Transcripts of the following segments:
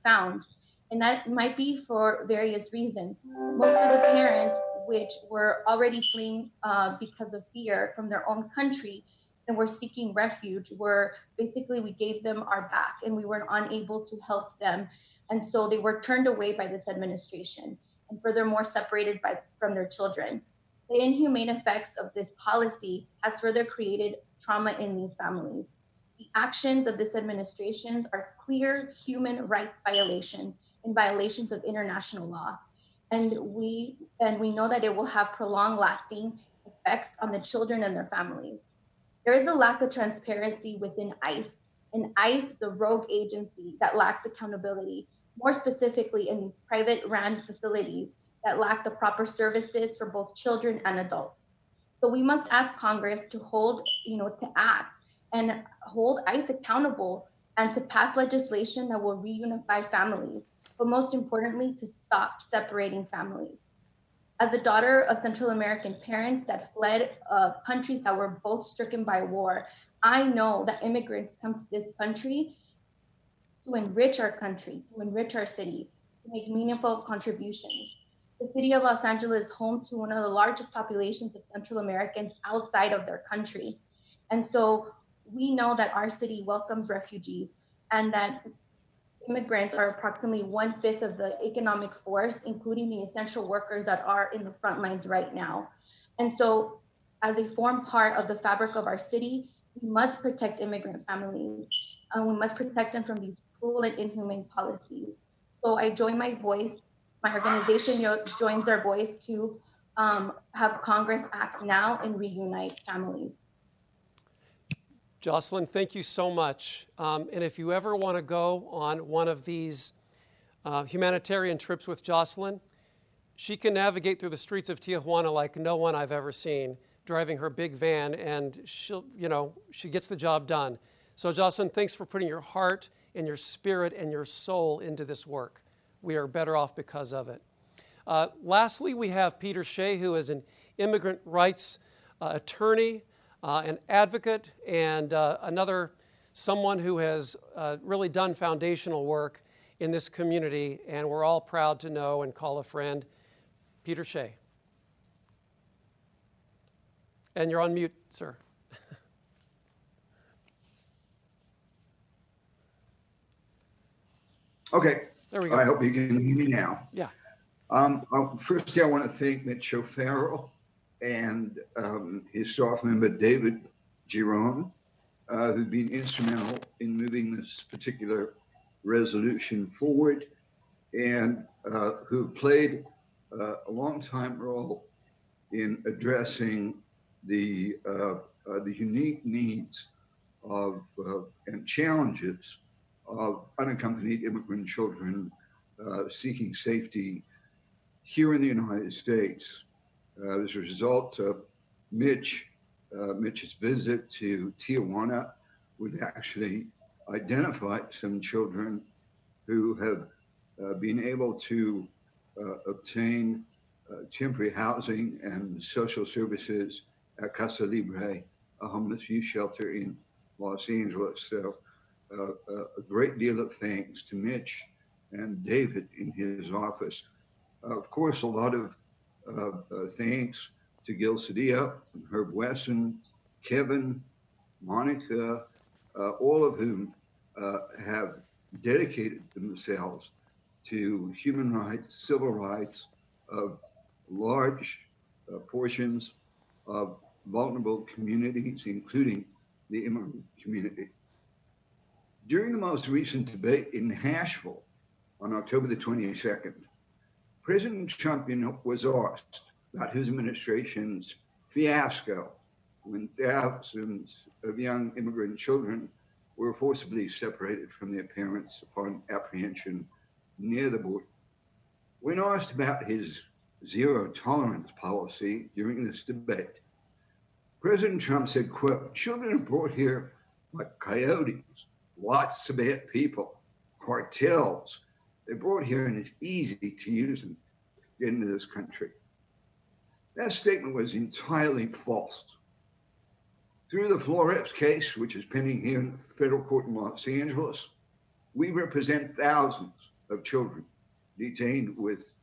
found. And that might be for various reasons. Most of the parents, which were already fleeing because of fear from their own country and were seeking refuge, were basically, we gave them our back and we were unable to help them. And so they were turned away by this administration and furthermore separated from their children. The inhumane effects of this policy has further created trauma in these families. The actions of this administration are clear human rights violations and violations of international law. And we know that it will have prolonged lasting effects on the children and their families. There is a lack of transparency within ICE, and ICE is a rogue agency that lacks accountability, more specifically in these private ran facilities that lack the proper services for both children and adults. So we must ask Congress to to act and hold ICE accountable and to pass legislation that will reunify families, but most importantly, to stop separating families. As a daughter of Central American parents that fled countries that were both stricken by war, I know that immigrants come to this country to enrich our country, to enrich our city, to make meaningful contributions. The city of Los Angeles is home to one of the largest populations of Central Americans outside of their country. And so we know that our city welcomes refugees and that immigrants are approximately 1/5 of the economic force, including the essential workers that are in the front lines right now. And so, as a form part of the fabric of our city, we must protect immigrant families. We must protect them from these cruel and inhumane policies. So I join my voice, my organization joins our voice to have Congress act now and reunite families. Jocelyn, thank you so much. And if you ever want to go on one of these humanitarian trips with Jocelyn, she can navigate through the streets of Tijuana like no one I've ever seen, driving her big van, and she gets the job done. So Jocelyn, thanks for putting your heart and your spirit and your soul into this work. We are better off because of it. Lastly, we have Peter Shea, who is an immigrant rights attorney, an advocate, and someone who has really done foundational work in this community, and we're all proud to know and call a friend, Peter Shea. And you're on mute, sir. Okay. There we go. I hope you can hear me now. Yeah. Firstly, I want to thank Mitch O'Farrell and his staff member, David Giron, who've been instrumental in moving this particular resolution forward and who played a long-time role in addressing the unique needs of and challenges of unaccompanied immigrant children seeking safety here in the United States. As a result of Mitch's visit to Tijuana, we've actually identified some children who have been able to obtain temporary housing and social services at Casa Libre, a homeless youth shelter in Los Angeles. So a great deal of thanks to Mitch and David in his office. Of course, a lot of thanks to Gil Cedillo, Herb Wesson, Kevin, Monica, all of whom have dedicated themselves to human rights, civil rights of large portions of vulnerable communities, including the immigrant community. During the most recent debate in Nashville on October the 22nd, President Trump was asked about his administration's fiasco when thousands of young immigrant children were forcibly separated from their parents upon apprehension near the border. When asked about his zero tolerance policy during this debate, President Trump said, quote, "Children are brought here like coyotes, lots of bad people, cartels. They're brought here and it's easy to use them to get into this country." That statement was entirely false. Through the Flores case, which is pending here in federal court in Los Angeles, we represent thousands of children detained with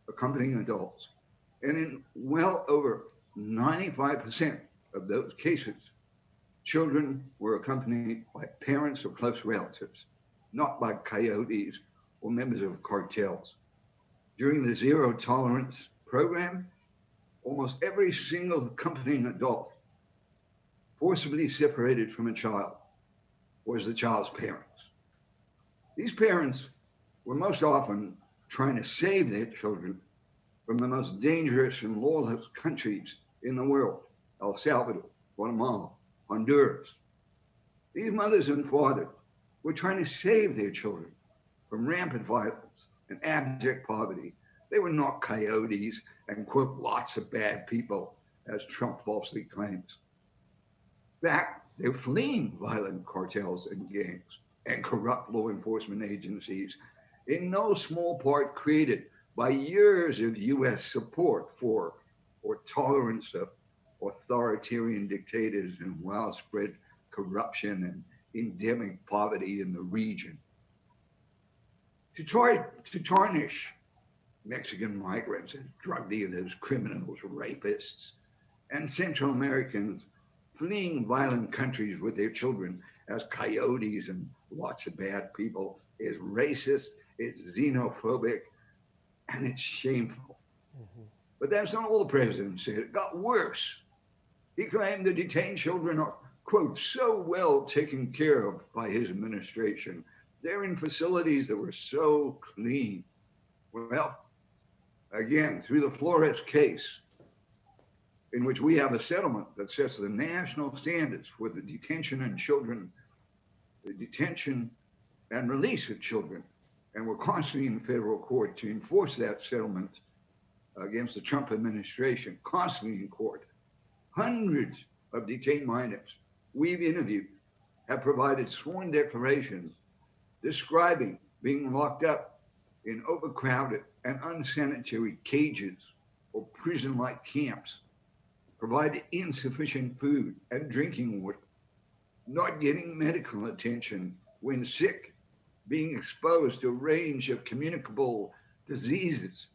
accompanying adults. And in well over 95% of those cases, children were accompanied by parents or close relatives, not by coyotes or members of cartels. During the zero tolerance program, almost every single accompanying adult forcibly separated from a child was the child's parents. These parents were most often trying to save their children from the most dangerous and lawless countries in the world: El Salvador, Guatemala, Honduras. These mothers and fathers were trying to save their children from rampant violence and abject poverty. They were not coyotes and, quote, lots of bad people, as Trump falsely claims. In fact, they're fleeing violent cartels and gangs and corrupt law enforcement agencies, in no small part created by years of U.S. support for or tolerance of authoritarian dictators and widespread corruption and endemic poverty in the region. To tarnish Mexican migrants as drug dealers, criminals, rapists, and Central Americans fleeing violent countries with their children as coyotes and lots of bad people is racist, it's xenophobic, and it's shameful. Mm-hmm. But that's not all the president said. It got worse. He claimed the detained children are, quote, so well taken care of by his administration. They're in facilities that were so clean. Well, again, through the Flores case, in which we have a settlement that sets the national standards for the detention and release of children. And we're constantly in federal court to enforce that settlement against the Trump administration, constantly in court. Hundreds of detained minors we've interviewed have provided sworn declarations describing being locked up in overcrowded and unsanitary cages or prison-like camps, provided insufficient food and drinking water, not getting medical attention when sick, being exposed to a range of communicable diseases.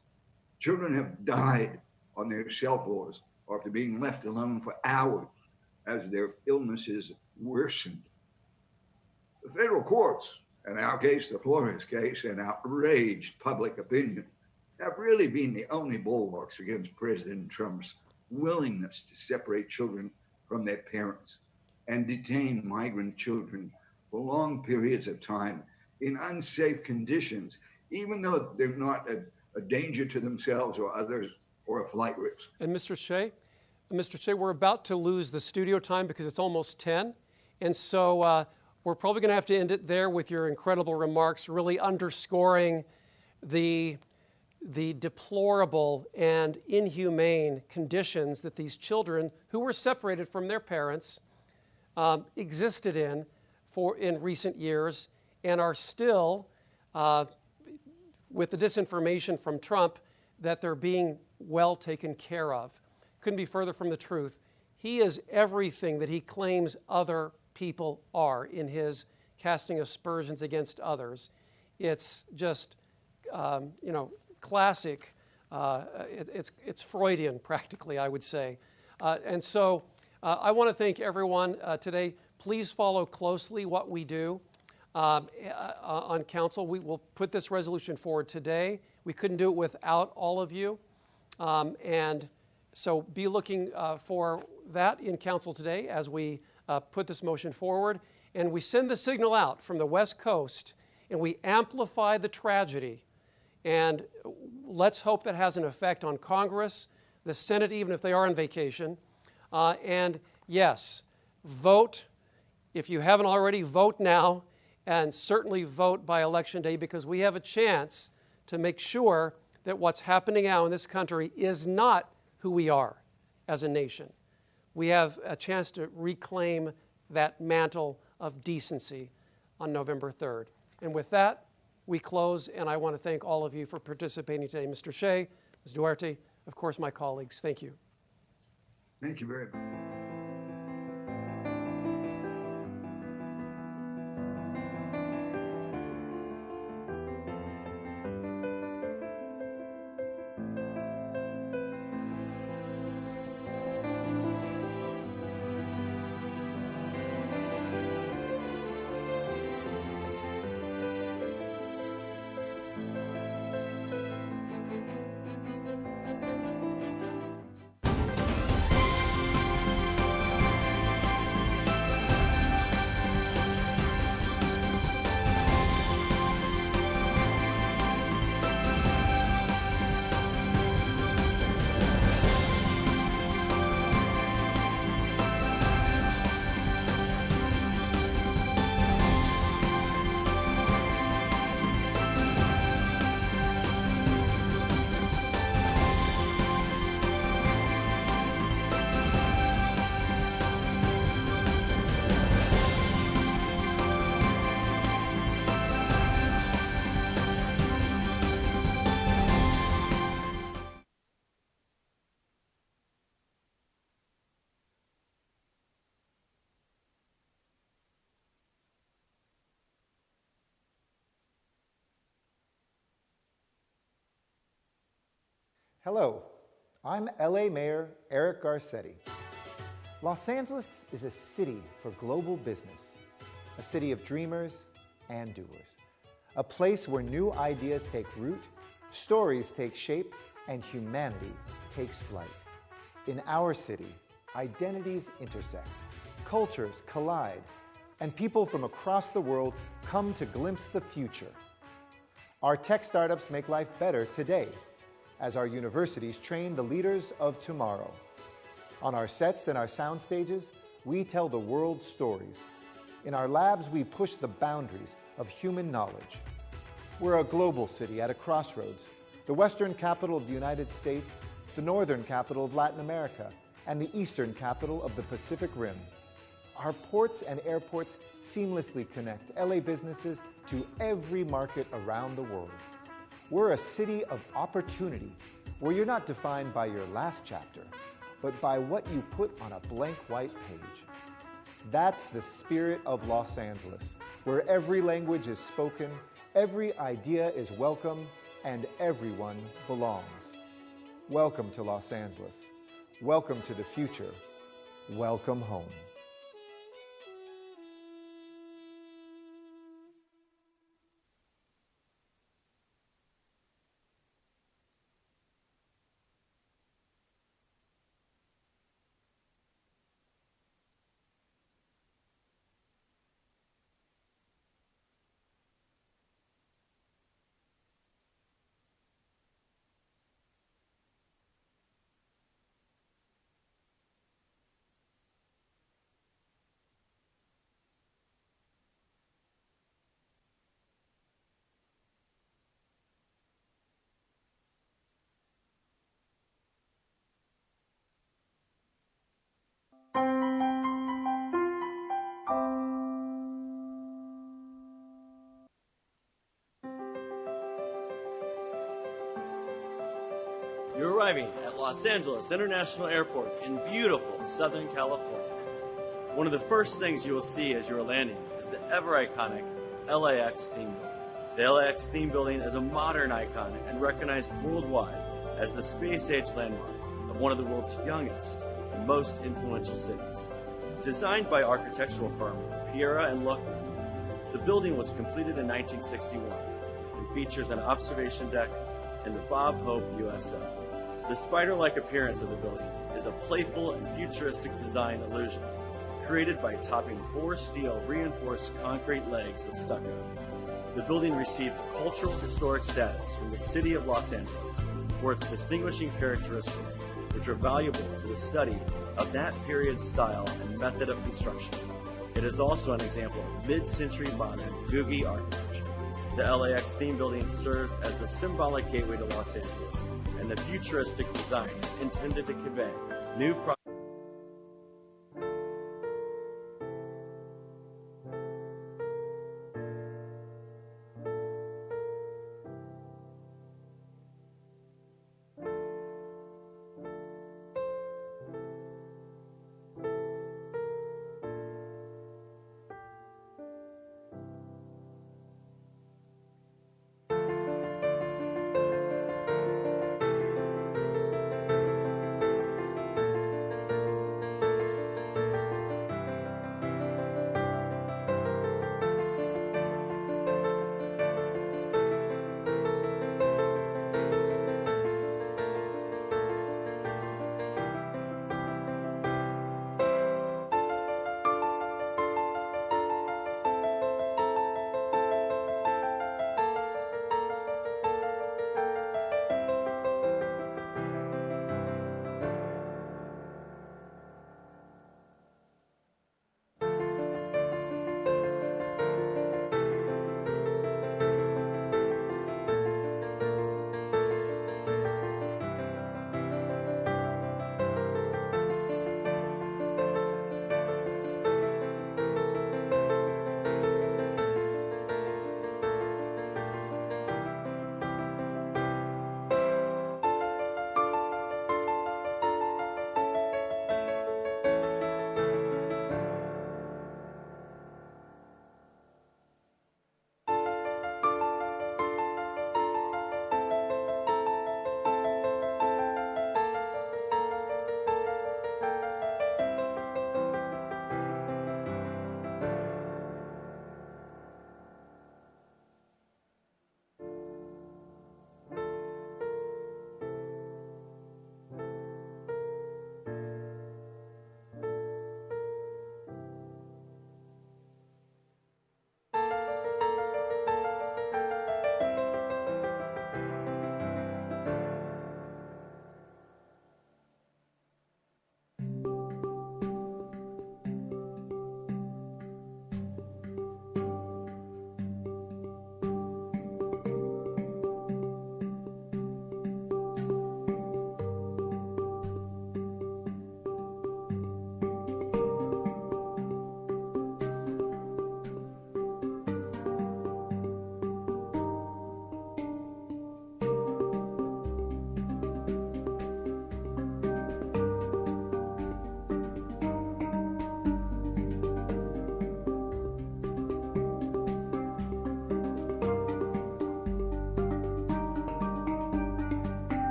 Children have died on their cell floors after being left alone for hours as their illnesses worsened. The federal courts, in our case, the Flores case, and outraged public opinion, have really been the only bulwarks against President Trump's willingness to separate children from their parents and detain migrant children for long periods of time in unsafe conditions, even though they're not a danger to themselves or others or a flight risk. And Mr. Shea, we're about to lose the studio time because it's almost 10. And so we're probably going to have to end it there with your incredible remarks, really underscoring the deplorable and inhumane conditions that these children who were separated from their parents existed in recent years and are still, with the disinformation from Trump, that they're being well taken care of. Couldn't be further from the truth. He is everything that he claims other people are in his casting aspersions against others. It's just, classic. It's Freudian, practically, I would say. And so I want to thank everyone today. Please follow closely what we do on council. We will put this resolution forward today. We couldn't do it without all of you. And so be looking for that in council today as we put this motion forward. And we send the signal out from the West Coast, and we amplify the tragedy. And let's hope that has an effect on Congress, the Senate, even if they are on vacation. And yes, vote. If you haven't already, vote now, and certainly vote by Election Day, because we have a chance to make sure that what's happening now in this country is not who we are as a nation. We have a chance to reclaim that mantle of decency on November 3rd. And with that, we close, and I want to thank all of you for participating today. Mr. Shea, Ms. Duarte, of course, my colleagues. Thank you. Thank you very much. Hello, I'm LA Mayor Eric Garcetti. Los Angeles is a city for global business, a city of dreamers and doers, a place where new ideas take root, stories take shape, and humanity takes flight. In our city, identities intersect, cultures collide, and people from across the world come to glimpse the future. Our tech startups make life better today, as our universities train the leaders of tomorrow. On our sets and our sound stages, we tell the world's stories. In our labs, we push the boundaries of human knowledge. We're a global city at a crossroads, the western capital of the United States, the northern capital of Latin America, and the eastern capital of the Pacific Rim. Our ports and airports seamlessly connect LA businesses to every market around the world. We're a city of opportunity, where you're not defined by your last chapter, but by what you put on a blank white page. That's the spirit of Los Angeles, where every language is spoken, every idea is welcome, and everyone belongs. Welcome to Los Angeles. Welcome to the future. Welcome home. You're arriving at Los Angeles International Airport in beautiful Southern California. One of the first things you will see as you are landing is the ever-iconic LAX theme building. The LAX theme building is a modern icon and recognized worldwide as the space-age landmark of one of the world's youngest and most influential cities. Designed by architectural firm Piera and Luckner, the building was completed in 1961 and features an observation deck in the Bob Hope USO. The spider-like appearance of the building is a playful and futuristic design illusion, created by topping 4 steel reinforced concrete legs with stucco. The building received cultural historic status from the city of Los Angeles for its distinguishing characteristics, which are valuable to the study of that period's style and method of construction. It is also an example of mid-century modern Googie architecture. The LAX theme building serves as the symbolic gateway to Los Angeles, and the futuristic design is intended to convey new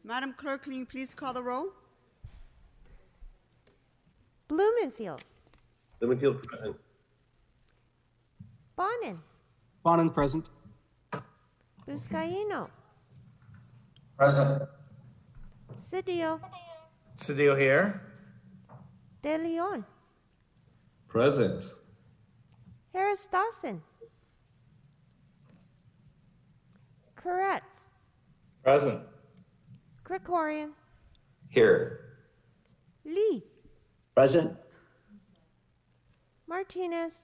Madam Clerk, can you please call the roll? Blumenfield, Blumenfield present. Bonin, Bonin present. Buscaino, Present. Cedillo, Cedillo here. De Leon, Present. Harris Dawson, Koretz, Present. Krikorian, Here. Lee, Present. Martinez,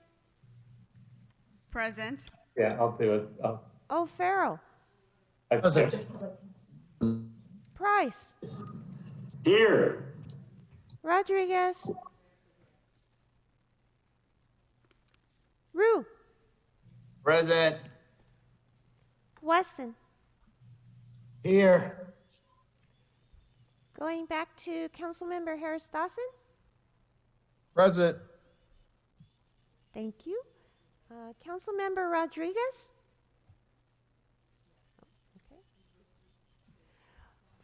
Present. Yeah, I'll do it. O'Farrell, Present. Price, Here. Rodriguez, Rue, Present. Wesson. Here. Going back to Councilmember Harris Dawson. Present. Thank you. Councilmember Rodriguez. Okay.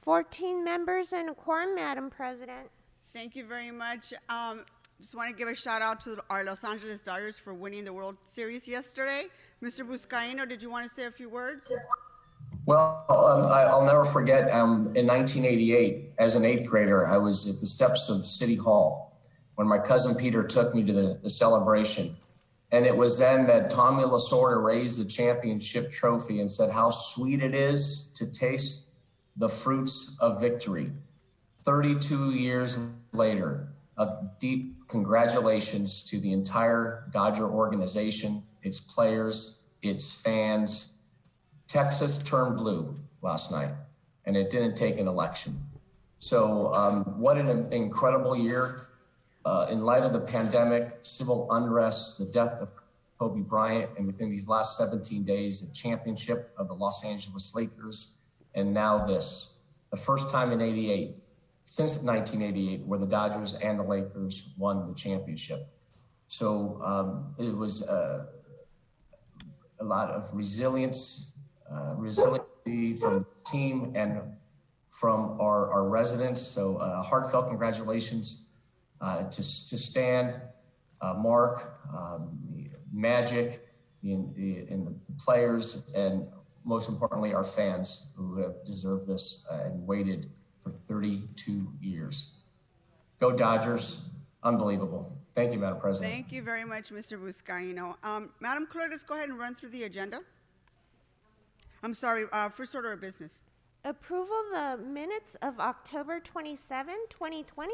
14 members and a quorum, Madam President. Thank you very much. Just want to give a shout out to our Los Angeles Dodgers for winning the World Series yesterday. Mr. Buscaino, did you want to say a few words? Well, I'll never forget in 1988, as an 8th grader, I was at the steps of City Hall when my cousin Peter took me to the celebration. And it was then that Tommy Lasorda raised the championship trophy and said how sweet it is to taste the fruits of victory. 32 years later, a deep congratulations to the entire Dodger organization, its players, its fans. Texas turned blue last night, and it didn't take an election. So what an incredible year. In light of the pandemic, civil unrest, the death of Kobe Bryant, and within these last 17 days, the championship of the Los Angeles Lakers, and now this, the first time in since 1988, where the Dodgers and the Lakers won the championship. So it was a lot of resiliency from the team and from our residents. So heartfelt congratulations to Stan, Mark, Magic, and the players, and most importantly, our fans who have deserved this and waited for 32 years. Go Dodgers. Unbelievable. Thank you, Madam President. Thank you very much, Mr. Buscaino. Madam Clerk, let's go ahead and run through the agenda. I'm sorry, first order of business. Approval the minutes of October 27, 2020.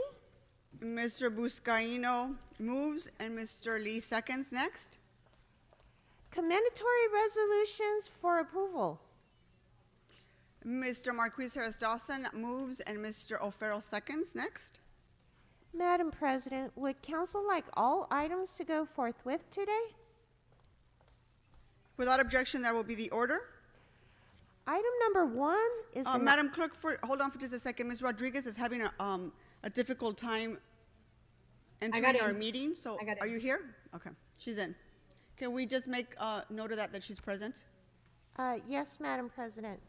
Mr. Buscaino moves and Mr. Lee seconds. Next. Commendatory resolutions for approval. Mr. Marquis Harris Dawson moves and Mr. O'Farrell seconds. Next. Madam President, would council like all items to go forthwith today? Without objection, that will be the order. Item number 1 is Madam Clerk, hold on for just a second. Ms. Rodriguez is having a difficult time entering our meeting. So are you here? Okay, she's in. Can we just make note of that she's present? Yes, Madam President.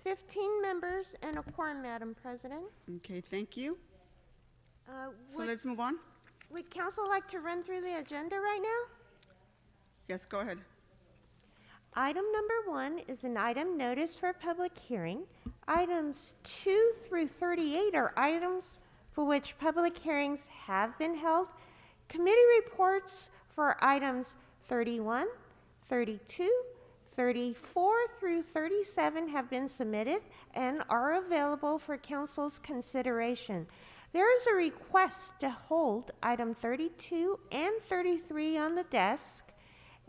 15 members and a quorum, Madam President. Okay, thank you. So let's move on. Would council like to run through the agenda right now? Yes, go ahead. Item number 1 is an item notice for public hearing. Items 2 through 38 are items for which public hearings have been held. Committee reports for items 31, 32, 34 through 37 have been submitted and are available for council's consideration. There is a request to hold item 32 and 33 on the desk,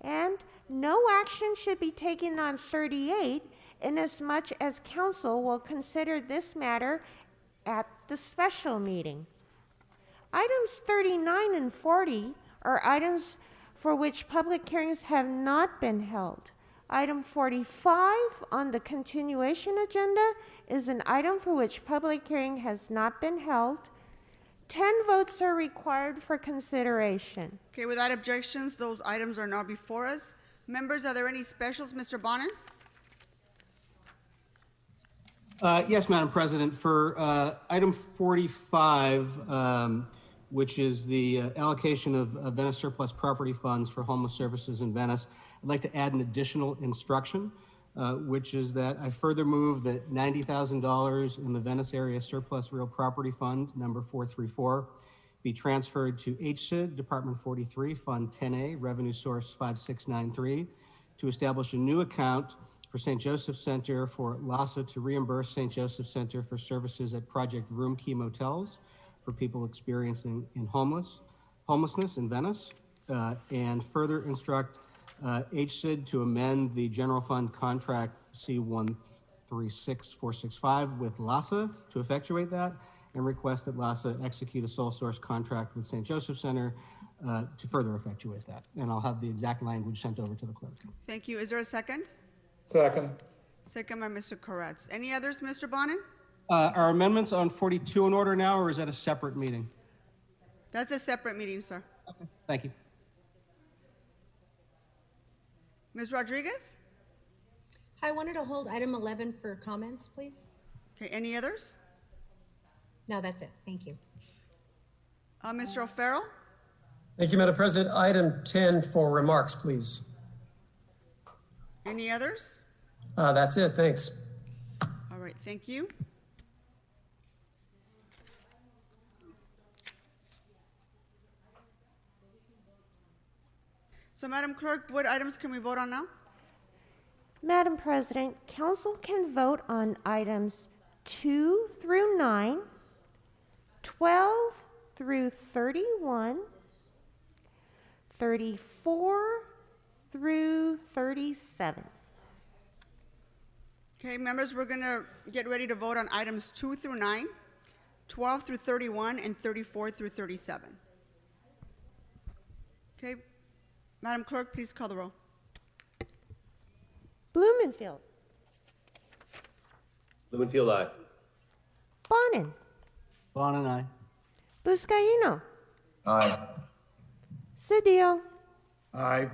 and no action should be taken on 38 inasmuch as council will consider this matter at the special meeting. Items 39 and 40 are items for which public hearings have not been held. Item 45 on the continuation agenda is an item for which public hearing has not been held. 10 votes are required for consideration. Okay, without objections, those items are now before us. Members, are there any specials? Mr. Bonin? Yes, Madam President. For item 45, which is the allocation of Venice surplus property funds for homeless services in Venice, I'd like to add an additional instruction, which is that I further move that $90,000 in the Venice Area Surplus Real Property Fund, number 434, be transferred to HSID, Department 43, Fund 10A, Revenue Source 5693, to establish a new account for St. Joseph Center for LASA to reimburse St. Joseph Center for services at Project Room Key Motels for people experiencing homelessness in Venice, and further instruct HSID to amend the General Fund Contract C136465 with LASA to effectuate that, and request that LASA execute a sole source contract with St. Joseph Center to further effectuate that. And I'll have the exact language sent over to the clerk. Thank you. Is there a second? Second. Second by Mr. Koretz. Any others, Mr. Bonin? Are amendments on 42 in order now, or is that a separate meeting? That's a separate meeting, sir. Okay. Thank you. Ms. Rodriguez? I wanted to hold item 11 for comments, please. Okay, any others? No, that's it. Thank you. Mr. O'Farrell? Thank you, Madam President. Item 10 for remarks, please. Any others? That's it. Thanks. All right, thank you. So, Madam Clerk, what items can we vote on now? Madam President, Council can vote on items 2 through 9, 12 through 31, 34 through 37. Okay, members, we're going to get ready to vote on items 2 through 9, 12 through 31, and 34 through 37. Okay, Madam Clerk, please call the roll. Blumenfield. Blumenfield, aye. Bonin. Bonin, aye. Buscaino. Aye. Cedillo. Aye.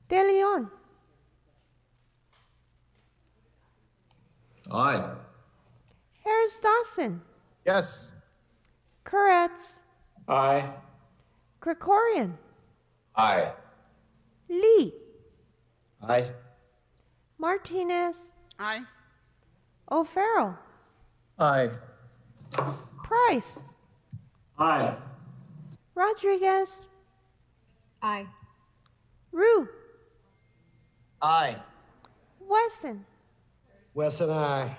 De Leon. Aye. Harris Dawson. Yes. Koretz. Aye. Krikorian. Aye. Lee. Aye. Martinez. Aye. O'Farrell. Aye. Price. Aye. Rodriguez. Aye. Rue. Aye. Wesson. Wesson, aye.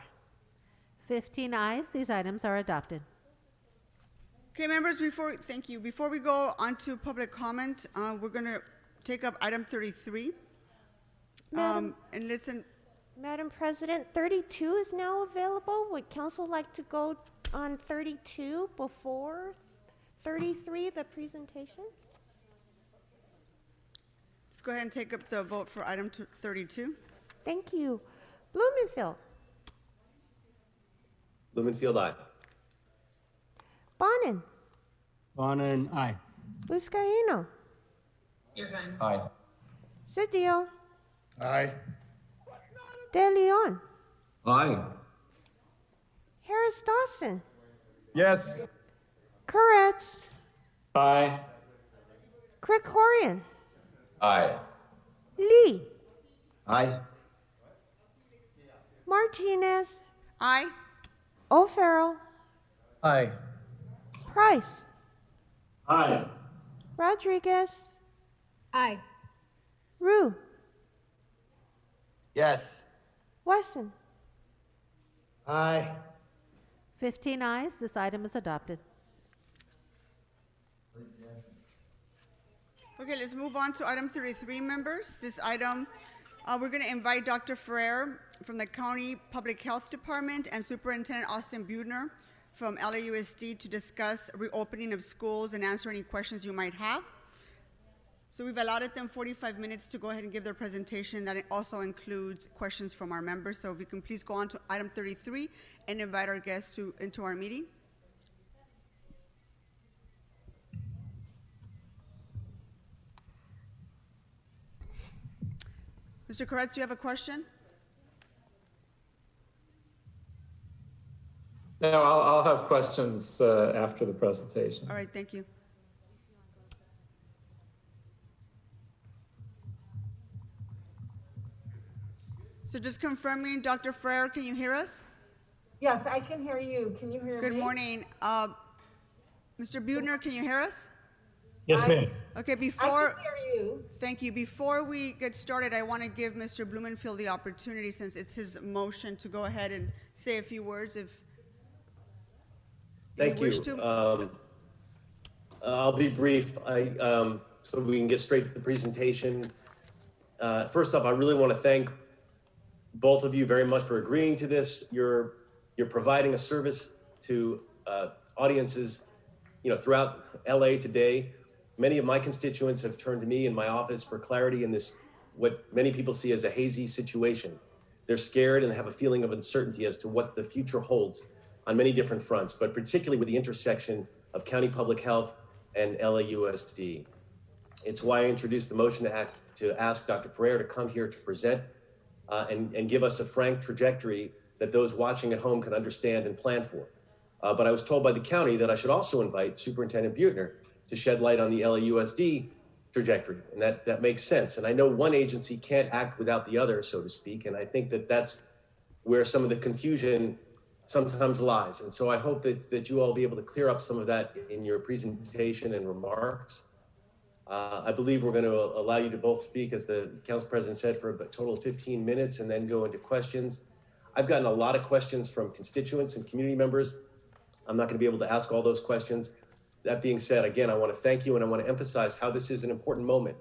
15 ayes. These items are adopted. Okay, members, thank you. Before we go on to public comment, we're going to take up item 33. And listen. Madam President, 32 is now available. Would Council like to go on 32 before 33, the presentation? Let's go ahead and take up the vote for item 32. Thank you. Blumenfield. Blumenfield, aye. Bonin. Bonin, aye. Buscaino. You're fine. Aye. Cedillo. Aye. De Leon. Aye. Harris Dawson. Yes. Koretz. Aye. Krikorian. Aye. Lee. Aye. Martinez. Aye. O'Farrell. Aye. Price. Aye. Rodriguez. Aye. Rue. Yes. Wesson. Aye. 15 ayes. This item is adopted. Okay, let's move on to item 33, members. This item, we're going to invite Dr. Ferrer from the County Public Health Department and Superintendent Austin Buettner from LAUSD to discuss reopening of schools and answer any questions you might have. So we've allotted them 45 minutes to go ahead and give their presentation. That also includes questions from our members. So if you can please go on to item 33 and invite our guests into our meeting. Mr. Koretz, do you have a question? No, I'll have questions after the presentation. All right, thank you. So just confirming, Dr. Ferrer, can you hear us? Yes, I can hear you. Can you hear me? Good morning. Mr. Buettner, can you hear us? Yes, ma'am. Okay, I can hear you. Thank you. Before we get started, I want to give Mr. Blumenfield the opportunity, since it's his motion, to go ahead and say a few words if Thank you. I'll be brief. So we can get straight to the presentation. First off, I really want to thank both of you very much for agreeing to this. You're providing a service to audiences, throughout LA today. Many of my constituents have turned to me in my office for clarity in this, what many people see as a hazy situation. They're scared and have a feeling of uncertainty as to what the future holds on many different fronts, but particularly with the intersection of county public health and LAUSD. It's why I introduced the motion to ask Dr. Ferrer to come here to present and give us a frank trajectory that those watching at home can understand and plan for. But I was told by the county that I should also invite Superintendent Buettner to shed light on the LAUSD trajectory, and that makes sense. And I know one agency can't act without the other, so to speak, and I think that that's where some of the confusion sometimes lies. And so I hope that you all be able to clear up some of that in your presentation and remarks. I believe we're going to allow you to both speak, as the Council President said, for a total of 15 minutes and then go into questions. I've gotten a lot of questions from constituents and community members. I'm not going to be able to ask all those questions. That being said, again, I want to thank you, and I want to emphasize how this is an important moment.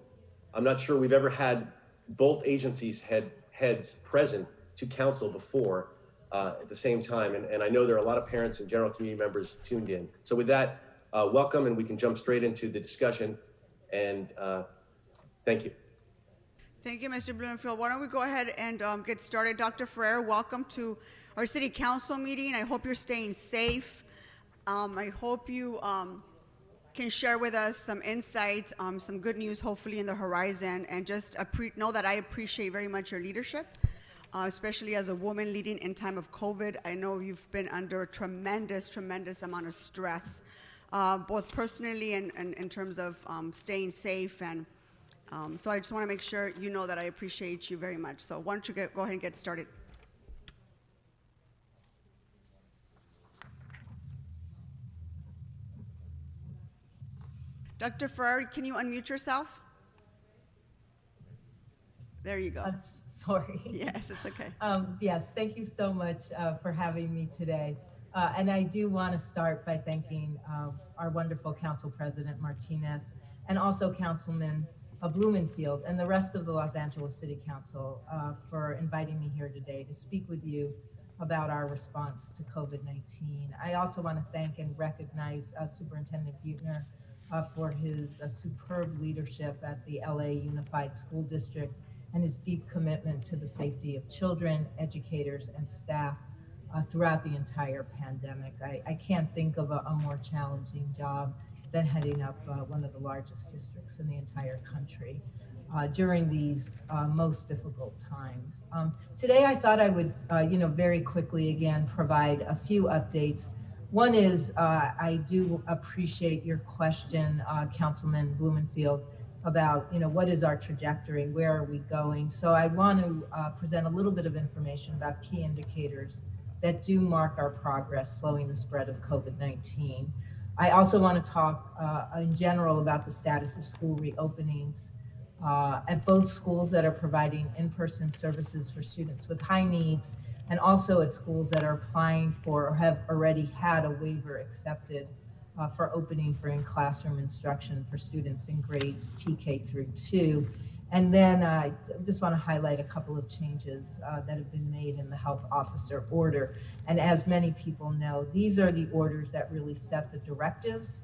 I'm not sure we've ever had both agencies heads present to council before at the same time, and I know there are a lot of parents and general community members tuned in. So with that, welcome, and we can jump straight into the discussion, and thank you. Thank you, Mr. Blumenfield. Why don't we go ahead and get started. Dr. Ferrer, welcome to our City Council meeting. I hope you're staying safe. I hope you can share with us some insights, some good news hopefully in the horizon, and just know that I appreciate very much your leadership, especially as a woman leading in time of COVID. I know you've been under a tremendous amount of stress, both personally and in terms of staying safe. And so I just want to make sure you know that I appreciate you very much. So why don't you go ahead and get started. Dr. Ferrer, can you unmute yourself? There you go. Sorry. Yes, it's okay. Yes, thank you so much for having me today. And I do want to start by thanking our wonderful Council President Martinez, and also Councilman Blumenfield and the rest of the Los Angeles City Council for inviting me here today to speak with you about our response to COVID-19. I also want to thank and recognize Superintendent Buettner for his superb leadership at the LA Unified School District and his deep commitment to the safety of children, educators, and staff throughout the entire pandemic. I can't think of a more challenging job than heading up one of the largest districts in the entire country during these most difficult times. Today, I thought I would, very quickly again provide a few updates. One is I do appreciate your question, Councilman Blumenfield, about what is our trajectory, where are we going? So I want to present a little bit of information about key indicators that do mark our progress slowing the spread of COVID-19. I also want to talk in general about the status of school reopenings at both schools that are providing in-person services for students with high needs, and also at schools that are applying for or have already had a waiver accepted for opening for in-classroom instruction for students in grades TK through 2. And then I just want to highlight a couple of changes that have been made in the health officer order. And as many people know, these are the orders that really set the directives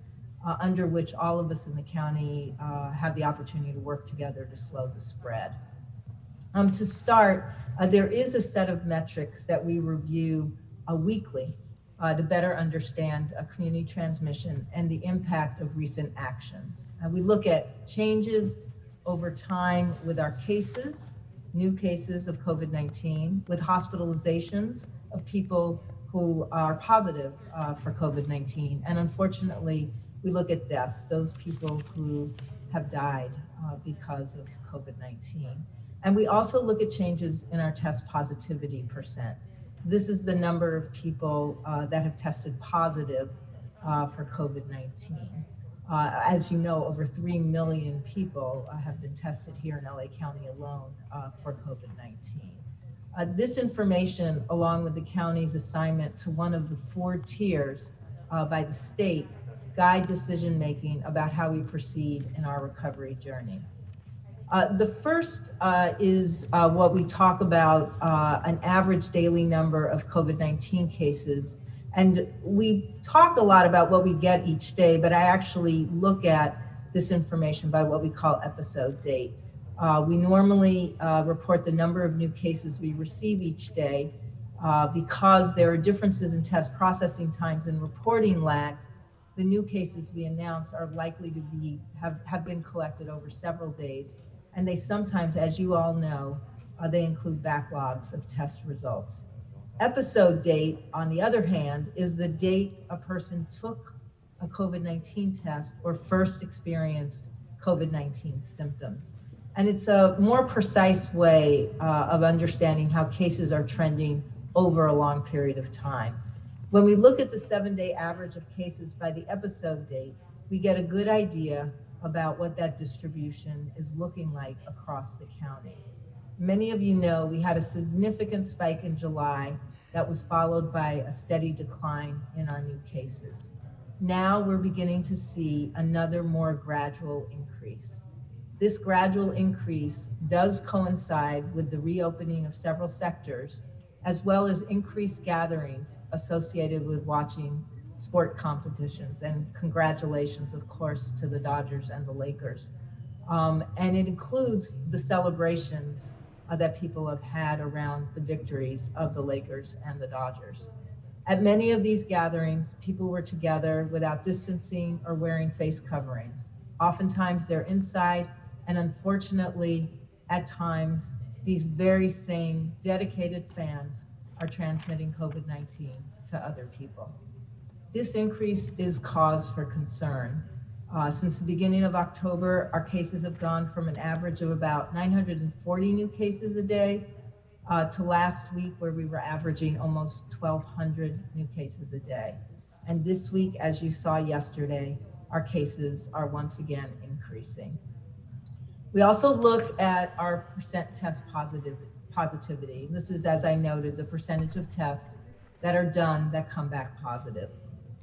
under which all of us in the county have the opportunity to work together to slow the spread. To start, there is a set of metrics that we review weekly to better understand community transmission and the impact of recent actions. We look at changes over time with our cases, new cases of COVID-19, with hospitalizations of people who are positive for COVID-19. And unfortunately, we look at deaths, those people who have died because of COVID-19. And we also look at changes in our test positivity percent. This is the number of people that have tested positive for COVID-19. As you know, over 3 million people have been tested here in LA County alone for COVID-19. This information, along with the county's assignment to one of the 4 tiers by the state, guide decision-making about how we proceed in our recovery journey. The first is what we talk about, an average daily number of COVID-19 cases. And we talk a lot about what we get each day, but I actually look at this information by what we call episode date. We normally report the number of new cases we receive each day because there are differences in test processing times and reporting lags. The new cases we announce are likely to have been collected over several days. And they sometimes, as you all know, they include backlogs of test results. Episode date, on the other hand, is the date a person took a COVID-19 test or first experienced COVID-19 symptoms. And it's a more precise way of understanding how cases are trending over a long period of time. When we look at the 7-day average of cases by the episode date, we get a good idea about what that distribution is looking like across the county. Many of you know we had a significant spike in July that was followed by a steady decline in our new cases. Now we're beginning to see another more gradual increase. This gradual increase does coincide with the reopening of several sectors, as well as increased gatherings associated with watching sport competitions, and congratulations, of course, to the Dodgers and the Lakers. And it includes the celebrations that people have had around the victories of the Lakers and the Dodgers. At many of these gatherings, people were together without distancing or wearing face coverings. Oftentimes they're inside, and unfortunately, at times, these very same dedicated fans are transmitting COVID-19 to other people. This increase is cause for concern. Since the beginning of October, our cases have gone from an average of about 940 new cases a day to last week where we were averaging almost 1,200 new cases a day. And this week, as you saw yesterday, our cases are once again increasing. We also look at our percent test positivity. This is, as I noted, the percentage of tests that are done that come back positive.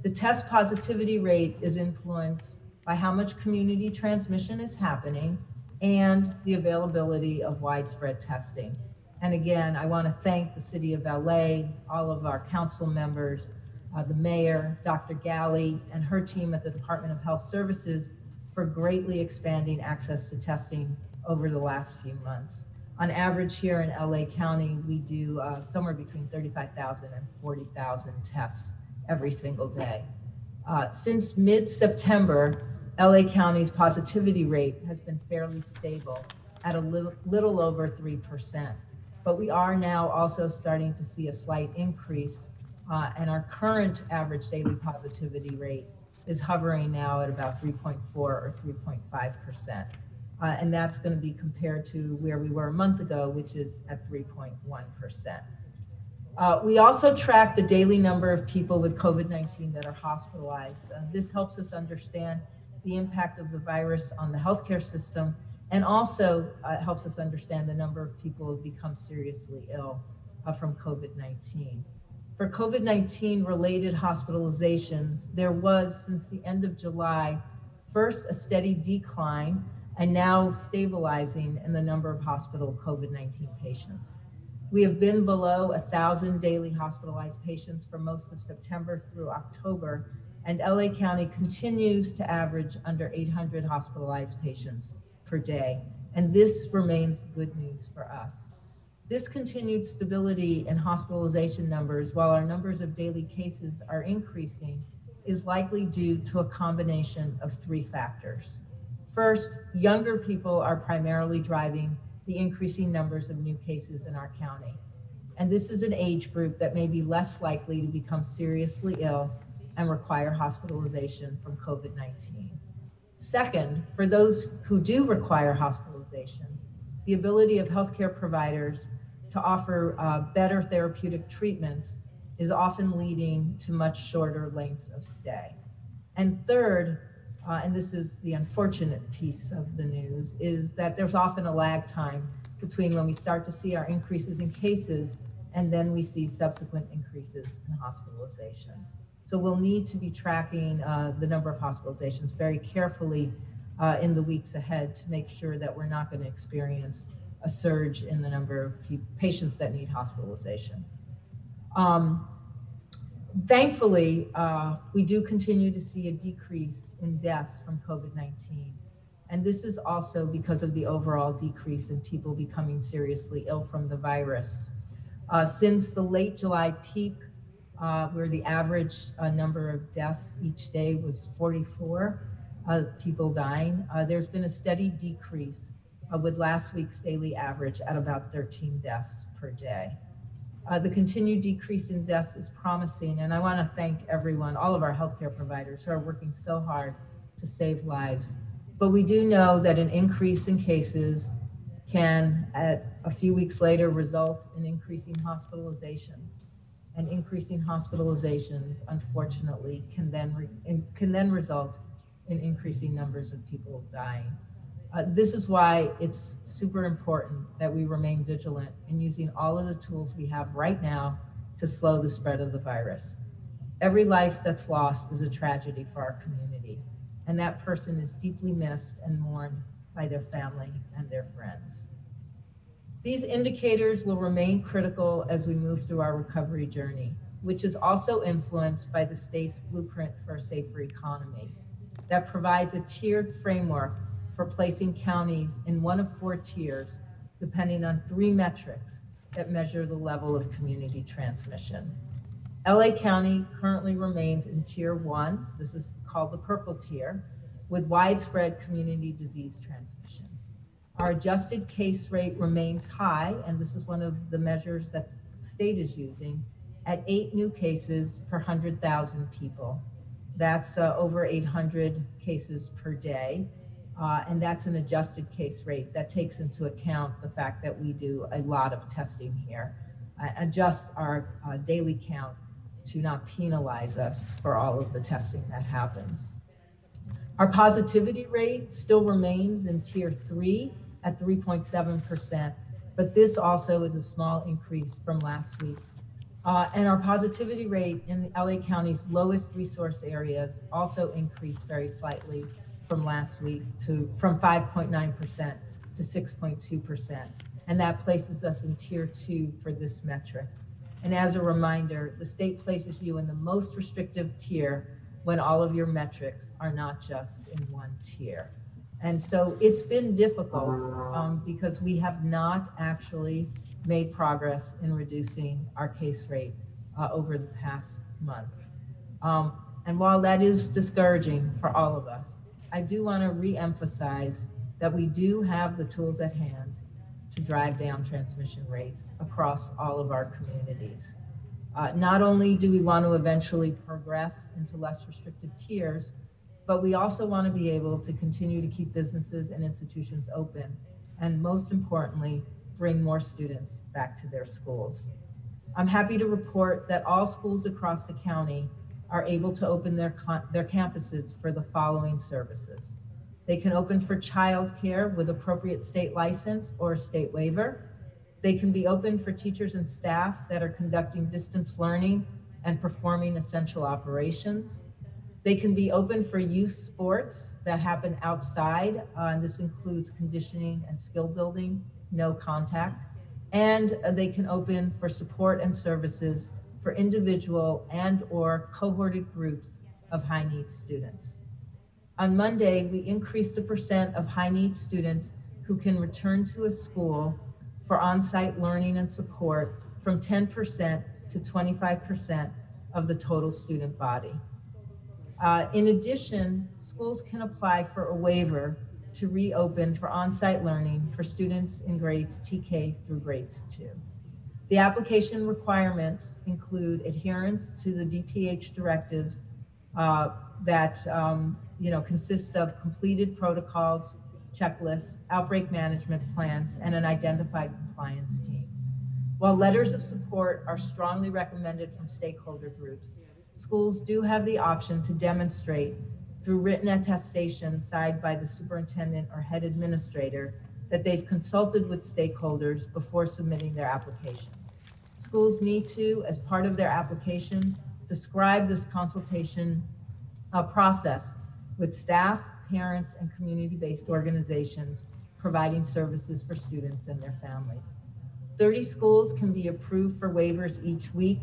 The test positivity rate is influenced by how much community transmission is happening and the availability of widespread testing. And again, I want to thank the City of LA, all of our council members, the mayor, Dr. Galley, and her team at the Department of Health Services for greatly expanding access to testing over the last few months. On average here in LA County, we do somewhere between 35,000 and 40,000 tests every single day. Since mid-September, LA County's positivity rate has been fairly stable at a little over 3%. But we are now also starting to see a slight increase, and our current average daily positivity rate is hovering now at about 3.4 or 3.5%. And that's going to be compared to where we were a month ago, which is at 3.1%. We also track the daily number of people with COVID-19 that are hospitalized. This helps us understand the impact of the virus on the healthcare system, and also helps us understand the number of people who have become seriously ill from COVID-19. For COVID-19 related hospitalizations, there was, since the end of July, first a steady decline and now stabilizing in the number of hospital COVID-19 patients. We have been below 1,000 daily hospitalized patients for most of September through October, and LA County continues to average under 800 hospitalized patients per day, and this remains good news for us. This continued stability in hospitalization numbers, while our numbers of daily cases are increasing, is likely due to a combination of 3 factors. First, younger people are primarily driving the increasing numbers of new cases in our county. And this is an age group that may be less likely to become seriously ill and require hospitalization from COVID-19. Second, for those who do require hospitalization, the ability of healthcare providers to offer better therapeutic treatments is often leading to much shorter lengths of stay. And third, and this is the unfortunate piece of the news, is that there's often a lag time between when we start to see our increases in cases and then we see subsequent increases in hospitalizations. So we'll need to be tracking the number of hospitalizations very carefully in the weeks ahead to make sure that we're not going to experience a surge in the number of patients that need hospitalization. Thankfully, we do continue to see a decrease in deaths from COVID-19. And this is also because of the overall decrease in people becoming seriously ill from the virus. Since the late July peak, where the average number of deaths each day was 44 people dying, there's been a steady decrease with last week's daily average at about 13 deaths per day. The continued decrease in deaths is promising, and I want to thank everyone, all of our healthcare providers who are working so hard to save lives. But we do know that an increase in cases can, at a few weeks later, result in increasing hospitalizations. And increasing hospitalizations, unfortunately, can then result in increasing numbers of people dying. This is why it's super important that we remain vigilant in using all of the tools we have right now to slow the spread of the virus. Every life that's lost is a tragedy for our community, and that person is deeply missed and mourned by their family and their friends. These indicators will remain critical as we move through our recovery journey, which is also influenced by the state's blueprint for a safer economy that provides a tiered framework for placing counties in one of 4 tiers, depending on 3 metrics that measure the level of community transmission. LA County currently remains in tier 1, this is called the purple tier, with widespread community disease transmission. Our adjusted case rate remains high, and this is one of the measures that the state is using, at 8 new cases per 100,000 people. That's over 800 cases per day. And that's an adjusted case rate that takes into account the fact that we do a lot of testing here, adjust our daily count to not penalize us for all of the testing that happens. Our positivity rate still remains in tier 3 at 3.7%, but this also is a small increase from last week. And our positivity rate in LA County's lowest resource areas also increased very slightly from last week from 5.9% to 6.2%. And that places us in tier 2 for this metric. And as a reminder, the state places you in the most restrictive tier when all of your metrics are not just in one tier. And so it's been difficult because we have not actually made progress in reducing our case rate over the past month. And while that is discouraging for all of us, I do want to re-emphasize that we do have the tools at hand to drive down transmission rates across all of our communities. Not only do we want to eventually progress into less restrictive tiers, but we also want to be able to continue to keep businesses and institutions open, and most importantly, bring more students back to their schools. I'm happy to report that all schools across the county are able to open their campuses for the following services. They can open for childcare with appropriate state license or state waiver. They can be open for teachers and staff that are conducting distance learning and performing essential operations. They can be open for youth sports that happen outside, and this includes conditioning and skill building, no contact. And they can open for support and services for individual and or cohorted groups of high needs students. On Monday, we increased the percent of high needs students who can return to a school for on-site learning and support from 10% to 25% of the total student body. In addition, schools can apply for a waiver to reopen for on-site learning for students in grades TK through grades 2. The application requirements include adherence to the DPH directives that consist of completed protocols, checklists, outbreak management plans, and an identified compliance team. While letters of support are strongly recommended from stakeholder groups, schools do have the option to demonstrate through written attestation signed by the superintendent or head administrator that they've consulted with stakeholders before submitting their application. Schools need to, as part of their application, describe this consultation process with staff, parents, and community-based organizations providing services for students and their families. 30 schools can be approved for waivers each week,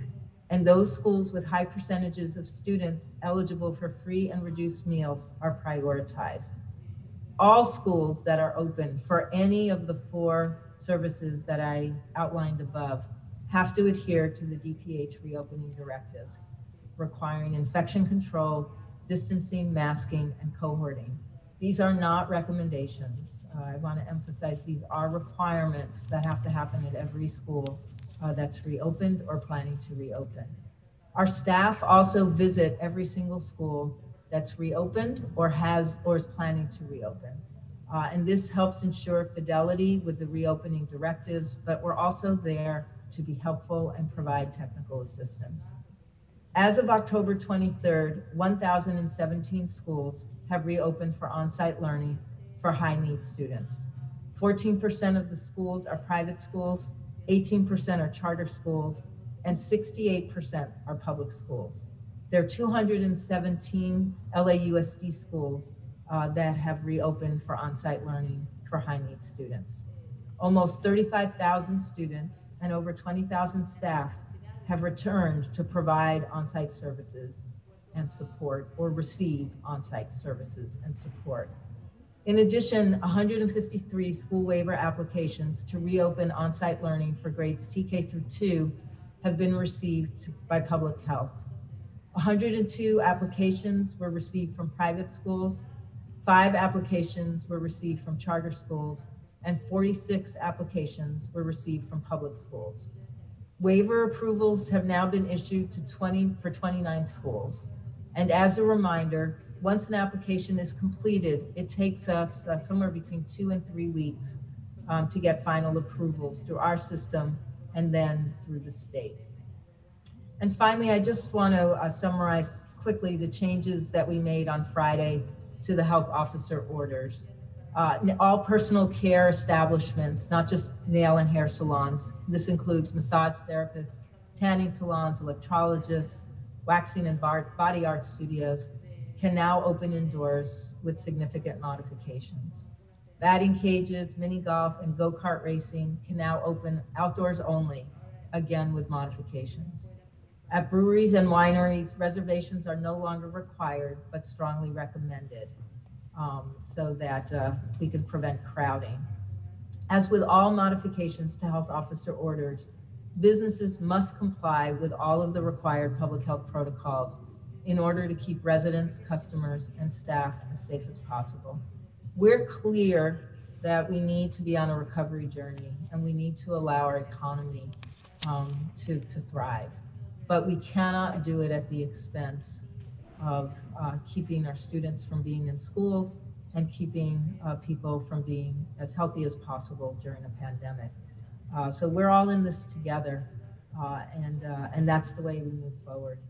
and those schools with high percentages of students eligible for free and reduced meals are prioritized. All schools that are open for any of the 4 services that I outlined above have to adhere to the DPH reopening directives, requiring infection control, distancing, masking, and cohorting. These are not recommendations. I want to emphasize these are requirements that have to happen at every school that's reopened or planning to reopen. Our staff also visit every single school that's reopened or is planning to reopen. And this helps ensure fidelity with the reopening directives, but we're also there to be helpful and provide technical assistance. As of October 23rd, 1,017 schools have reopened for on-site learning for high-need students. 14% of the schools are private schools, 18% are charter schools, and 68% are public schools. There are 217 LAUSD schools that have reopened for on-site learning for high-need students. Almost 35,000 students and over 20,000 staff have returned to provide on-site services and support or receive on-site services and support. In addition, 153 school waiver applications to reopen on-site learning for grades TK through 2 have been received by public health. 102 applications were received from private schools, 5 applications were received from charter schools, and 46 applications were received from public schools. Waiver approvals have now been issued to 29 schools. And as a reminder, once an application is completed, it takes us somewhere between 2 and 3 weeks to get final approvals through our system and then through the state. And finally, I just want to summarize quickly the changes that we made on Friday to the health officer orders. All personal care establishments, not just nail and hair salons. This includes massage therapists, tanning salons, electrologists, waxing and body art studios, can now open indoors with significant modifications. Batting cages, mini golf, and go-kart racing can now open outdoors only, again with modifications. At breweries and wineries, reservations are no longer required, but strongly recommended. So that we can prevent crowding. As with all modifications to health officer orders, businesses must comply with all of the required public health protocols in order to keep residents, customers, and staff as safe as possible. We're clear that we need to be on a recovery journey and we need to allow our economy to thrive, but we cannot do it at the expense of keeping our students from being in schools and keeping people from being as healthy as possible during a pandemic. So we're all in this together, and that's the way we move forward.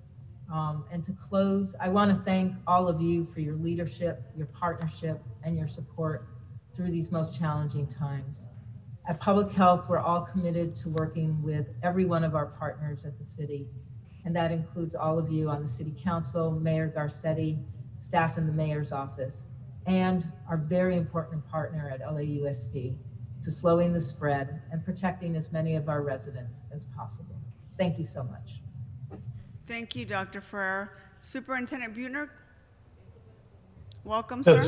And to close, I want to thank all of you for your leadership, your partnership, and your support through these most challenging times. At Public Health, we're all committed to working with every one of our partners at the city, and that includes all of you on the City Council, Mayor Garcetti, staff in the Mayor's office, and our very important partner at LAUSD to slowing the spread and protecting as many of our residents as possible. Thank you so much. Thank you, Dr. Ferrer. Superintendent Buettner, welcome, sir.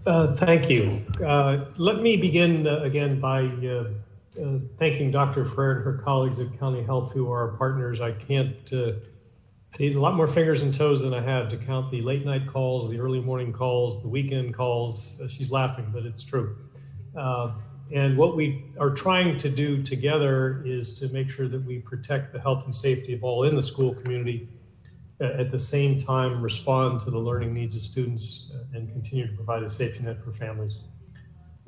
Thank you. Let me begin again by thanking Dr. Ferrer and her colleagues at County Health who are our partners. I need a lot more fingers and toes than I have to count the late night calls, the early morning calls, the weekend calls. She's laughing, but it's true. And what we are trying to do together is to make sure that we protect the health and safety of all in the school community, at the same time respond to the learning needs of students and continue to provide a safety net for families.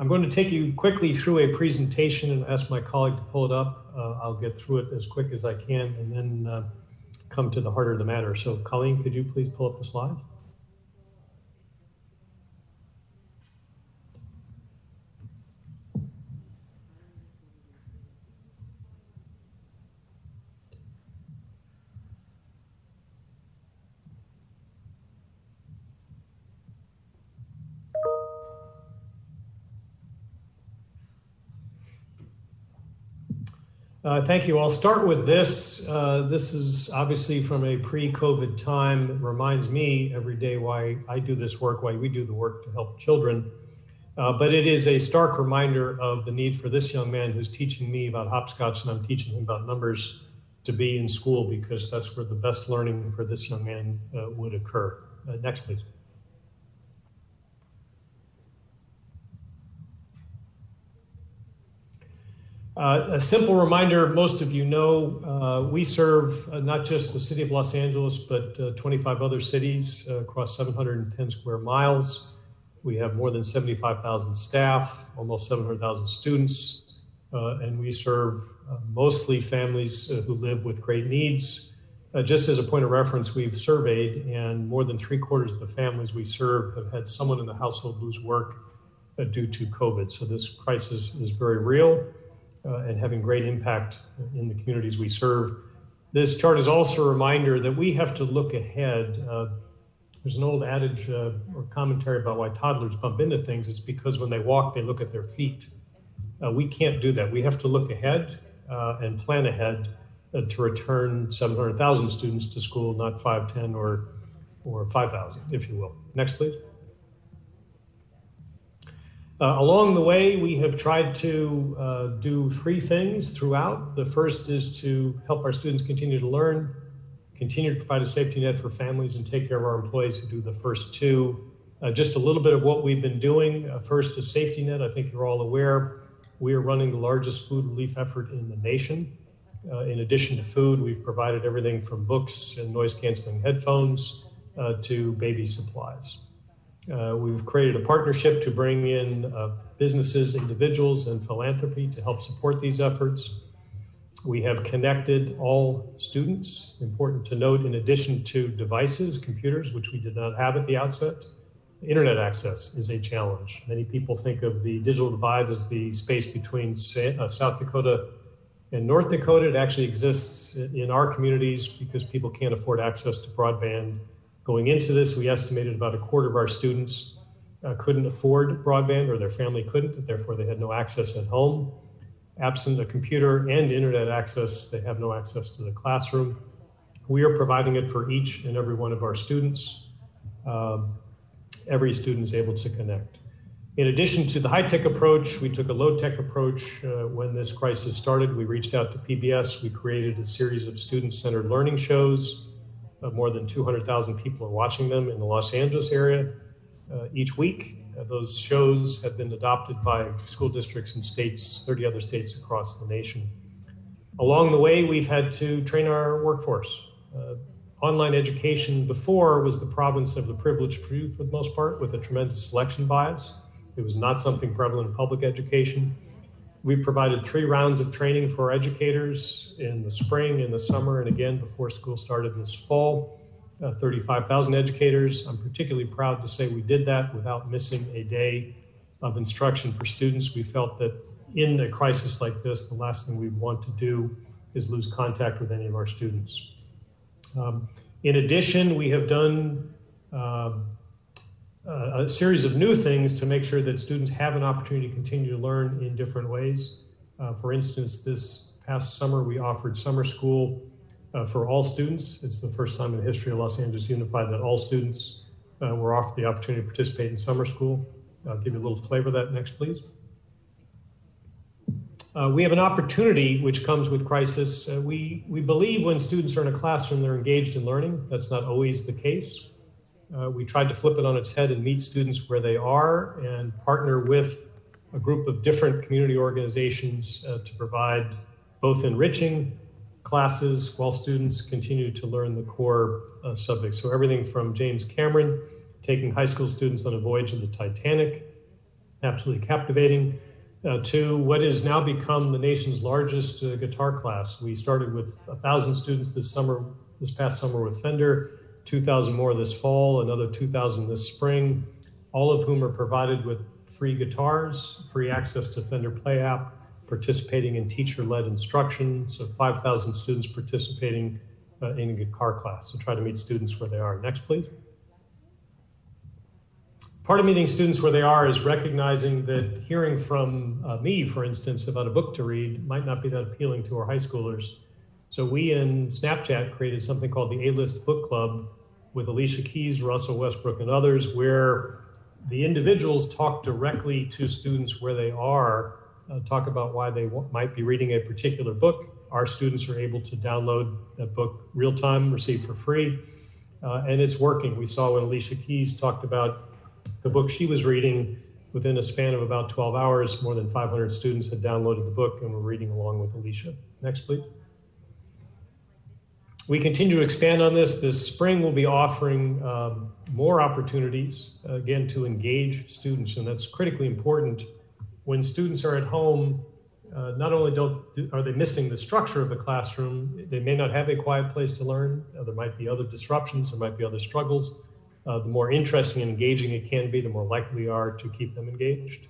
I'm going to take you quickly through a presentation and ask my colleague to pull it up. I'll get through it as quick as I can and then come to the heart of the matter. So Colleen, could you please pull up the slide? Thank you. I'll start with this. This is obviously from a pre-COVID time. It reminds me every day why I do this work, why we do the work to help children. But it is a stark reminder of the need for this young man who's teaching me about hopscotch and I'm teaching him about numbers to be in school, because that's where the best learning for this young man would occur. Next, please. A simple reminder, most of you know, we serve not just the city of Los Angeles, but 25 other cities across 710 square miles. We have more than 75,000 staff, almost 700,000 students, and we serve mostly families who live with great needs. Just as a point of reference, we've surveyed, and more than 3/4 of the families we serve have had someone in the household lose work due to COVID. So this crisis is very real. And having great impact in the communities we serve. This chart is also a reminder that we have to look ahead. There's an old adage or commentary about why toddlers bump into things. It's because when they walk, they look at their feet. We can't do that. We have to look ahead and plan ahead to return 700,000 students to school, not 5, 10, or 5,000, if you will. Next, please. Along the way, we have tried to do 3 things throughout. The first is to help our students continue to learn, continue to provide a safety net for families, and take care of our employees who do the first 2. Just a little bit of what we've been doing. First, a safety net. I think you're all aware, we are running the largest food relief effort in the nation. In addition to food, we've provided everything from books and noise-canceling headphones to baby supplies. We've created a partnership to bring in businesses, individuals, and philanthropy to help support these efforts. We have connected all students. Important to note, in addition to devices, computers, which we did not have at the outset, internet access is a challenge. Many people think of the digital divide as the space between South Dakota and North Dakota. It actually exists in our communities because people can't afford access to broadband. Going into this, we estimated about 1/4 of our students couldn't afford broadband, or their family couldn't, and therefore they had no access at home. Absent a computer and internet access, they have no access to the classroom. We are providing it for each and every one of our students. Every student is able to connect. In addition to the high-tech approach, we took a low-tech approach. When this crisis started, we reached out to PBS. We created a series of student-centered learning shows. More than 200,000 people are watching them in the Los Angeles area each week. Those shows have been adopted by school districts and states, 30 other states across the nation. Along the way, we've had to train our workforce. Online education before was the province of the privileged few for the most part, with a tremendous selection bias. It was not something prevalent in public education. We've provided 3 rounds of training for our educators in the spring, in the summer, and again before school started this fall. 35,000 educators. I'm particularly proud to say we did that without missing a day of instruction for students. We felt that in a crisis like this, the last thing we'd want to do is lose contact with any of our students. In addition, we have done a series of new things to make sure that students have an opportunity to continue to learn in different ways. For instance, this past summer, we offered summer school for all students. It's the first time in the history of Los Angeles Unified that all students were offered the opportunity to participate in summer school. I'll give you a little flavor of that next, please. We have an opportunity which comes with crisis. We believe when students are in a classroom, they're engaged in learning. That's not always the case. We tried to flip it on its head and meet students where they are and partner with a group of different community organizations to provide both enriching classes while students continue to learn the core subjects. So everything from James Cameron, taking high school students on a voyage of the Titanic, absolutely captivating, to what has now become the nation's largest guitar class. We started with 1,000 students this past summer with Fender, 2,000 more this fall, another 2,000 this spring, all of whom are provided with free guitars, free access to Fender Play app, participating in teacher-led instruction. So 5,000 students participating in a guitar class. So try to meet students where they are. Next, please. Part of meeting students where they are is recognizing that hearing from me, for instance, about a book to read might not be that appealing to our high schoolers. So we in Snapchat created something called the A-List Book Club with Alicia Keys, Russell Westbrook, and others, where the individuals talk directly to students where they are, talk about why they might be reading a particular book. Our students are able to download that book real time, receive for free, and it's working. We saw when Alicia Keys talked about the book she was reading, within a span of about 12 hours, more than 500 students had downloaded the book and were reading along with Alicia. Next, please. We continue to expand on this. This spring we'll be offering more opportunities, again, to engage students, and that's critically important. When students are at home, not only are they missing the structure of the classroom, they may not have a quiet place to learn. There might be other disruptions, there might be other struggles. The more interesting and engaging it can be, the more likely we are to keep them engaged.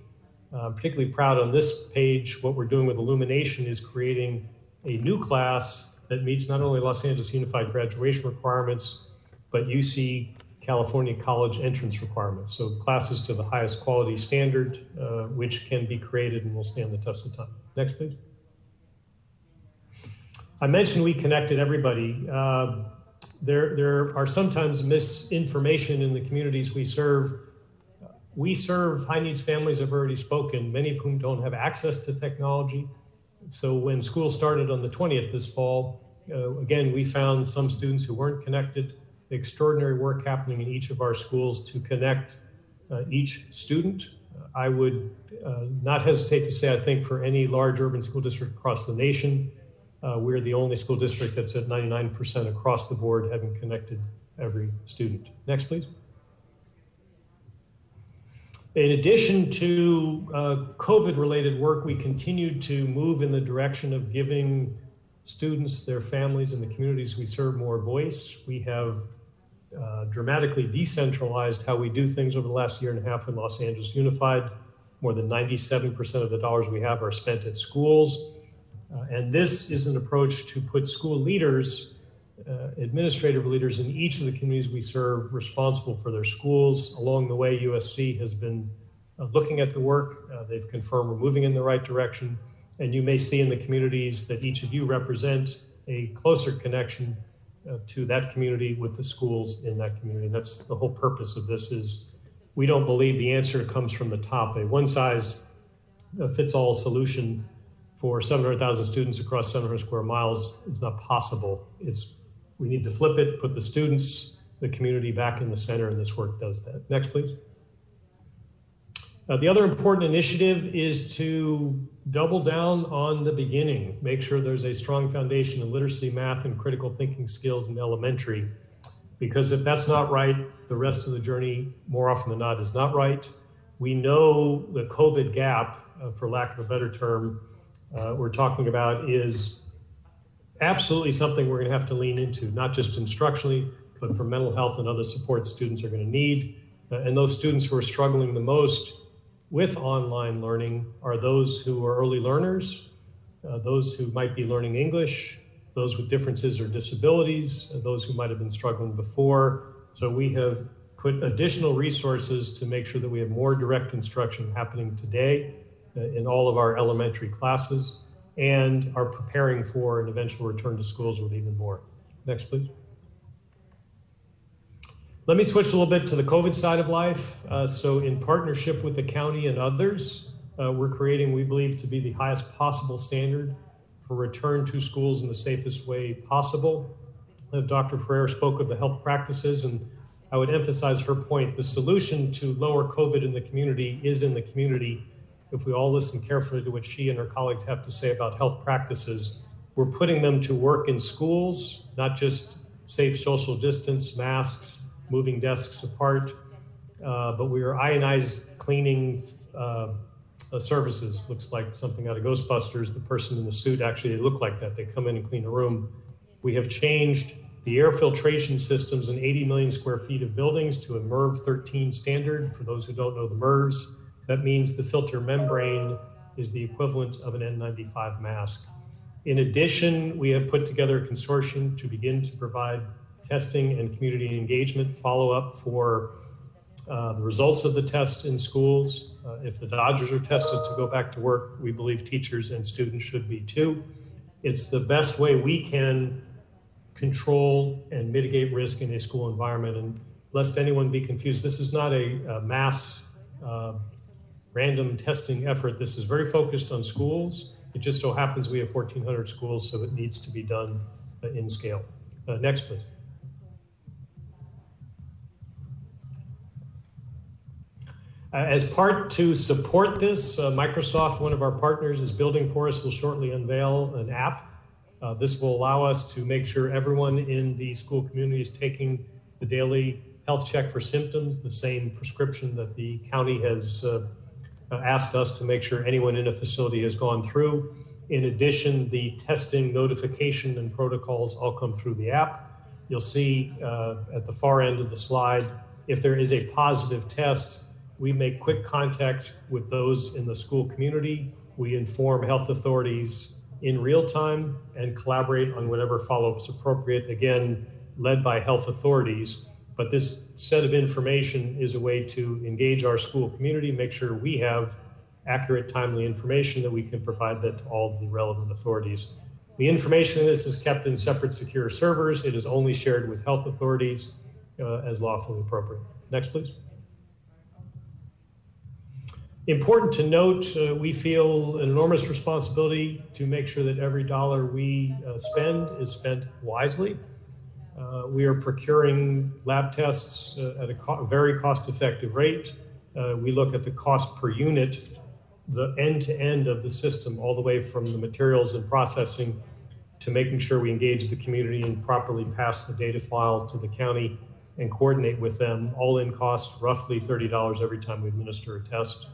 I'm particularly proud on this page, what we're doing with Illumination is creating a new class that meets not only Los Angeles Unified graduation requirements, but UC California college entrance requirements. So classes to the highest quality standard, which can be created and will stand the test of time. Next, please. I mentioned we connected everybody. There are sometimes misinformation in the communities we serve. We serve high needs families, I've already spoken, many of whom don't have access to technology. So when school started on the 20th this fall, again, we found some students who weren't connected. Extraordinary work happening in each of our schools to connect each student. I would not hesitate to say, I think for any large urban school district across the nation, we're the only school district that's at 99% across the board having connected every student. Next, please. In addition to COVID-related work, we continue to move in the direction of giving students, their families, and the communities we serve more voice. We have dramatically decentralized how we do things over the last year and a half in Los Angeles Unified. More than 97% of the dollars we have are spent at schools. And this is an approach to put school leaders, administrative leaders in each of the communities we serve responsible for their schools. Along the way, USC has been looking at the work. They've confirmed we're moving in the right direction. And you may see in the communities that each of you represent a closer connection to that community with the schools in that community. And that's the whole purpose of this is we don't believe the answer comes from the top. A one-size-fits-all solution for 700,000 students across 700 square miles is not possible. We need to flip it, put the students, the community back in the center, and this work does that. Next, please. The other important initiative is to double down on the beginning, make sure there's a strong foundation in literacy, math, and critical thinking skills in elementary. Because if that's not right, the rest of the journey, more often than not, is not right. We know the COVID gap, for lack of a better term, we're talking about is absolutely something we're going to have to lean into, not just instructionally, but for mental health and other supports students are going to need. And those students who are struggling the most with online learning are those who are early learners, those who might be learning English, those with differences or disabilities, those who might have been struggling before. So we have put additional resources to make sure that we have more direct instruction happening today in all of our elementary classes and are preparing for an eventual return to schools with even more. Next, please. Let me switch a little bit to the COVID side of life. So in partnership with the county and others, we're creating, we believe, to be the highest possible standard for return to schools in the safest way possible. Dr. Ferrer spoke of the health practices, and I would emphasize her point. The solution to lower COVID in the community is in the community. if we all listen carefully to what she and her colleagues have to say about health practices, we're putting them to work in schools, not just safe social distance, masks, moving desks apart, but we are ionized cleaning services. Looks like something out of Ghostbusters. The person in the suit actually, they look like that. They come in and clean a room. We have changed the air filtration systems in 80 million square feet of buildings to a MERV 13 standard. For those who don't know the MERVs, that means the filter membrane is the equivalent of an N95 mask. In addition, we have put together a consortium to begin to provide testing and community engagement follow-up for the results of the tests in schools. If the Dodgers are tested to go back to work, we believe teachers and students should be too. It's the best way we can control and mitigate risk in a school environment. And lest anyone be confused, this is not a mass random testing effort. This is very focused on schools. It just so happens we have 1,400 schools, so it needs to be done in scale. Next, please. As part to support this, Microsoft, one of our partners, is building for us, will shortly unveil an app. This will allow us to make sure everyone in the school community is taking the daily health check for symptoms, the same prescription that the county has asked us to make sure anyone in a facility has gone through. In addition, the testing notification and protocols all come through the app. You'll see at the far end of the slide, if there is a positive test, we make quick contact with those in the school community. We inform health authorities in real time and collaborate on whatever follow-up is appropriate, again, led by health authorities. But this set of information is a way to engage our school community, make sure we have accurate, timely information that we can provide that to all the relevant authorities. The information in this is kept in separate secure servers. It is only shared with health authorities as lawfully appropriate. Next, please. Important to note, we feel an enormous responsibility to make sure that every dollar we spend is spent wisely. We are procuring lab tests at a very cost-effective rate. We look at the cost per unit, the end-to-end of the system, all the way from the materials and processing to making sure we engage the community and properly pass the data file to the county and coordinate with them. All in cost roughly $30 every time we administer a test.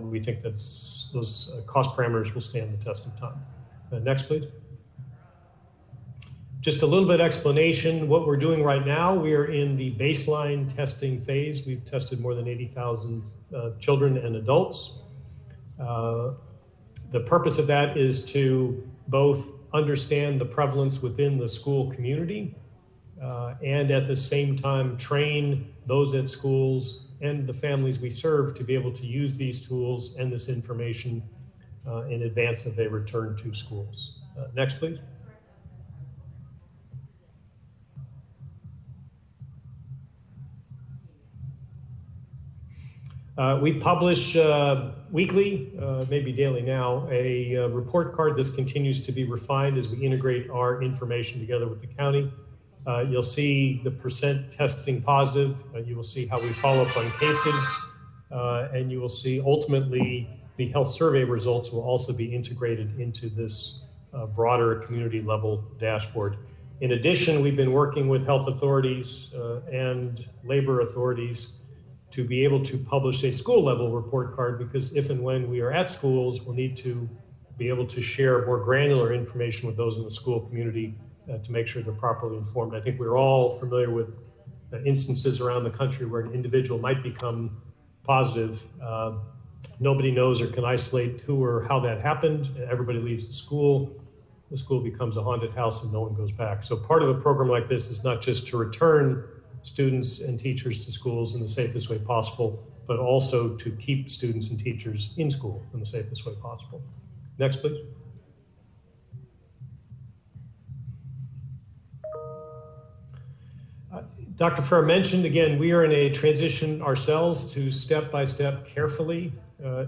We think that's those cost parameters will stand the test of time. Next, please. Just a little bit explanation. What we're doing right now, we are in the baseline testing phase. We've tested more than 80,000 children and adults. The purpose of that is to both understand the prevalence within the school community and at the same time train those at schools and the families we serve to be able to use these tools and this information in advance of a return to schools. Next, please. We publish weekly, maybe daily now, a report card. This continues to be refined as we integrate our information together with the county. You'll see the percent testing positive. You will see how we follow up on cases. And you will see ultimately the health survey results will also be integrated into this broader community level dashboard. In addition, we've been working with health authorities and labor authorities to be able to publish a school level report card, because if and when we are at schools, we'll need to be able to share more granular information with those in the school community to make sure they're properly informed. I think we're all familiar with instances around the country where an individual might become positive. Nobody knows or can isolate who or how that happened. Everybody leaves the school becomes a haunted house and no one goes back. So part of a program like this is not just to return students and teachers to schools in the safest way possible, but also to keep students and teachers in school in the safest way possible. Next, please. Dr. Ferrer mentioned, again, we are in a transition ourselves to step-by-step carefully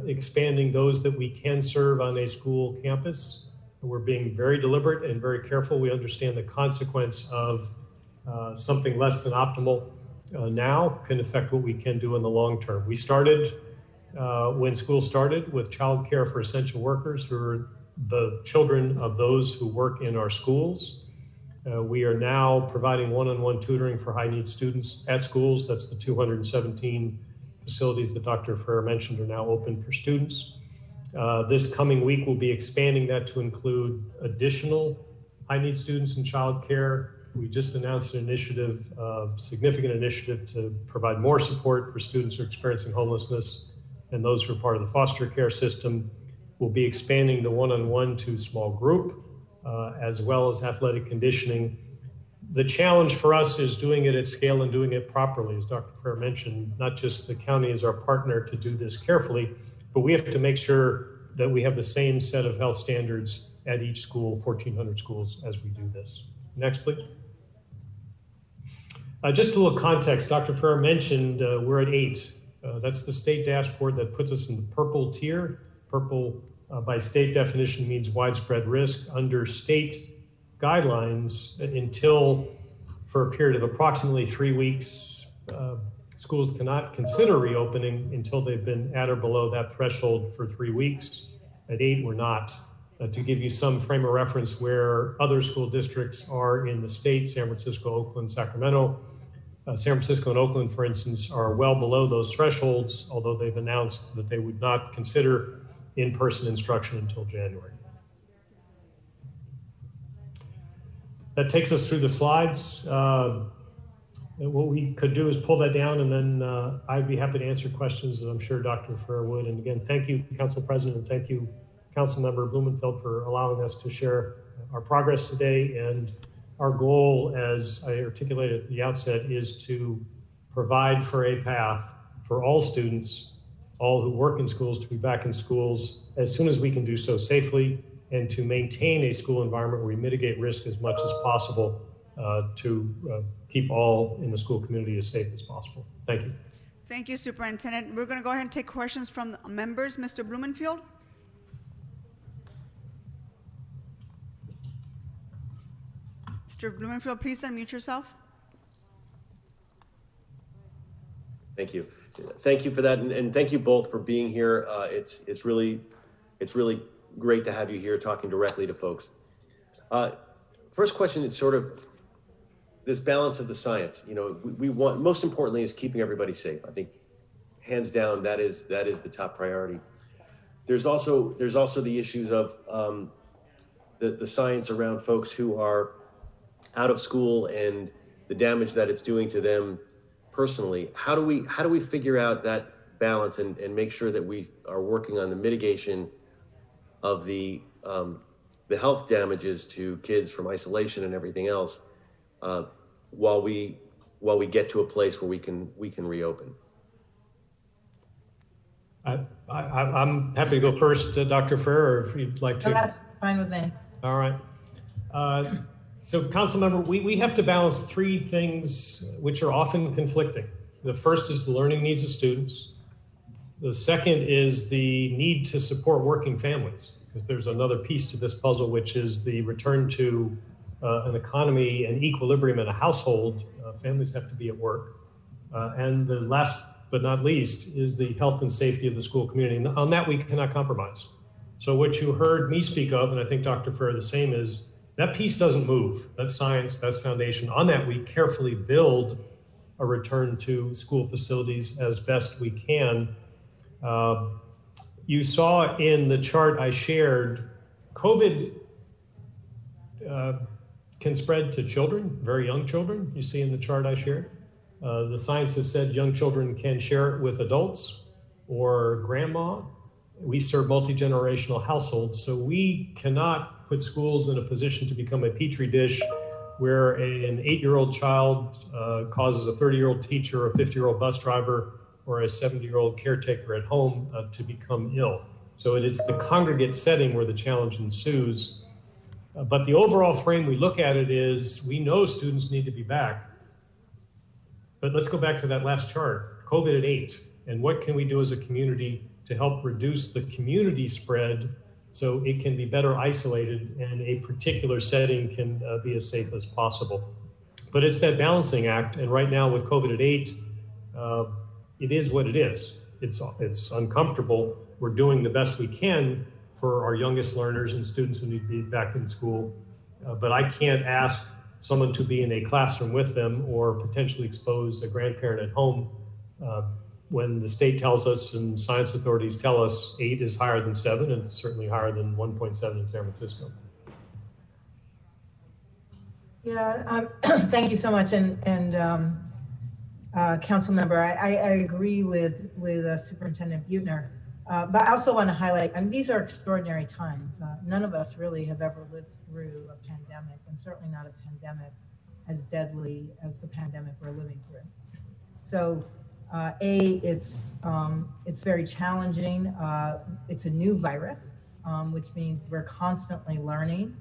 expanding those that we can serve on a school campus. We're being very deliberate and very careful. We understand the consequence of something less than optimal now can affect what we can do in the long term. We started when school started with childcare for essential workers who are the children of those who work in our schools. We are now providing one-on-one tutoring for high-needs students at schools. That's the 217 facilities that Dr. Ferrer mentioned are now open for students. This coming week, we'll be expanding that to include additional high-needs students in childcare. We just announced an initiative, significant initiative to provide more support for students who are experiencing homelessness and those who are part of the foster care system. We'll be expanding the one-on-one to small group, as well as athletic conditioning. The challenge for us is doing it at scale and doing it properly. As Dr. Ferrer mentioned, not just the county is our partner to do this carefully, but we have to make sure that we have the same set of health standards at each school, 1,400 schools, as we do this. Next, please. Just a little context. Dr. Ferrer mentioned we're at 8. That's the state dashboard that puts us in the purple tier. Purple, by state definition, means widespread risk. Under state guidelines, until for a period of approximately 3 weeks, schools cannot consider reopening until they've been at or below that threshold for 3 weeks. At 8, we're not. To give you some frame of reference where other school districts are in the state, San Francisco, Oakland, Sacramento. San Francisco and Oakland, for instance, are well below those thresholds, although they've announced that they would not consider in-person instruction until January. That takes us through the slides. What we could do is pull that down, and then I'd be happy to answer questions, as I'm sure Dr. Ferrer would. And again, thank you, Council President, and thank you, Councilmember Blumenfeld, for allowing us to share our progress today. And our goal, as I articulated at the outset, is to provide for a path for all students, all who work in schools, to be back in schools as soon as we can do so safely, and to maintain a school environment where we mitigate risk as much as possible to keep all in the school community as safe as possible. Thank you. Thank you, Superintendent. We're going to go ahead and take questions from the members. Mr. Blumenfield. Mr. Blumenfield, please unmute yourself. Thank you. Thank you for that, and thank you both for being here. It's really great to have you here talking directly to folks. First question is sort of this balance of the science. You know, we want, most importantly, is keeping everybody safe. I think hands down that is the top priority. There's also the issues of the science around folks who are out of school and the damage that it's doing to them personally. How do we figure out that balance and make sure that we are working on the mitigation of the health damages to kids from isolation and everything else while we get to a place where we can reopen? I'm happy to go first, Dr. Ferrer, if you'd like to. No, that's fine with me. All right. So, Councilmember, we have to balance 3 things which are often conflicting. The first is the learning needs of students. The second is the need to support working families, because there's another piece to this puzzle, which is the return to an economy and equilibrium in a household. Families have to be at work. And the last but not least is the health and safety of the school community. And on that, we cannot compromise. So what you heard me speak of, and I think Dr. Ferrer the same, is that piece doesn't move. That's science, that's foundation. On that, we carefully build a return to school facilities as best we can. You saw in the chart I shared, COVID can spread to children, very young children. You see in the chart I shared. The science has said young children can share it with adults or grandma. We serve multi-generational households, so we cannot put schools in a position to become a petri dish where an 8-year-old child causes a 30-year-old teacher, a 50-year-old bus driver, or a 70-year-old caretaker at home to become ill. So it is the congregate setting where the challenge ensues. But the overall frame we look at it is, we know students need to be back. But let's go back to that last chart, COVID at 8. And what can we do as a community to help reduce the community spread so it can be better isolated and a particular setting can be as safe as possible. But it's that balancing act. And right now with COVID at 8, it is what it is. it's uncomfortable. We're doing the best we can for our youngest learners and students who need to be back in school. But I can't ask someone to be in a classroom with them or potentially expose a grandparent at home when the state tells us and science authorities tell us 8 is higher than 7, and it's certainly higher than 1.7 in San Francisco. Yeah, thank you so much. Council member, I agree with Superintendent Buettner, but I also want to highlight, these are extraordinary times. None of us really have ever lived through a pandemic, and certainly not a pandemic as deadly as the pandemic we're living through. So, it's very challenging. It's a new virus, which means we're constantly learning.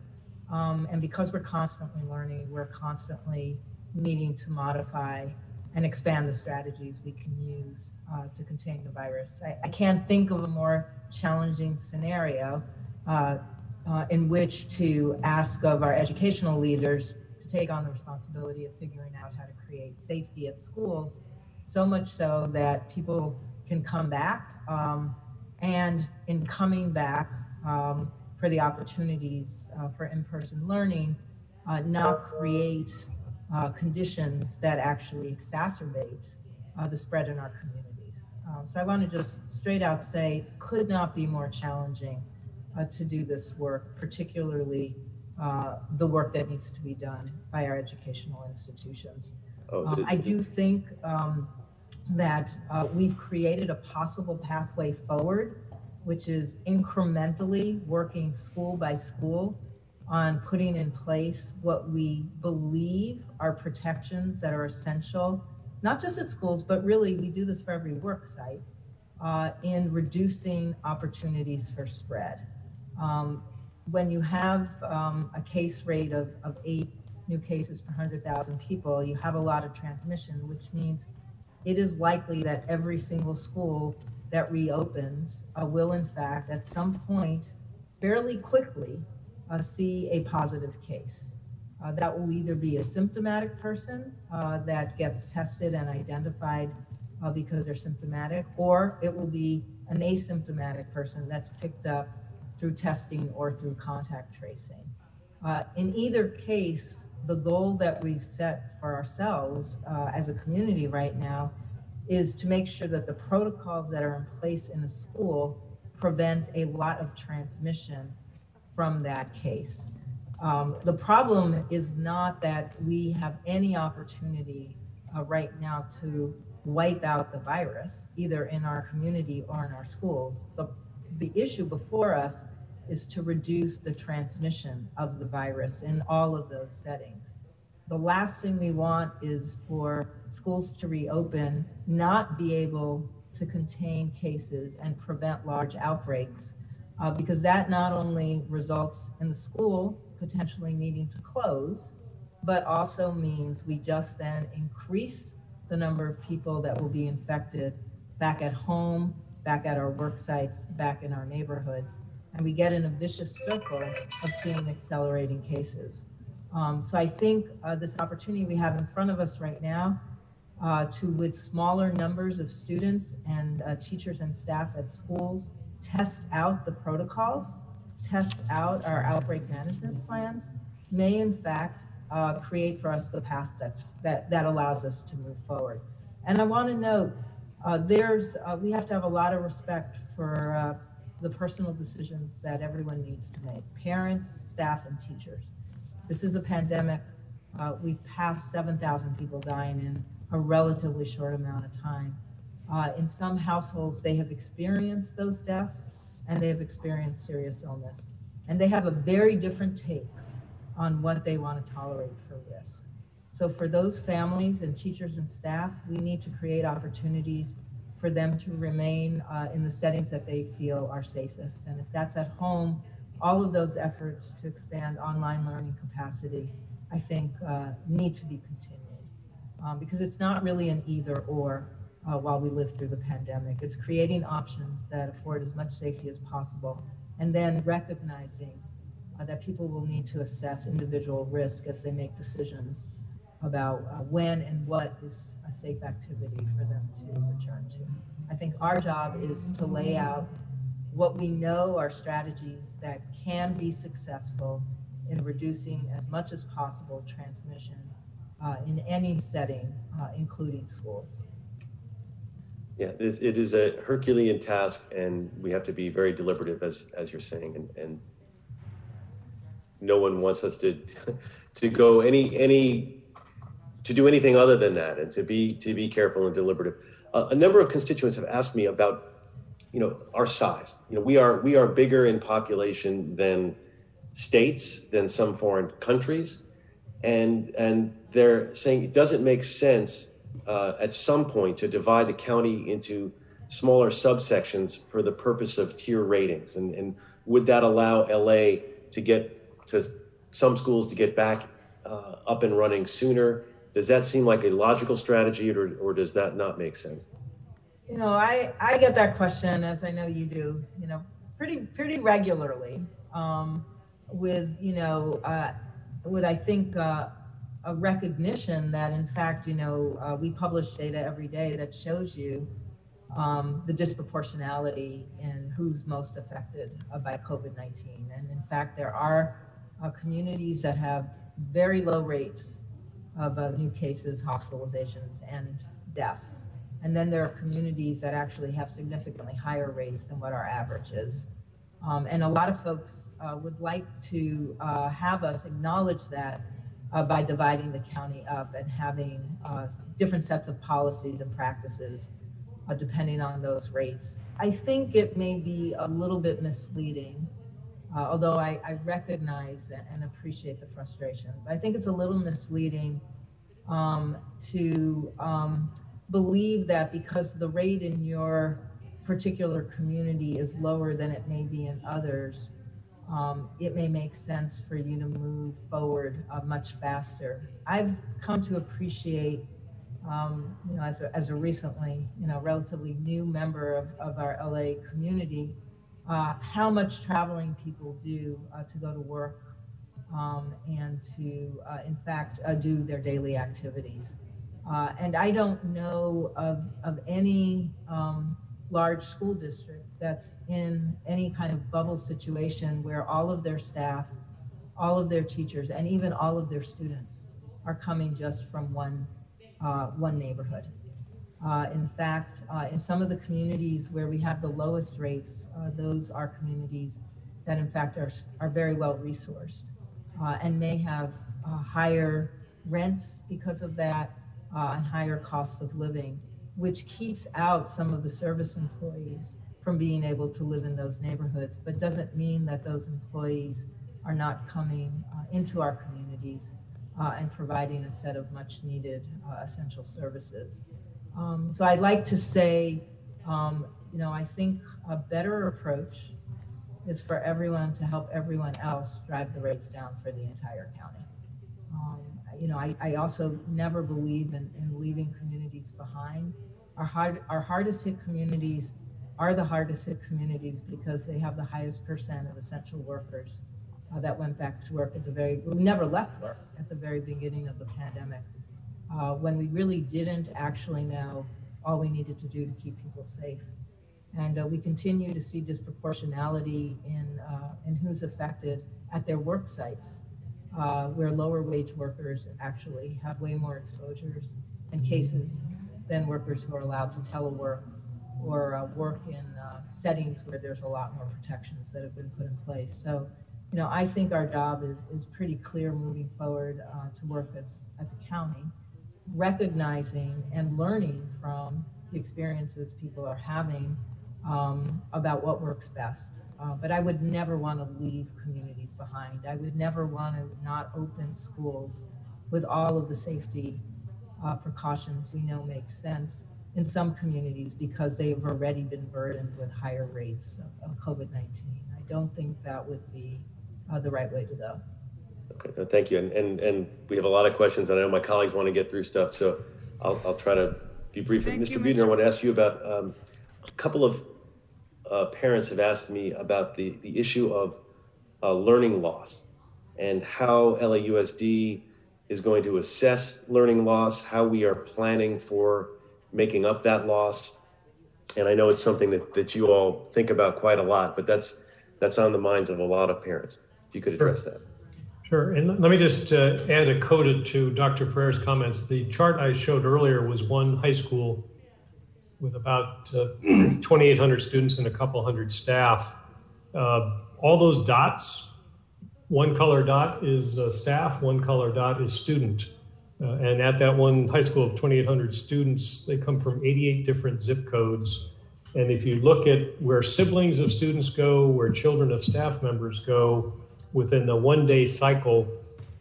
And because we're constantly learning, we're constantly needing to modify and expand the strategies we can use to contain the virus. I can't think of a more challenging scenario in which to ask of our educational leaders to take on the responsibility of figuring out how to create safety at schools, so much so that people can come back, and in coming back for the opportunities for in-person learning, not create conditions that actually exacerbate the spread in our communities. So I want to just straight out say, could not be more challenging to do this work, particularly the work that needs to be done by our educational institutions. I do think that we've created a possible pathway forward, which is incrementally working school by school on putting in place what we believe are protections that are essential, not just at schools, but really we do this for every work site, in reducing opportunities for spread. When you have a case rate of 8 new cases per 100,000 people, you have a lot of transmission, which means it is likely that every single school that reopens will in fact at some point fairly quickly see a positive case. That will either be a symptomatic person that gets tested and identified because they're symptomatic, or it will be an asymptomatic person that's picked up through testing or through contact tracing. In either case, the goal that we've set for ourselves as a community right now is to make sure that the protocols that are in place in the school prevent a lot of transmission from that case. The problem is not that we have any opportunity right now to wipe out the virus, either in our community or in our schools. The issue before us is to reduce the transmission of the virus in all of those settings. The last thing we want is for schools to reopen, not be able to contain cases and prevent large outbreaks, because that not only results in the school potentially needing to close, but also means we just then increase the number of people that will be infected back at home, back at our work sites, back in our neighborhoods, and we get in a vicious circle of seeing accelerating cases. So I think this opportunity we have in front of us right now to, with smaller numbers of students and teachers and staff at schools, test out the protocols, test out our outbreak management plans, may in fact create for us the path that allows us to move forward. And I want to note, we have to have a lot of respect for the personal decisions that everyone needs to make, parents, staff, and teachers. This is a pandemic. We've passed 7,000 people dying in a relatively short amount of time. In some households, they have experienced those deaths and they have experienced serious illness. And they have a very different take on what they want to tolerate for risk. So for those families and teachers and staff, we need to create opportunities for them to remain in the settings that they feel are safest. And if that's at home, all of those efforts to expand online learning capacity, I think need to be continued because it's not really an either or while we live through the pandemic. It's creating options that afford as much safety as possible and then recognizing that people will need to assess individual risk as they make decisions about when and what is a safe activity for them to return to. I think our job is to lay out what we know are strategies that can be successful in reducing as much as possible transmission in any setting, including schools. Yeah, it is a Herculean task, and we have to be very deliberative, as you're saying, and no one wants us to go to do anything other than that, and to be careful and deliberative. A number of constituents have asked me about, our size. We are bigger in population than states, than some foreign countries, and they're saying it doesn't make sense at some point to divide the county into smaller subsections for the purpose of tier ratings, and would that allow LA to get to some schools to get back up and running sooner? Does that seem like a logical strategy, or does that not make sense? I get that question, as I know you do, pretty regularly, with I think a recognition that, in fact, we publish data every day that shows you the disproportionality in who's most affected by COVID-19. And in fact, there are communities that have very low rates of new cases, hospitalizations, and deaths. And then there are communities that actually have significantly higher rates than what our average is. And a lot of folks would like to have us acknowledge that by dividing the county up and having different sets of policies and practices depending on those rates. I think it may be a little bit misleading, although I recognize and appreciate the frustration. But I think it's a little misleading to believe that because the rate in your particular community is lower than it may be in others, it may make sense for you to move forward much faster. I've come to appreciate, as a recently, relatively new member of our LA community, how much traveling people do to go to work and to, in fact, do their daily activities. And I don't know of any large school district that's in any kind of bubble situation where all of their staff, all of their teachers, and even all of their students are coming just from one neighborhood. In fact, in some of the communities where we have the lowest rates, those are communities that in fact are very well resourced and may have higher rents because of that and higher costs of living, which keeps out some of the service employees from being able to live in those neighborhoods, but doesn't mean that those employees are not coming into our communities and providing a set of much needed essential services. So I'd like to say, I think a better approach is for everyone to help everyone else drive the rates down for the entire county. I also never believe in leaving communities behind. Our hardest hit communities are the hardest hit communities because they have the highest percent of essential workers that went back to work we never left work at the very beginning of the pandemic, when we really didn't actually know all we needed to do to keep people safe. And we continue to see disproportionality in who's affected at their work sites, where lower wage workers actually have way more exposures and cases than workers who are allowed to telework or work in settings where there's a lot more protections that have been put in place. So, I think our job is pretty clear moving forward to work as a county, recognizing and learning from the experiences people are having about what works best. But I would never want to leave communities behind. I would never want to not open schools with all of the safety precautions we know make sense in some communities because they've already been burdened with higher rates of COVID-19. I don't think that would be the right way to go. Okay, thank you. And we have a lot of questions, and I know my colleagues want to get through stuff, so I'll try to be brief. Mr. Buettner, I want to ask you about a couple of parents have asked me about the issue of learning loss and how LAUSD is going to assess learning loss, how we are planning for making up that loss. And I know it's something that you all think about quite a lot, but that's on the minds of a lot of parents. If you could address that. Sure, and let me just add a coda to Dr. Ferrer's comments. The chart I showed earlier was one high school with about 2,800 students and a couple hundred staff. All those dots, one color dot is staff, one color dot is student. And at that one high school of 2,800 students, they come from 88 different zip codes. And if you look at where siblings of students go, where children of staff members go, within the one-day cycle,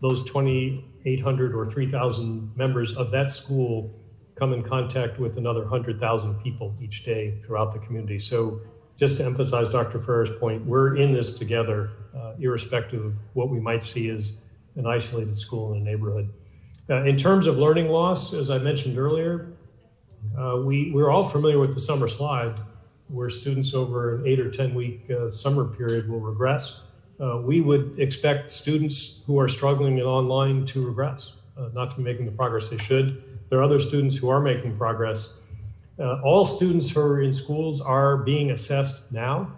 those 2,800 or 3,000 members of that school come in contact with another 100,000 people each day throughout the community. So just to emphasize Dr. Ferrer's point, we're in this together, irrespective of what we might see as an isolated school in a neighborhood. In terms of learning loss, as I mentioned earlier, we're all familiar with the summer slide, where students over an 8 or 10 week summer period will regress. We would expect students who are struggling in online to regress, not to be making the progress they should. There are other students who are making progress. All students who are in schools are being assessed now.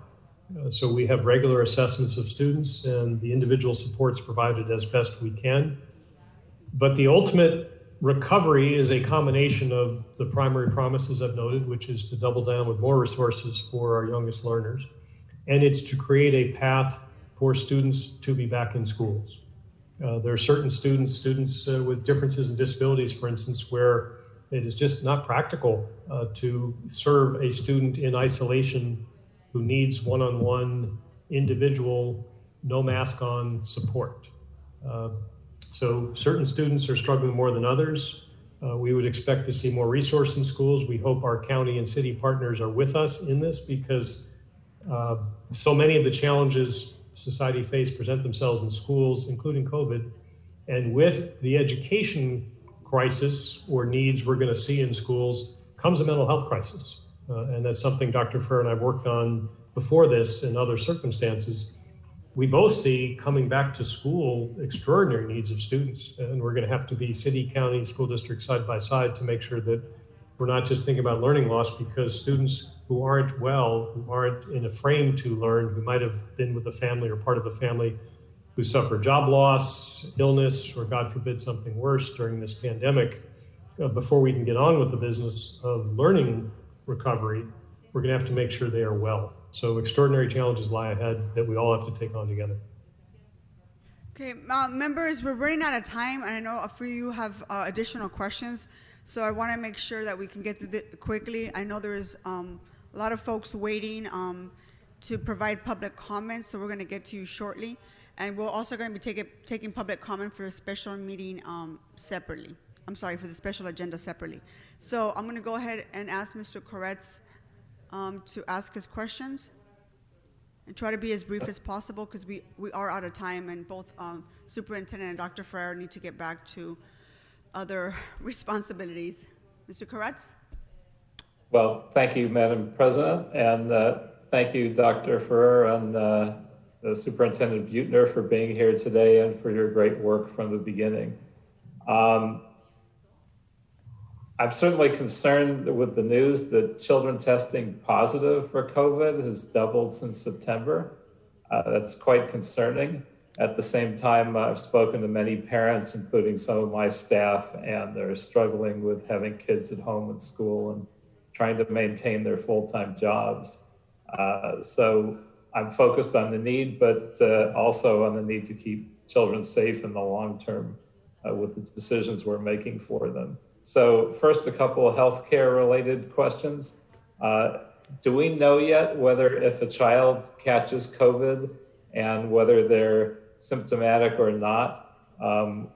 So we have regular assessments of students and the individual supports provided as best we can. But the ultimate recovery is a combination of the primary promises I've noted, which is to double down with more resources for our youngest learners. And it's to create a path for students to be back in schools. There are certain students with differences in disabilities, for instance, where it is just not practical to serve a student in isolation who needs one-on-one individual, no mask on support. So certain students are struggling more than others. We would expect to see more resources in schools. We hope our county and city partners are with us in this because so many of the challenges society face present themselves in schools, including COVID. And with the education crisis or needs we're going to see in schools comes a mental health crisis. And that's something Dr. Ferrer and I worked on before this in other circumstances. We both see coming back to school extraordinary needs of students. And we're going to have to be city, county, school district side by side to make sure that we're not just thinking about learning loss, because students who aren't well, who aren't in a frame to learn, who might have been with the family or part of the family, who suffer job loss, illness, or God forbid something worse during this pandemic, before we can get on with the business of learning recovery, we're going to have to make sure they are well. So extraordinary challenges lie ahead that we all have to take on together. Okay, members, we're running out of time, and I know a few of you have additional questions, so I want to make sure that we can get through it quickly. I know there's a lot of folks waiting to provide public comments, so we're going to get to you shortly. And we're also going to be taking public comment for a special meeting separately. I'm sorry, for the special agenda separately. So I'm going to go ahead and ask Mr. Koretz to ask his questions and try to be as brief as possible because we are out of time, and both Superintendent and Dr. Ferrer need to get back to other responsibilities. Mr. Koretz? Well, thank you, Madam President, and thank you, Dr. Ferrer and the Superintendent Buettner for being here today and for your great work from the beginning. I'm certainly concerned with the news that children testing positive for COVID has doubled since September. That's quite concerning. At the same time, I've spoken to many parents, including some of my staff, and they're struggling with having kids at home and school and trying to maintain their full-time jobs. So I'm focused on the need, but also on the need to keep children safe in the long term with the decisions we're making for them. So first, a couple of healthcare related questions. Do we know yet whether if a child catches COVID and whether they're symptomatic or not,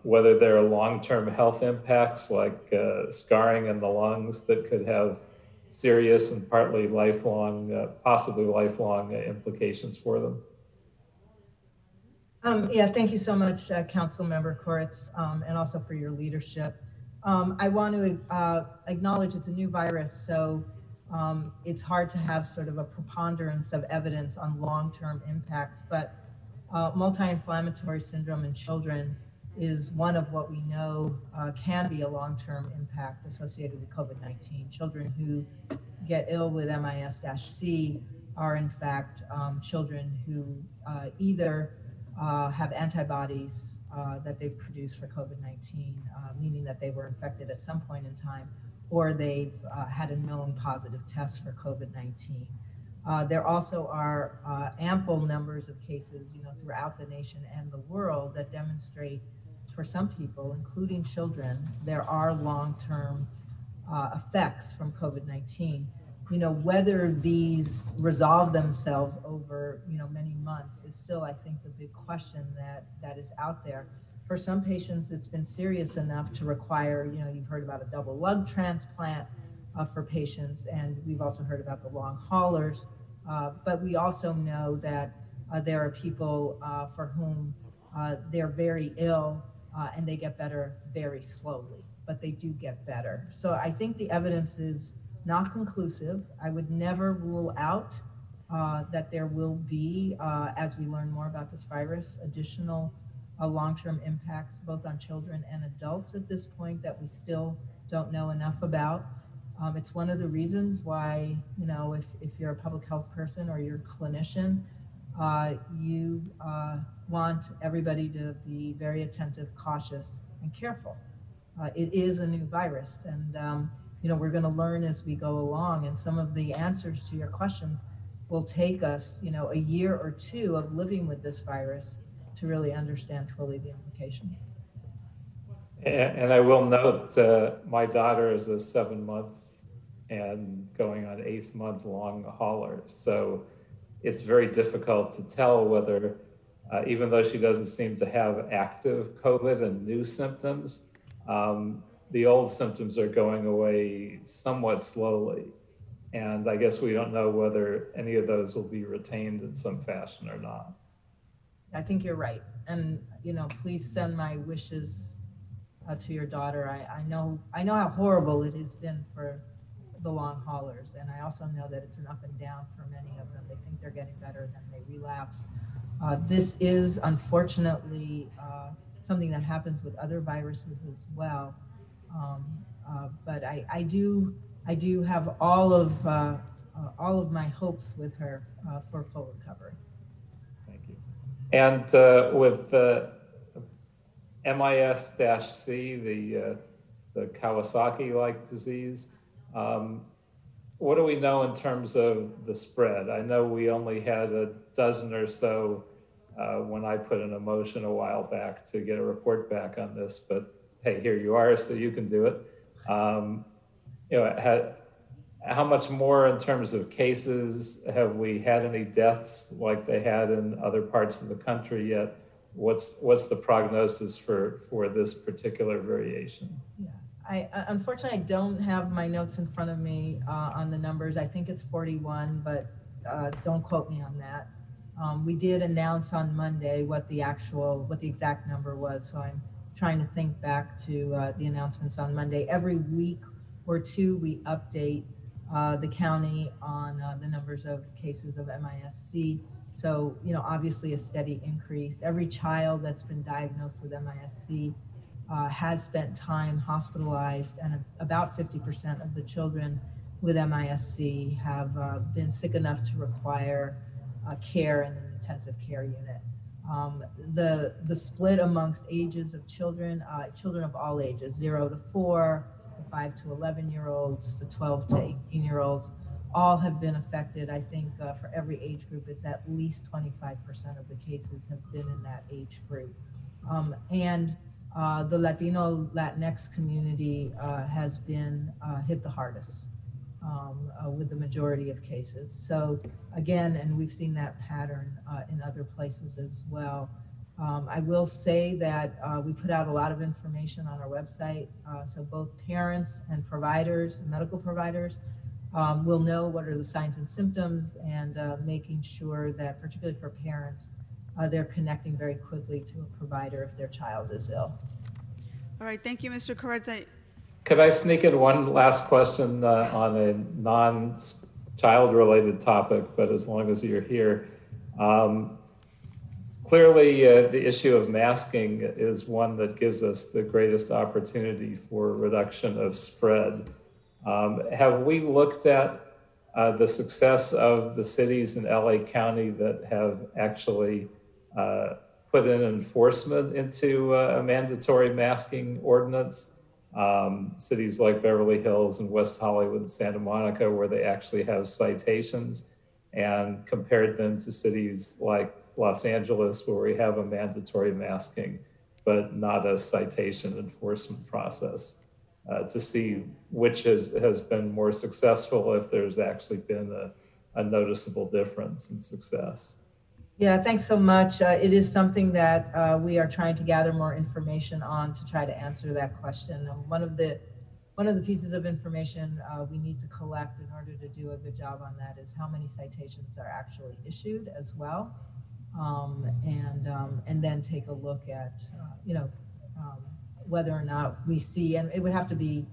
whether there are long-term health impacts like scarring in the lungs that could have serious and partly lifelong, possibly lifelong implications for them? Yeah, thank you so much, Council Member Koretz, and also for your leadership. I want to acknowledge it's a new virus, so it's hard to have sort of a preponderance of evidence on long-term impacts, but multi-inflammatory syndrome in children is one of what we know can be a long-term impact associated with COVID-19. Children who get ill with MIS-C are in fact children who either have antibodies that they've produced for COVID-19, meaning that they were infected at some point in time, or they've had a known positive test for COVID-19. There also are ample numbers of cases, throughout the nation and the world that demonstrate, for some people, including children, there are long-term effects from COVID-19. Whether these resolve themselves over, many months is still, I think, the big question that is out there. For some patients, it's been serious enough to require, you've heard about a double lung transplant for patients, and we've also heard about the long haulers. But we also know that there are people for whom they're very ill and they get better very slowly, but they do get better. So I think the evidence is not conclusive. I would never rule out that there will be, as we learn more about this virus, additional long-term impacts both on children and adults at this point that we still don't know enough about. It's one of the reasons why, if you're a public health person or you're a clinician, you want everybody to be very attentive, cautious, and careful. It is a new virus, and we're going to learn as we go along, and some of the answers to your questions will take us, a year or two of living with this virus to really understand fully the implications. And I will note, my daughter is a 7-month and going on 8th month long hauler. So it's very difficult to tell whether, even though she doesn't seem to have active COVID and new symptoms, the old symptoms are going away somewhat slowly. And I guess we don't know whether any of those will be retained in some fashion or not. I think you're right. And, please send my wishes to your daughter. I know how horrible it has been for the long haulers. And I also know that it's an up and down for many of them. They think they're getting better, then they relapse. This is unfortunately something that happens with other viruses as well. But I do have all of my hopes with her for full recovery. Thank you. And with MIS-C, the Kawasaki-like disease, what do we know in terms of the spread? I know we only had a dozen or so when I put in a motion a while back to get a report back on this, but hey, here you are, so you can do it. How much more in terms of cases? Have we had any deaths like they had in other parts of the country yet? What's the prognosis for this particular variation? Yeah. Unfortunately, I don't have my notes in front of me on the numbers. I think it's 41, but don't quote me on that. We did announce on Monday what the exact number was, so I'm trying to think back to the announcements on Monday. Every week or two, we update the county on the numbers of cases of MIS-C. So, obviously a steady increase. Every child that's been diagnosed with MIS-C has spent time hospitalized, and about 50% of the children with MIS-C have been sick enough to require care in an intensive care unit. The split amongst ages of children of all ages, 0 to 4, the 5 to 11-year-olds, the 12 to 18-year-olds, all have been affected. I think for every age group, it's at least 25% of the cases have been in that age group. And the Latino, Latinx community has been hit the hardest with the majority of cases. So again, and we've seen that pattern in other places as well. I will say that we put out a lot of information on our website, so both parents and providers, medical providers, will know what are the signs and symptoms, and making sure that, particularly for parents, they're connecting very quickly to a provider if their child is ill. All right, thank you, Mr. Koretz. Could I sneak in one last question on a non-child related topic, but as long as you're here. clearly, the issue of masking is one that gives us the greatest opportunity for reduction of spread. Have we looked at the success of the cities in LA County that have actually put in enforcement into a mandatory masking ordinance? Cities like Beverly Hills and West Hollywood and Santa Monica, where they actually have citations, and compared them to cities like Los Angeles, where we have a mandatory masking, but not a citation enforcement process, to see which has been more successful, if there's actually been a noticeable difference in success. Yeah, thanks so much. It is something that we are trying to gather more information on to try to answer that question. One of the pieces of information we need to collect in order to do a good job on that is how many citations are actually issued as well, and then take a look at whether or not we see, and it would have to be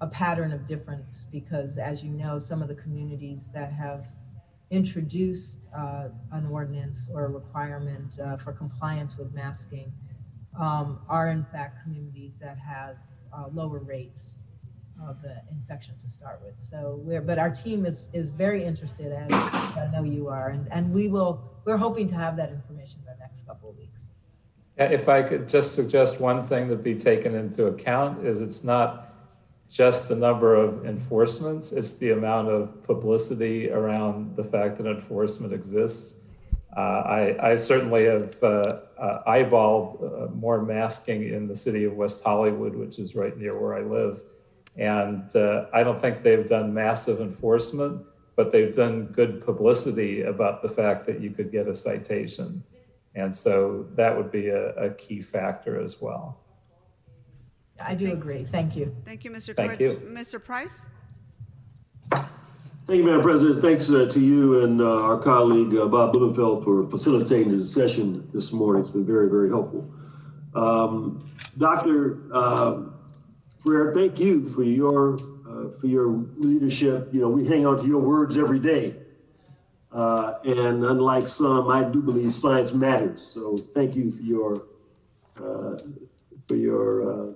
a pattern of difference, because as you know, some of the communities that have introduced an ordinance or a requirement for compliance with masking are in fact communities that have lower rates of the infection to start with. So but our team is very interested, as I know you are, and we're hoping to have that information in the next couple of weeks. If I could just suggest one thing to be taken into account, is it's not just the number of enforcements, it's the amount of publicity around the fact that enforcement exists. I certainly have eyeballed more masking in the city of West Hollywood, which is right near where I live. And I don't think they've done massive enforcement, but they've done good publicity about the fact that you could get a citation. And so that would be a key factor as well. I do agree. Thank you. Thank you, Mr. Thank Kurtz. you. Mr. Price? Thank you, Madam President. Thanks to you and our colleague, Bob Blumenfeld, for facilitating the discussion this morning. It's been very, very helpful. Dr. Freire, thank you for your leadership. You know, we hang on to your words every day. And unlike some, I do believe science matters. So thank you for your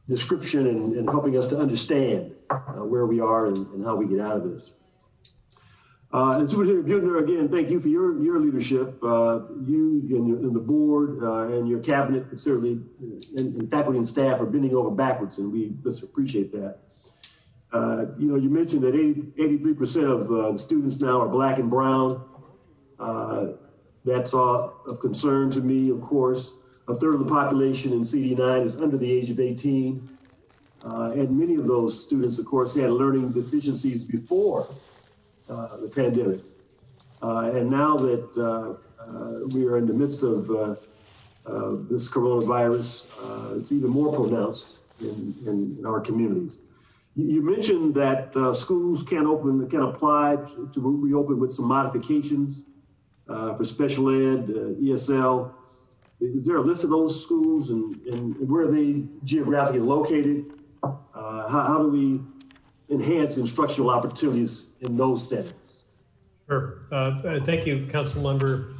description and helping us to understand where we are and how we get out of this. And Superintendent Buechner, again, thank you for your leadership. You and the board and your cabinet, certainly, and faculty and staff are bending over backwards, and we just appreciate that. You mentioned that 83% of the students now are Black and brown. That's of concern to me, of course. A third of the population in CD9 is under the age of 18. And many of those students, of course, had learning deficiencies before the pandemic. And now that we are in the midst of this coronavirus, it's even more pronounced in our communities. You mentioned that schools can apply to reopen with some modifications for special ed, ESL. Is there a list of those schools and where are they geographically located? How do we enhance instructional opportunities in those settings? Sure. Thank you, Councilmember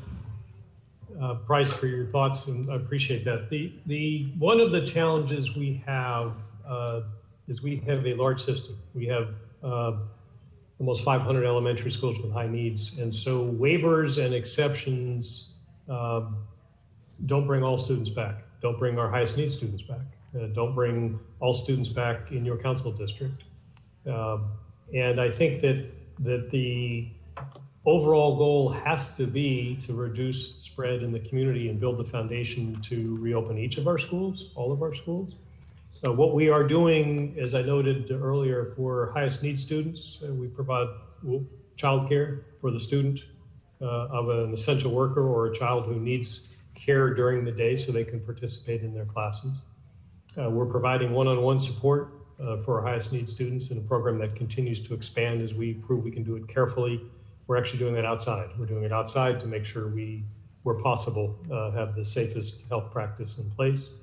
Price, for your thoughts, and I appreciate that. One of the challenges we have is we have a large system. We have almost 500 elementary schools with high needs, and so waivers and exceptions don't bring all students back. Don't bring our highest needs students back. Don't bring all students back in your council district. And I think that the overall goal has to be to reduce spread in the community and build the foundation to reopen each of our schools, all of our schools. What we are doing, as I noted earlier, for highest needs students, we provide childcare for the student of an essential worker or a child who needs care during the day so they can participate in their classes. We're providing one-on-one support for our highest needs students in a program that continues to expand as we prove we can do it carefully. We're actually doing it outside. We're doing it outside to make sure we, where possible, have the safest health practice in place.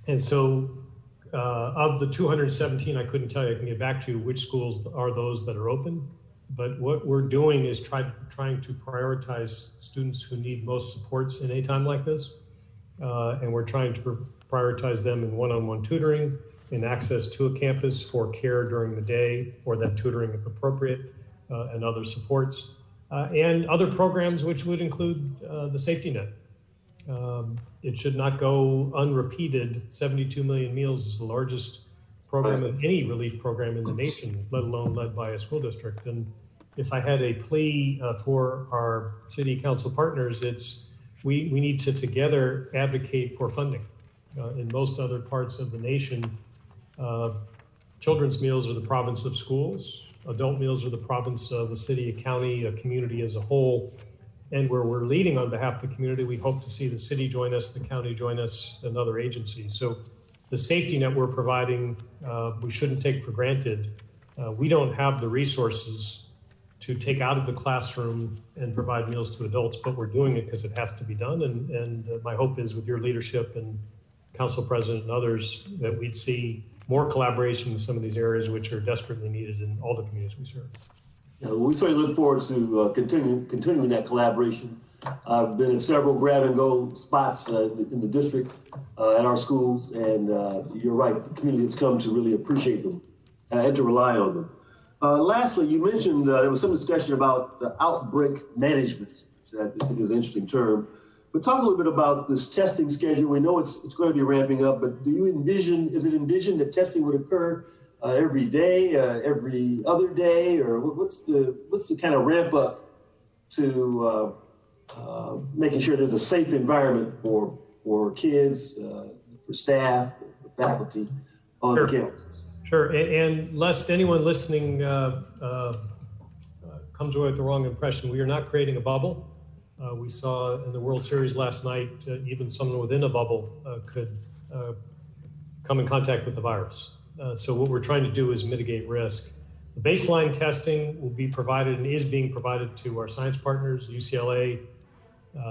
And so of the 217, I couldn't tell you, I can get back to you which schools are those that are open. But what we're doing is trying to prioritize students who need most supports in a time like this. And we're trying to prioritize them in one-on-one tutoring, in access to a campus for care during the day, or that tutoring if appropriate, and other supports, and other programs which would include the safety net. It should not go unrepeated. 72 million meals is the largest program of any relief program in the nation, let alone led by a school district. And if I had a plea for our city council partners, it's we need to together advocate for funding. In most other parts of the nation, children's meals are the province of schools. Adult meals are the province of the city, a county, a community as a whole. And where we're leading on behalf of the community, we hope to see the city join us, the county join us, and other agencies. So the safety net we're providing, we shouldn't take for granted. We don't have the resources to take out of the classroom and provide meals to adults, but we're doing it because it has to be done. And my hope is with your leadership and council president and others that we'd see more collaboration in some of these areas which are desperately needed in all the communities we serve. Yeah, we certainly look forward to continuing that collaboration. I've been in several grab and go spots in the district at our schools, and you're right, the community has come to really appreciate them and to rely on them. Lastly, you mentioned there was some discussion about the outbreak management, which I think is an interesting term. But talk a little bit about this testing schedule. We know it's going to be ramping up, but is it envisioned that testing would occur every day, every other day, or what's the kind of ramp up to making sure there's a safe environment for kids, for staff, for faculty on the campuses? Sure, and lest anyone listening comes away with the wrong impression, we are not creating a bubble. We saw in the World Series last night, even someone within a bubble could come in contact with the virus. So what we're trying to do is mitigate risk. The baseline testing will be provided and is being provided to our science partners, UCLA,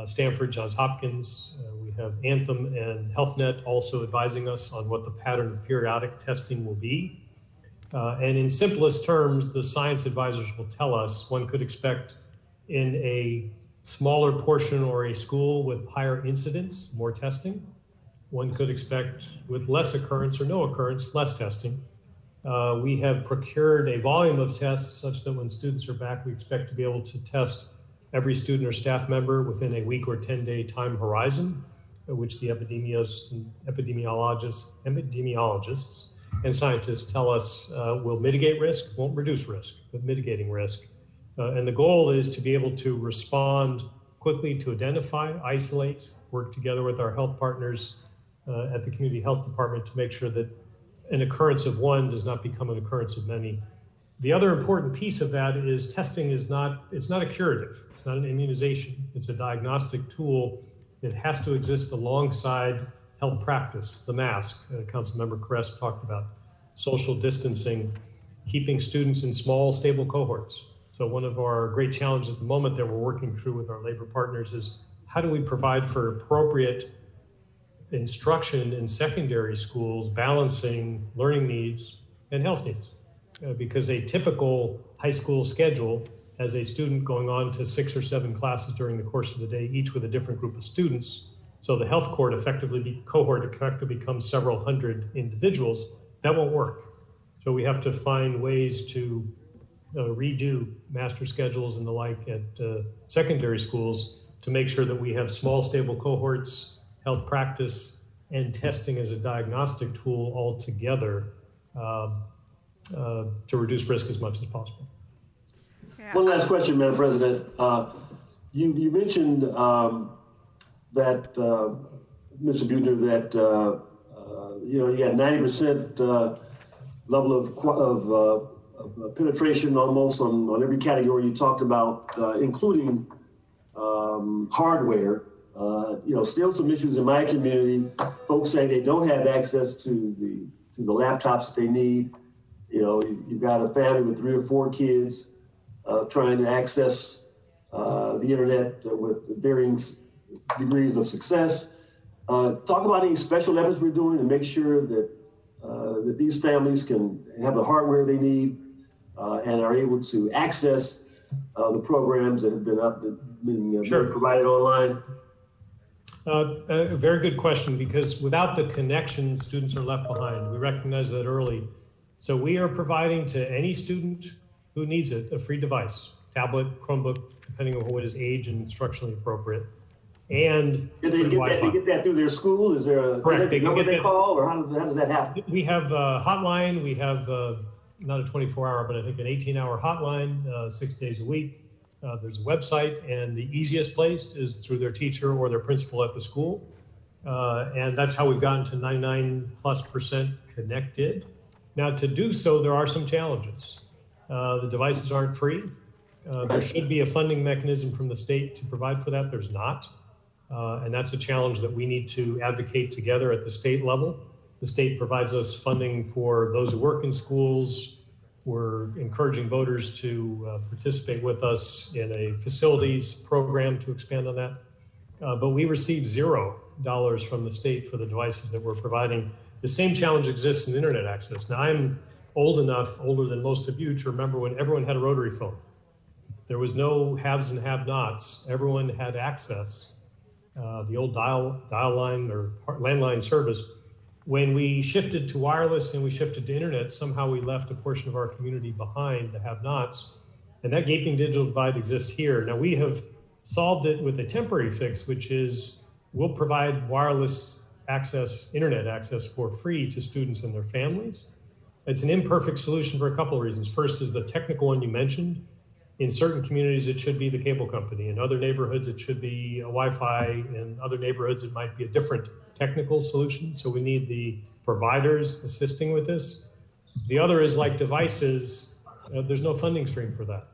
Stanford, Johns Hopkins. We have Anthem and Health Net also advising us on what the pattern of periodic testing will be. And in simplest terms, the science advisors will tell us one could expect in a smaller portion or a school with higher incidence, more testing. One could expect with less occurrence or no occurrence, less testing. We have procured a volume of tests such that when students are back, we expect to be able to test every student or staff member within a week or 10-day time horizon, which the epidemiologists and scientists tell us will mitigate risk, won't reduce risk, but mitigating risk. And the goal is to be able to respond quickly to identify, isolate, work together with our health partners at the community health department to make sure that an occurrence of one does not become an occurrence of many. The other important piece of that is testing it's not a curative, it's not an immunization, it's a diagnostic tool that has to exist alongside health practice, the mask, Councilmember Kress talked about, social distancing, keeping students in small, stable cohorts. So one of our great challenges at the moment that we're working through with our labor partners is how do we provide for appropriate instruction in secondary schools, balancing learning needs and health needs? Because a typical high school schedule has a student going on to 6 or 7 classes during the course of the day, each with a different group of students. So the health cohort effectively becomes several hundred individuals. That won't work. So we have to find ways to redo master schedules and the like at secondary schools to make sure that we have small, stable cohorts, health practice, and testing as a diagnostic tool all together to reduce risk as much as possible. One last question, Madam President. You mentioned that, Mr. Buettner, that you got 90% level of penetration almost on every category you talked about, including hardware. Still some issues in my community. Folks say they don't have access to the laptops that they need. You've got a family with 3 or 4 kids trying to access the internet with varying degrees of success. Talk about any special efforts we're doing to make sure that that these families can have the hardware they need and are able to access the programs that have been provided online? A very good question, because without the connection, students are left behind. We recognize that early. So we are providing to any student who needs it a free device, tablet, Chromebook, depending on what is age and instructionally appropriate. And Did they get that through their school? Is there a number they call, or how does that happen? We have a hotline. We have not a 24-hour, but I think an 18-hour hotline, 6 days a week. There's a website, and the easiest place is through their teacher or their principal at the school. And that's how we've gotten to 99+% connected. Now, to do so, there are some challenges. The devices aren't free. There should be a funding mechanism from the state to provide for that. There's not. And that's a challenge that we need to advocate together at the state level. The state provides us funding for those who work in schools. We're encouraging voters to participate with us in a facilities program to expand on that. But we receive $0 from the state for the devices that we're providing. The same challenge exists in internet access. Now, I'm old enough, older than most of you, to remember when everyone had a rotary phone. There was no haves and have-nots. Everyone had access. The old dial line or landline service. When we shifted to wireless and we shifted to internet, somehow we left a portion of our community behind, the have-nots. And that gaping digital divide exists here. Now, we have solved it with a temporary fix, which is we'll provide wireless access, internet access for free to students and their families. It's an imperfect solution for a couple of reasons. First is the technical one you mentioned. In certain communities, it should be the cable company. In other neighborhoods, it should be a Wi-Fi. In other neighborhoods, it might be a different technical solution. So we need the providers assisting with this. The other is like devices, there's no funding stream for that.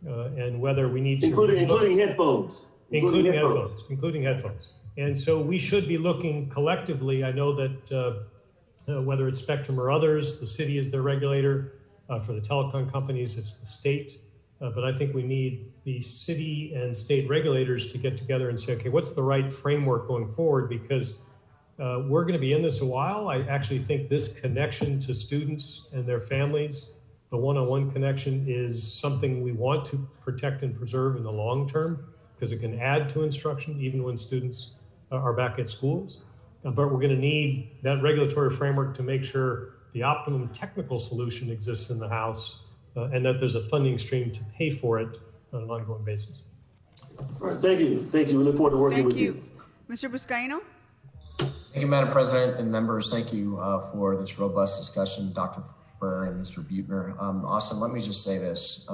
And whether we need to- Including headphones. Including headphones. And so we should be looking collectively. I know that whether it's Spectrum or others, the city is their regulator. For the telecom companies, it's the state. But I think we need the city and state regulators to get together and say, okay, what's the right framework going forward? Because we're going to be in this a while. I actually think this connection to students and their families, the one-on-one connection, is something we want to protect and preserve in the long term, because it can add to instruction even when students are back at schools. But we're going to need that regulatory framework to make sure the optimum technical solution exists in the House, and that there's a funding stream to pay for it on an ongoing basis. All right, thank you. Thank you. We look forward to working with you. Mr. Buscaino? Thank you, Madam President and members. Thank you for this robust discussion, Dr. Ferrer and Mr. Buettner. Austin, let me just say this.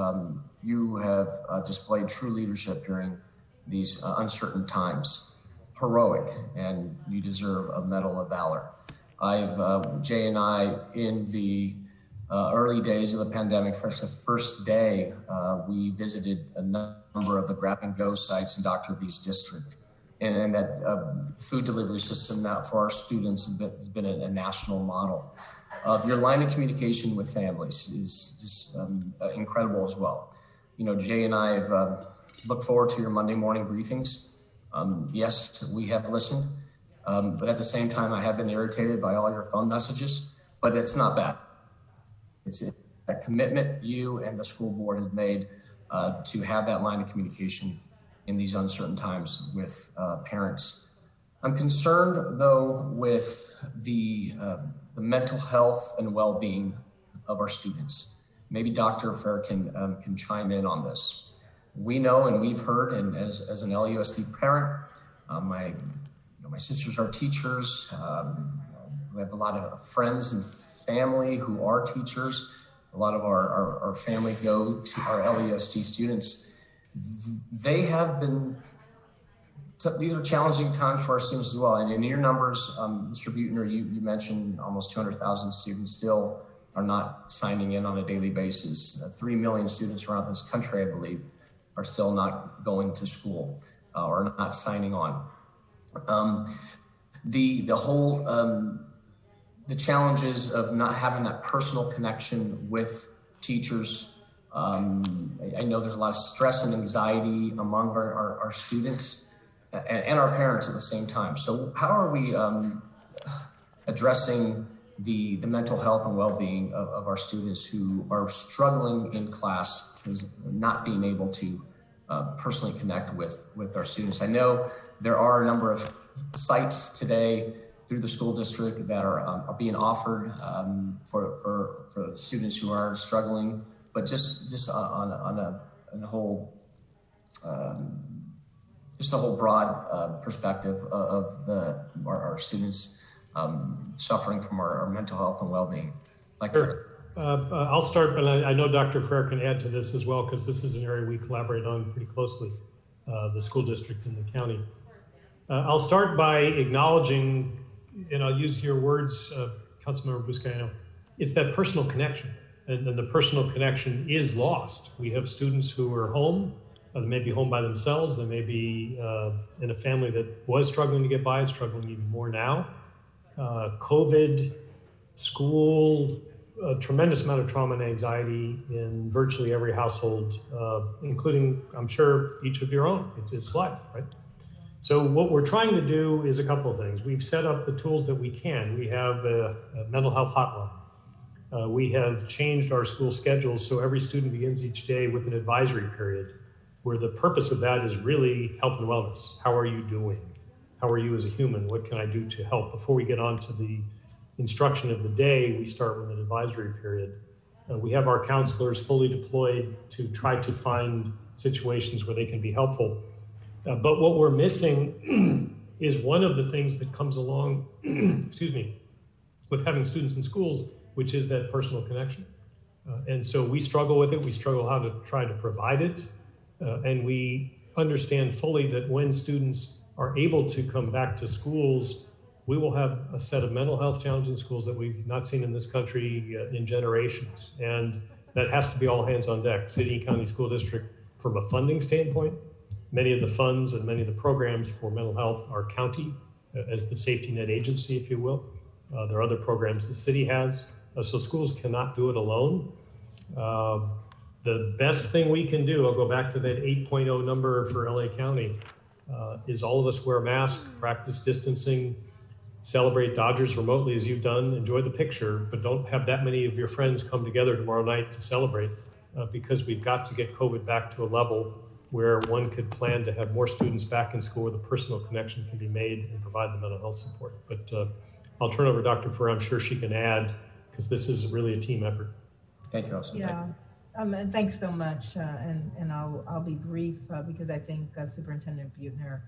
You have displayed true leadership during these uncertain times. Heroic, and you deserve a Medal of Valor. Jay and I, in the early days of the pandemic, the first day, we visited a number of the grab and go sites in Dr. B's district. And that food delivery system now for our students has been a national model. Your line of communication with families is just incredible as well. You know, Jay and I have looked forward to your Monday morning briefings. Yes, we have listened, but at the same time, I have been irritated by all your phone messages, but it's not bad. It's a commitment you and the school board have made to have that line of communication in these uncertain times with parents. I'm concerned, though, with the mental health and well-being of our students. Maybe Dr. Ferrer can chime in on this. We know and we've heard, and as an LAUSD parent, my sisters are teachers. We have a lot of friends and family who are teachers. A lot of our family go to our LAUSD students. They have been, these are challenging times for our students as well. And in your numbers, Mr. Buettner, you mentioned almost 200,000 students still are not signing in on a daily basis. 3 million students around this country, I believe, are still not going to school or not signing on. The challenges of not having that personal connection with teachers. I know there's a lot of stress and anxiety among our students and our parents at the same time. So how are we addressing the mental health and well-being of our students who are struggling in class because not being able to personally connect with our students. I know there are a number of sites today through the school district that are being offered for students who are struggling, but just on a whole just a whole broad perspective of our students suffering from our mental health and well-being. Sure. I'll start, but I know Dr. Ferrer can add to this as well, because this is an area we collaborate on pretty closely, the school district and the county. I'll start by acknowledging, and I'll use your words, Councilmember Buscaino, it's that personal connection, and the personal connection is lost. We have students who are home, they may be home by themselves, they may be in a family that was struggling to get by, struggling even more now. COVID, school, a tremendous amount of trauma and anxiety in virtually every household, including, I'm sure, each of your own. It's life, right? So what we're trying to do is a couple of things. We've set up the tools that we can. We have a mental health hotline. We have changed our school schedules so every student begins each day with an advisory period, where the purpose of that is really health and wellness. How are you doing? How are you as a human? What can I do to help? Before we get on to the instruction of the day, we start with an advisory period. We have our counselors fully deployed to try to find situations where they can be helpful. But what we're missing is one of the things that comes along, excuse me, with having students in schools, which is that personal connection. And so we struggle with it. We struggle how to try to provide it. And we understand fully that when students are able to come back to schools, we will have a set of mental health challenges in schools that we've not seen in this country in generations. And that has to be all hands on deck. City and county school district, from a funding standpoint, many of the funds and many of the programs for mental health are county as the safety net agency, if you will. There are other programs the city has. So schools cannot do it alone. The best thing we can do, I'll go back to that 8.0 number for LA County, is all of us wear masks, practice distancing, celebrate Dodgers remotely as you've done, enjoy the picture, but don't have that many of your friends come together tomorrow night to celebrate because we've got to get COVID back to a level where one could plan to have more students back in school where the personal connection can be made and provide the mental health support. But I'll turn over to Dr. Ferrer. I'm sure she can add, because this is really a team effort. Thank you, Elsa. Yeah, and thanks so much. And I'll be brief because I think Superintendent Buettner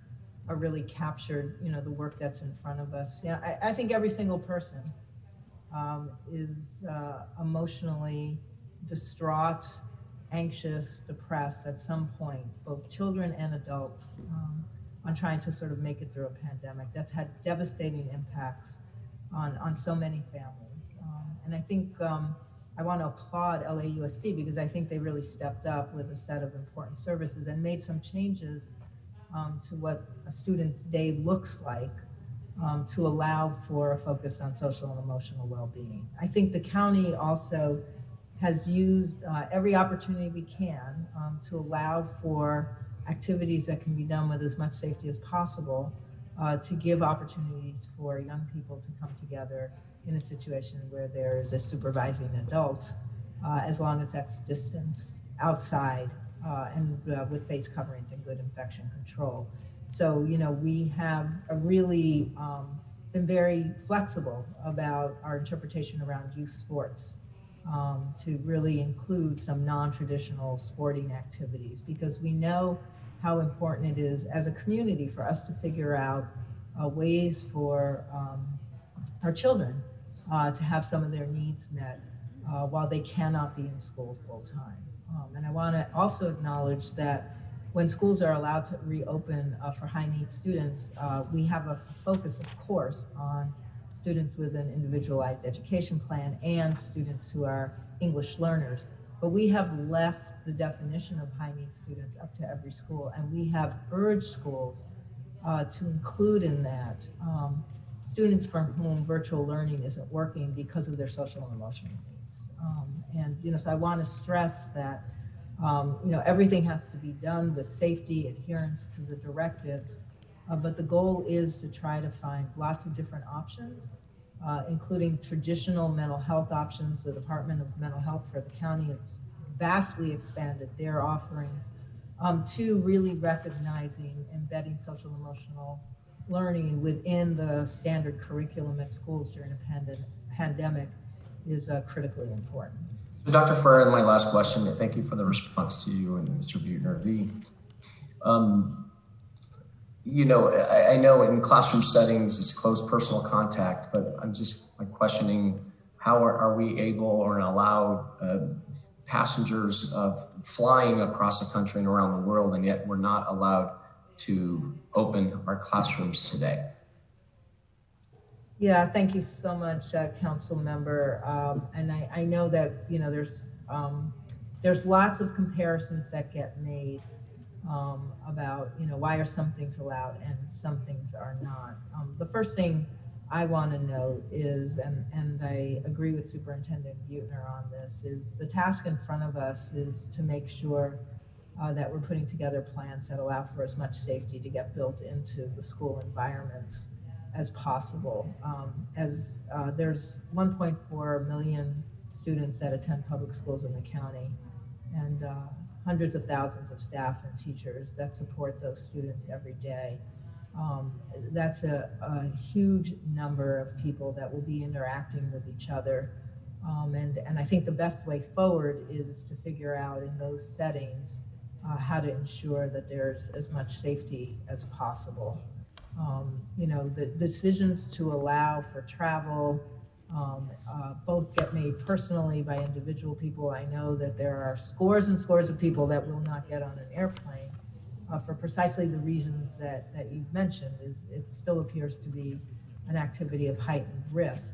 really captured, the work that's in front of us. Yeah, I think every single person is emotionally distraught, anxious, depressed at some point, both children and adults, on trying to sort of make it through a pandemic that's had devastating impacts on so many families. And I think I want to applaud LAUSD because I think they really stepped up with a set of important services and made some changes to what a student's day looks like to allow for a focus on social and emotional well-being. I think the county also has used every opportunity we can to allow for activities that can be done with as much safety as possible to give opportunities for young people to come together in a situation where there is a supervising adult, as long as that's distance outside and with face coverings and good infection control. So, we have really been very flexible about our interpretation around youth sports to really include some non-traditional sporting activities, because we know how important it is as a community for us to figure out ways for our children to have some of their needs met while they cannot be in school full time. And I want to also acknowledge that when schools are allowed to reopen for high needs students, we have a focus, of course, on students with an individualized education plan and students who are English learners. But we have left the definition of high needs students up to every school, and we have urged schools to include in that students for whom virtual learning isn't working because of their social and emotional needs. So I want to stress that everything has to be done with safety, adherence to the directives, but the goal is to try to find lots of different options including traditional mental health options. The Department of Mental Health for the county has vastly expanded their offerings to really recognizing embedding social and emotional learning within the standard curriculum at schools during a pandemic is critically important. Dr. Ferrer, my last question, thank you for the response to you and Mr. Buettner. You know, I know in classroom settings it's close personal contact, but I'm just questioning how are we able or allowed passengers flying across the country and around the world, and yet we're not allowed to open our classrooms today? Yeah, thank you so much, Council Member. And I know that, you know, there's lots of comparisons that get made about, you know, why are some things allowed and some things are not. The first thing I want to note is, and I agree with Superintendent Buettner on this, is the task in front of us is to make sure that we're putting together plans that allow for as much safety to get built into the school environments as possible. There's 1.4 million students that attend public schools in the county, and hundreds of thousands of staff and teachers that support those students every day. That's a huge number of people that will be interacting with each other. And I think the best way forward is to figure out in those settings how to ensure that there's as much safety as possible. You know, the decisions to allow for travel both get made personally by individual people. I know that there are scores and scores of people that will not get on an airplane for precisely the reasons that you've mentioned. It still appears to be an activity of heightened risk.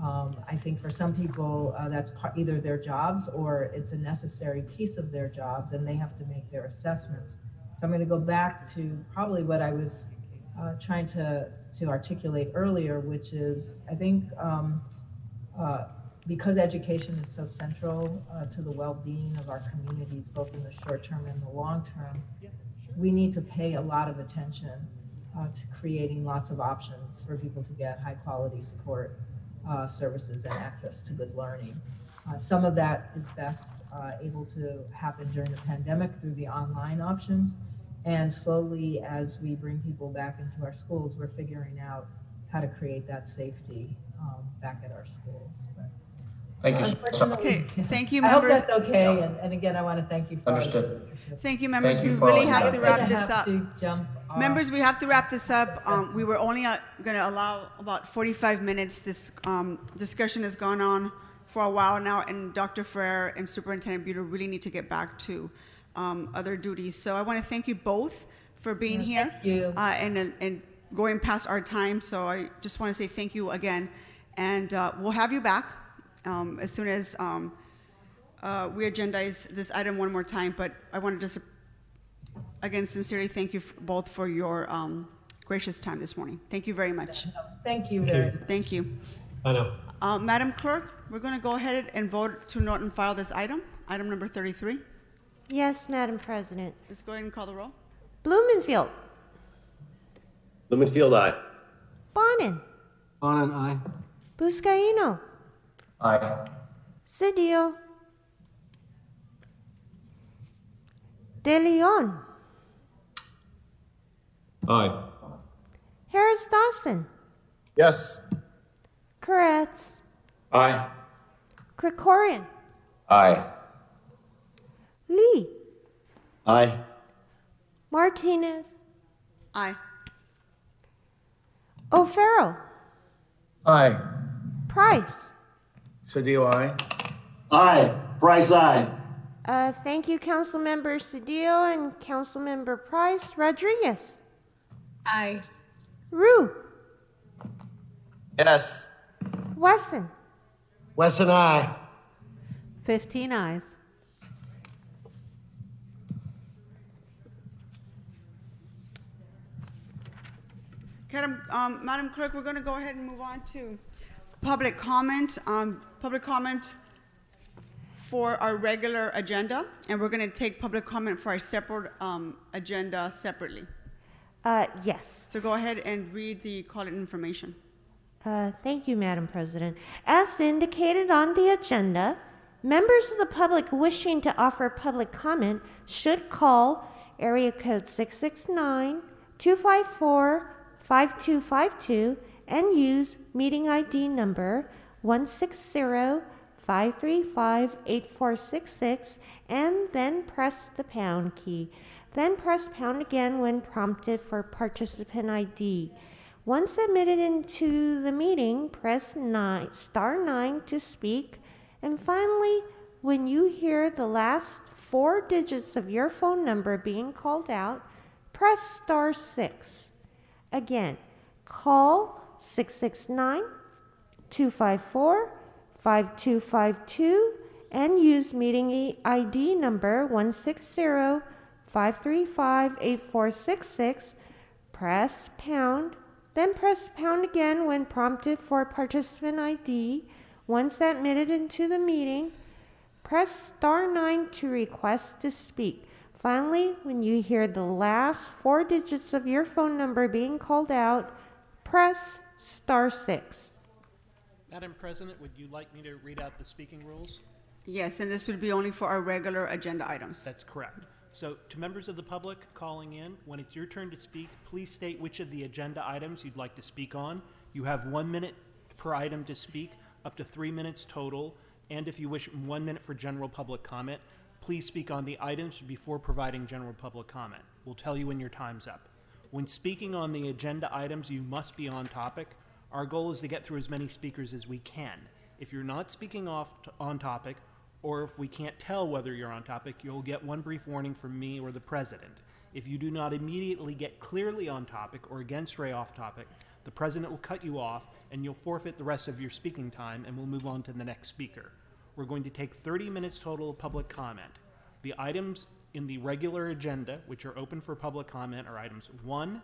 I think for some people that's either their jobs or it's a necessary piece of their jobs, and they have to make their assessments. So I'm going to go back to probably what I was trying to articulate earlier, which is I think because education is so central to the well-being of our communities, both in the short term and the long term, we need to pay a lot of attention to creating lots of options for people to get high quality support services and access to good learning. Some of that is best able to happen during the pandemic through the online options. And slowly, as we bring people back into our schools, we're figuring out how to create that safety back at our schools. But thank you so much. Okay, thank you, I hope members. that's okay. And again, I want to thank you for Understood. Thank you, members. Thank you We for really all have you to have. wrap this up. Members, we have to wrap this up. We were only going to allow about 45 minutes. This discussion has gone on for a while now, and Dr. Ferrer and Superintendent Buettner really need to get back to other duties. So I want to thank you both for being here. Thank you. And going past our time. So I just want to say thank you again. And we'll have you back as soon as we agendize this item one more time. But I want to just, again, sincerely thank you both for your gracious time this morning. Thank you very much. Thank you very much. Thank you. I know. Madam Clerk, we're going to go ahead and vote to note and file this item number 33. Yes, Madam President. Let's go ahead and call the roll. Blumenfield. Blumenfield, aye. Bonin. Bonin, aye. Buscaino. Aye. Cedillo. De Leon. Aye. Harris Dawson. Yes. Koretz. Aye. Krikorian. Aye. Lee. Aye. Martinez. Aye. O'Farrell. Aye. Price. Cedillo, aye. Aye. Price, aye. Thank you, Councilmember Cedillo and Councilmember Price. Rodriguez. Aye. Rue. Yes. Wesson. Wesson, aye. 15 ayes. Madam Clerk, we're going to go ahead and move on to public comment. Public comment for our regular agenda, and we're going to take public comment for our separate agenda separately. Yes. So go ahead and read the call-in information. Thank you, Madam President. As indicated on the agenda, members of the public wishing to offer public comment should call area code 669-254-5252 and use meeting ID number 160-535-8466 and then press the pound key. Then press pound again when prompted for participant ID. Once admitted into the meeting, press *9 to speak. And finally, when you hear the last 4 digits of your phone number being called out, press *6. Again, call 669-254-5252 and use meeting ID number 160-535-8466. Press pound. Then press pound again when prompted for participant ID. Once admitted into the meeting, press *9 to request to speak. Finally, when you hear the last 4 digits of your phone number being called out, press *6. Madam President, would you like me to read out the speaking rules? Yes, and this would be only for our regular agenda items. That's correct. So to members of the public calling in, when it's your turn to speak, please state which of the agenda items you'd like to speak on. You have 1 minute per item to speak, up to 3 minutes total. And if you wish 1 minute for general public comment, please speak on the items before providing general public comment. We'll tell you when your time's up. When speaking on the agenda items, you must be on topic. Our goal is to get through as many speakers as we can. If you're not speaking on topic, or if we can't tell whether you're on topic, you'll get one brief warning from me or the president. If you do not immediately get clearly on topic or again stray off topic, the president will cut you off and you'll forfeit the rest of your speaking time and we'll move on to the next speaker. We're going to take 30 minutes total of public comment. The items in the regular agenda, which are open for public comment, are items 1,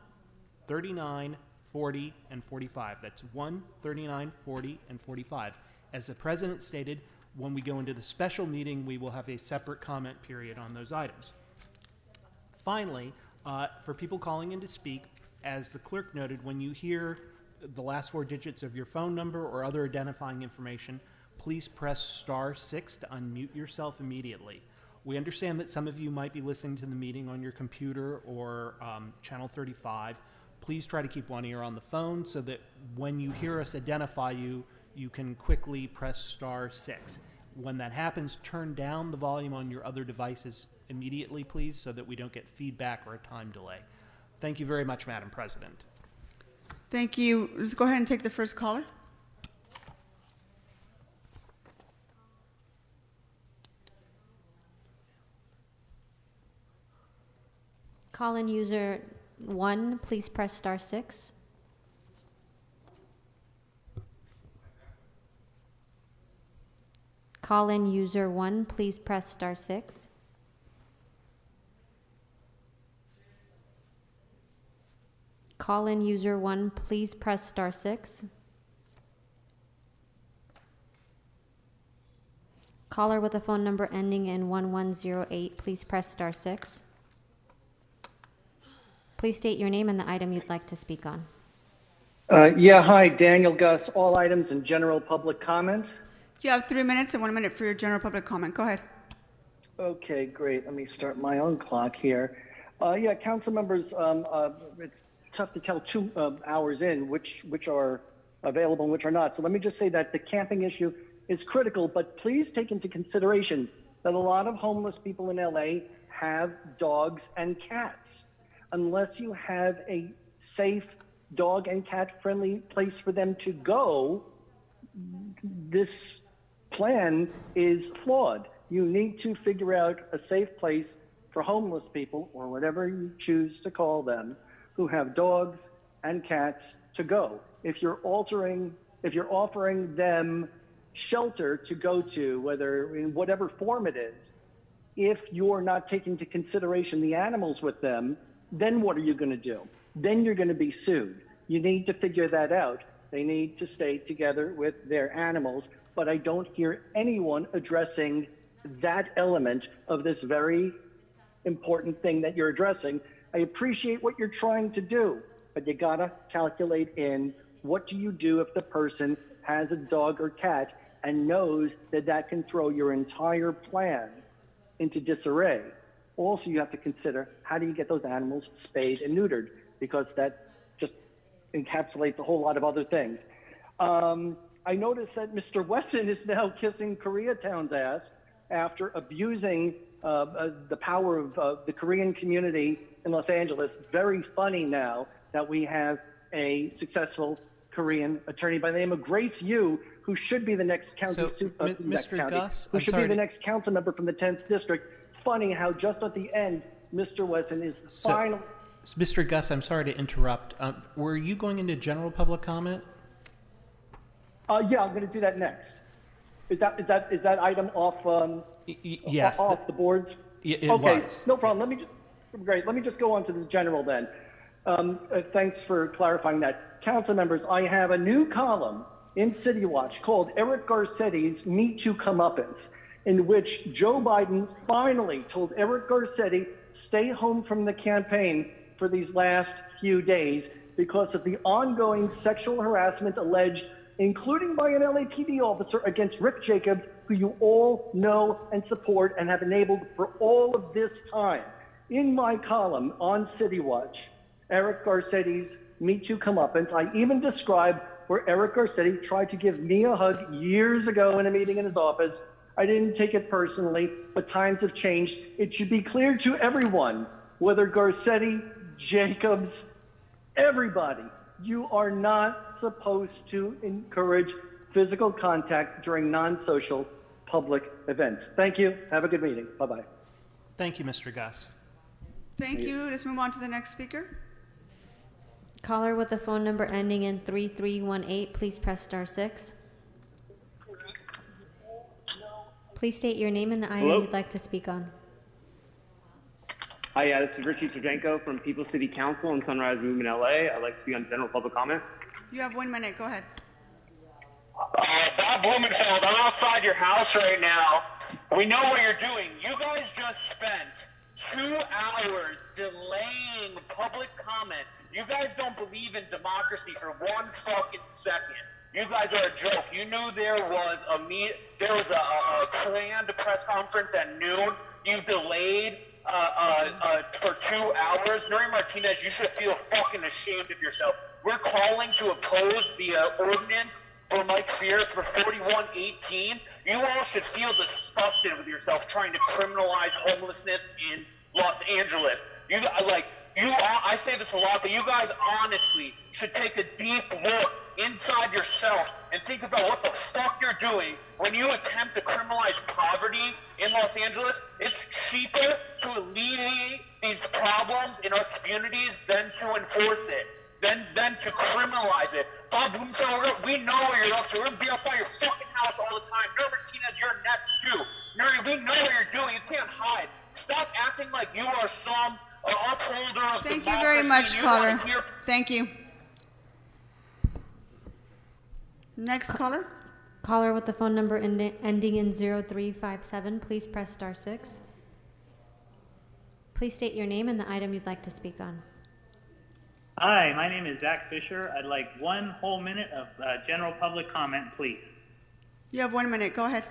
39, 40, and 45. That's 1, 39, 40, and 45. As the president stated, when we go into the special meeting, we will have a separate comment period on those items. Finally, for people calling in to speak, as the clerk noted, when you hear the last 4 digits of your phone number or other identifying information, please press *6 to unmute yourself immediately. We understand that some of you might be listening to the meeting on your computer or channel 35. Please try to keep one ear on the phone so that when you hear us identify you, you can quickly press *6. When that happens, turn down the volume on your other devices immediately, please, so that we don't get feedback or a time delay. Thank you very much, Madam President. Thank you. Let's go ahead and take the first caller. Call-in user 1, please press *6. Call-in user 1, please press *6. Call-in user 1, please press *6. Caller with a phone number ending in 1108, please press *6. Please state your name and the item you'd like to speak on. Hi, Daniel Gus, all items in general public comment. You have 3 minutes and 1 minute for your general public comment. Go ahead. Okay, great. Let me start my own clock here. Council members, it's tough to tell 2 hours in which are available and which are not. So let me just say that the camping issue is critical, but please take into consideration that a lot of homeless people in LA have dogs and cats. Unless you have a safe dog and cat friendly place for them to go, this plan is flawed. You need to figure out a safe place for homeless people, or whatever you choose to call them, who have dogs and cats to go. If you're offering them shelter to go to, whether in whatever form it is, if you're not taking into consideration the animals with them, then what are you going to do? Then you're going to be sued. You need to figure that out. They need to stay together with their animals, but I don't hear anyone addressing that element of this very important thing that you're addressing. I appreciate what you're trying to do, but you gotta calculate in what do you do if the person has a dog or cat and knows that that can throw your entire plan into disarray? Also, you have to consider, how do you get those animals spayed and neutered? Because that just encapsulates a whole lot of other things. I noticed that Mr. Wesson is now kissing Koreatown's ass after abusing the power of the Korean community in Los Angeles. Very funny now that we have a successful Korean attorney by the name of Grace Yu, who should be the next county, Mr. Gus, who should be the next council member from the 10th district. Funny how just at the end, Mr. Wesson is finally. Mr. Gus, I'm sorry to interrupt. Were you going into general public comment? Yeah, I'm going to do that next. Is that item off? Yes. Off the boards. It okay, was. No problem. Let me just go on to the general then. Thanks for clarifying that. Council members, I have a new column in City Watch called Eric Garcetti's Me Too Comeuppance, in which Joe Biden finally told Eric Garcetti, stay home from the campaign for these last few days because of the ongoing sexual harassment alleged, including by an LAPD officer, against Rick Jacobs, who you all know and support and have enabled for all of this time. In my column on City Watch, Eric Garcetti's Me Too Comeuppance, I even describe where Eric Garcetti tried to give me a hug years ago in a meeting in his office. I didn't take it personally, but times have changed. It should be clear to everyone, whether Garcetti, Jacobs, everybody, you are not supposed to encourage physical contact during non-social public events. Thank you. Have a good meeting. Bye-bye. Thank you, Mr. Gus. Thank you. Let's move on to the next speaker. Caller with the phone number ending in 3318, please press star 6. Please state your name and the item you'd like to speak on. Hi, this is Richie Serdenko from People's City Council in Sunrise Movement, LA. I'd like to speak on general public comment. You have 1 minute. Go ahead. Bob Blumenfeld, I'm outside your house right now. We know what you're doing. You guys just spent 2 hours delaying public comment. You guys don't believe in democracy for 1 fucking second. You guys are a joke. You knew there was a planned press conference at noon. You delayed for 2 hours. Nuri Martinez, you should feel fucking ashamed of yourself. We're calling to oppose the ordinance for Mike Fierce for 4118. You all should feel disgusted with yourself trying to criminalize homelessness in Los Angeles. I say this a lot, but you guys honestly should take a deep look inside yourself and think about what the fuck you're doing when you attempt to criminalize poverty in Los Angeles. It's cheaper to alleviate these problems in our communities than to enforce it, than to criminalize it. Bob Blumenfeld, we know what you're up to. We're going to be outside your fucking house all the time. Nuri Martinez, you're next too. Nuri, we know what you're doing. You can't hide. Stop acting like you are some upholder of Thank you very much, caller. Thank you. Next caller. Caller with the phone number ending in 0357, please press star 6. Please state your name and the item you'd like to speak on. Hi, my name is Zach Fisher. I'd like 1 whole minute of general public comment, please. You have 1 minute. Go ahead.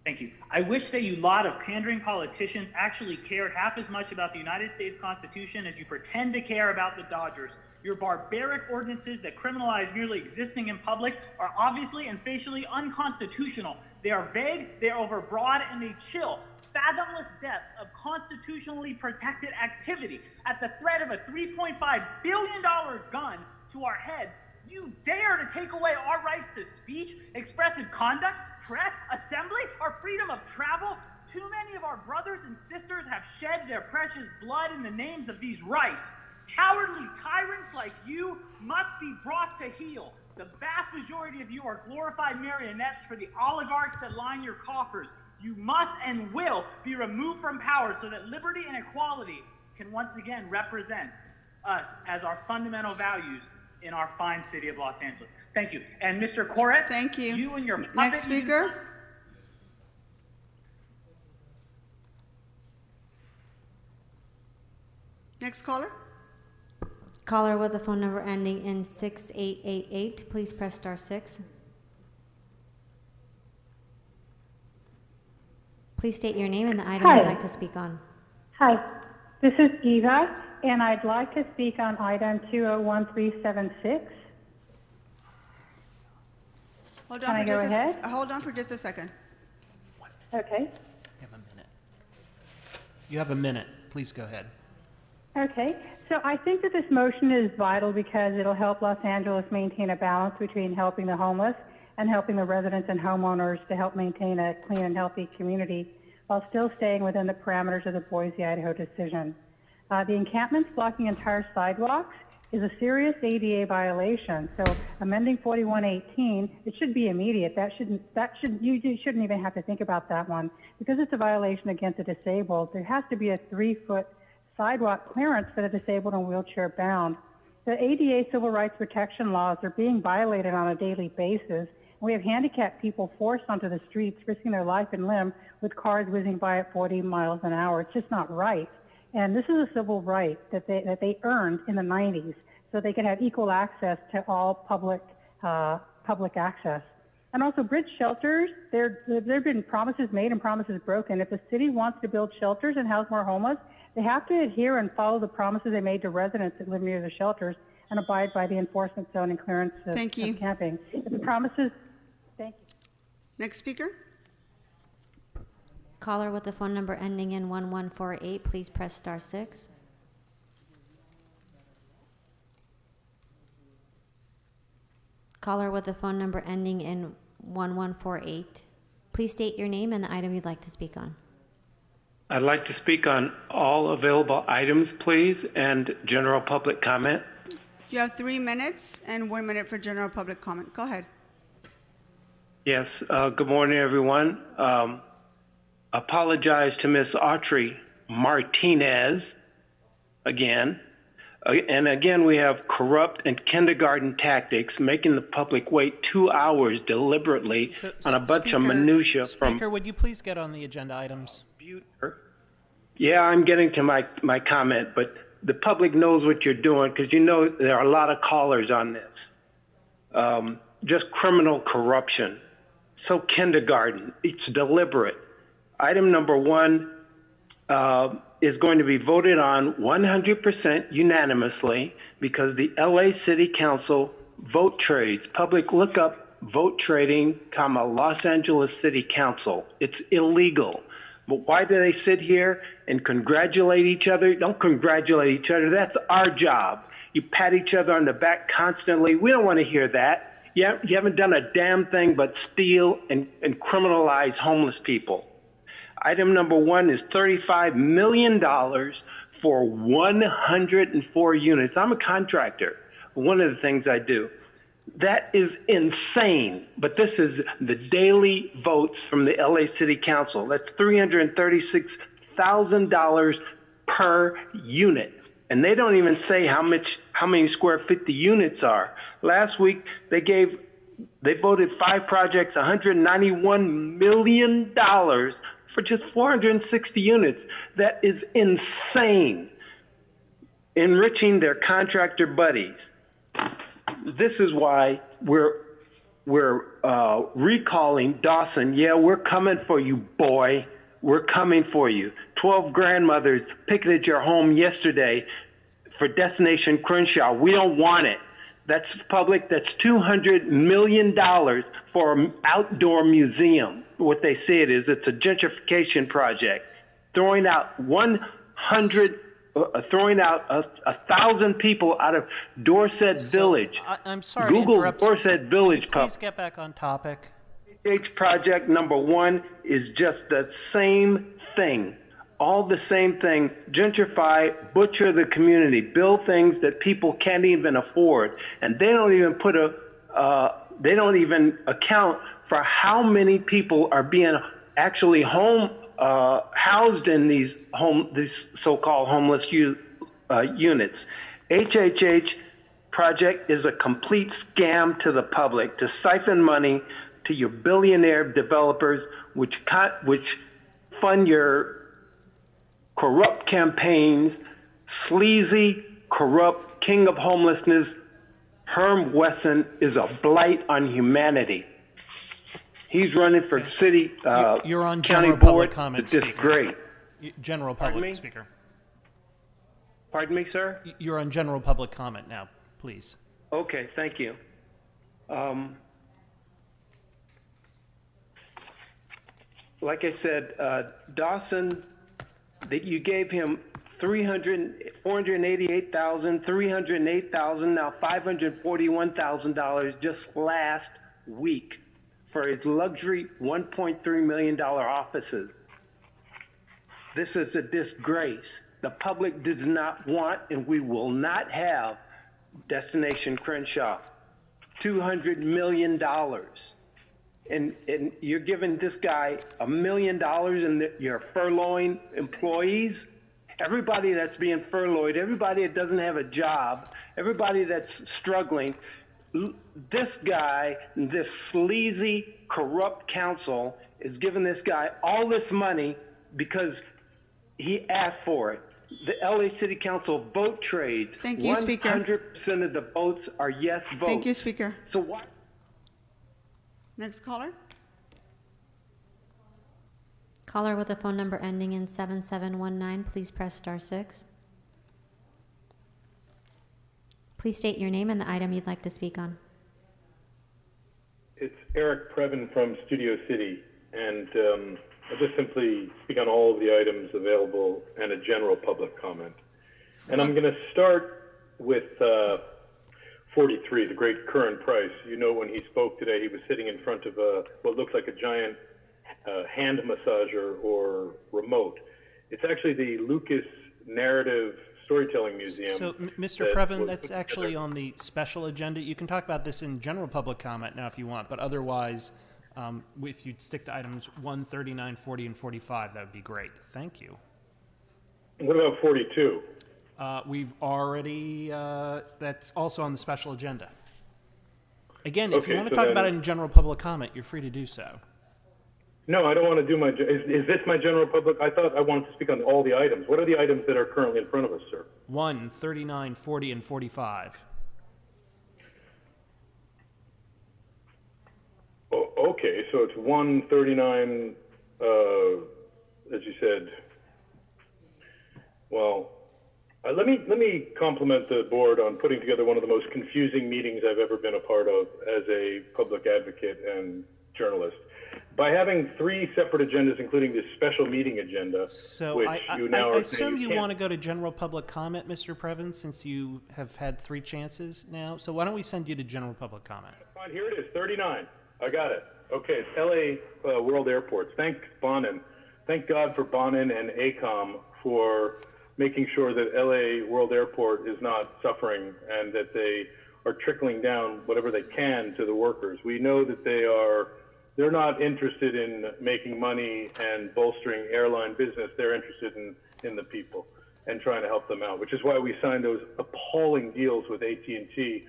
Thank you. I wish that you lot of pandering politicians actually cared half as much about the United States Constitution as you pretend to care about the Dodgers. Your barbaric ordinances that criminalize merely existing in public are obviously and facially unconstitutional. They are vague, they are overbroad, and they chill fathomless depths of constitutionally protected activity. At the threat of a $3.5 billion gun to our heads, you dare to take away our rights to speech, expressive conduct, press, assembly, our freedom of travel. Too many of our brothers and sisters have shed their precious blood in the names of these rights. Cowardly tyrants like you must be brought to heel. The vast majority of you are glorified marionettes for the oligarchs that line your coffers. You must and will be removed from power so that liberty and equality can once again represent us as our fundamental values in our fine city of Los Angeles. Thank you. And Mr. Corrett, thank you. You and your next speaker. Next caller. Caller with a phone number ending in 6888, please press star 6. Please state your name and the item Hi. you'd like to speak on. Hi, this is Eva, and I'd like to speak on item 201376. Hold Can on, I for go just ahead? hold on for just a second. Okay. You have a minute. Please go ahead. Okay, so I think that this motion is vital because it'll help Los Angeles maintain a balance between helping the homeless and helping the residents and homeowners to help maintain a clean and healthy community while still staying within the parameters of the Boise, Idaho decision. The encampments blocking entire sidewalks is a serious ADA violation. So amending 4118, it should be immediate. You shouldn't even have to think about that one because it's a violation against the disabled. There has to be a 3-foot sidewalk clearance for the disabled and wheelchair bound. The ADA civil rights protection laws are being violated on a daily basis. We have handicapped people forced onto the streets, risking their life and limb with cars whizzing by at 40 miles an hour. It's just not right. And this is a civil right that they earned in the 90s so they can have equal access to all public access. And also bridge shelters, there have been promises made and promises broken. If the city wants to build shelters and house more homeless, they have to adhere and follow the promises they made to residents that live near the shelters and abide by the enforcement zone and clearance of camping. If the promises, thank you. Next speaker. Caller with the phone number ending in 1148, please press star 6. Caller with the phone number ending in 1148, please state your name and the item you'd like to speak on. I'd like to speak on all available items, please, and general public comment. You have 3 minutes and 1 minute for general public comment. Go ahead. Yes, good morning, everyone. Apologize to Ms. Autry Martinez again. And again, we have corrupt and kindergarten tactics, making the public wait 2 hours deliberately on a bunch of minutia from... Speaker, would you please get on the agenda items? Yeah, I'm getting to my comment, but the public knows what you're doing because you know there are a lot of callers on this. Just criminal corruption. So kindergarten, it's deliberate. Item number 1 is going to be voted on 100% unanimously because the LA City Council vote trades. Public, look up vote trading, Los Angeles City Council. It's illegal. But why do they sit here and congratulate each other? Don't congratulate each other. That's our job. You pat each other on the back constantly. We don't want to hear that. You haven't done a damn thing but steal and criminalize homeless people. Item number 1 is $35 million for 104 units. I'm a contractor. One of the things I do. That is insane, but this is the daily votes from the LA City Council. That's $336,000 per unit. And they don't even say how many square feet the units are. Last week, they voted 5 projects, $191 million for just 460 units. That is insane. Enriching their contractor buddies. This is why we're recalling Dawson. Yeah, we're coming for you, boy. We're coming for you. 12 grandmothers picketed your home yesterday for Destination Crenshaw. We don't want it. That's public. That's $200 million for an outdoor museum. What they say it is, it's a gentrification project. Throwing out 1,000 people out of Dorset Village. I'm sorry Google to interrupt. Dorset Village. Please get back on topic. H project number 1 is just the same thing. All the same thing. Gentrify, butcher the community, build things that people can't even afford, and they don't even they don't even account for how many people are being actually housed in these so-called homeless units. HHH project is a complete scam to the public to siphon money to your billionaire developers, which fund your corrupt campaigns, sleazy, corrupt king of homelessness, Herm Wesson, is a blight on humanity. He's running for city, You're on county general public board. comment, It's just Speaker. great. General Pardon public me? speaker. Pardon me, sir? You're on general public comment now, please. Okay, thank you. Like I said, Dawson, that you gave him $488,000, $308,000, now $541,000 just last week for his luxury $1.3 million offices. This is a disgrace. The public does not want, and we will not have, Destination Crenshaw. $200 million. And you're giving this guy $1 million and you're furloughing employees. Everybody that's being furloughed, everybody that doesn't have a job, everybody that's struggling, this guy, this sleazy, corrupt council is giving this guy all this money because he asked for it. The LA City Council vote trades. Thank you, Speaker. 100% of the votes are yes votes. Thank you, Speaker. So why? Next caller. Caller with a phone number ending in 7719, please press *6. Please state your name and the item you'd like to speak on. It's Eric Previn from Studio City, and I'll just simply speak on all of the items available and a general public comment. And I'm going to start with 43, the great Curran Price. You know, when he spoke today, he was sitting in front of what looks like a giant hand massager or remote. It's actually the Lucas Narrative Storytelling Museum. So, Mr. Previn, that's actually on the special agenda. You can talk about this in general public comment now if you want, but otherwise, if you'd stick to items 1, 39, 40, and 45, that would be great. Thank you. What about 42? We've already, that's also on the special agenda. Again, if you want to talk about it in general public comment, you're free to do so. No, I don't want to do my, is this my general public? I thought I wanted to speak on all the items. What are the items that are currently in front of us, sir? 1, 39, 40, and 45. Okay, so it's 139, as you said. Well, let me compliment the board on putting together one of the most confusing meetings I've ever been a part of as a public advocate and journalist. By having 3 separate agendas, including this special meeting agenda, So which I you now are assume saying you can't. want to go to general public comment, Mr. Previn, since you have had 3 chances now. So why don't we send you to general public comment? Fine, here it is, 39. I got it. Okay, it's LA World Airports. Thank Bonin. Thank God for Bonin and ACOM for making sure that LA World Airport is not suffering and that they are trickling down whatever they can to the workers. We know that they're not interested in making money and bolstering airline business. They're interested in the people and trying to help them out, which is why we signed those appalling deals with AT&T,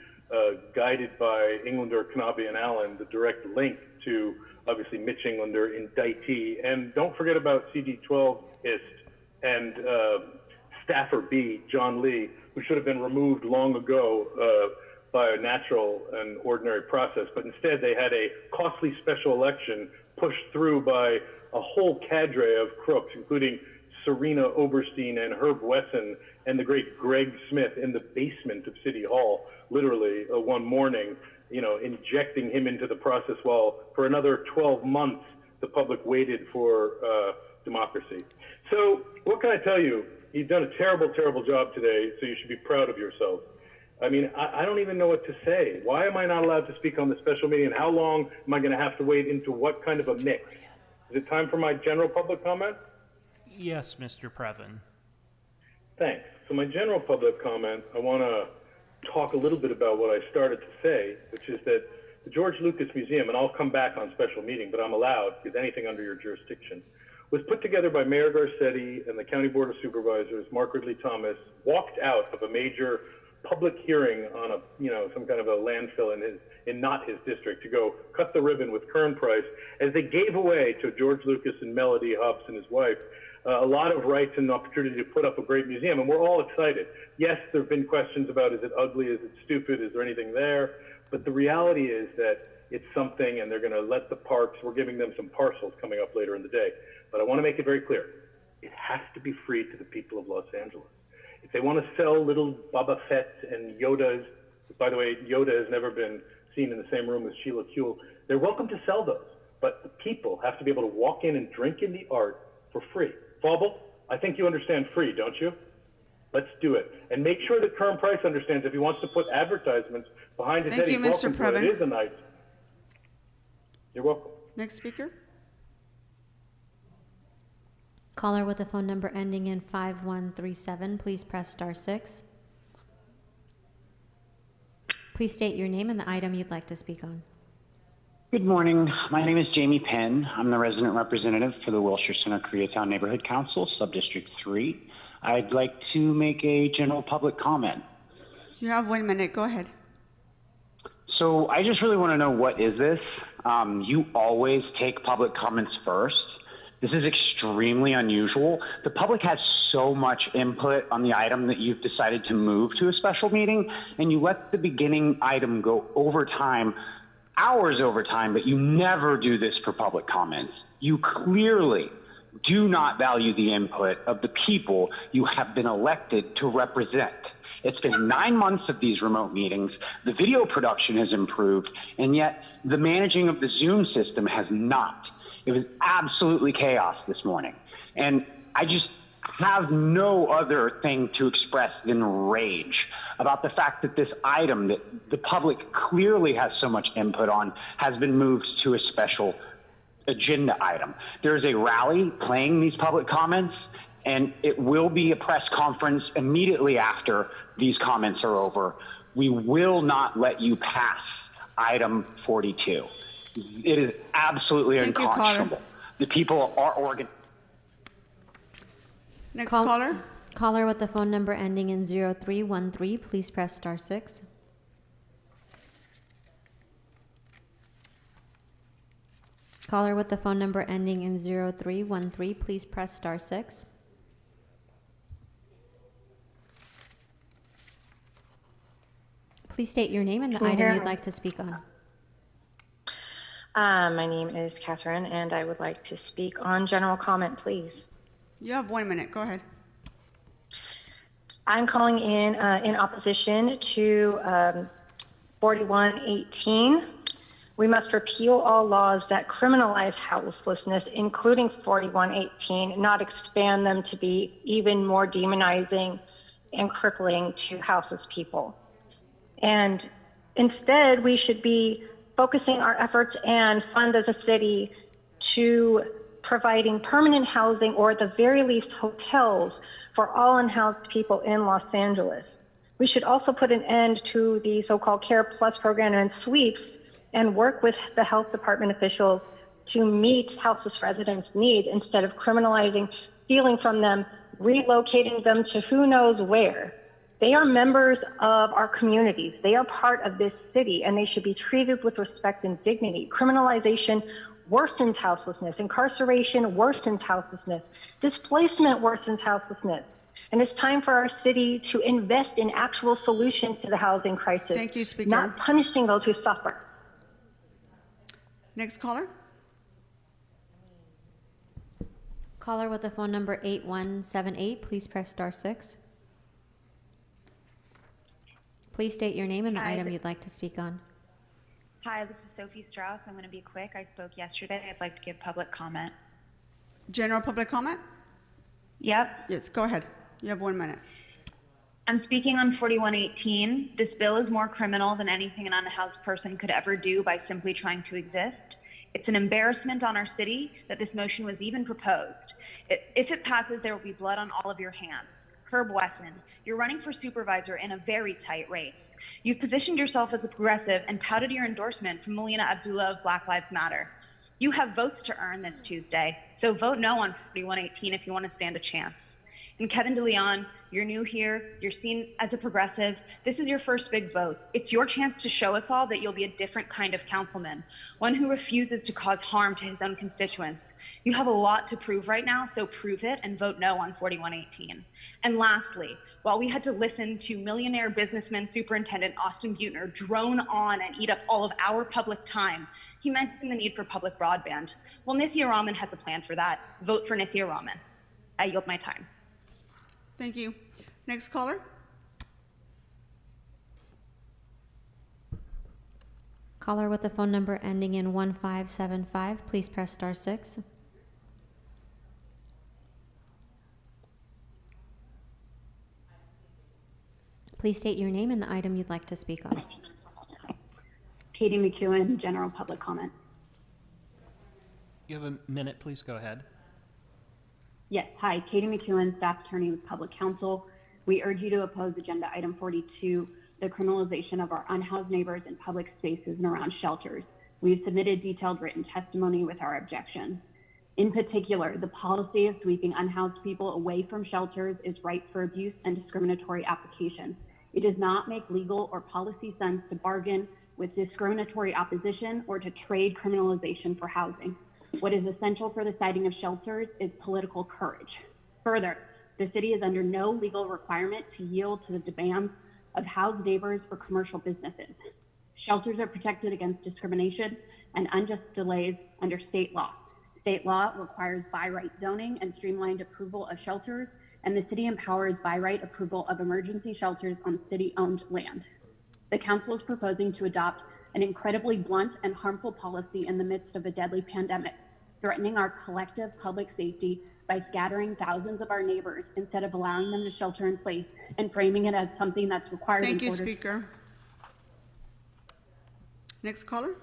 guided by Englander, Knabe, and Allen, the direct link to, obviously, Mitch Englander, indictee. And don't forget about CD12ist and Staffer B, John Lee, who should have been removed long ago by a natural and ordinary process. But instead, they had a costly special election pushed through by a whole cadre of crooks, including Serena Oberstein and Herb Wesson and the great Greg Smith in the basement of City Hall, literally one morning, injecting him into the process while for another 12 months, the public waited for democracy. So what can I tell you? You've done a terrible, terrible job today, so you should be proud of yourself. I mean, I don't even know what to say. Why am I not allowed to speak on the special meeting, and how long am I going to have to wait into what kind of a mix? Is it time for my general public comment? Yes, Mr. Previn. Thanks. So my general public comment, I want to talk a little bit about what I started to say, which is that the George Lucas Museum, and I'll come back on special meeting, but I'm allowed, because anything under your jurisdiction, was put together by Mayor Garcetti and the County Board of Supervisors. Mark Ridley Thomas walked out of a major public hearing on some kind of a landfill in not his district to go cut the ribbon with Curran Price as they gave away to George Lucas and Melody Hobbs and his wife a lot of rights and opportunity to put up a great museum, and we're all excited. Yes, there have been questions about, is it ugly, is it stupid, is there anything there? But the reality is that it's something, and they're going to let the parks, we're giving them some parcels coming up later in the day. But I want to make it very clear, it has to be free to the people of Los Angeles. If they want to sell little Boba Fett and Yodas, by the way, Yoda has never been seen in the same room as Sheila Kuehl, they're welcome to sell those. But the people have to be able to walk in and drink in the art for free. Fauble, I think you understand free, don't you? Let's do it. And make sure that Curran Price understands if he wants to put advertisements behind his head, he's welcome to it. It is a nice. You're welcome. Next speaker. Caller with a phone number ending in 5137, please press *6. Please state your name and the item you'd like to speak on. Good morning. My name is Jamie Penn. I'm the resident representative for the Wilshire Center Koreatown Neighborhood Council, Subdistrict 3. I'd like to make a general public comment. You have 1 minute. Go ahead. So I just really want to know, what is this? You always take public comments first. This is extremely unusual. The public has so much input on the item that you've decided to move to a special meeting, and you let the beginning item go over time, hours over time, but you never do this for public comments. You clearly do not value the input of the people you have been elected to represent. It's been 9 months of these remote meetings. The video production has improved, and yet the managing of the Zoom system has not. It was absolutely chaos this morning. And I just have no other thing to express than rage about the fact that this item that the public clearly has so much input on has been moved to a special agenda item. There's a rally playing these public comments, and it will be a press conference immediately after these comments are over. We will not let you pass item 42. It is absolutely unconscionable. The people are organized. Next caller. Caller with the phone number ending in 0313, please press *6. Caller with the phone number ending in 0313, please press *6. Please state your name and the item you'd like to speak on. My name is Catherine, and I would like to speak on general comment, please. You have 1 minute. Go ahead. I'm calling in opposition to 4118. We must repeal all laws that criminalize houselessness, including 4118, not expand them to be even more demonizing and crippling to houseless people. And instead, we should be focusing our efforts and fund as a city to providing permanent housing, or at the very least hotels, for all unhoused people in Los Angeles. We should also put an end to the so-called Care Plus program and sweeps and work with the health department officials to meet houseless residents' needs instead of criminalizing, stealing from them, relocating them to who knows where. They are members of our communities. They are part of this city, and they should be treated with respect and dignity. Criminalization worsens houselessness. Incarceration worsens houselessness. Displacement worsens houselessness. And it's time for our city to invest in actual solutions to the housing crisis. Thank you, Speaker. Not punishing those who suffer. Next caller. Caller with the phone number 8178, please press *6. Please state your name and the item you'd like to speak on. Hi, this is Sophie Strauss. I'm going to be quick. I spoke yesterday. I'd like to give public comment. General public comment? Yep. Yes, go ahead. You have 1 minute. I'm speaking on 4118. This bill is more criminal than anything an unhoused person could ever do by simply trying to exist. It's an embarrassment on our city that this motion was even proposed. If it passes, there will be blood on all of your hands. Herb Wesson, you're running for supervisor in a very tight race. You've positioned yourself as a progressive and touted your endorsement from Melina Abdullah of Black Lives Matter. You have votes to earn this Tuesday, so vote no on 4118 if you want to stand a chance. And Kevin DeLeon, you're new here, you're seen as a progressive. This is your first big vote. It's your chance to show us all that you'll be a different kind of councilman, one who refuses to cause harm to his own constituents. You have a lot to prove right now, so prove it and vote no on 4118. And lastly, while we had to listen to millionaire businessman Superintendent Austin Butner drone on and eat up all of our public time, he mentioned the need for public broadband. Well, Nithya Raman has a plan for that. Vote for Nithya Raman. I yield my time. Thank you. Next caller. Caller with the phone number ending in 1575, please press star 6. Please state your name and the item you'd like to speak on. Katie McEwen, general public comment. You have a minute, please go ahead. Yes, hi, Katie McEwen, staff attorney with Public Counsel. We urge you to oppose agenda item 42, the criminalization of our unhoused neighbors in public spaces and around shelters. We've submitted detailed written testimony with our objections. In particular, the policy of sweeping unhoused people away from shelters is ripe for abuse and discriminatory application. It does not make legal or policy sense to bargain with discriminatory opposition or to trade criminalization for housing. What is essential for the siting of shelters is political courage. Further, the city is under no legal requirement to yield to the demands of housed neighbors or commercial businesses. Shelters are protected against discrimination and unjust delays under state law. State law requires by right zoning and streamlined approval of shelters, and the city empowers by right approval of emergency shelters on city-owned land. The council is proposing to adopt an incredibly blunt and harmful policy in the midst of a deadly pandemic, threatening our collective public safety by scattering thousands of our neighbors instead of allowing them to shelter in place and framing it as something that's required. Thank you, Speaker. Next caller.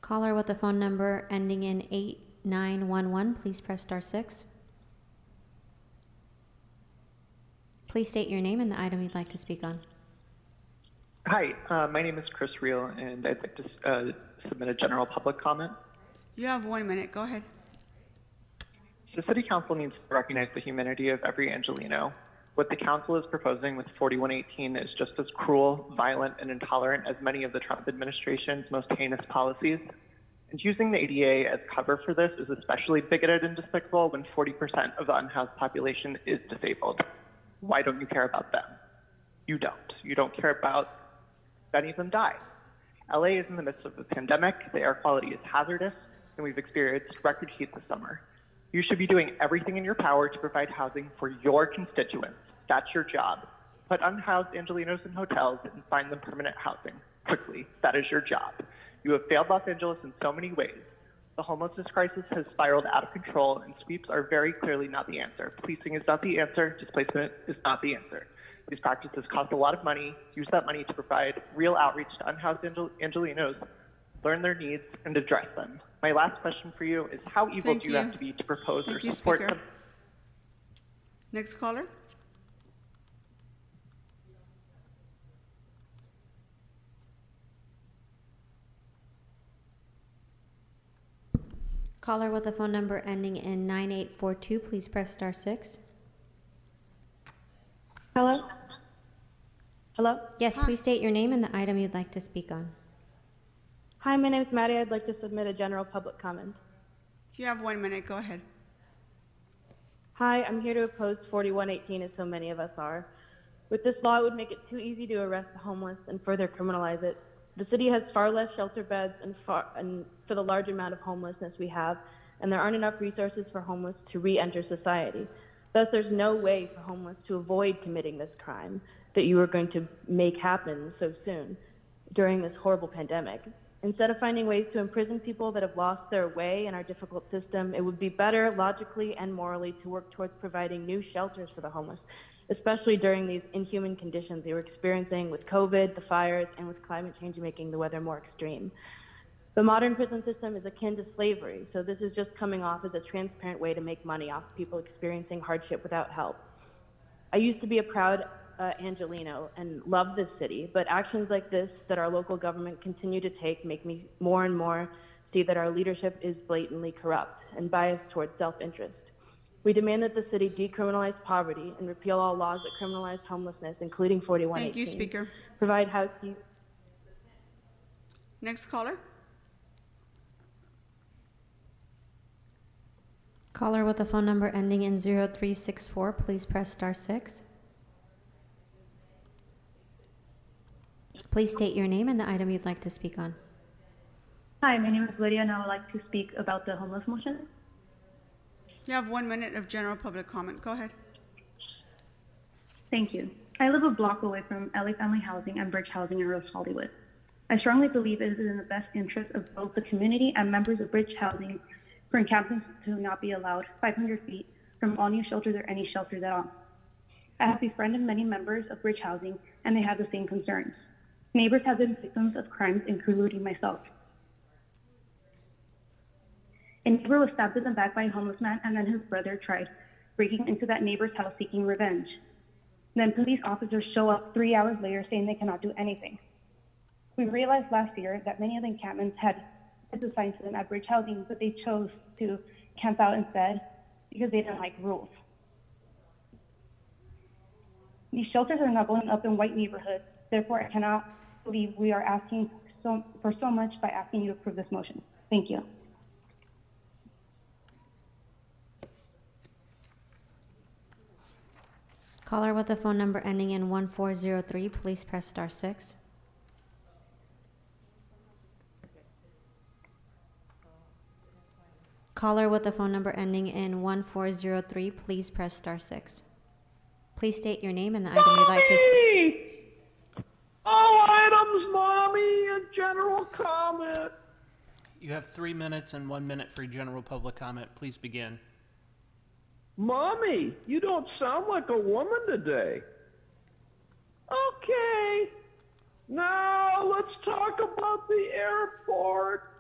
Caller with the phone number ending in 8911, please press star 6. Please state your name and the item you'd like to speak on. Hi, my name is Chris Reel, and I'd like to submit a general public comment. You have 1 minute. Go ahead. The City Council needs to recognize the humanity of every Angelino. What the Council is proposing with 4118 is just as cruel, violent, and intolerant as many of the Trump administration's most heinous policies. And using the ADA as cover for this is especially bigoted and despicable when 40% of the unhoused population is disabled. Why don't you care about them? You don't. You don't care about many of them die. LA is in the midst of a pandemic, the air quality is hazardous, and we've experienced record heat this summer. You should be doing everything in your power to provide housing for your constituents. That's your job. Put unhoused Angelinos in hotels and find them permanent housing. Quickly, that is your job. You have failed Los Angeles in so many ways. The homelessness crisis has spiraled out of control, and sweeps are very clearly not the answer. Policing is not the answer. Displacement is not the answer. These practices cost a lot of money. Use that money to provide real outreach to unhoused Angelinos, learn their needs, and address them. My last question for you is, how evil do you have to be to propose or support them? Next caller. Caller with a phone number ending in 9842, please press star 6. Hello? Hello? Yes, please state your name and the item you'd like to speak on. Hi, my name is Maddie. I'd like to submit a general public comment. You have 1 minute. Go ahead. Hi, I'm here to oppose 4118, as so many of us are. With this law, it would make it too easy to arrest the homeless and further criminalize it. The city has far less shelter beds and for the large amount of homelessness we have, and there aren't enough resources for homeless to re-enter society. Thus, there's no way for homeless to avoid committing this crime that you are going to make happen so soon during this horrible pandemic. Instead of finding ways to imprison people that have lost their way in our difficult system, it would be better logically and morally to work towards providing new shelters for the homeless, especially during these inhuman conditions they were experiencing with COVID, the fires, and with climate change making the weather more extreme. The modern prison system is akin to slavery, so this is just coming off as a transparent way to make money off people experiencing hardship without help. I used to be a proud Angelino and love this city, but actions like this that our local government continue to take make me more and more see that our leadership is blatantly corrupt and biased towards self-interest. We demand that the city decriminalize poverty and repeal all laws that criminalize homelessness, including 4118. Thank you, Speaker. Provide housing. Next caller. Caller with the phone number ending in 0364, please press star 6. Please state your name and the item you'd like to speak on. Hi, my name is Lydia, and I would like to speak about the homeless motion. You have 1 minute of general public comment. Go ahead. Thank you. I live a block away from LA Family Housing and Bridge Housing in West Hollywood. I strongly believe it is in the best interest of both the community and members of Bridge Housing for encampments to not be allowed 500 feet from all new shelters or any shelters at all. I have befriended many members of Bridge Housing, and they have the same concerns. Neighbors have been victims of crimes, including myself. A neighbor was stabbed in the back by a homeless man, and then his brother tried breaking into that neighbor's house seeking revenge. Then police officers show up 3 hours later saying they cannot do anything. We realized last year that many of the encampments had assigned to them at Bridge Housing, but they chose to camp out instead because they didn't like rules. These shelters are not going up in white neighborhoods. Therefore, I cannot believe we are asking for so much by asking you to approve this motion. Thank you. Caller with the phone number ending in 1403, please press star 6. Caller with the phone number ending in 1403, please press star 6. Please state your name and the item you'd like to speak. All items, Mommy, and general comment. You have 3 minutes and 1 minute for general public comment. Please begin. Mommy, you don't sound like a woman today. Okay, now let's talk about the airport.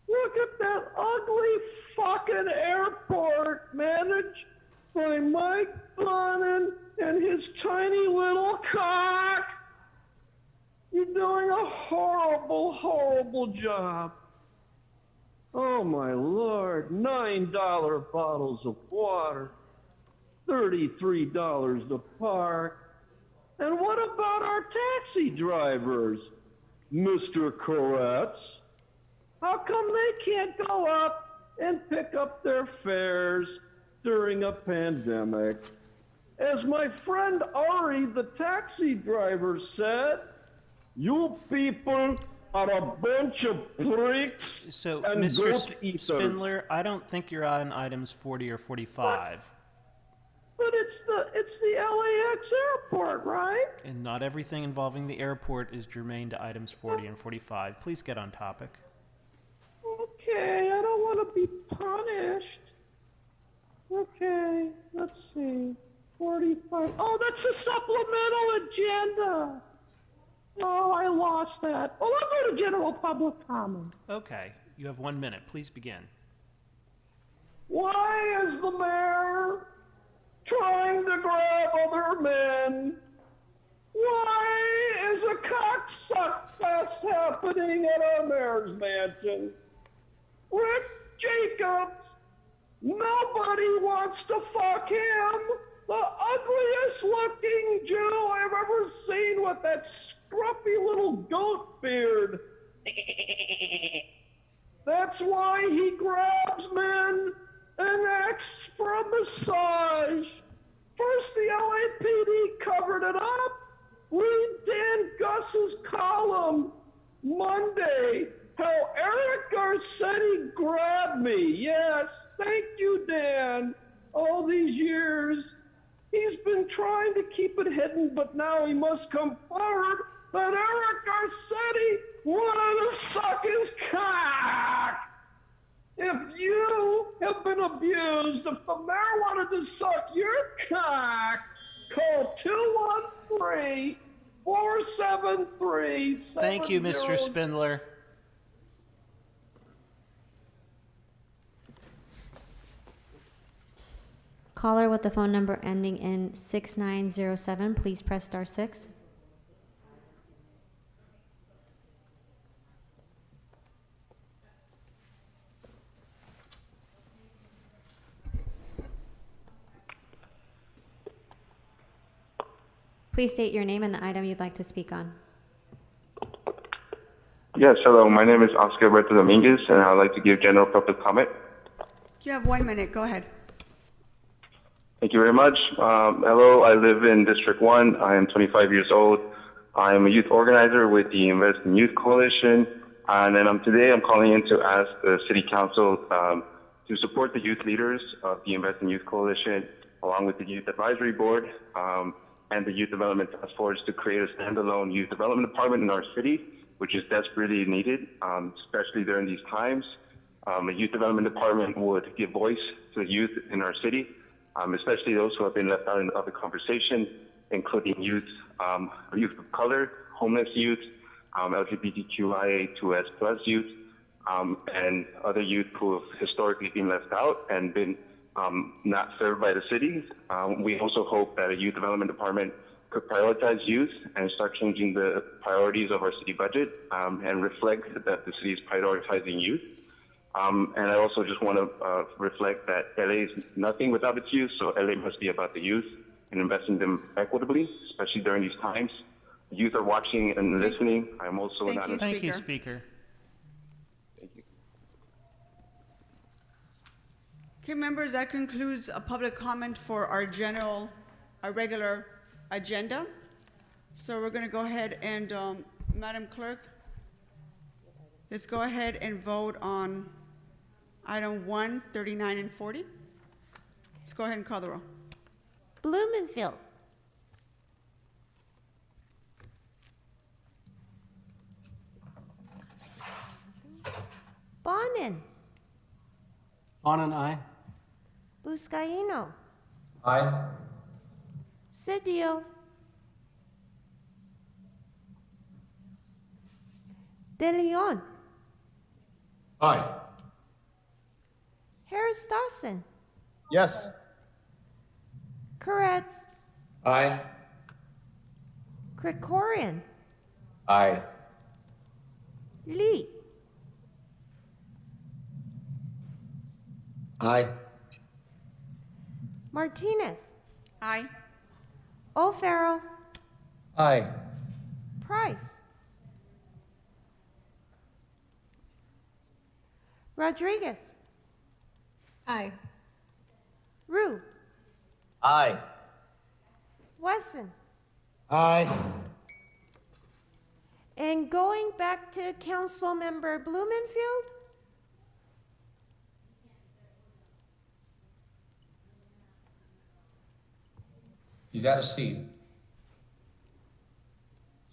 Look at that ugly fucking airport managed by Mike Bonin and his tiny little cock. You're doing a horrible, horrible job. Oh my Lord, $9 bottles of water, $33 to park. And what about our taxi drivers, Mr. Koretz? How come they can't go up and pick up their fares during a pandemic? As my friend Ari, the taxi driver, said, you people are a bunch of pricks. So, and Mr. goat eaters. Spindler, I don't think you're on items 40 or 45. But it's the LAX airport, right? And not everything involving the airport is germane to items 40 and 45. Please get on topic. Okay, I don't want to be punished. Okay, let's see. 45. Oh, that's a supplemental agenda. Oh, I lost that. Well, I'll go to general public comment. Okay, you have 1 minute. Please begin. Why is the mayor trying to grab other men? Why is a cocksuck fest happening at our mayor's mansion? Rick Jacobs, nobody wants to fuck him. The ugliest looking Jew I've ever seen with that scruffy little goat beard. That's why he grabs men and asks for a massage. First, the LAPD covered it up. Read Dan Gus's column Monday, how Eric Garcetti grabbed me. Yes, thank you, Dan. All these years, he's been trying to keep it hidden, but now he must come forward that Eric Garcetti wanted to suck his cock. If you have been abused, if the mayor wanted to suck your cock, call 213-473-7000. Thank you, Mr. Spindler. Caller with the phone number ending in 6907, please press star 6. Please state your name and the item you'd like to speak on. Yes, hello. My name is Oscar Alberto Dominguez, and I'd like to give general public comment. You have 1 minute. Go ahead. Thank you very much. Hello, I live in District 1. I am 25 years old. I am a youth organizer with the Invest in Youth Coalition. And then today I'm calling in to ask the City Council to support the youth leaders of the Invest in Youth Coalition, along with the Youth Advisory Board and the Youth Development Task Force, to create a standalone youth development department in our city, which is desperately needed, especially during these times. A youth development department would give voice to the youth in our city, especially those who have been left out of the conversation, including youth of color, homeless youth, LGBTQIA2S+ youth, and other youth who have historically been left out and been not served by the city. We also hope that a youth development department could prioritize youth and start changing the priorities of our city budget and reflect that the city is prioritizing youth. And I also just want to reflect that LA is nothing without its youth, so LA must be about the youth and investing them equitably, especially during these times. The youth are watching and listening. I'm also not a Thank you, Speaker. Okay, members, that concludes a public comment for our regular agenda. So we're going to go ahead and, Madam Clerk, let's go ahead and vote on item 1, 39, and 40. Let's go ahead and call the roll. Blumenfield. Bonin. Bonin, aye. Buscaino. Aye. Cedillo. De Leon. Aye. Harris Dawson. Yes. Koretz. Aye. Krikorian. Aye. Lee. Aye. Martinez. Aye. O'Farrell. Aye. Price. Rodriguez. Aye. Rue. Aye. Wesson. Aye. And going back to Council Member Blumenfield. He's out of seat.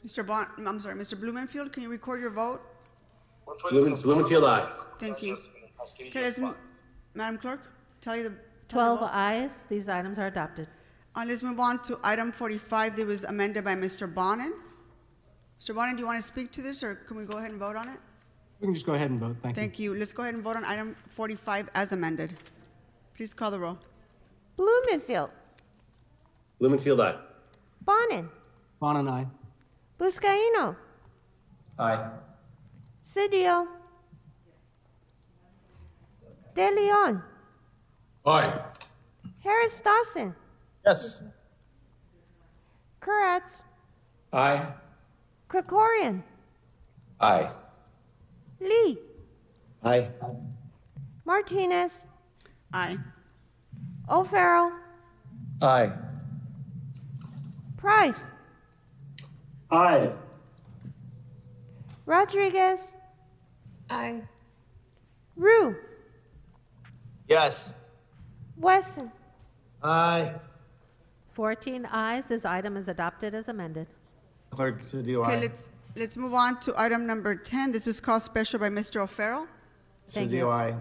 Mr. Blumenfield, can you record your vote? Blumenfield, aye. Thank you. Okay, Madam Clerk, tell you the 12 ayes. These items are adopted. Let's move on to item 45 that was amended by Mr. Bonin. Mr. Bonin, do you want to speak to this, or can we go ahead and vote on it? We can just go ahead and vote. Thank you. Thank you. Let's go ahead and vote on item 45 as amended. Please call the roll. Blumenfield. Blumenfield, aye. Bonin. Bonin, aye. Buscaino. Aye. Cedillo. De Leon. Aye. Harris Dawson. Yes. Koretz. Aye. Krikorian. Aye. Lee. Aye. Martinez. Aye. O'Farrell. Aye. Price. Aye. Rodriguez. Aye. Rue. Yes. Wesson. Aye. 14 ayes. This item is adopted as amended. Clerk, Cedillo, Okay, aye. let's move on to item number 10. This was called special by Mr. O'Farrell. Thank you. Cedillo, aye.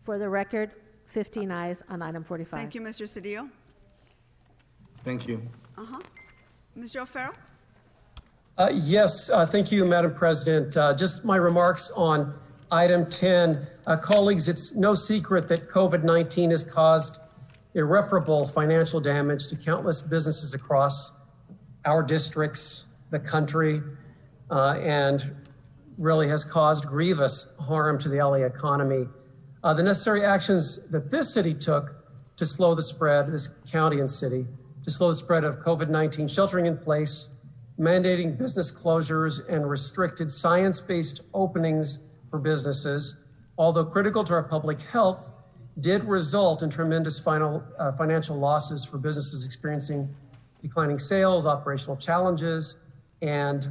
For the record, 15 ayes on item 45. Thank you, Mr. Cedillo. Thank you. Mr. O'Farrell? Yes, thank you, Madam President. Just my remarks on item 10. Colleagues, it's no secret that COVID-19 has caused irreparable financial damage to countless businesses across our districts, the country, and really has caused grievous harm to the LA economy. The necessary actions that this city took to slow the spread, this county and city, to slow the spread of COVID-19, sheltering in place mandating business closures and restricted science-based openings for businesses, although critical to our public health, did result in tremendous financial losses for businesses experiencing declining sales, operational challenges, and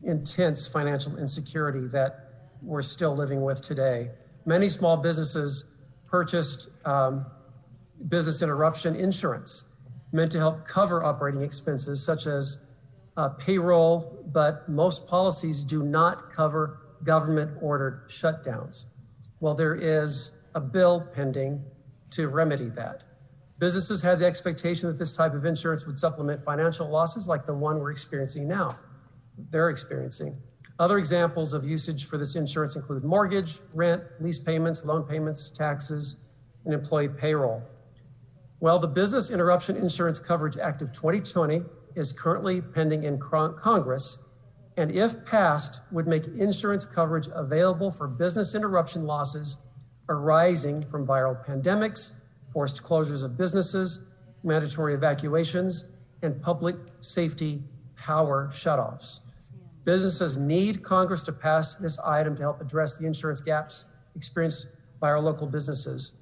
intense financial insecurity that we're still living with today. Many small businesses purchased business interruption insurance meant to help cover operating expenses such as payroll, but most policies do not cover government-ordered shutdowns. Well, there is a bill pending to remedy that. Businesses had the expectation that this type of insurance would supplement financial losses like the one we're experiencing now. They're experiencing. Other examples of usage for this insurance include mortgage, rent, lease payments, loan payments, taxes, and employee payroll. Well, the Business Interruption Insurance Coverage Act of 2020 is currently pending in Congress, and if passed, would make insurance coverage available for business interruption losses arising from viral pandemics, forced closures of businesses, mandatory evacuations, and public safety power shutoffs. Businesses need Congress to pass this item to help address the insurance gaps experienced by our local businesses.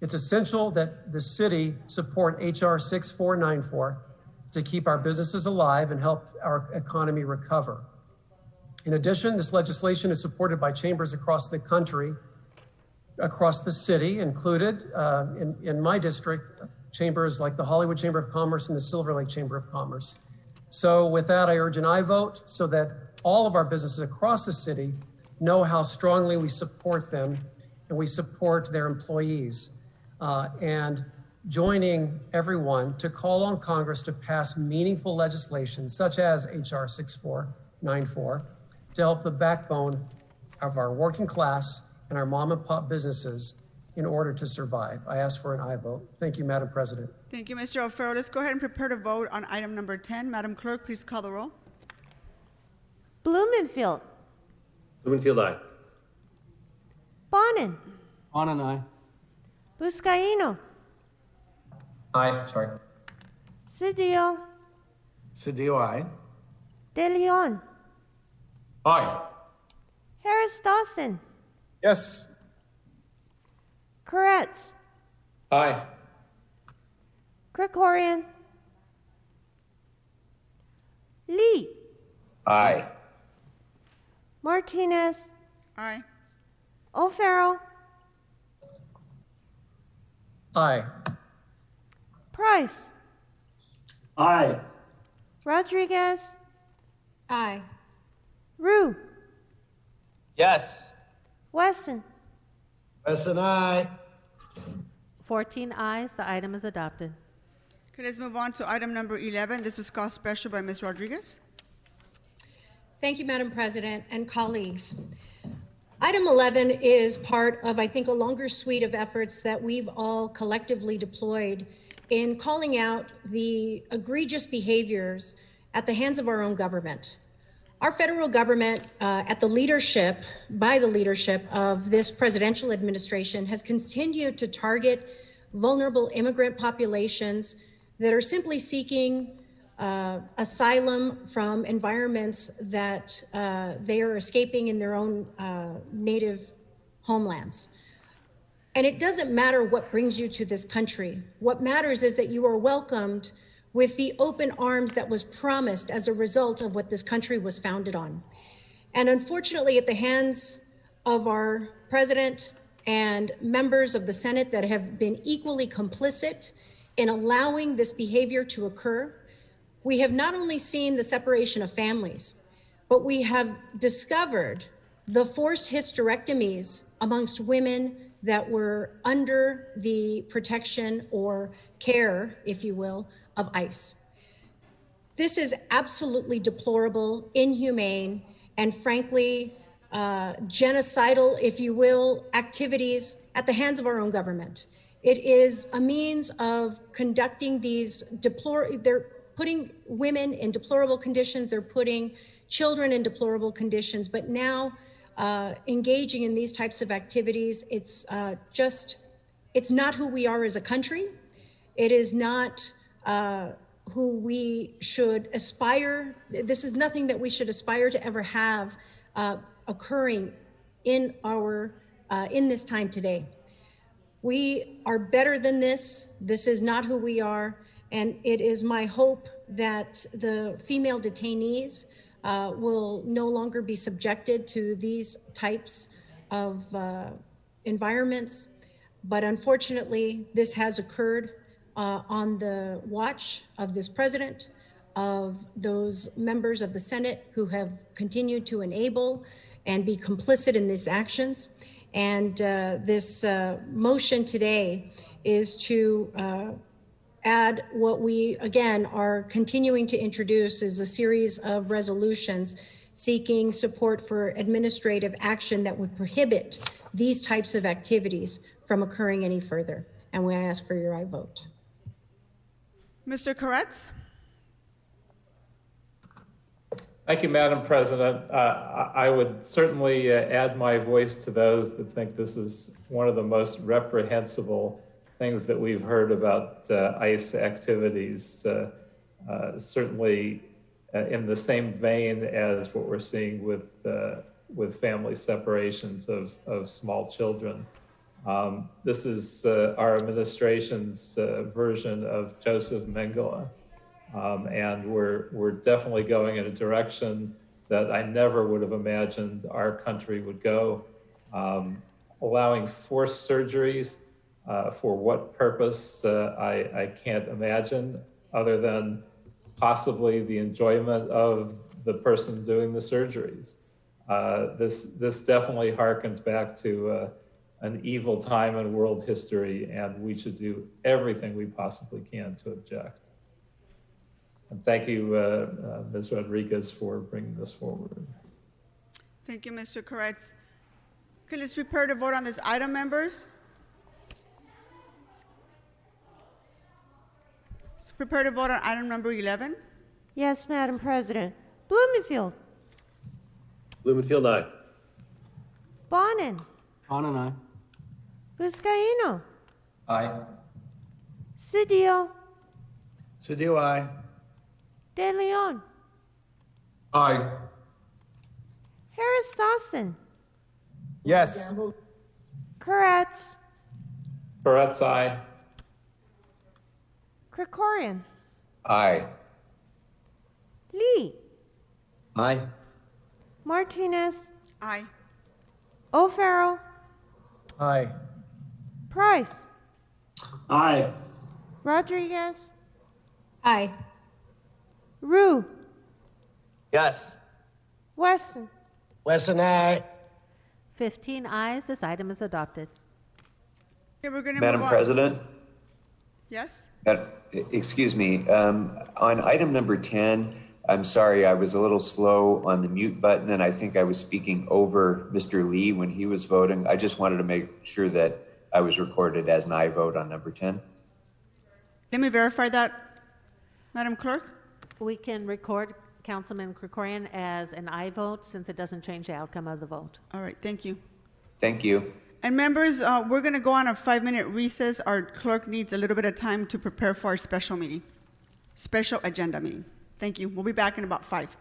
It's essential that the city support HR 6494 to keep our businesses alive and help our economy recover. In addition, this legislation is supported by chambers across the country, across the city, included in my district, chambers like the Hollywood Chamber of Commerce and the Silver Lake Chamber of Commerce. So with that, I urge an aye vote so that all of our businesses across the city know how strongly we support them and we support their employees. And joining everyone to call on Congress to pass meaningful legislation such as HR 6494 to help the backbone of our working class and our mom and pop businesses in order to survive. I ask for an aye vote. Thank you, Madam President. Thank you, Mr. O'Farrell. Let's go ahead and prepare to vote on item number 10. Madam Clerk, please call the roll. Blumenfield. Blumenfield, aye. Bonin. Bonin, aye. Buscaino. Aye, sorry. Cedillo. Cedillo, aye. De Leon. Aye. Harris Dawson. Yes. Koretz. Aye. Krikorian. Lee. Aye. Martinez. Aye. O'Farrell. Aye. Price. Aye. Rodriguez. Aye. Rue. Yes. Wesson. Wesson, aye. 14 ayes, the item is adopted. Okay, let's move on to item number 11. This was called special by Ms. Rodriguez. Thank you, Madam President and colleagues. Item 11 is part of, I think, a longer suite of efforts that we've all collectively deployed in calling out the egregious behaviors at the hands of our own government. Our federal government, by the leadership of this presidential administration, has continued to target vulnerable immigrant populations that are simply seeking asylum from environments that they are escaping in their own native homelands. And it doesn't matter what brings you to this country. What matters is that you are welcomed with the open arms that was promised as a result of what this country was founded on. And unfortunately, at the hands of our president and members of the Senate that have been equally complicit in allowing this behavior to occur, we have not only seen the separation of families, but we have discovered the forced hysterectomies amongst women that were under the protection or care, if you will, of ICE. This is absolutely deplorable, inhumane, and frankly, genocidal, if you will, activities at the hands of our own government. It is a means of conducting these they're putting women in deplorable conditions, they're putting children in deplorable conditions, but now engaging in these types of activities, it's not who we are as a country. It is not who we should aspire, this is nothing that we should aspire to ever have occurring in in this time today. We are better than this. This is not who we are. And it is my hope that the female detainees will no longer be subjected to these types of environments. But unfortunately, this has occurred on the watch of this president, of those members of the Senate who have continued to enable and be complicit in these actions. And this motion today is to add what we, again, are continuing to introduce is a series of resolutions seeking support for administrative action that would prohibit these types of activities from occurring any further. And we ask for your aye vote. Mr. Koretz? Thank you, Madam President. I would certainly add my voice to those that think this is one of the most reprehensible things that we've heard about ICE activities. Certainly in the same vein as what we're seeing with family separations of small children. This is our administration's version of Joseph Mengele. And we're definitely going in a direction that I never would have imagined our country would go. Allowing forced surgeries, for what purpose, I can't imagine, other than possibly the enjoyment of the person doing the surgeries. This definitely harkens back to an evil time in world history, and we should do everything we possibly can to object. And thank you, Ms. Rodriguez, for bringing this forward. Thank you, Mr. Koretz. Okay, let's prepare to vote on this item, members. Let's prepare to vote on item number 11. Yes, Madam President. Blumenfield. Blumenfield, aye. Bonin. Bonin, aye. Vizcaíno. Aye. Cedillo. Cedillo, aye. De Leon. Aye. Harris Dawson. Yes. Koretz. Koretz, aye. Krikorian. Aye. Lee. Aye. Martinez. Aye. O'Farrell. Aye. Price. Aye. Rodriguez. Aye. Rue. Yes. Wesson. Wesson, aye. 15 ayes. This item is adopted. Okay, we're going to Madam move on. President, Yes? excuse me, on item number 10, I'm sorry, I was a little slow on the mute button, and I think I was speaking over Mr. Lee when he was voting. I just wanted to make sure that I was recorded as an aye vote on number 10. Let me verify that, Madam Clerk. We can record Councilman Krikorian as an aye vote since it doesn't change the outcome of the vote. All right, thank you. Thank you. And members, we're going to go on a 5-minute recess. Our clerk needs a little bit of time to prepare for our special meeting, special agenda meeting. Thank you. We'll be back in about 5.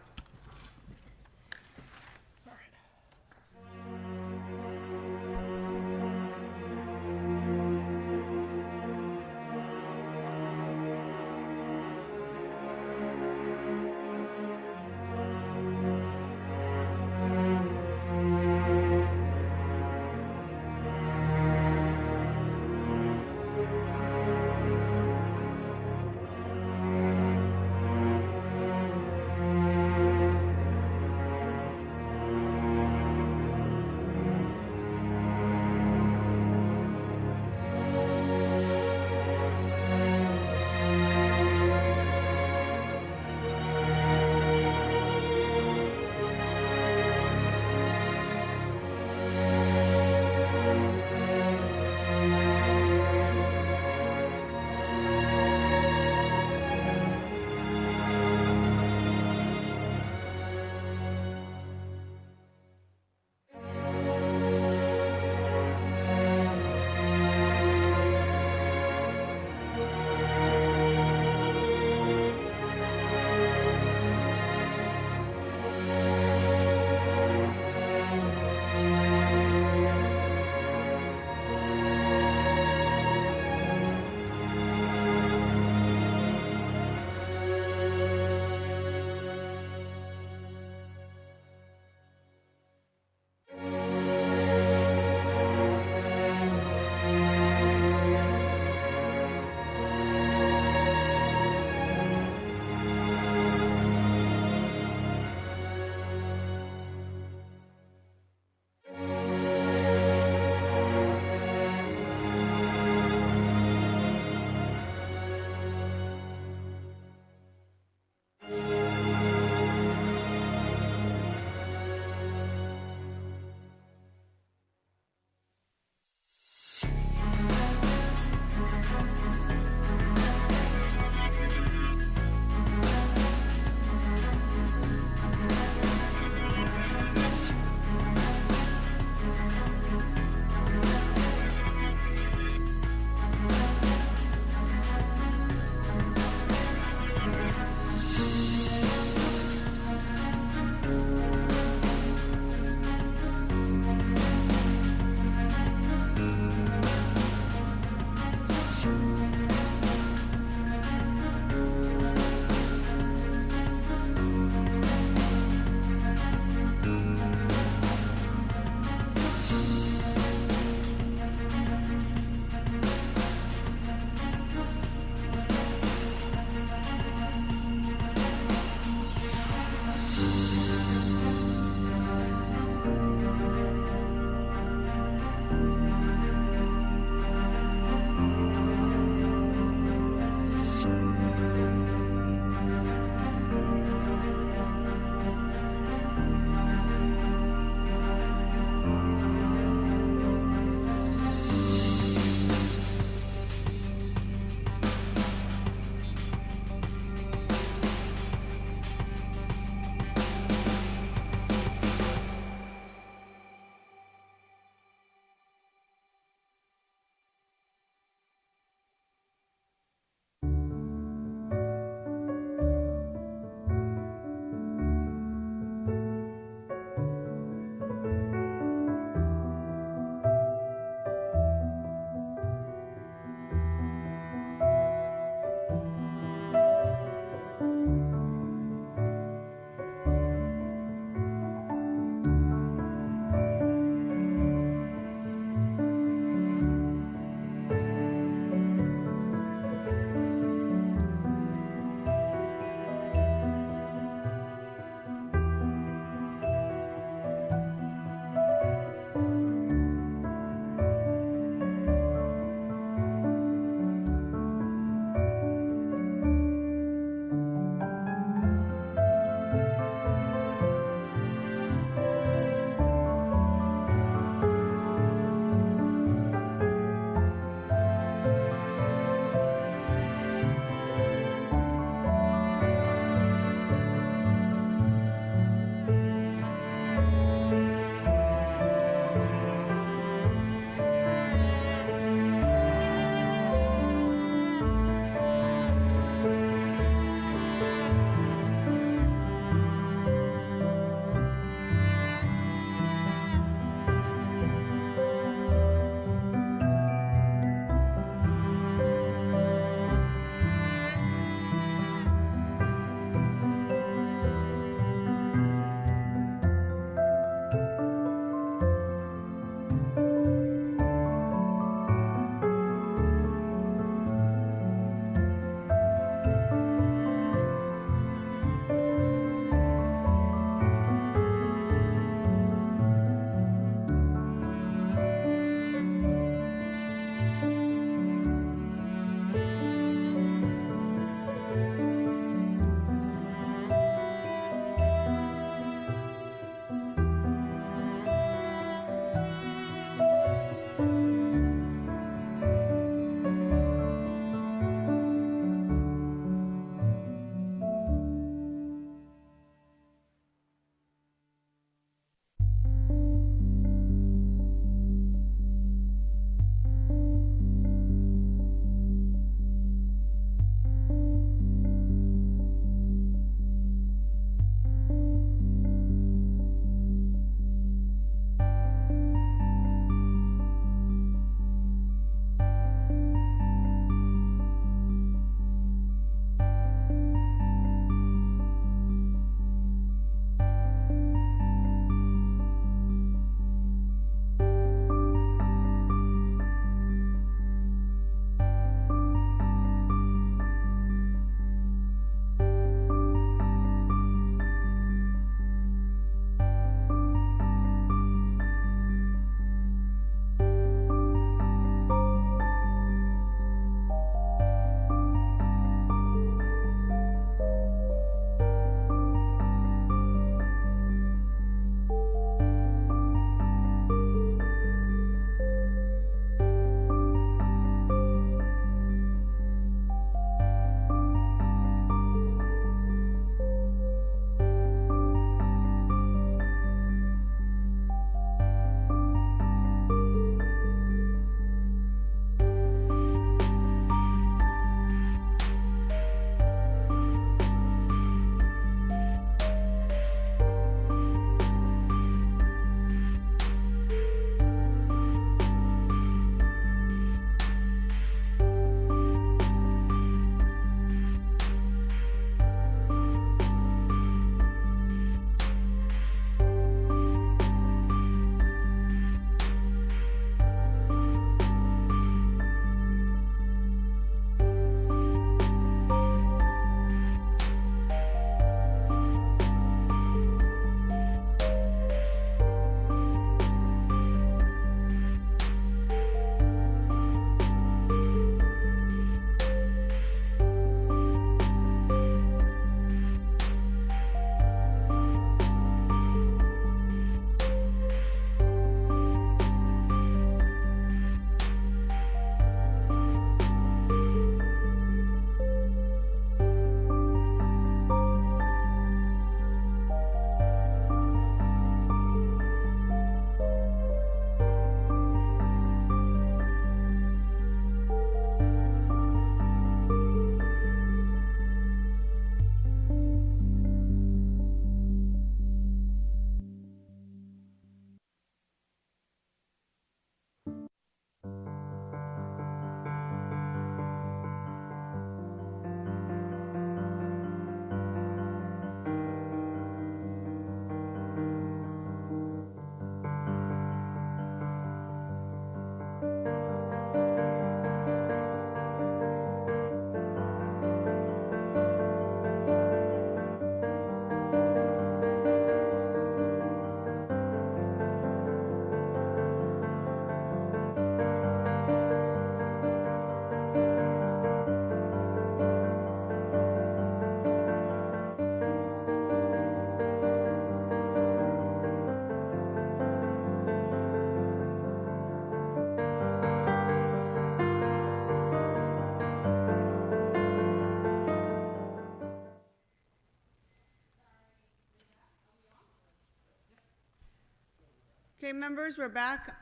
Okay, members, we're back.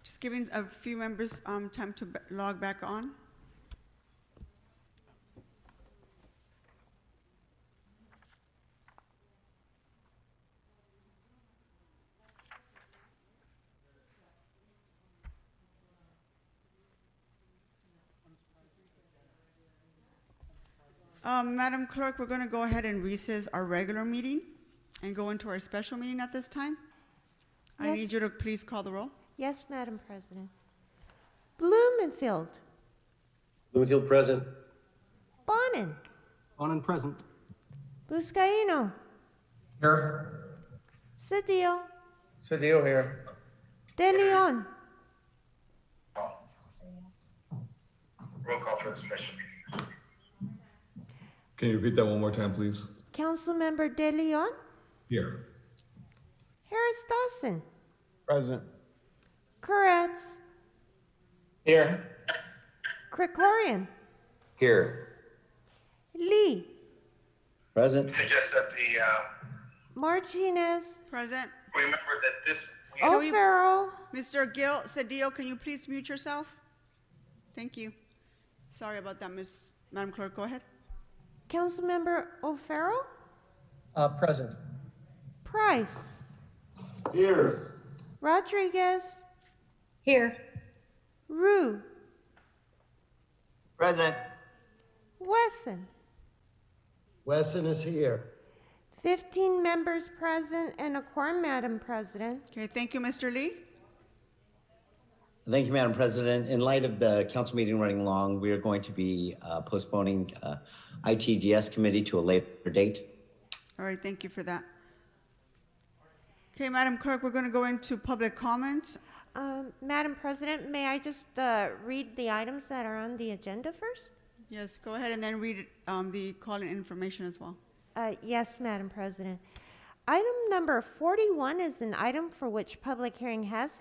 Just giving a few members time to log back on. Madam Clerk, we're going to go ahead and recess our regular meeting and go into our special meeting at this time. I Yes. need you to please call the roll. Yes, Madam President. Blumenfield. Blumenfield present. Bonin. Bonin present. Buscaino. Here. Cedillo. Cedillo here. De Leon. Roll call for the special meeting. Can you repeat that one more time, please? Councilmember De Leon. Here. Harris Dawson. Present. Koretz. Here. Krikorian. Here. Lee. Present. Suggest that the, Martinez. Present. remember that this, O'Farrell. Mr. Gil Cedillo, can you please mute yourself? Thank you. Sorry about that, Madam Clerk. Go ahead. Councilmember O'Farrell. Present. Price. Here. Rodriguez. Here. Rue. Present. Wesson. Wesson is here. 15 members present and a quorum, Madam President. Okay, thank you, Mr. Lee. Thank you, Madam President. In light of the council meeting running long, we are going to be postponing ITDS committee to a later date. All right, thank you for that. Okay, Madam Clerk, we're going to go into public comments. Madam President, may I just read the items that are on the agenda first? Yes, go ahead and then read the call-in information as well. Yes, Madam President. Item number 41 is an item for which public hearing has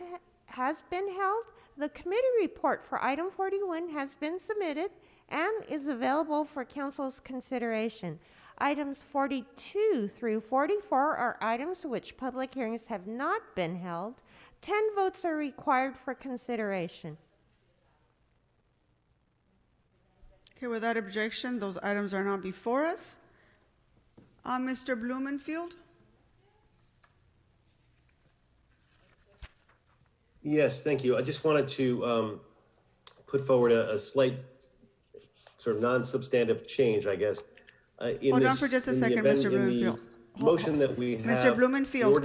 been held. The committee report for item 41 has been submitted and is available for council's consideration. Items 42 through 44 are items which public hearings have not been held. 10 votes are required for consideration. Okay, without objection, those items are now before us. Mr. Blumenfield? Yes, thank you. I just wanted to put forward a slight sort of non-substantive change, I guess. Hold on for just a second, Mr. Blumenfield. Motion that we have. Mr. Blumenfield,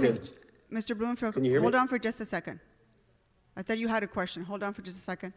Mr. Blumenfield, can you hear me? hold on for just a second. I thought you had a question. Hold on for just a second.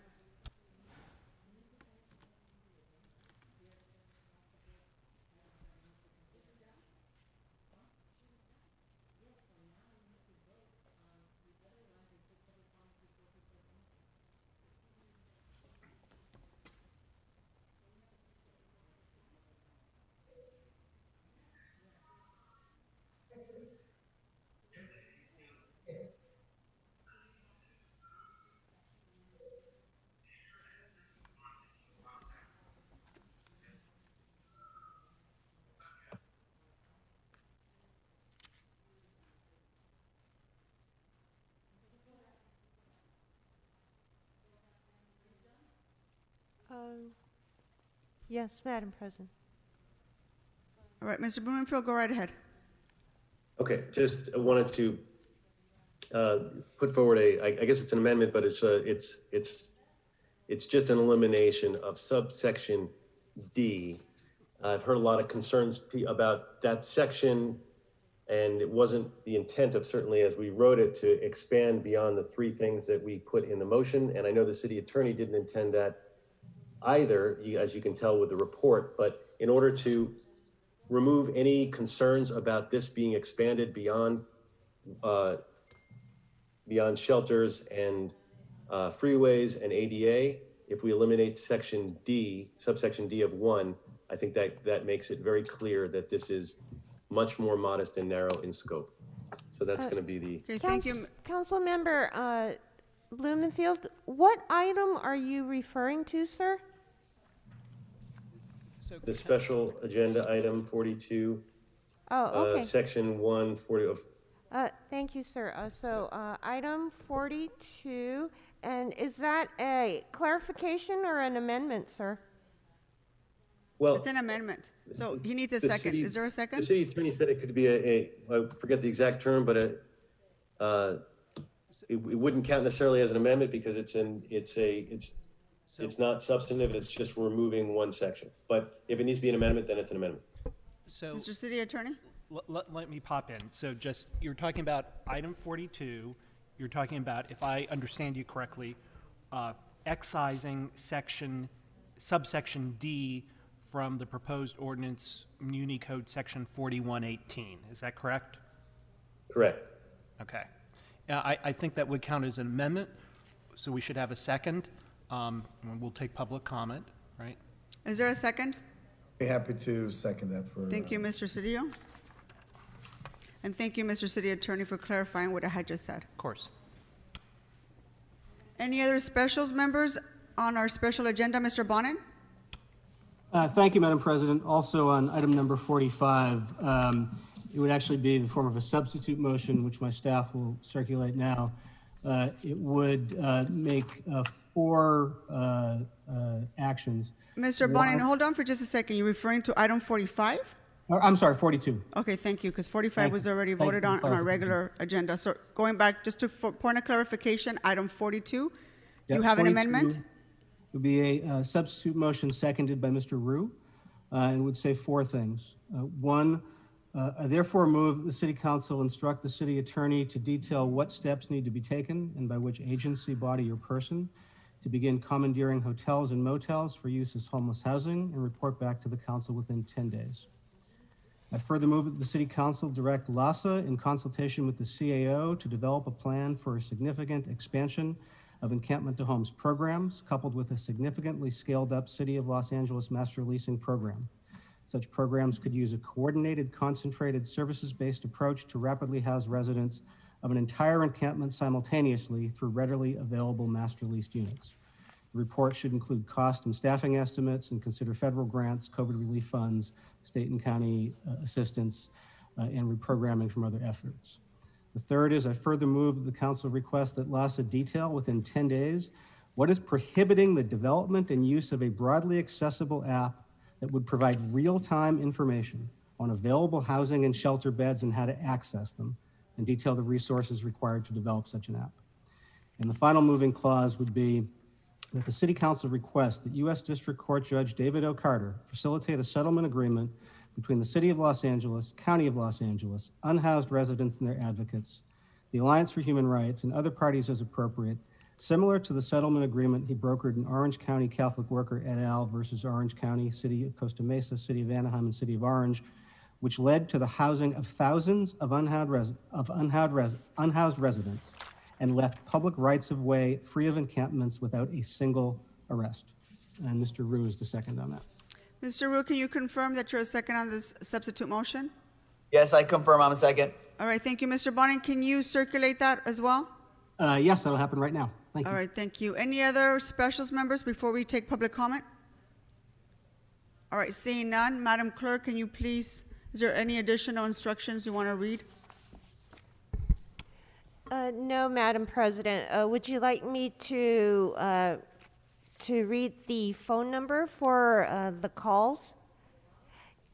Yes, Madam President. All right, Mr. Blumenfield, go right ahead. Okay, just wanted to put forward I guess it's an amendment, but it's just an elimination of subsection D. I've heard a lot of concerns about that section, and it wasn't the intent of, certainly as we wrote it, to expand beyond the three things that we put in the motion. And I know the city attorney didn't intend that either, as you can tell with the report, but in order to remove any concerns about this being expanded beyond shelters and freeways and ADA, if we eliminate section D, subsection D of 1, I think that makes it very clear that this is much more modest and narrow in scope. So that's going to be the... Okay, thank you. Council Member Blumenfield, what item are you referring to, sir? The special agenda item 42. Oh, okay. Section 140 of. Thank you, sir. Item 42, and is that a clarification or an amendment, sir? Well, It's an amendment. So he needs a second. Is there a second? The city attorney said it could be I forget the exact term, but it wouldn't count necessarily as an amendment because it's not substantive. It's just removing one section. But if it needs to be an amendment, then it's an amendment. So, Mr. City Attorney? let me pop in. So just, you're talking about item 42. You're talking about, if I understand you correctly, excising subsection D from the proposed ordinance Muni Code section 4118. Is that correct? Correct. Okay. I think that would count as an amendment, so we should have a second. We'll take public comment, right? Is there a second? Be happy to second that for. Thank you, Mr. Cedillo. And thank you, Mr. City Attorney, for clarifying what I had just said. Of course. Any other specials, members, on our special agenda? Mr. Bonin? Thank you, Madam President. Also on item number 45, it would actually be in the form of a substitute motion, which my staff will circulate now. It would make 4 actions. Mr. Bonin, hold on for just a second. You're referring to item 45? I'm sorry, 42. Okay, thank you, because 45 was already voted on our regular agenda. So going back, just to for point of clarification, item 42, you have an amendment? It would be a substitute motion seconded by Mr. Rue, and would say 4 things. 1, I therefore move that the City Council instruct the City Attorney to detail what steps need to be taken and by which agency, body, or person to begin commandeering hotels and motels for use as homeless housing and report back to the Council within 10 days. I further move that the City Council direct LAHSA in consultation with the CAO to develop a plan for a significant expansion of encampment to homes programs, coupled with a significantly scaled up City of Los Angeles master leasing program. Such programs could use a coordinated, concentrated, services-based approach to rapidly house residents of an entire encampment simultaneously through readily available master leased units. The report should include cost and staffing estimates and consider federal grants, COVID relief funds, state and county assistance, and reprogramming from other efforts. The third is I further move that the council request that LAHSA detail within 10 days what is prohibiting the development and use of a broadly accessible app that would provide real-time information on available housing and shelter beds and how to access them, and detail the resources required to develop such an app. And the final moving clause would be that the City Council requests that U.S. District Court Judge David O. Carter facilitate a settlement agreement between the City of Los Angeles, County of Los Angeles, unhoused residents and their advocates, the Alliance for Human Rights, and other parties as appropriate, similar to the settlement agreement he brokered in Orange County Catholic Worker et al. Versus Orange County, City of Costa Mesa, City of Anaheim, and City of Orange, which led to the housing of thousands of unhoused residents and left public rights of way free of encampments without a single arrest. And Mr. Rue is the second on that. Mr. Rue, can you confirm that you're a second on this substitute motion? Yes, I confirm I'm a second. All right, thank you, Mr. Bonin. Can you circulate that as well? Yes, that'll happen right now. Thank you. All right, thank you. Any other specials, members, before we take public comment? All right, seeing none, Madam Clerk, can you please, is there any additional instructions you want to read? No, Madam President. Would you like me to read the phone number for the calls?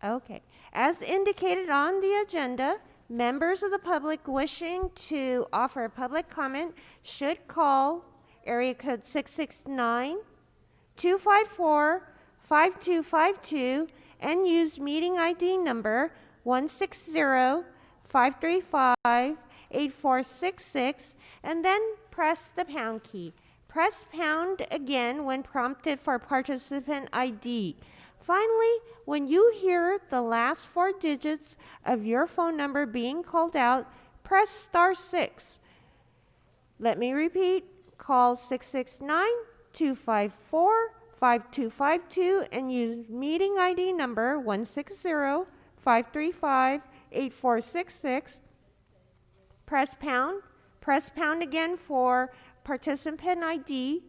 Okay. As indicated on the agenda, members of the public wishing to offer a public comment should call area code 669-254-5252 and use meeting ID number 160-535-8466 and then press the pound key. Press pound again when prompted for participant ID. Finally, when you hear the last 4 digits of your phone number being called out, press *6. Let me repeat, call 669-254-5252 and use meeting ID number 160-535-8466. Press pound again for participant ID.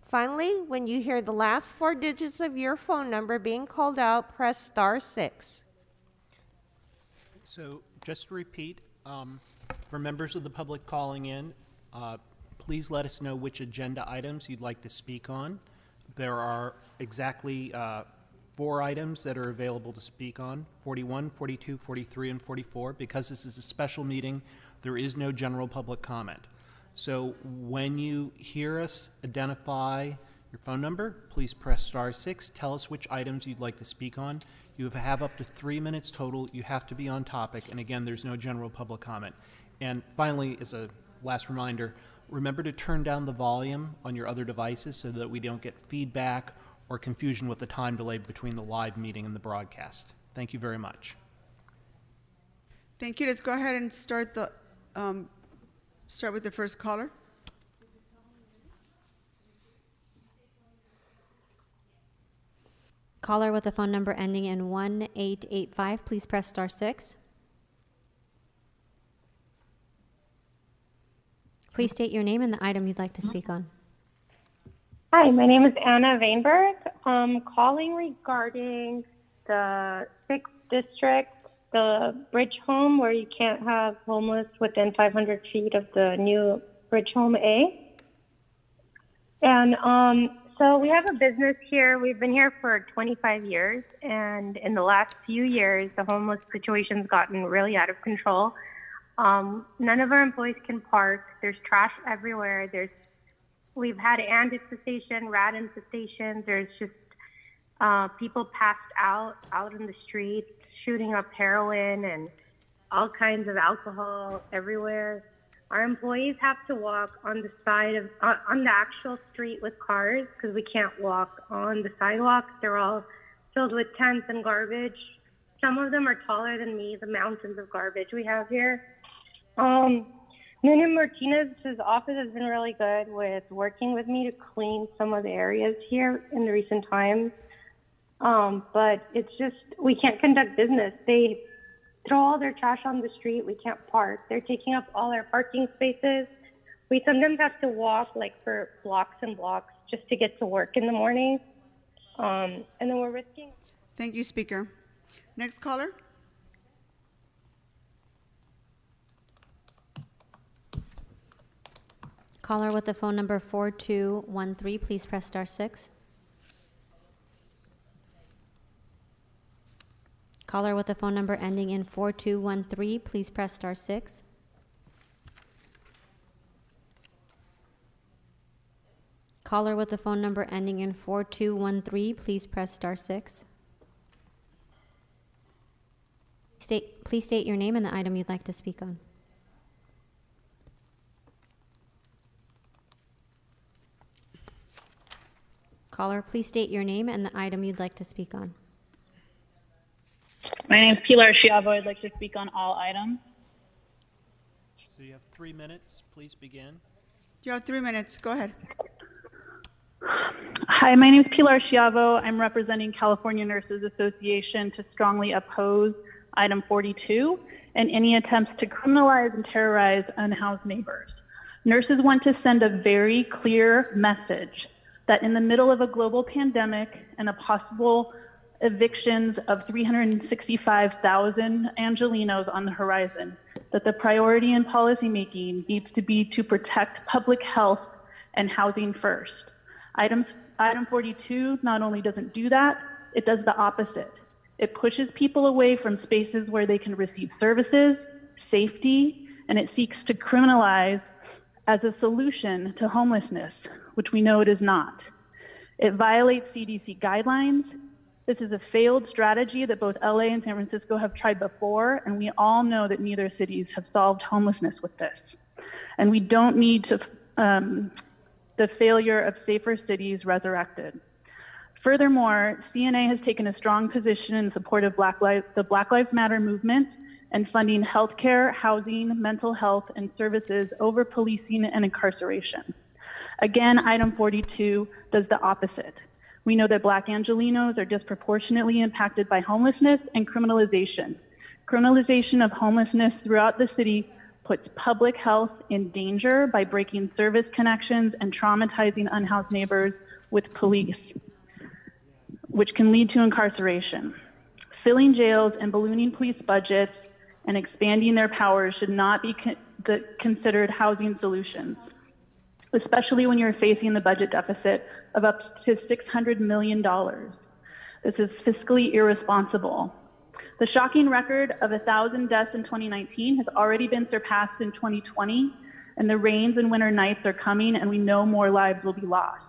Finally, when you hear the last 4 digits of your phone number being called out, press *6. So just to repeat, for members of the public calling in, please let us know which agenda items you'd like to speak on. There are exactly 4 items that are available to speak on: 41, 42, 43, and 44. Because this is a special meeting, there is no general public comment. So when you hear us identify your phone number, please press *6. Tell us which items you'd like to speak on. You have up to 3 minutes total. You have to be on topic. And again, there's no general public comment. And finally, as a last reminder, remember to turn down the volume on your other devices so that we don't get feedback or confusion with the time delay between the live meeting and the broadcast. Thank you very much. Thank you. Let's go ahead and start with the first caller. Caller with a phone number ending in 1885, please press *6. Please state your name and the item you'd like to speak on. Hi, my name is Anna Vainberg. I'm calling regarding the 6th district, the Bridge Home, where you can't have homeless within 500 feet of the new Bridge Home A. And so we have a business here. We've been here for 25 years, and in the last few years, the homeless situation's gotten really out of control. None of our employees can park. There's trash everywhere. We've had ant infestation, rat infestation. There's just people passed out in the streets, shooting up heroin and all kinds of alcohol everywhere. Our employees have to walk on the side of on the actual street with cars because we can't walk on the sidewalks. They're all filled with tents and garbage. Some of them are taller than me, the mountains of garbage we have here. Nuna Martinez's office has been really good with working with me to clean some of the areas here in the recent times. But it's just, we can't conduct business. They throw all their trash on the street. We can't park. They're taking up all our parking spaces. We sometimes have to walk for blocks and blocks just to get to work in the morning. And then we're risking. Thank you, Speaker. Next caller. Caller with the phone number 4213, please press *6. Caller with the phone number ending in 4213, please press *6. Caller with the phone number ending in 4213, please press *6. Please state your name and the item you'd like to speak on. Caller, please state your name and the item you'd like to speak on. My name is Pilar Schiavo. I'd like to speak on all items. So you have 3 minutes. Please begin. You have 3 minutes. Go ahead. Hi, my name is Pilar Schiavo. I'm representing California Nurses Association to strongly oppose item 42 and any attempts to criminalize and terrorize unhoused neighbors. Nurses want to send a very clear message that in the middle of a global pandemic and a possible evictions of 365,000 Angelenos on the horizon, that the priority in policymaking needs to be to protect public health and housing first. Item 42 not only doesn't do that, it does the opposite. It pushes people away from spaces where they can receive services, safety, and it seeks to criminalize as a solution to homelessness, which we know it is not. It violates CDC guidelines. This is a failed strategy that both LA and San Francisco have tried before, and we all know that neither cities have solved homelessness with this. And we don't need to the failure of safer cities resurrected. Furthermore, CNA has taken a strong position in support of the Black Lives Matter movement and funding healthcare, housing, mental health, and services over policing and incarceration. Again, item 42 does the opposite. We know that Black Angelenos are disproportionately impacted by homelessness and criminalization. Criminalization of homelessness throughout the city puts public health in danger by breaking service connections and traumatizing unhoused neighbors with police, which can lead to incarceration. Filling jails and ballooning police budgets and expanding their powers should not be considered housing solutions, especially when you're facing the budget deficit of up to $600 million. This is fiscally irresponsible. The shocking record of 1,000 deaths in 2019 has already been surpassed in 2020, and the rains and winter nights are coming, and we know more lives will be lost.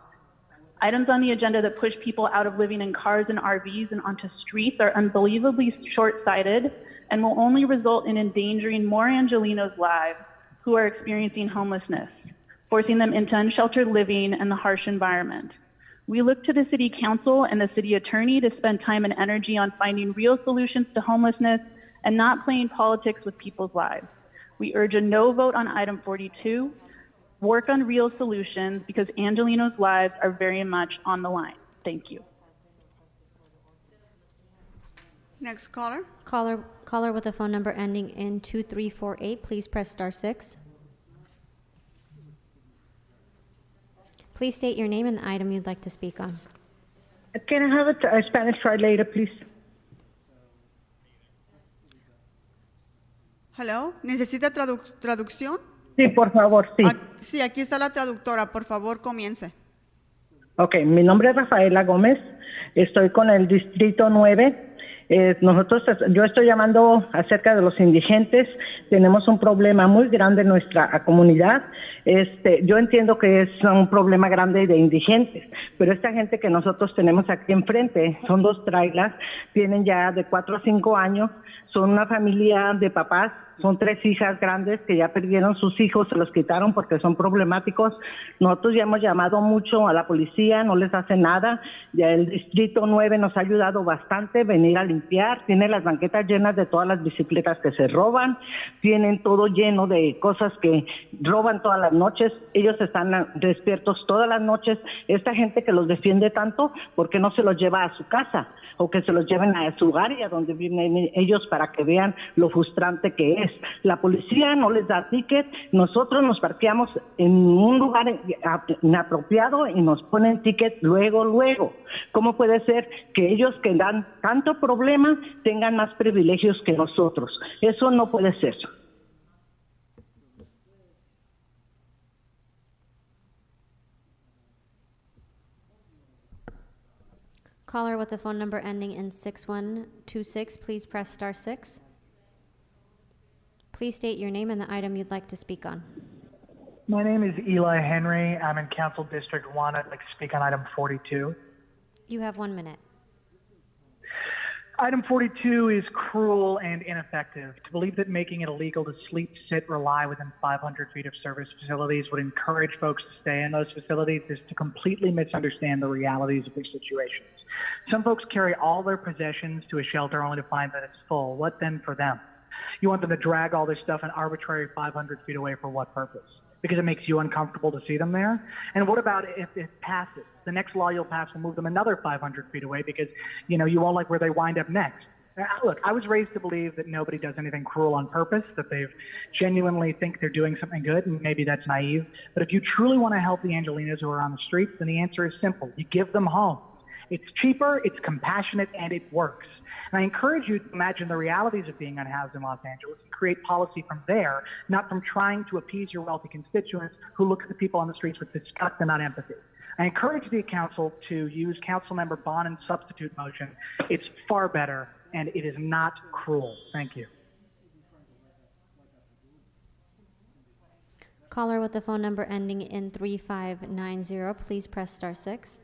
Items on the agenda that push people out of living in cars and RVs and onto streets are unbelievably short-sighted and will only result in endangering more Angelenos' lives who are experiencing homelessness, forcing them into unsheltered living and the harsh environment. We look to the City Council and the City Attorney to spend time and energy on finding real solutions to homelessness and not playing politics with people's lives. We urge a no vote on item 42. Work on real solutions because Angelenos' lives are very much on the line. Thank you. Next caller. Caller with a phone number ending in 2348, please press *6. Please state your name and the item you'd like to speak on. Can I have a Spanish translator, please? Hello, ¿necesita traducción? Sí, por favor, sí. Sí, aquí está la traductora. Por favor, comience. Ok, mi nombre es Rafaela Gómez. Estoy con el Distrito 9. Yo estoy llamando acerca de los indigentes. Tenemos un problema muy grande en nuestra comunidad. Yo entiendo que es un problema grande de indigentes, pero esta gente que nosotros tenemos aquí enfrente son 2 trailers, tienen ya de 4 a 5 años, son una familia de papás. Son 3 hijas grandes que ya perdieron sus hijos, se los quitaron porque son problemáticos. Nosotros ya hemos llamado mucho a la policía, no les hace nada. Ya el Distrito 9 nos ha ayudado bastante, venir a limpiar. Tiene las banquetas llenas de todas las bicicletas que se roban. Tienen todo lleno de cosas que roban todas las noches. Ellos están despiertos todas las noches. Esta gente que los defiende tanto, ¿por qué no se los lleva a su casa? O que se los lleven a su área donde viven ellos para que vean lo frustrante que es. La policía no les da ticket, nosotros nos parqueamos en un lugar inapropiado y nos ponen ticket luego. ¿Cómo puede ser que ellos que dan tanto problema tengan más privilegios que nosotros? Eso no puede ser. Caller with the phone number ending in 6126, please press *6. Please state your name and the item you'd like to speak on. My name is Eli Henry. I'm in Council District 1. I'd like to speak on item 42. You have 1 minute. Item 42 is cruel and ineffective. To believe that making it illegal to sleep, sit, rely within 500 feet of service facilities would encourage folks to stay in those facilities is to completely misunderstand the realities of their situations. Some folks carry all their possessions to a shelter only to find that it's full. What then for them? You want them to drag all this stuff an arbitrary 500 feet away for what purpose? Because it makes you uncomfortable to see them there? And what about if it passes? The next law you'll pass will move them another 500 feet away because, you won't like where they wind up next. Look, I was raised to believe that nobody does anything cruel on purpose, that they genuinely think they're doing something good, and maybe that's naive. But if you truly want to help the Angelenos who are on the streets, then the answer is simple. You give them homes. It's cheaper, it's compassionate, and it works. And I encourage you to imagine the realities of being unhoused in Los Angeles and create policy from there, not from trying to appease your wealthy constituents who look at the people on the streets with disgust and not empathy. I encourage the council to use Councilmember Bonin's substitute motion. It's far better, and it is not cruel. Thank you. Caller with the phone number ending in 3590, please press *6.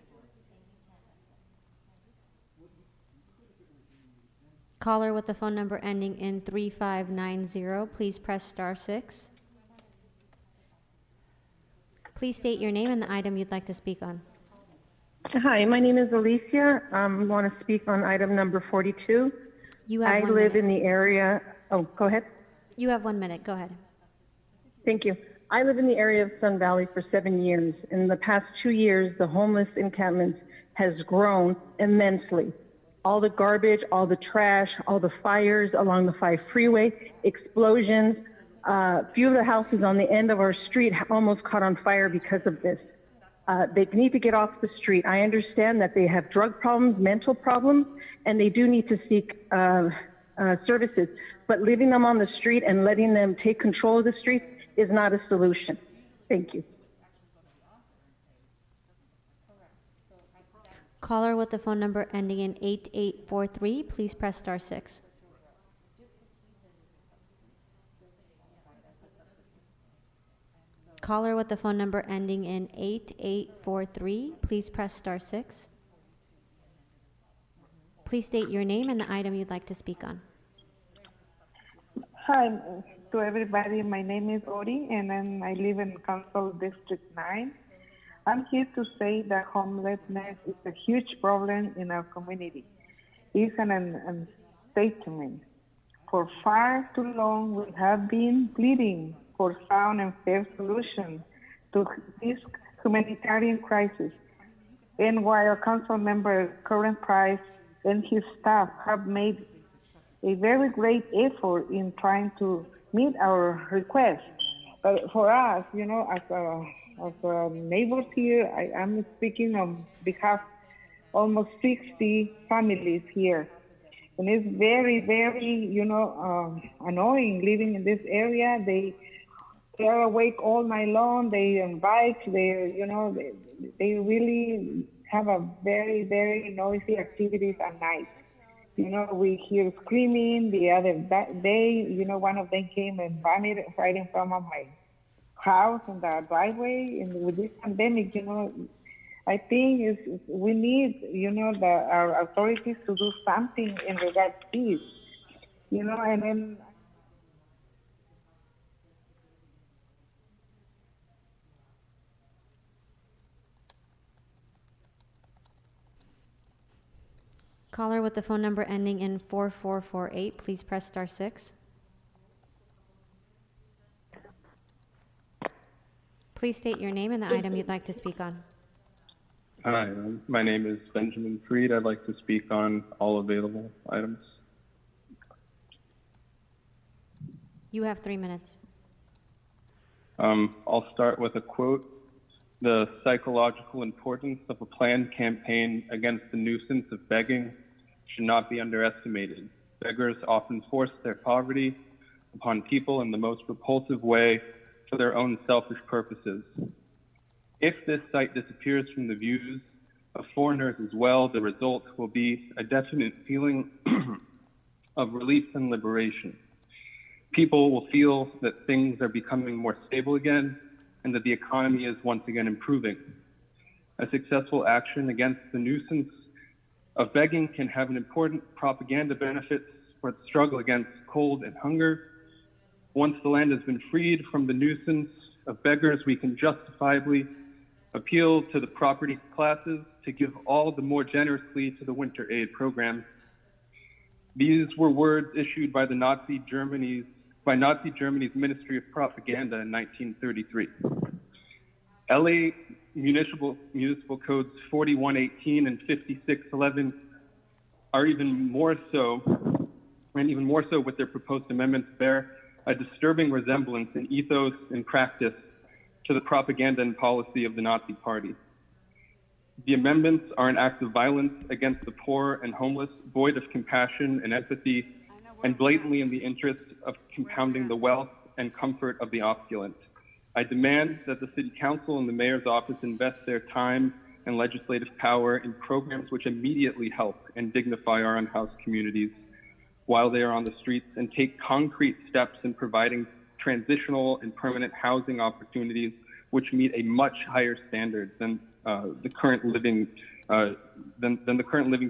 Caller with the phone number ending in 3590, please press *6. Please state your name and the item you'd like to speak on. Hi, my name is Alicia. I want to speak on item number 42. You have I 1 live minute. in the area. Oh, go ahead. You have 1 minute. Go ahead. Thank you. I live in the area of Sun Valley for 7 years. In the past 2 years, the homeless encampment has grown immensely. All the garbage, all the trash, all the fires along the 5 freeway, explosions. Few of the houses on the end of our street almost caught on fire because of this. They need to get off the street. I understand that they have drug problems, mental problems, and they do need to seek services. But leaving them on the street and letting them take control of the streets is not a solution. Thank you. Caller with the phone number ending in 8843, please press star 6. Caller with the phone number ending in 8843, please press star 6. Please state your name and the item you'd like to speak on. Hi to everybody. My name is Ori, and then I live in Council District 9. I'm here to say that homelessness is a huge problem in our community. It's an statement. For far too long, we have been pleading for sound and fair solutions to this humanitarian crisis. And while Council Member Curran Price and his staff have made a very great effort in trying to meet our request, but for us, you know, as neighbors here, I'm speaking on behalf of almost 60 families here. And it's very, very, you know, annoying living in this area. They are awake all night long. They on bikes. They, you know, they really have a very, very noisy activities at night. You know, we hear screaming. The other day, you know, one of them came and vomited right in front of my house in the driveway. And with this pandemic, you know, I think we need, you know, our authorities to do something in regards to this, you know, and then. Caller with the phone number ending in 4448, please press star 6. Please state your name and the item you'd like to speak on. Hi, my name is Benjamin Freed. I'd like to speak on all available items. You have 3 minutes. I'll start with a quote. The psychological importance of a planned campaign against the nuisance of begging should not be underestimated. Beggars often force their poverty upon people in the most repulsive way for their own selfish purposes. If this site disappears from the views of foreigners as well, the result will be a definite feeling of relief and liberation. People will feel that things are becoming more stable again and that the economy is once again improving. A successful action against the nuisance of begging can have an important propaganda benefit for the struggle against cold and hunger. Once the land has been freed from the nuisance of beggars, we can justifiably appeal to the property classes to give all the more generously to the winter aid program. These were words issued by Nazi Germany's Ministry of Propaganda in 1933. LA Municipal Codes 4118 and 5611 are even more so with their proposed amendments, bear a disturbing resemblance in ethos and practice to the propaganda and policy of the Nazi Party. The amendments are an act of violence against the poor and homeless, void of compassion and empathy, and blatantly in the interest of compounding the wealth and comfort of the opulent. I demand that the City Council and the Mayor's office invest their time and legislative power in programs which immediately help and dignify our unhoused communities while they are on the streets, and take concrete steps in providing transitional and permanent housing opportunities which meet a much higher standard than the current living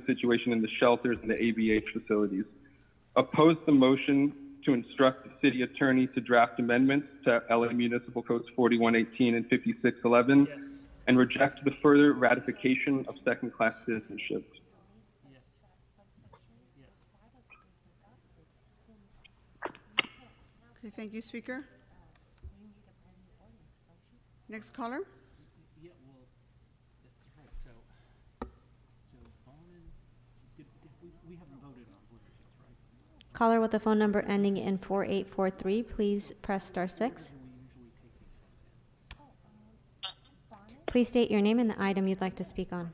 situation in the shelters and the ABH facilities. Oppose the motion to instruct the city attorney to draft amendments to LA Municipal Codes 4118 and 5611, and reject the further ratification of second-class citizenship. Okay, thank you, Speaker. Next caller. Yeah, well, that's right. So Bonin, we haven't voted on Bluefields, right? Caller with the phone number ending in 4843, please press star 6. Please state your name and the item you'd like to speak on.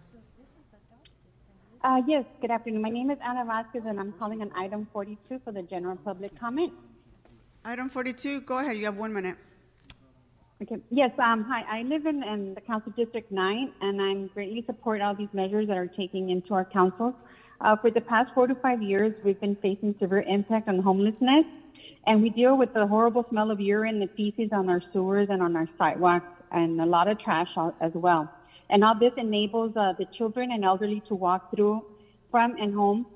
Yes, good afternoon. My name is Ana Vasquez, and I'm calling on item 42 for the general public comment. Item 42, go ahead. You have 1 minute. Okay. Yes. Hi. I live in the Council District 9, and I greatly support all these measures that are taking into our councils. For the past 4 to 5 years, we've been facing severe impact on homelessness, and we deal with the horrible smell of urine and feces on our sewers and on our sidewalks, and a lot of trash as well. And all this enables the children and elderly to walk through from and home,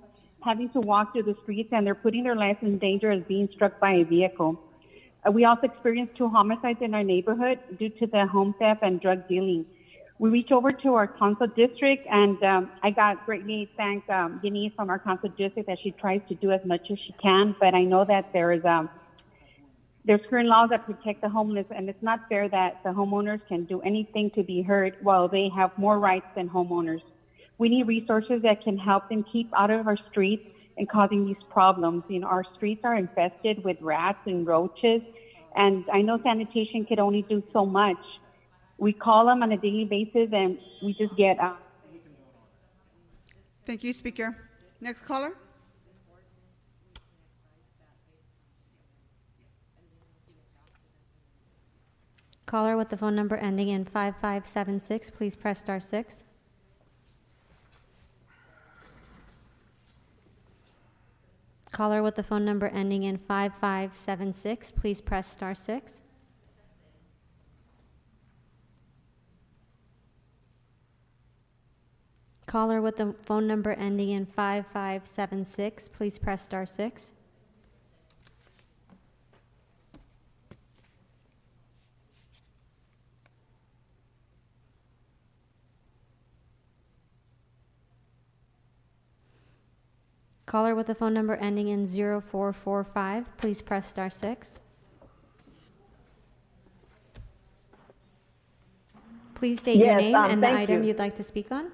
having to walk through the streets, and they're putting their lives in danger as being struck by a vehicle. We also experienced 2 homicides in our neighborhood due to the home theft and drug dealing. We reached over to our council district, and I got greatly thank Denise from our council district that she tries to do as much as she can, but I know that there's current laws that protect the homeless, and it's not fair that the homeowners can do anything to be heard while they have more rights than homeowners. We need resources that can help them keep out of our streets and causing these problems. You know, our streets are infested with rats and roaches, and I know sanitation could only do so much. We call them on a daily basis, and we just get Thank you, Speaker. Next caller. Caller with the phone number ending in 5576, please press *6. Caller with the phone number ending in 5576, please press *6. Caller with the phone number ending in 5576, please press *6. Caller with the phone number ending in 0445, please press *6. Please state your name and the item you'd like to speak on.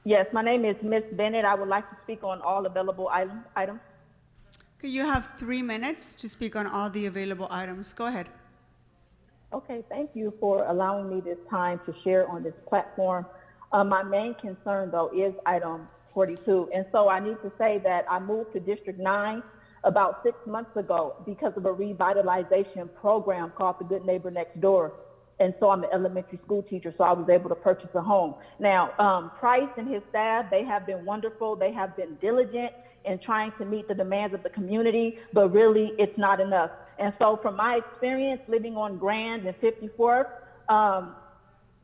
Yes, my name is Miss Bennett. I would like to speak on all available items. Okay, you have 3 minutes to speak on all the available items. Go ahead. Okay, thank you for allowing me this time to share on this platform. My main concern, though, is item 42. And so I need to say that I moved to District 9 about 6 months ago because of a revitalization program called the Good Neighbor Next Door. And so I'm an elementary school teacher, so I was able to purchase a home. Now, Price and his staff, they have been wonderful. They have been diligent in trying to meet the demands of the community, but really it's not enough. And so from my experience living on Grand and 54th,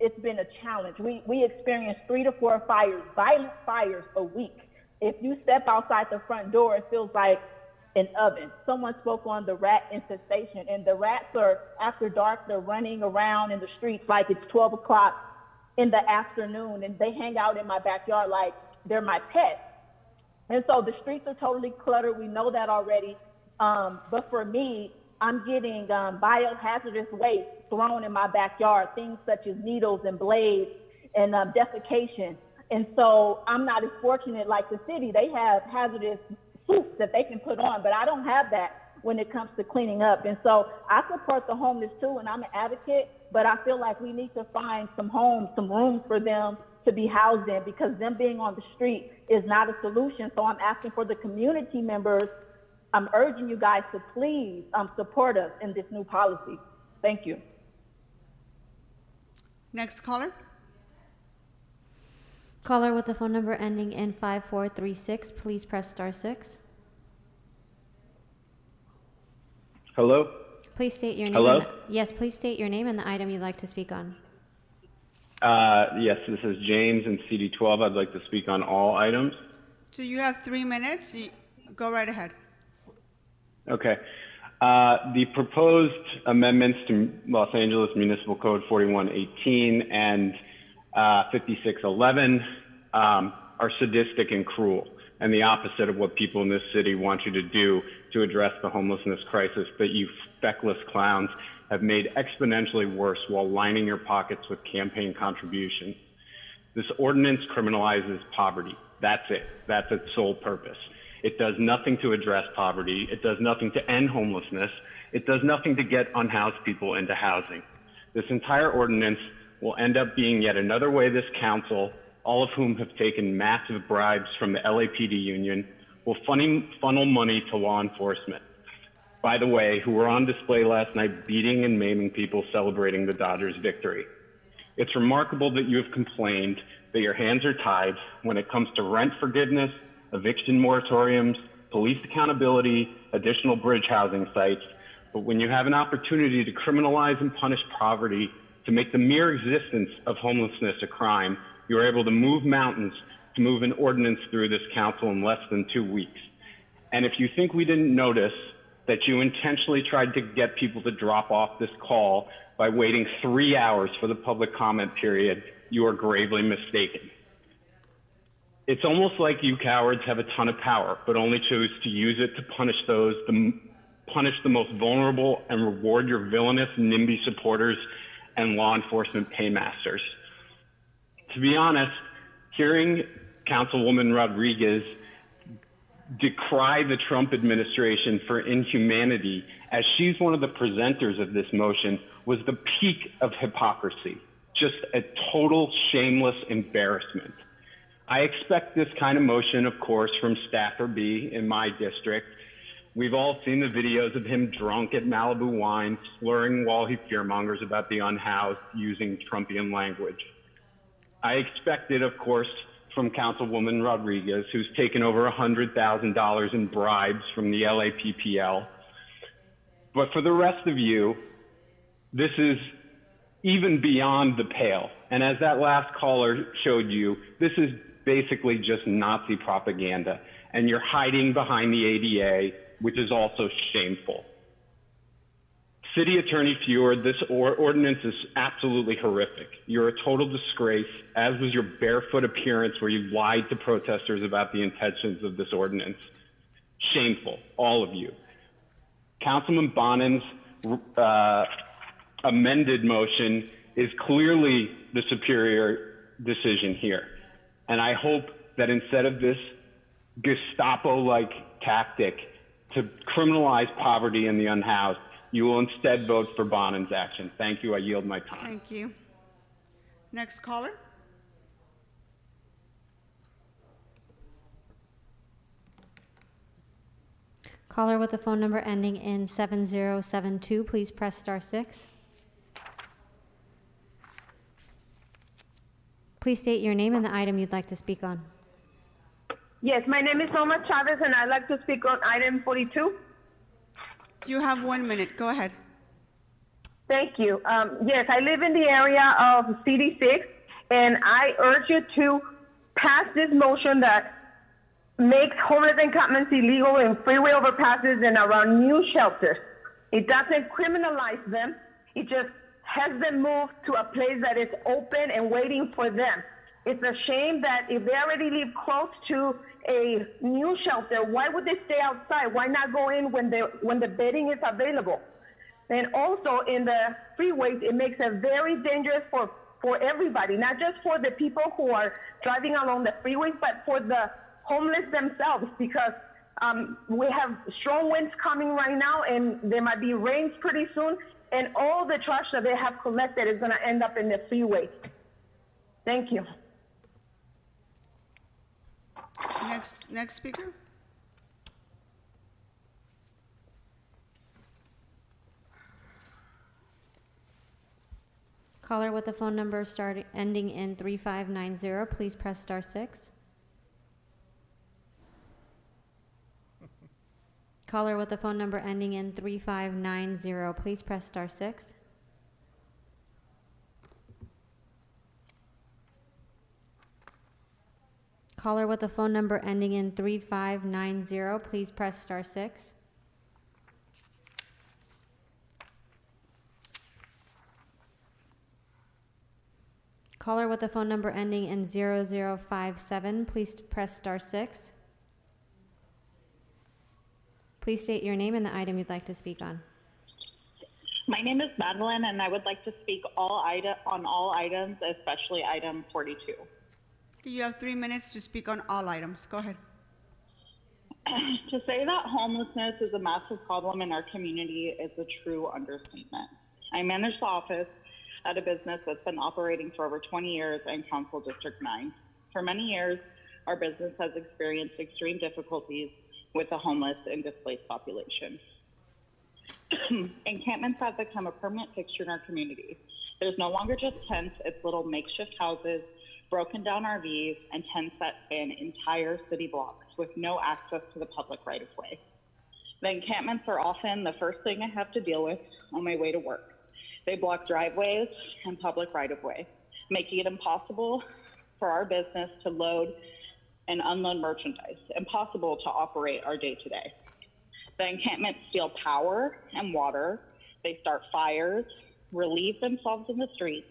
it's been a challenge. We experienced 3 to 4 fires, violent fires a week. If you step outside the front door, it feels like an oven. Someone spoke on the rat infestation, and the rats are, after dark, they're running around in the streets like it's 12 o'clock in the afternoon, and they hang out in my backyard like they're my pets. And so the streets are totally cluttered. We know that already. But for me, I'm getting biohazardous waste thrown in my backyard, things such as needles and blades and defecation. And so I'm not as fortunate like the city. They have hazardous suits that they can put on, but I don't have that when it comes to cleaning up. And so I support the homeless too, and I'm an advocate, but I feel like we need to find some homes, some rooms for them to be housed in, because them being on the street is not a solution. So I'm asking for the community members, I'm urging you guys to please support us in this new policy. Thank you. Next caller. Caller with the phone number ending in 5436, please press *6. Hello? Please state your name. Hello? Yes, please state your name and the item you'd like to speak on. Yes, this is James in CD12. I'd like to speak on all items. So you have 3 minutes. Go right ahead. Okay. The proposed amendments to Los Angeles Municipal Code 4118 and 5611 are sadistic and cruel, and the opposite of what people in this city want you to do to address the homelessness crisis that you feckless clowns have made exponentially worse while lining your pockets with campaign contributions. This ordinance criminalizes poverty. That's it. That's its sole purpose. It does nothing to address poverty. It does nothing to end homelessness. It does nothing to get unhoused people into housing. This entire ordinance will end up being yet another way this council all of whom have taken massive bribes from the LAPD union, will funnel money to law enforcement. By the way, who were on display last night beating and maiming people celebrating the Dodgers' victory. It's remarkable that you have complained that your hands are tied when it comes to rent forgiveness, eviction moratoriums, police accountability, additional bridge housing sites. But when you have an opportunity to criminalize and punish poverty, to make the mere existence of homelessness a crime, you are able to move mountains to move an ordinance through this council in less than 2 weeks. And if you think we didn't notice that you intentionally tried to get people to drop off this call by waiting 3 hours for the public comment period, you are gravely mistaken. It's almost like you cowards have a ton of power, but only choose to use it to punish the most vulnerable and reward your villainous NIMBY supporters and law enforcement paymasters. To be honest, hearing Councilwoman Rodriguez decry the Trump administration for inhumanity as she's one of the presenters of this motion was the peak of hypocrisy, just a total shameless embarrassment. I expect this kind of motion, of course, from Staffer B in my district. We've all seen the videos of him drunk at Malibu Wine, slurring while he fearmongers about the unhoused, using Trumpian language. I expect it, of course, from Councilwoman Rodriguez, who's taken over $100,000 in bribes from the LAPPL. But for the rest of you, this is even beyond the pale. And as that last caller showed you, this is basically just Nazi propaganda. And you're hiding behind the ADA, which is also shameful. City Attorney Fjord, this ordinance is absolutely horrific. You're a total disgrace, as was your barefoot appearance where you lied to protesters about the intentions of this ordinance. Shameful, all of you. Councilman Bonin's amended motion is clearly the superior decision here. And I hope that instead of this Gestapo-like tactic to criminalize poverty in the unhoused, you will instead vote for Bonin's action. Thank you. I yield my time. Thank you. Next caller. Caller with the phone number ending in 7072, please press star 6. Please state your name and the item you'd like to speak on. Yes, my name is Oma Chavez, and I'd like to speak on item 42. You have 1 minute. Go ahead. Thank you. Yes, I live in the area of CD6, and I urge you to pass this motion that makes homeless encampments illegal in freeway overpasses and around new shelters. It doesn't criminalize them. It just has them move to a place that is open and waiting for them. It's a shame that if they already live close to a new shelter, why would they stay outside? Why not go in when the bedding is available? And also in the freeways, it makes it very dangerous for everybody, not just for the people who are driving along the freeways, but for the homeless themselves, because we have strong winds coming right now, and there might be rains pretty soon, and all the trash that they have collected is going to end up in the freeway. Thank you. Next speaker. Caller with the phone number ending in 3590, please press star 6. Caller with the phone number ending in 3590, please press star 6. Caller with the phone number ending in 3590, please press star 6. Caller with the phone number ending in 0057, please press star 6. Please state your name and the item you'd like to speak on. My name is Madeline, and I would like to speak on all items, especially item 42. You have 3 minutes to speak on all items. Go ahead. To say that homelessness is a massive problem in our community is a true understatement. I manage the office at a business that's been operating for over 20 years in Council District 9. For many years, our business has experienced extreme difficulties with the homeless and displaced population. Encampments have become a permanent fixture in our community. There's no longer just tents, it's little makeshift houses, broken down RVs, and tents that span entire city blocks with no access to the public right of way. The encampments are often the first thing I have to deal with on my way to work. They block driveways and public right of way, making it impossible for our business to load and unload merchandise, impossible to operate our day to day. The encampments steal power and water, they start fires, relieve themselves in the streets,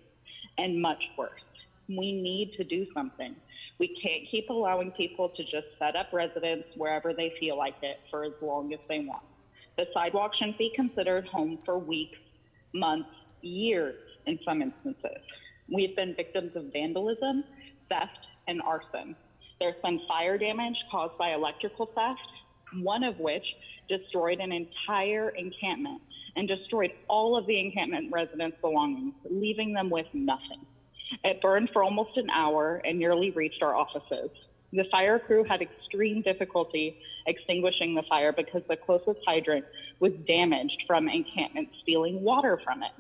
and much worse. We need to do something. We can't keep allowing people to just set up residence wherever they feel like it for as long as they want. The sidewalk shouldn't be considered home for weeks, months, years in some instances. We've been victims of vandalism, theft, and arson. There's been fire damage caused by electrical theft, one of which destroyed an entire encampment and destroyed all of the encampment residents' belongings, leaving them with nothing. It burned for almost an hour and nearly reached our offices. The fire crew had extreme difficulty extinguishing the fire because the closest hydrant was damaged from encampment stealing water from it.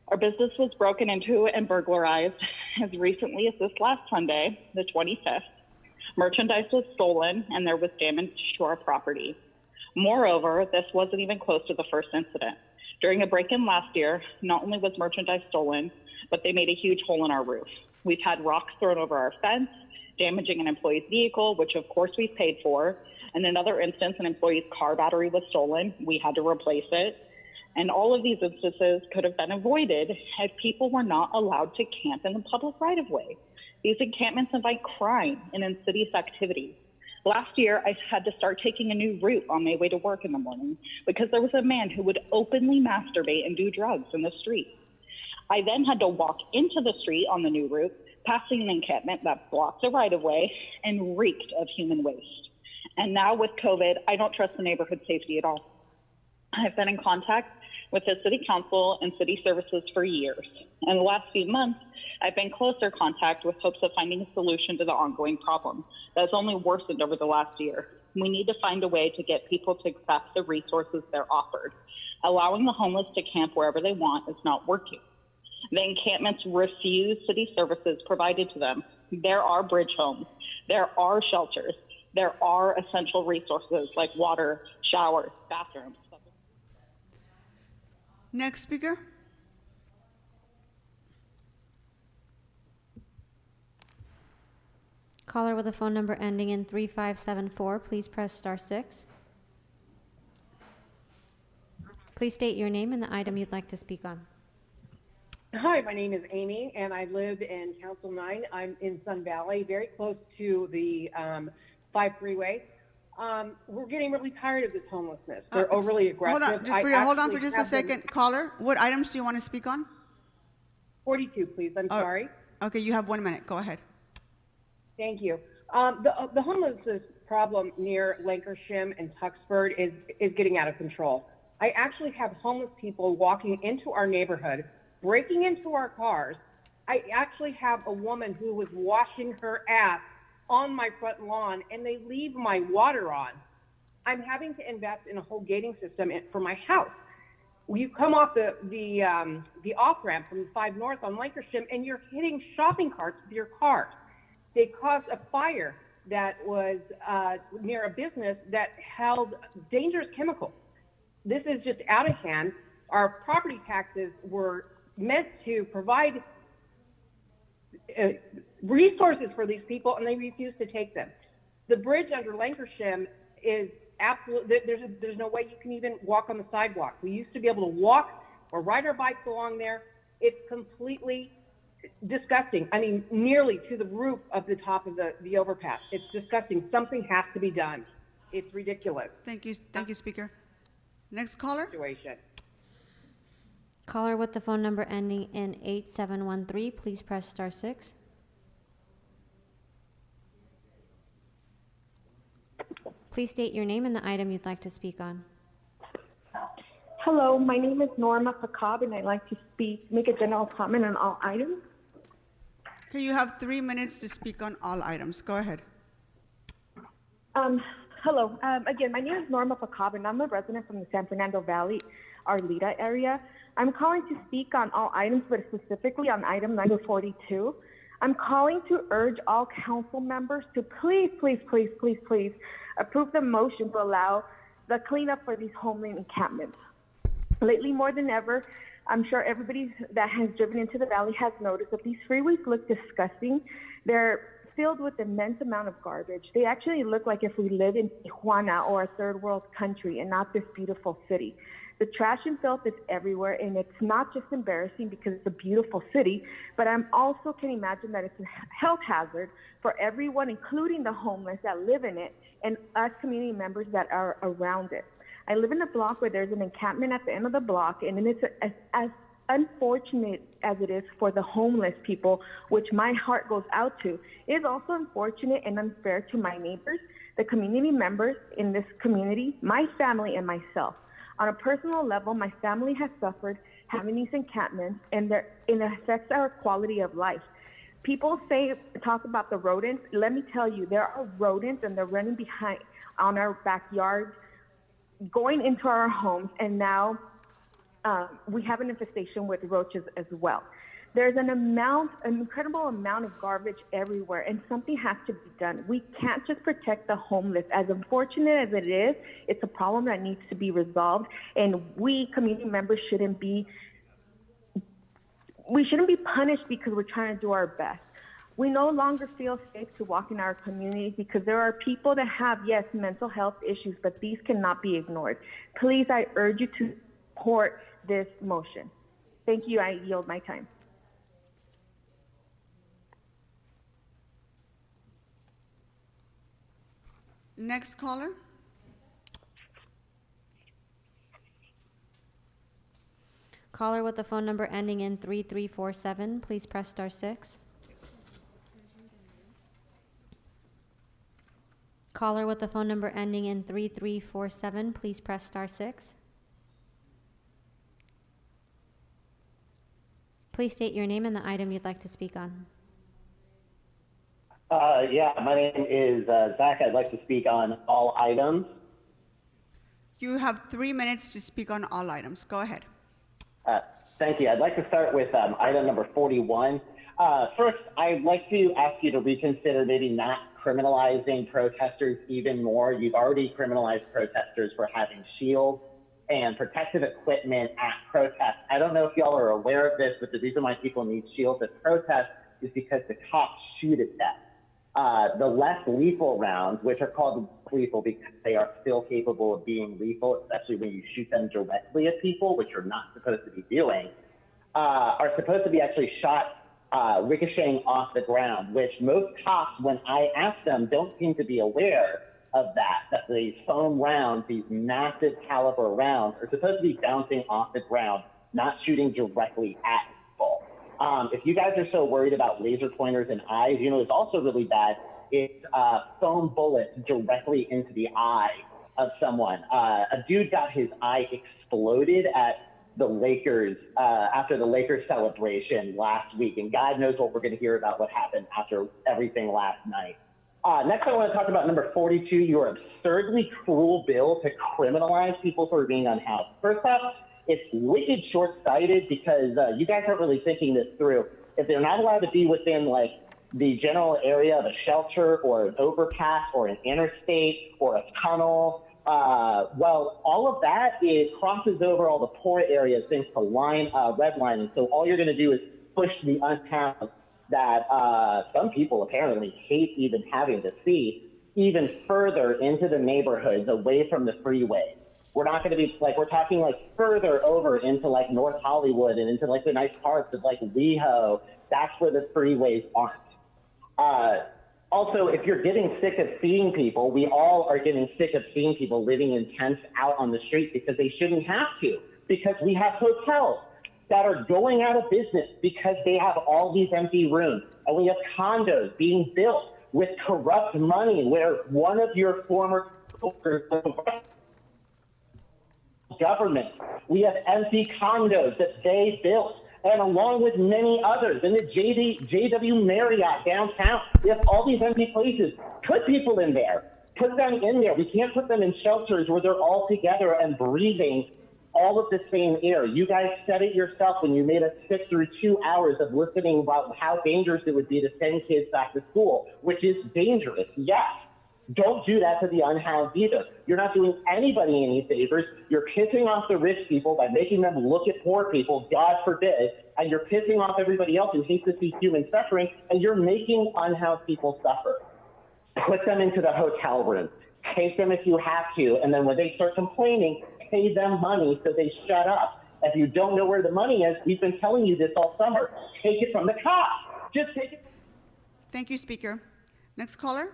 Our business was broken into and burglarized as recently as this last Sunday, the 25th. Merchandise was stolen and there was damage to our property. Moreover, this wasn't even close to the first incident. During a break-in last year, not only was merchandise stolen, but they made a huge hole in our roof. We've had rocks thrown over our fence, damaging an employee's vehicle, which of course we've paid for. In another instance, an employee's car battery was stolen. We had to replace it. And all of these instances could have been avoided if people were not allowed to camp in the public right-of-way. These encampments invite crime and insidious activities. Last year, I had to start taking a new route on my way to work in the morning because there was a man who would openly masturbate and do drugs in the street. I then had to walk into the street on the new route, passing an encampment that blocked the right-of-way and reeked of human waste. And now with COVID, I don't trust the neighborhood safety at all. I've been in contact with the city council and city services for years. In the last few months, I've been closer contact with hopes of finding a solution to the ongoing problem that has only worsened over the last year. We need to find a way to get people to accept the resources they're offered. Allowing the homeless to camp wherever they want is not working. The encampments refuse city services provided to them. There are bridge homes, there are shelters, there are essential resources like water, showers, bathrooms. Next speaker. Caller with a phone number ending in 3574, please press *6. Please state your name and the item you'd like to speak on. Hi, my name is Amy, and I live in Council 9. I'm in Sun Valley, very close to the 5 freeway. We're getting really tired of this homelessness. They're overly aggressive. Hold on for just a second. Caller, what items do you want to speak on? 42, please. I'm sorry. Okay, you have 1 minute. Go ahead. Thank you. The homelessness problem near Lancashire and Tuxford is getting out of control. I actually have homeless people walking into our neighborhood, breaking into our cars. I actually have a woman who was washing her ass on my front lawn, and they leave my water on. I'm having to invest in a whole gating system for my house. You come off the off-ramp from 5 North on Lancashire, and you're hitting shopping carts with your car. They caused a fire that was near a business that held dangerous chemicals. This is just out of hand. Our property taxes were meant to provide resources for these people, and they refuse to take them. The bridge under Lancashire is absolutely, there's no way you can even walk on the sidewalk. We used to be able to walk or ride our bikes along there. It's completely disgusting. I mean, nearly to the roof of the top of the overpass. It's disgusting. Something has to be done. It's ridiculous. Thank you, Speaker. Next caller. Situation. Caller with the phone number ending in 8713, please press *6. Please state your name and the item you'd like to speak on. Hello, my name is Norma Pacab, and I'd like to make a general comment on all items. Okay, you have 3 minutes to speak on all items. Go ahead. Hello. Again, my name is Norma Pacab, and I'm a resident from the San Fernando Valley, Arleta area. I'm calling to speak on all items, but specifically on item number 42. I'm calling to urge all council members to please approve the motion to allow the cleanup for these homeless encampments. Lately, more than ever, I'm sure everybody that has driven into the valley has noticed that these freeways look disgusting. They're filled with immense amount of garbage. They actually look like if we live in Tijuana or a third world country and not this beautiful city. The trash and filth is everywhere, and it's not just embarrassing because it's a beautiful city, but I'm also can imagine that it's a health hazard for everyone, including the homeless that live in it and us community members that are around it. I live in a block where there's an encampment at the end of the block, and it's as unfortunate as it is for the homeless people, which my heart goes out to, it is also unfortunate and unfair to my neighbors, the community members in this community, my family, and myself. On a personal level, my family has suffered having these encampments, and it affects our quality of life. People talk about the rodents. Let me tell you, there are rodents, and they're running behind on our backyards, going into our homes, and now we have an infestation with roaches as well. There's an incredible amount of garbage everywhere, and something has to be done. We can't just protect the homeless. As unfortunate as it is, it's a problem that needs to be resolved, and we community members shouldn't be punished because we're trying to do our best. We no longer feel safe to walk in our community because there are people that have, yes, mental health issues, but these cannot be ignored. Please, I urge you to support this motion. Thank you. I yield my time. Next caller. Caller with the phone number ending in 3347, please press star 6. Caller with the phone number ending in 3347, please press star 6. Please state your name and the item you'd like to speak on. Yeah, my name is Zach. I'd like to speak on all items. You have 3 minutes to speak on all items. Go ahead. Thank you. I'd like to start with item number 41. First, I'd like to ask you to reconsider maybe not criminalizing protesters even more. You've already criminalized protesters for having shields and protective equipment at protests. I don't know if y'all are aware of this, but the reason why people need shields at protests is because the cops shoot at them. The less lethal rounds, which are called lethal because they are still capable of being lethal, especially when you shoot them directly at people, which you're not supposed to be doing, are supposed to be actually shot ricocheting off the ground, which most cops, when I ask them, don't seem to be aware of that these foam rounds, these massive caliber rounds, are supposed to be bouncing off the ground, not shooting directly at people. If you guys are so worried about laser pointers and eyes, you know, it's also really bad. It's foam bullets directly into the eye of someone. A dude got his eye exploded at the Lakers, after the Lakers celebration last week, and God knows what we're going to hear about what happened after everything last night. Next, I want to talk about number 42, your absurdly cruel bill to criminalize people for being unhoused. First off, it's wicked short-sighted because you guys aren't really thinking this through. If they're not allowed to be within, like, the general area of a shelter or an overpass or an interstate or a tunnel, well, all of that, it crosses over all the poor areas thanks to redlining. So all you're going to do is push the unhoused that some people apparently hate even having to see even further into the neighborhoods away from the freeway. We're not going to be like, we're talking like further over into like North Hollywood and into like the nice parts of like WeHo. That's where the freeways aren't. Also, if you're getting sick of seeing people, we all are getting sick of seeing people living in tents out on the street because they shouldn't have to, because we have hotels that are going out of business because they have all these empty rooms. And we have condos being built with corrupt money where one of your former government, we have empty condos that they built and along with many others, in the JW Marriott downtown, we have all these empty places. Put people in there. Put them in there. We can't put them in shelters where they're all together and breathing all of the same air. You guys said it yourself when you made us sit through 2 hours of listening about how dangerous it would be to send kids back to school, which is dangerous, yes. Don't do that to the unhoused either. You're not doing anybody any favors. You're pissing off the rich people by making them look at poor people, God forbid, and you're pissing off everybody else who hates to see human suffering, and you're making unhoused people suffer. Put them into the hotel room. Take them if you have to, and then when they start complaining, pay them money so they shut up. If you don't know where the money is, we've been telling you this all summer. Take it from the cops. Just take it. Thank you, Speaker. Next caller.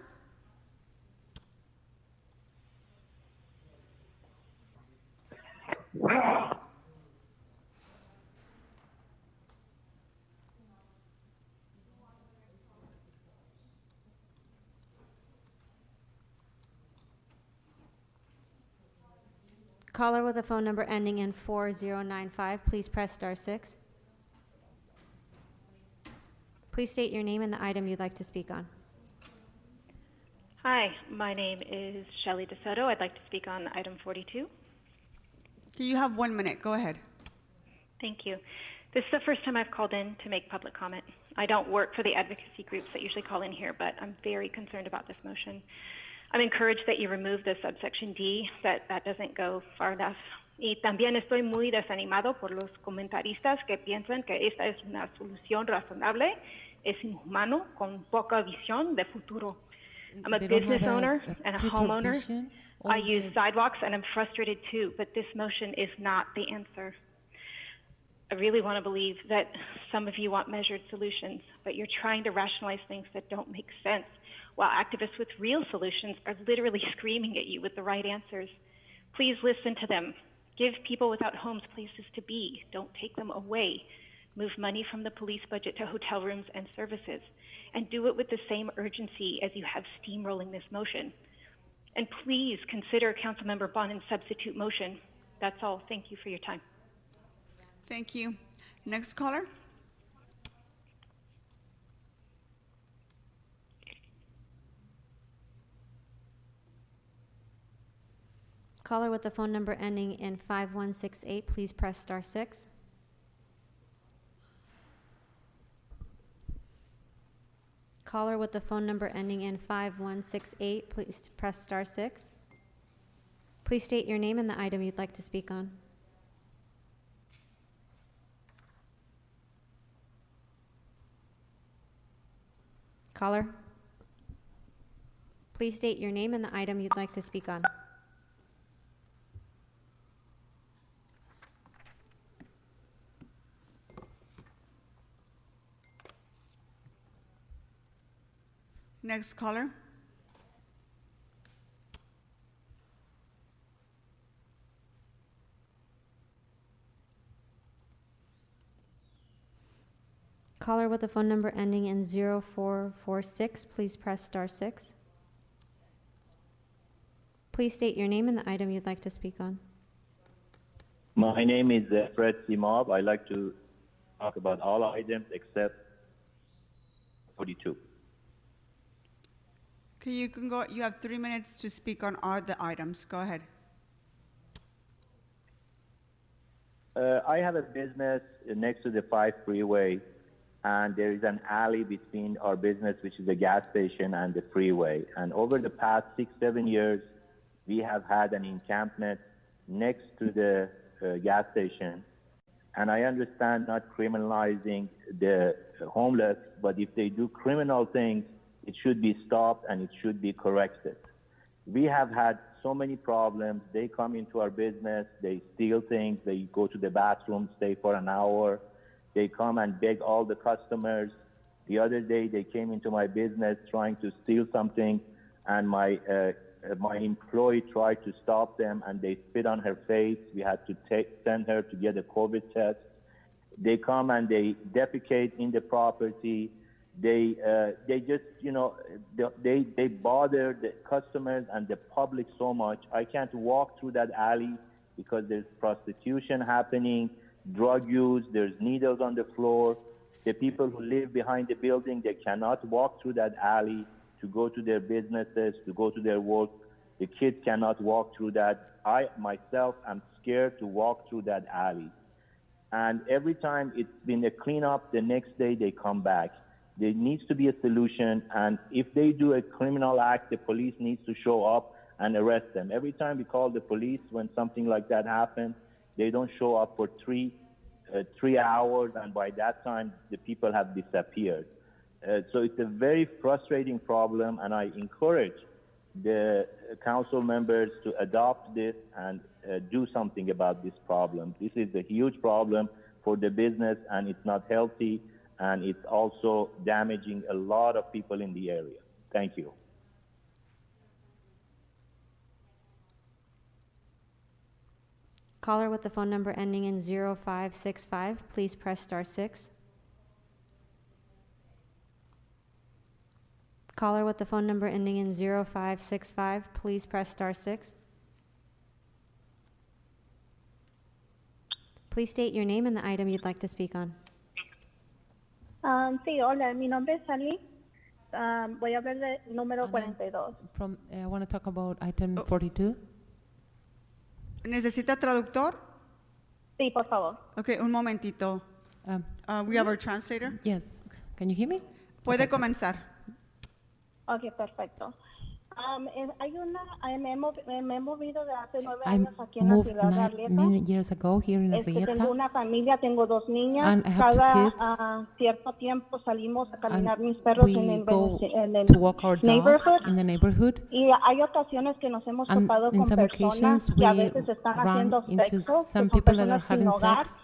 Caller with a phone number ending in 4095, please press star 6. Please state your name and the item you'd like to speak on. Hi, my name is Shelley DeSoto. I'd like to speak on item 42. You have 1 minute. Go ahead. Thank you. This is the first time I've called in to make public comment. I don't work for the advocacy groups that usually call in here, but I'm very concerned about this motion. I'm encouraged that you remove the subsection D, that doesn't go far enough. Y también estoy muy desanimado por los comentaristas que piensan que esta es una solución razonable, es inhumano, con poca visión de futuro. I'm a business owner and a homeowner. I use sidewalks and I'm frustrated too, but this motion is not the answer. I really want to believe that some of you want measured solutions, but you're trying to rationalize things that don't make sense, while activists with real solutions are literally screaming at you with the right answers. Please listen to them. Give people without homes places to be. Don't take them away. Move money from the police budget to hotel rooms and services, and do it with the same urgency as you have steamrolling this motion. And please consider Councilmember Bonin's substitute motion. That's all. Thank you for your time. Thank you. Next caller. Caller with the phone number ending in 5168, please press star 6. Caller with the phone number ending in 5168, please press star 6. Please state your name and the item you'd like to speak on. Caller, please state your name and the item you'd like to speak on. Next caller. Caller with the phone number ending in 0446, please press star 6. Please state your name and the item you'd like to speak on. My name is Fred Simov. I'd like to talk about all items except 42. Okay, you can go. You have 3 minutes to speak on all the items. Go ahead. I have a business next to the 5 freeway, and there is an alley between our business, which is a gas station, and the freeway. And over the past 6-7 years, we have had an encampment next to the gas station. And I understand not criminalizing the homeless, but if they do criminal things, it should be stopped and it should be corrected. We have had so many problems. They come into our business, they steal things, they go to the bathroom, stay for an hour. They come and beg all the customers. The other day, they came into my business trying to steal something, and my employee tried to stop them, and they spit on her face. We had to send her to get a COVID test. They come and they defecate in the property. They just, they bother the customers and the public so much. I can't walk through that alley because there's prostitution happening. drug use, there's needles on the floor. The people who live behind the building, they cannot walk through that alley to go to their businesses, to go to their work. The kids cannot walk through that. I myself am scared to walk through that alley. And every time it's been a cleanup, the next day they come back. There needs to be a solution, and if they do a criminal act, the police needs to show up and arrest them. Every time we call the police when something like that happens, they don't show up for three hours, and by that time, the people have disappeared. So it's a very frustrating problem, and I encourage the council members to adopt this and do something about this problem. This is a huge problem for the business, and it's not healthy, and it's also damaging a lot of people in the area. Thank you. Caller with the phone number ending in 0565, please press star 6. Caller with the phone number ending in 0565, please press star 6. Please state your name and the item you'd like to speak on. Sí, hola, mi nombre es Ali. Voy a hablar del número 42. I want to talk about item 42. ¿Necesita traductor? Sí, por favor. Okay, un momentito. We have our translator. Yes. Can you hear me? Puede comenzar. Ok, perfecto. Me he movido de hace 9 I años aquí en la moved ciudad de 9 Arrieta. years ago here in Tengo Arrieta. una familia, tengo 2 niñas. And I have 2 Cada kids. cierto tiempo salimos a caminar And mis perros we en go el to walk our dogs neighborhood. in the neighborhood. Y hay ocasiones que nos hemos And topado in con some personas occasions que a we veces están run haciendo into sexo, some que son people that are personas sin having hogar. sex.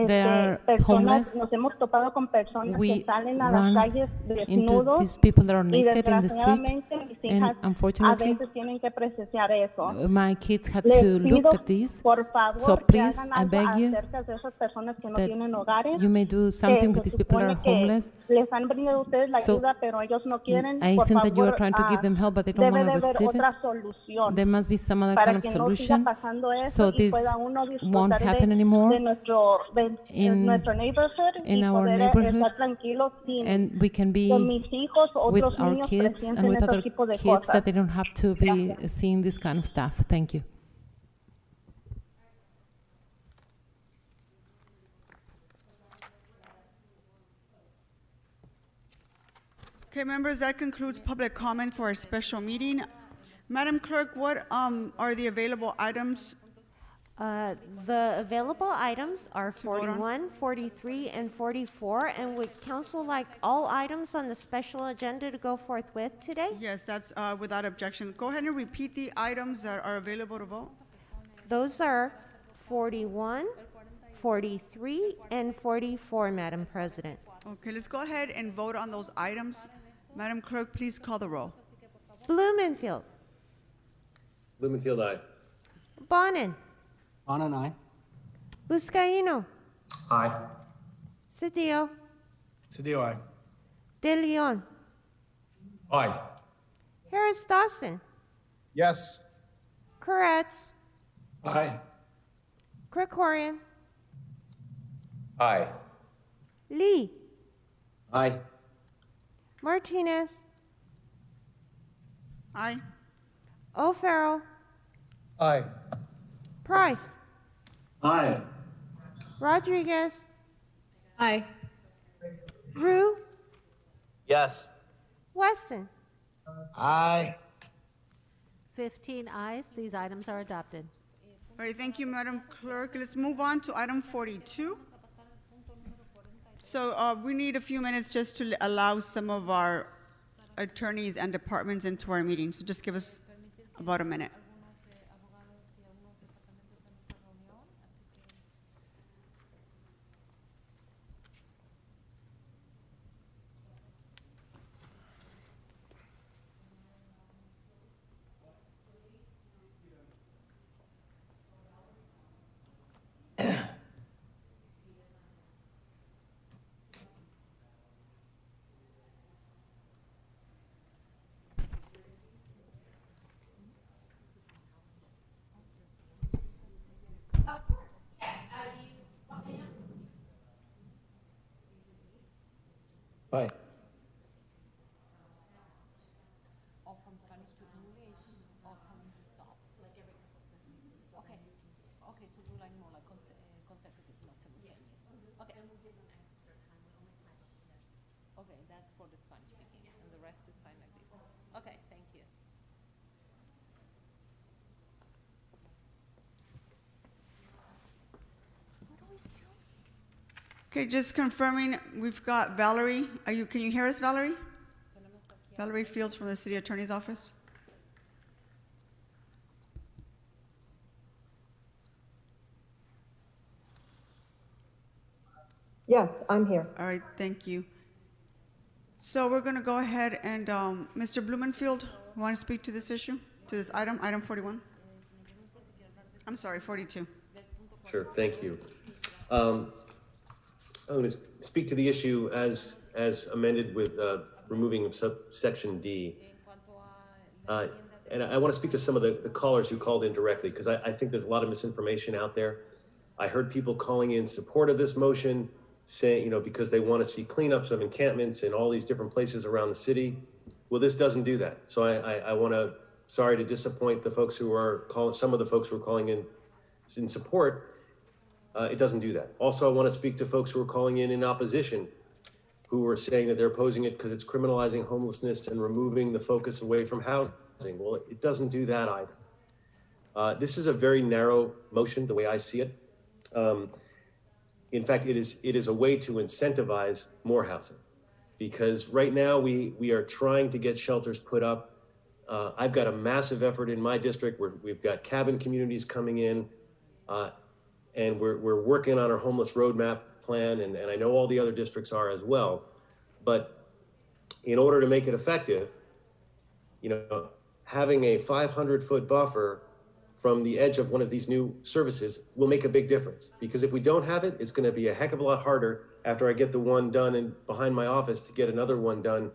They are Personas, homeless. nos hemos topado con personas We que salen a las run calles into desnudos these people that are y naked in the street. desgraciadamente mis And hijas a unfortunately, veces tienen que presenciar eso. my kids had Les to pido, look at this. por favor, So que please, hagan I algo beg you acerca de esas personas que no that tienen hogares. you may do something with Se these people that are supone que homeless. les han brindado ustedes la So, ayuda, pero ellos no quieren. I Por sense that you are favor, trying to give them help, but they don't debe want de to haber receive it. otra solución There must be some other para kind of que no siga solution pasando eso so y this pueda uno won't disfrutar happen anymore de nuestro in neighborhood in y our poder neighborhood, estar tranquilos sin and we can que be mis hijos o with otros our niños kids and presencien with esos other tipos de kids cosas. that they don't have to be seeing this kind of stuff. Thank you. Okay, members, that concludes public comment for our special meeting. Madam Clerk, what are the available items? The available items are vote on? 41, 43, and 44. And would council like all items on the special agenda to go forthwith today? Yes, that's without objection. Go ahead and repeat the items that are available to vote. Those are 41, 43, and 44, Madam President. Okay, let's go ahead and vote on those items. Madam Clerk, please call the roll. Blumenfield, Blumenfield, aye. Bonin, Bonin, aye. Buscaino, Aye. Cedillo, Cedillo, aye. De Leon, Aye. Harris Dawson, Yes. Koretz, Aye. Krikorian, Aye. Lee, Aye. Martinez, Aye. O'Farrell, Aye. Price, Aye. Rodriguez, Aye. Rue, Yes. Weston. Aye. 15 ayes. These items are adopted. All right, thank you, Madam Clerk. Let's move on to item 42. So we need a few minutes just to allow some of our attorneys and departments into our meeting. So just give us about a minute. That's for the Spanish speaking, and the rest is fine like this. Okay, thank you. Okay, just confirming, we've got Valerie. Can you hear us, Valerie? Valerie Fields from the City Attorney's Office. Yes, I'm here. All right, thank you. So we're going to go ahead and, Mr. Blumenfield, you want to speak to this issue, to this item 41? I'm sorry, 42. Sure, thank you. I'm going to speak to the issue as amended with removing of subsection D. And I want to speak to some of the callers who called in directly, because I think there's a lot of misinformation out there. I heard people calling in support of this motion, saying, because they want to see cleanups of encampments in all these different places around the city. Well, this doesn't do that. So I want to, sorry to disappoint the folks who are calling, some of the folks who are calling in support. It doesn't do that. Also, I want to speak to folks who are calling in opposition, who are saying that they're opposing it because it's criminalizing homelessness and removing the focus away from housing. Well, it doesn't do that either. This is a very narrow motion, the way I see it. In fact, it is a way to incentivize more housing, because right now we are trying to get shelters put up. I've got a massive effort in my district where we've got cabin communities coming in, and we're working on our homeless roadmap plan, and I know all the other districts are as well. But in order to make it effective, having a 500-foot buffer from the edge of one of these new services will make a big difference. Because if we don't have it, it's going to be a heck of a lot harder after I get the one done and behind my office to get another one done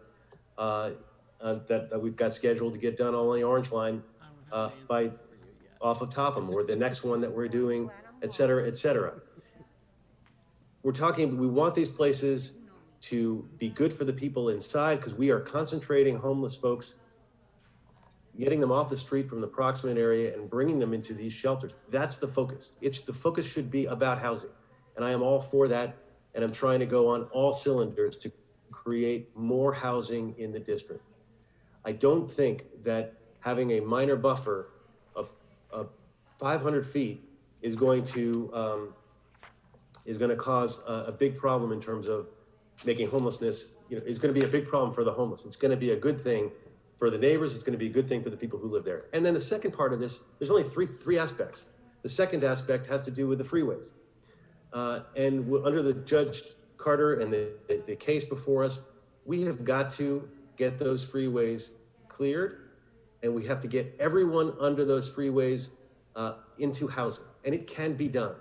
that we've got scheduled to get done on the Orange Line by off of Topham, or the next one that we're doing, et cetera, et cetera. We're talking, we want these places to be good for the people inside, because we are concentrating homeless folks, getting them off the street from the proximate area and bringing them into these shelters. That's the focus. The focus should be about housing. And I am all for that. And I'm trying to go on all cylinders to create more housing in the district. I don't think that having a minor buffer of 500 feet is going to cause a big problem in terms of making homelessness, is going to be a big problem for the homeless. It's going to be a good thing for the neighbors. It's going to be a good thing for the people who live there. And then the second part of this, there's only three aspects. The second aspect has to do with the freeways. And under the Judge Carter and the case before us, we have got to get those freeways cleared, and we have to get everyone under those freeways into housing. And it can be done.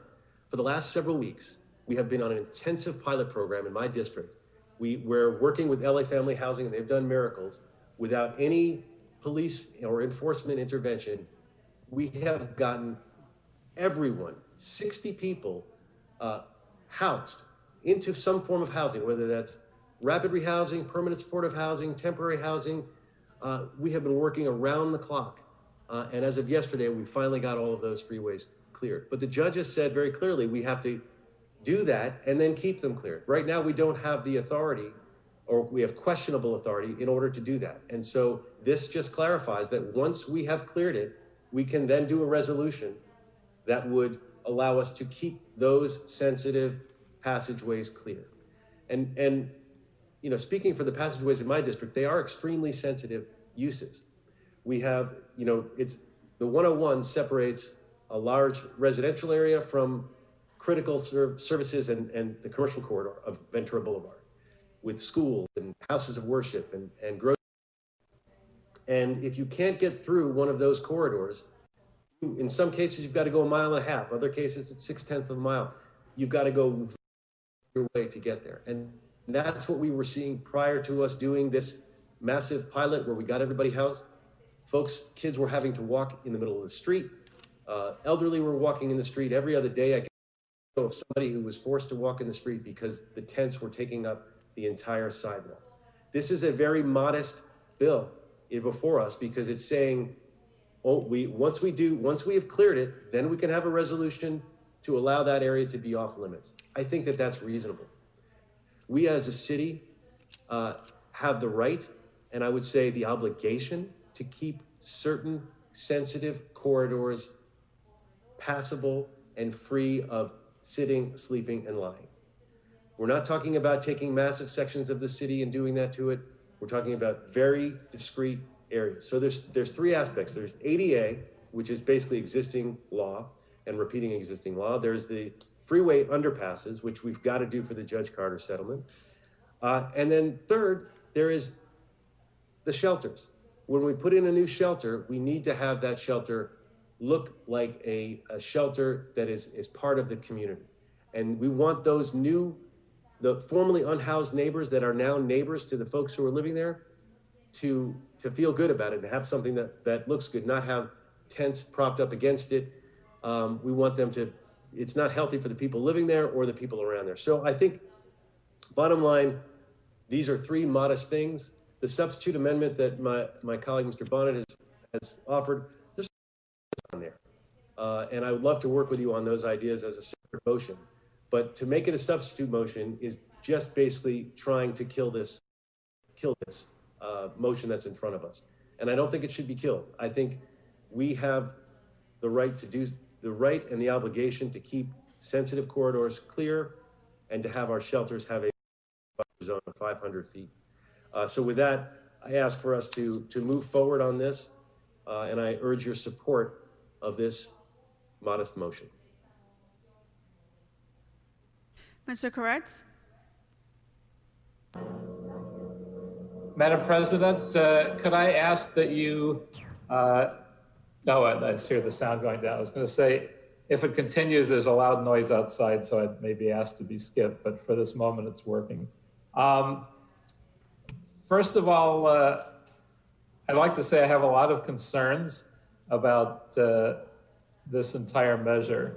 For the last several weeks, we have been on an intensive pilot program in my district. We're working with LA Family Housing, and they've done miracles. Without any police or enforcement intervention, we have gotten everyone, 60 people, housed into some form of housing, whether that's rapid rehousing, permanent supportive housing, temporary housing. We have been working around the clock. And as of yesterday, we finally got all of those freeways cleared. But the judge has said very clearly, we have to do that and then keep them cleared. Right now, we don't have the authority, or we have questionable authority in order to do that. And so this just clarifies that once we have cleared it, we can then do a resolution that would allow us to keep those sensitive passageways clear. And speaking for the passageways in my district, they are extremely sensitive uses. We have, it's the 101 separates a large residential area from critical services and the commercial corridor of Ventura Boulevard, with schools and houses of worship and grocery. And if you can't get through one of those corridors, in some cases, you've got to go 1.5 miles. Other cases, it's 0.6 of a mile. You've got to go your way to get there. And that's what we were seeing prior to us doing this massive pilot where we got everybody housed. Folks, kids were having to walk in the middle of the street. Elderly were walking in the street every other day. I know of somebody who was forced to walk in the street because the tents were taking up the entire sidewalk. This is a very modest bill before us, because it's saying, once we have cleared it, then we can have a resolution to allow that area to be off limits. I think that that's reasonable. We as a city have the right, and I would say the obligation, to keep certain sensitive corridors passable and free of sitting, sleeping, and lying. We're not talking about taking massive sections of the city and doing that to it. We're talking about very discrete areas. So there's three aspects. There's ADA, which is basically existing law and repeating existing law. There's the freeway underpasses, which we've got to do for the Judge Carter settlement. And then third, there is the shelters. When we put in a new shelter, we need to have that shelter look like a shelter that is part of the community. And we want those the formerly unhoused neighbors that are now neighbors to the folks who are living there to feel good about it and have something that looks good, not have tents propped up against it. We want them to, it's not healthy for the people living there or the people around there. So I think, bottom line, these are three modest things. The substitute amendment that my colleague, Mr. Bonnet, has offered, there's on there. And I would love to work with you on those ideas as a separate motion. But to make it a substitute motion is just basically trying to kill this motion that's in front of us. And I don't think it should be killed. I think we have the right to do the right and the obligation to keep sensitive corridors clear and to have our shelters have a buffer zone of 500 feet. So with that, I ask for us to move forward on this, and I urge your support of this modest motion. Mr. Koretz? Madam President, could I ask that you, I hear the sound going down. I was going to say, if it continues, there's a loud noise outside, so I'd maybe ask to be skipped, but for this moment, it's working. First of all, I'd like to say I have a lot of concerns about this entire measure.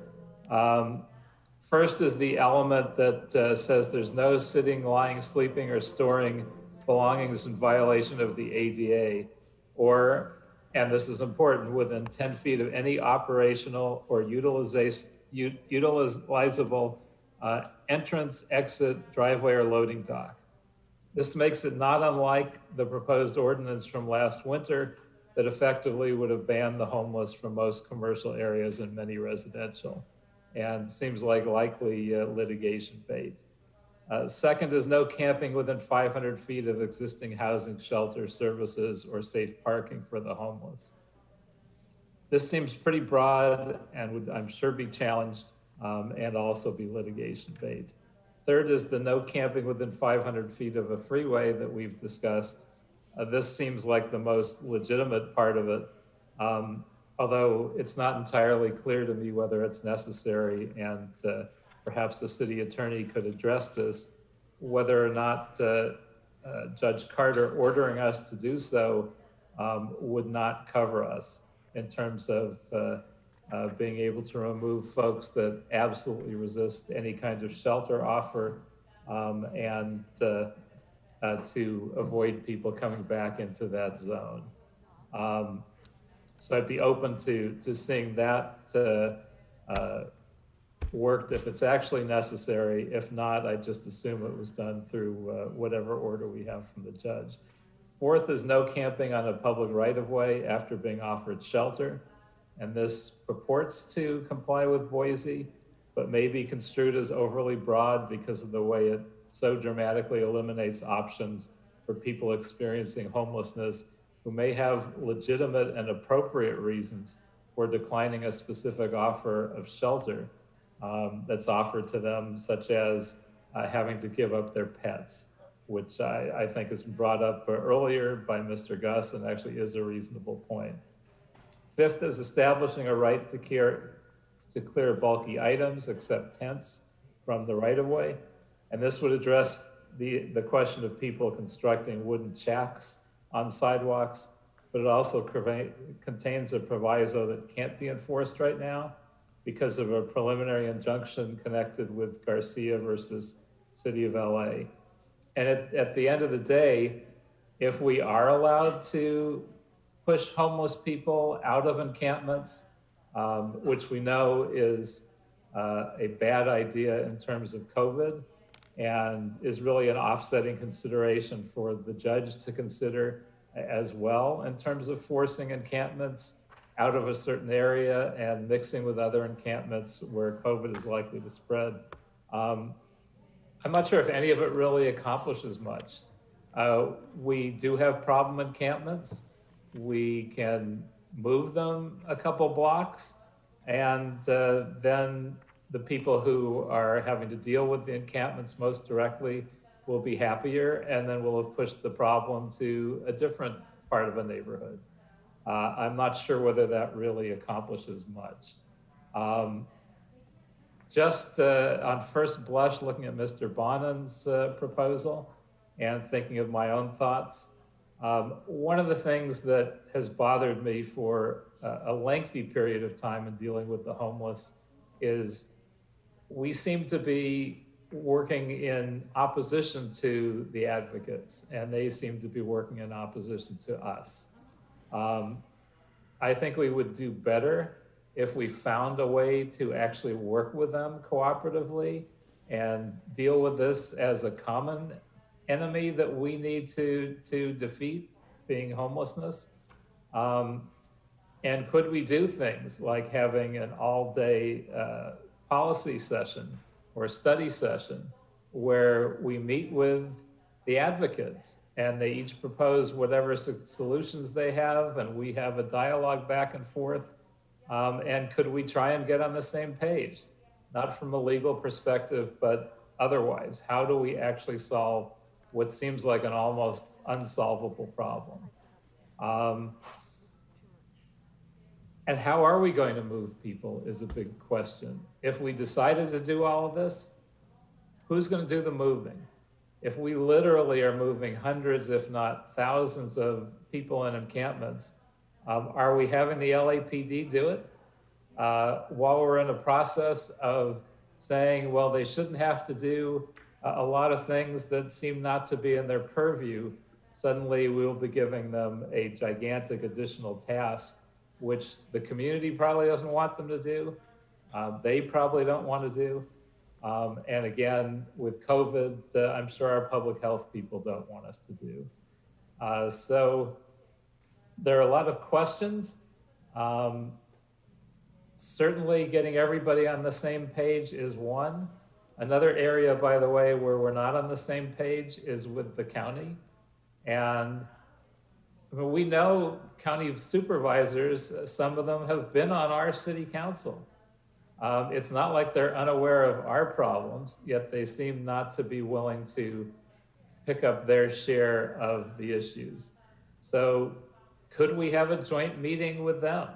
First is the element that says there's no sitting, lying, sleeping, or storing belongings in violation of the ADA, or, and this is important, within 10 feet of any operational or utilizable entrance, exit, driveway, or loading dock. This makes it not unlike the proposed ordinance from last winter that effectively would have banned the homeless from most commercial areas and many residential, and seems like likely litigation bait. Second is no camping within 500 feet of existing housing, shelter, services, or safe parking for the homeless. This seems pretty broad and would, I'm sure, be challenged and also be litigation bait. Third is the no camping within 500 feet of a freeway that we've discussed. This seems like the most legitimate part of it, although it's not entirely clear to me whether it's necessary, and perhaps the city attorney could address this, whether or not Judge Carter ordering us to do so would not cover us in terms of being able to remove folks that absolutely resist any kind of shelter offer and to avoid people coming back into that zone. So I'd be open to seeing that worked if it's actually necessary. If not, I just assume it was done through whatever order we have from the judge. Fourth is no camping on a public right-of-way after being offered shelter. And this purports to comply with Boise, but may be construed as overly broad because of the way it so dramatically eliminates options for people experiencing homelessness who may have legitimate and appropriate reasons for declining a specific offer of shelter that's offered to them, such as having to give up their pets, which I think has been brought up earlier by Mr. Gus and actually is a reasonable point. Fifth is establishing a right to clear bulky items, except tents, from the right-of-way. And this would address the question of people constructing wooden shacks on sidewalks, but it also contains a proviso that can't be enforced right now because of a preliminary injunction connected with Garcia versus City of LA. And at the end of the day, if we are allowed to push homeless people out of encampments, which we know is a bad idea in terms of COVID, and is really an offsetting consideration for the judge to consider as well in terms of forcing encampments out of a certain area and mixing with other encampments where COVID is likely to spread. I'm not sure if any of it really accomplishes much. We do have problem encampments. We can move them a couple blocks, and then the people who are having to deal with the encampments most directly will be happier, and then we'll have pushed the problem to a different part of a neighborhood. I'm not sure whether that really accomplishes much. Just on first blush, looking at Mr. Bonin's proposal and thinking of my own thoughts, one of the things that has bothered me for a lengthy period of time in dealing with the homeless is we seem to be working in opposition to the advocates, and they seem to be working in opposition to us. I think we would do better if we found a way to actually work with them cooperatively and deal with this as a common enemy that we need to defeat, being homelessness. And could we do things like having an all-day policy session or a study session where we meet with the advocates and they each propose whatever solutions they have, and we have a dialogue back and forth. And could we try and get on the same page? Not from a legal perspective, but otherwise. How do we actually solve what seems like an almost unsolvable problem? And how are we going to move people is a big question. If we decided to do all of this, who's going to do the moving? If we literally are moving hundreds, if not thousands of people in encampments, are we having the LAPD do it? While we're in a process of saying, well, they shouldn't have to do a lot of things that seem not to be in their purview, suddenly we'll be giving them a gigantic additional task, which the community probably doesn't want them to do. They probably don't want to do. And again, with COVID, I'm sure our public health people don't want us to do. So there are a lot of questions. Certainly getting everybody on the same page is one. Another area, by the way, where we're not on the same page is with the county. And we know county supervisors, some of them have been on our city council. It's not like they're unaware of our problems, yet they seem not to be willing to pick up their share of the issues. So could we have a joint meeting with them?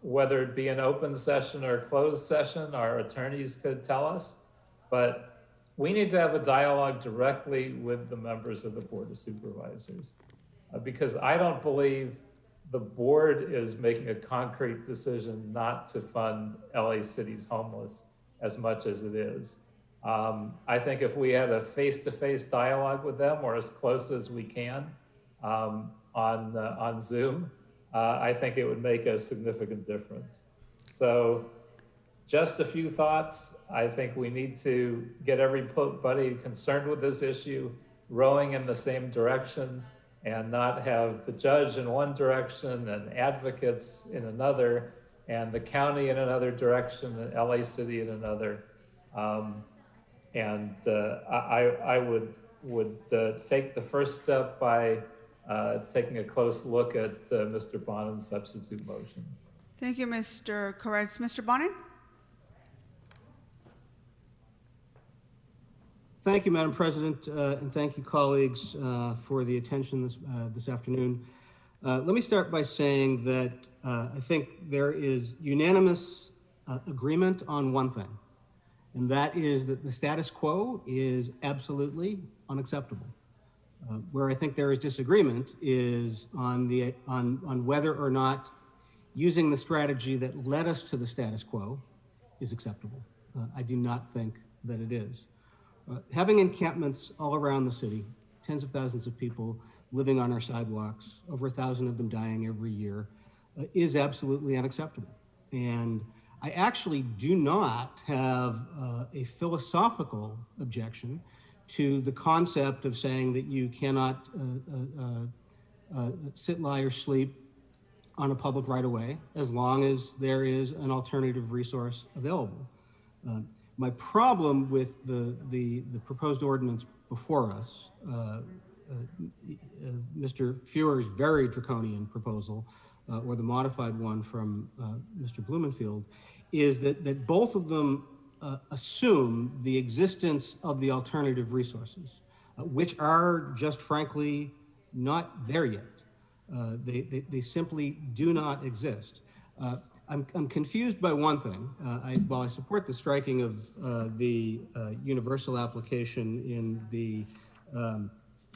Whether it be an open session or a closed session, our attorneys could tell us, but we need to have a dialogue directly with the members of the Board of Supervisors, because I don't believe the board is making a concrete decision not to fund LA City's homeless as much as it is. I think if we had a face-to-face dialogue with them, or as close as we can on Zoom, I think it would make a significant difference. So just a few thoughts. I think we need to get everybody concerned with this issue rowing in the same direction, and not have the judge in one direction and advocates in another, and the county in another direction and LA City in another. I would take the first step by taking a close look at Mr. Bonin's substitute motion. Thank you, Mr. Koretz. Mr. Bonin? Thank you, Madam President, and thank you, colleagues, for the attention this afternoon. Let me start by saying that I think there is unanimous agreement on one thing, and that is that the status quo is absolutely unacceptable. Where I think there is disagreement is on whether or not using the strategy that led us to the status quo is acceptable. I do not think that it is. Having encampments all around the city, tens of thousands of people living on our sidewalks, over 1,000 of them dying every year, is absolutely unacceptable. And I actually do not have a philosophical objection to the concept of saying that you cannot sit, lie, or sleep on a public right-of-way as long as there is an alternative resource available. My problem with the proposed ordinance before us, Mr. Feuer's very draconian proposal, or the modified one from Mr. Blumenfield, is that both of them assume the existence of the alternative resources, which are just frankly not there yet. They simply do not exist. I'm confused by one thing. While I support the striking of the universal application in the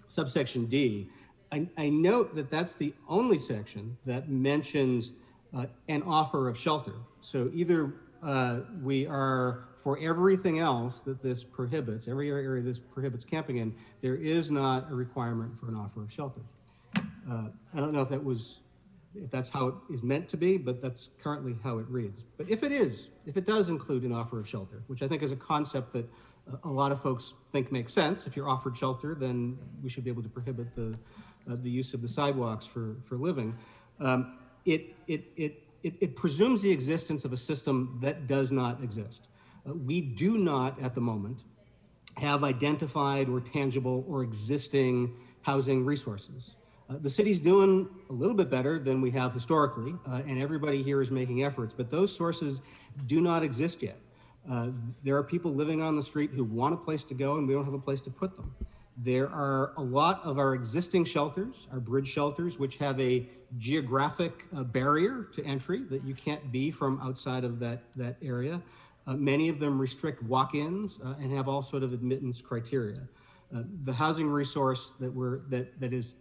subsection D, I note that that's the only section that mentions an offer of shelter. So either we are, for everything else that this prohibits, every area this prohibits camping in, there is not a requirement for an offer of shelter. I don't know if that's how it is meant to be, but that's currently how it reads. But if it does include an offer of shelter, which I think is a concept that a lot of folks think makes sense, if you're offered shelter, then we should be able to prohibit the use of the sidewalks for living. It presumes the existence of a system that does not exist. We do not, at the moment, have identified or tangible or existing housing resources. The city's doing a little bit better than we have historically, and everybody here is making efforts, but those sources do not exist yet. There are people living on the street who want a place to go, and we don't have a place to put them. There are a lot of our existing shelters, our bridge shelters, which have a geographic barrier to entry that you can't be from outside of that area. Many of them restrict walk-ins and have all sort of admittance criteria. The housing resource that is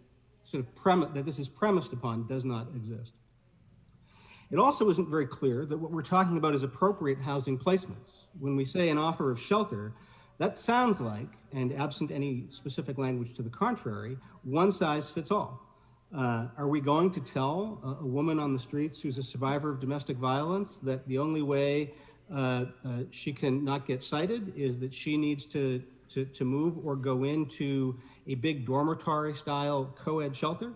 sort of that this is premised upon does not exist. It also isn't very clear that what we're talking about is appropriate housing placements. When we say an offer of shelter, that sounds like, and absent any specific language to the contrary, one size fits all. Are we going to tell a woman on the streets who's a survivor of domestic violence that the only way she can not get cited is that she needs to move or go into a big dormitory-style co-ed shelter?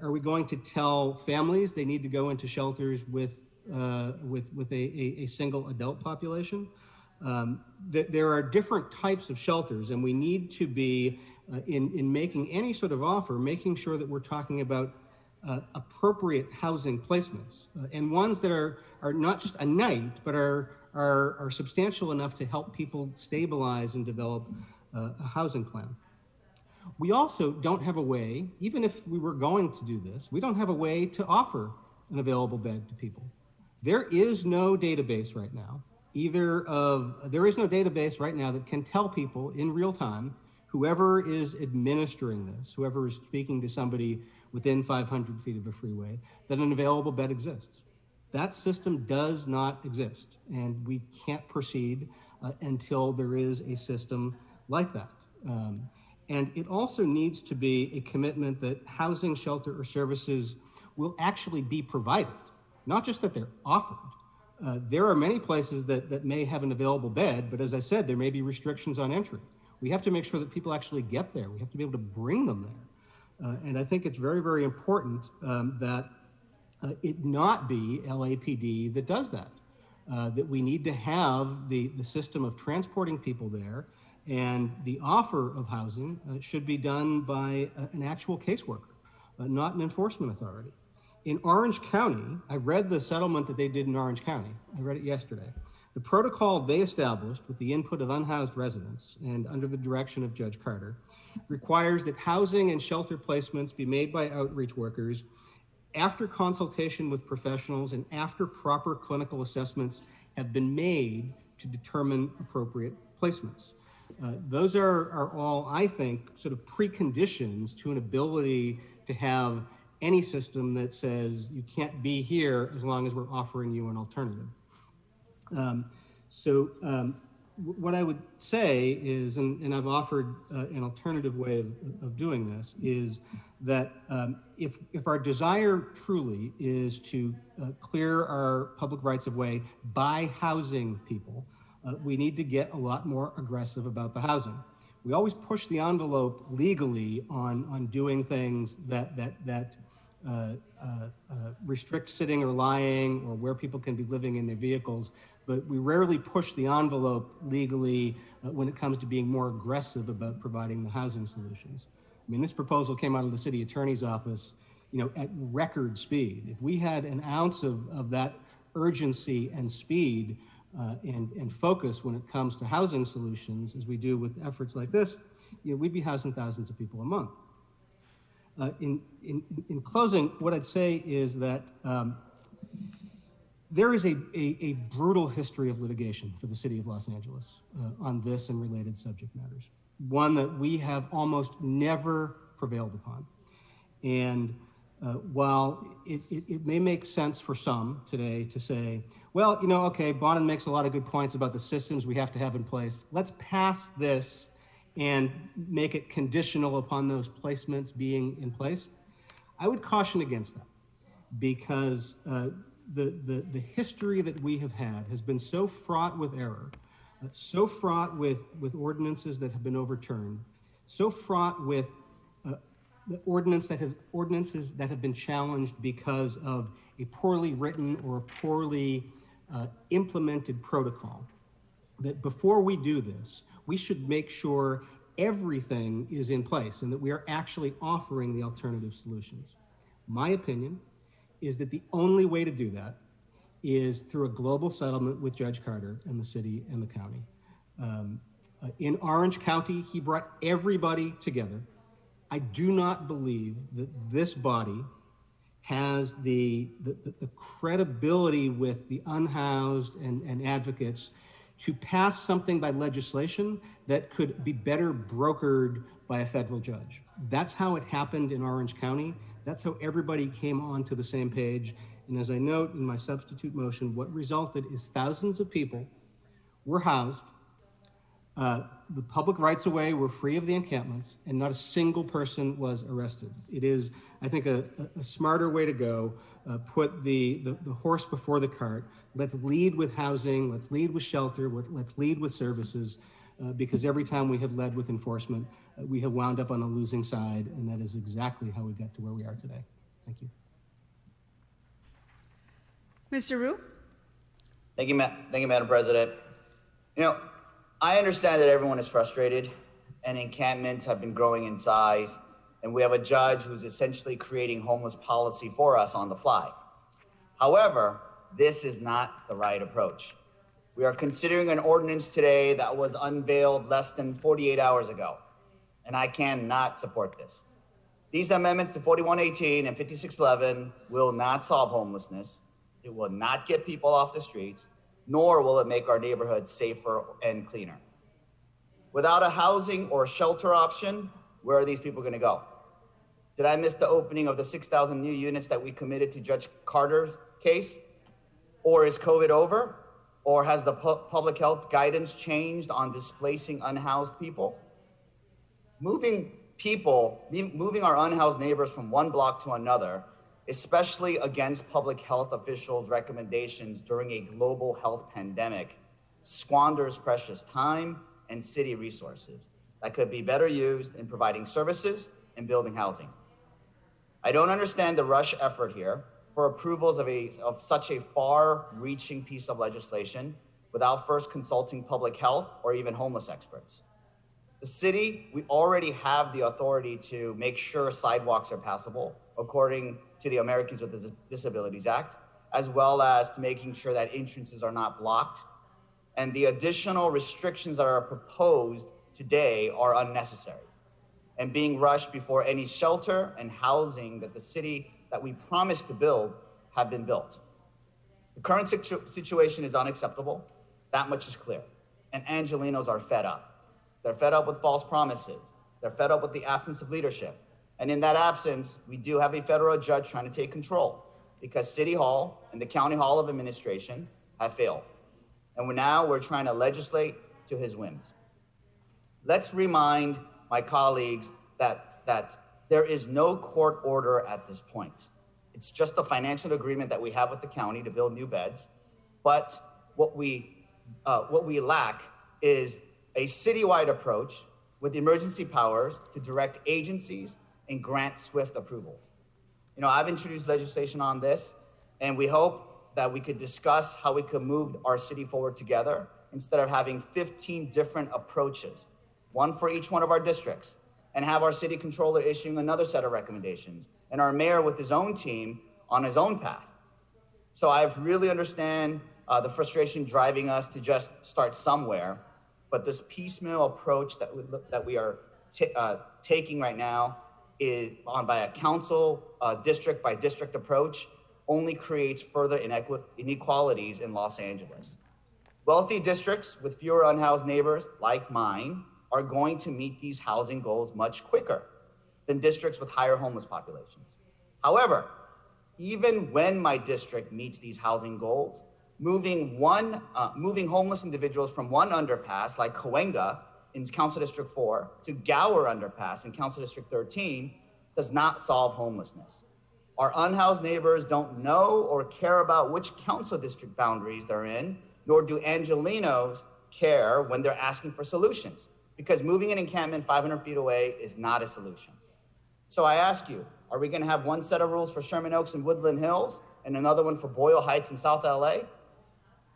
Are we going to tell families they need to go into shelters with a single adult population? There are different types of shelters, and we need to be, in making any sort of offer, making sure that we're talking about appropriate housing placements, and ones that are not just a night, but are substantial enough to help people stabilize and develop a housing plan. We also don't have a way, even if we were going to do this, we don't have a way to offer an available bed to people. There is no database right now, there is no database right now that can tell people in real time, whoever is administering this, whoever is speaking to somebody within 500 feet of a freeway, that an available bed exists. That system does not exist, and we can't proceed until there is a system like that. And it also needs to be a commitment that housing, shelter, or services will actually be provided, not just that they're offered. There are many places that may have an available bed, but as I said, there may be restrictions on entry. We have to make sure that people actually get there. We have to be able to bring them there. And I think it's very, very important that it not be LAPD that does that. That we need to have the system of transporting people there, and the offer of housing should be done by an actual caseworker, not an enforcement authority. In Orange County, I read the settlement that they did in Orange County. I read it yesterday. The protocol they established with the input of unhoused residents and under the direction of Judge Carter requires that housing and shelter placements be made by outreach workers after consultation with professionals and after proper clinical assessments have been made to determine appropriate placements. Those are all, I think, sort of preconditions to an ability to have any system that says you can't be here as long as we're offering you an alternative. what I would say is, and I've offered an alternative way of doing this, is that if our desire truly is to clear our public rights of way by housing people, we need to get a lot more aggressive about the housing. We always push the envelope legally on doing things that restrict sitting or lying, or where people can be living in their vehicles, but we rarely push the envelope legally when it comes to being more aggressive about providing the housing solutions. I mean, this proposal came out of the city attorney's office, at record speed. If we had an ounce of that urgency and speed and focus when it comes to housing solutions, as we do with efforts like this, we'd be housing thousands of people a month. In closing, what I'd say is that there is a brutal history of litigation for the city of Los Angeles on this and related subject matters, one that we have almost never prevailed upon. And while it may make sense for some today to say, well, okay, Bonin makes a lot of good points about the systems we have to have in place. Let's pass this and make it conditional upon those placements being in place. I would caution against that, because the history that we have had has been so fraught with error, so fraught with ordinances that have been overturned, so fraught with the ordinances that have been challenged because of a poorly written or a poorly implemented protocol, that before we do this, we should make sure everything is in place and that we are actually offering the alternative solutions. My opinion is that the only way to do that is through a global settlement with Judge Carter and the city and the county. In Orange County, he brought everybody together. I do not believe that this body has the credibility with the unhoused and advocates to pass something by legislation that could be better brokered by a federal judge. That's how it happened in Orange County. That's how everybody came onto the same page. And as I note in my substitute motion, what resulted is thousands of people were housed, the public rights of way were free of the encampments, and not a single person was arrested. It is, I think, a smarter way to go. Put the horse before the cart. Let's lead with housing, let's lead with shelter, let's lead with services, because every time we have led with enforcement, we have wound up on the losing side, and that is exactly how we got to where we are today. Thank you. Mr. Ryu? Thank you, Madam President. I understand that everyone is frustrated, and encampments have been growing in size, and we have a judge who's essentially creating homeless policy for us on the fly. However, this is not the right approach. We are considering an ordinance today that was unveiled less than 48 hours ago, and I cannot support this. These amendments to 4118 and 5611 will not solve homelessness. It will not get people off the streets, nor will it make our neighborhoods safer and cleaner. Without a housing or shelter option, where are these people going to go? Did I miss the opening of the 6,000 new units that we committed to Judge Carter's case? Or is COVID over? Or has the public health guidance changed on displacing unhoused people? Moving our unhoused neighbors from one block to another, especially against public health officials' recommendations during a global health pandemic, squanders precious time and city resources that could be better used in providing services and building housing. I don't understand the rush effort here for approvals of such a far-reaching piece of legislation without first consulting public health or even homeless experts. The city, we already have the authority to make sure sidewalks are passable according to the Americans with Disabilities Act, as well as to making sure that entrances are not blocked. And the additional restrictions that are proposed today are unnecessary and being rushed before any shelter and housing that the city that we promised to build have been built. The current situation is unacceptable. That much is clear. And Angelenos are fed up. They're fed up with false promises. They're fed up with the absence of leadership. And in that absence, we do have a federal judge trying to take control because City Hall and the County Hall of Administration have failed. And we're trying to legislate to his whims. Let's remind my colleagues that there is no court order at this point. It's just a financial agreement that we have with the county to build new beds. But what we lack is a citywide approach with emergency powers to direct agencies and grant swift approvals. You know, I've introduced legislation on this, and we hope that we could discuss how we could move our city forward together instead of having 15 different approaches, one for each one of our districts, and have our city controller issuing another set of recommendations, and our mayor with his own team on his own path. So I really understand the frustration driving us to just start somewhere, but this piecemeal approach that we are taking right now is by a council district by district approach only creates further inequalities in Los Angeles. Wealthy districts with fewer unhoused neighbors like mine are going to meet these housing goals much quicker than districts with higher homeless populations. However, even when my district meets these housing goals, moving homeless individuals from one underpass like Cahuenga in Council District 4 to Gower Underpass in Council District 13 does not solve homelessness. Our unhoused neighbors don't know or care about which council district boundaries they're in, nor do Angelenos care when they're asking for solutions, because moving an encampment 500 feet away is not a solution. So I ask you, are we gonna have one set of rules for Sherman Oaks and Woodland Hills and another one for Boyle Heights in South LA?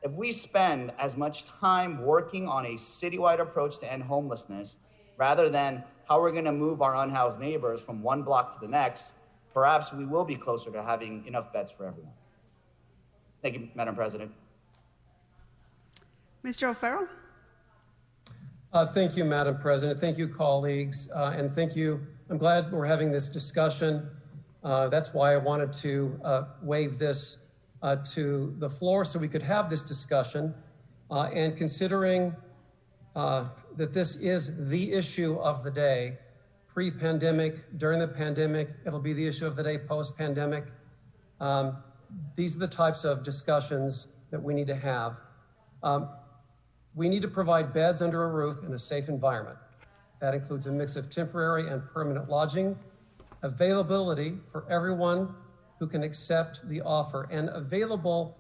If we spend as much time working on a citywide approach to end homelessness, rather than how we're gonna move our unhoused neighbors from one block to the next, perhaps we will be closer to having enough beds for everyone. Thank you, Madam President. Mr. O'Farrell? Thank you, Madam President. Thank you, colleagues. And thank you. I'm glad we're having this discussion. That's why I wanted to waive this to the floor so we could have this discussion. And considering that this is the issue of the day, pre-pandemic, during the pandemic, it'll be the issue of the day post-pandemic. These are the types of discussions that we need to have. We need to provide beds under a roof in a safe environment. That includes a mix of temporary and permanent lodging, availability for everyone who can accept the offer, and available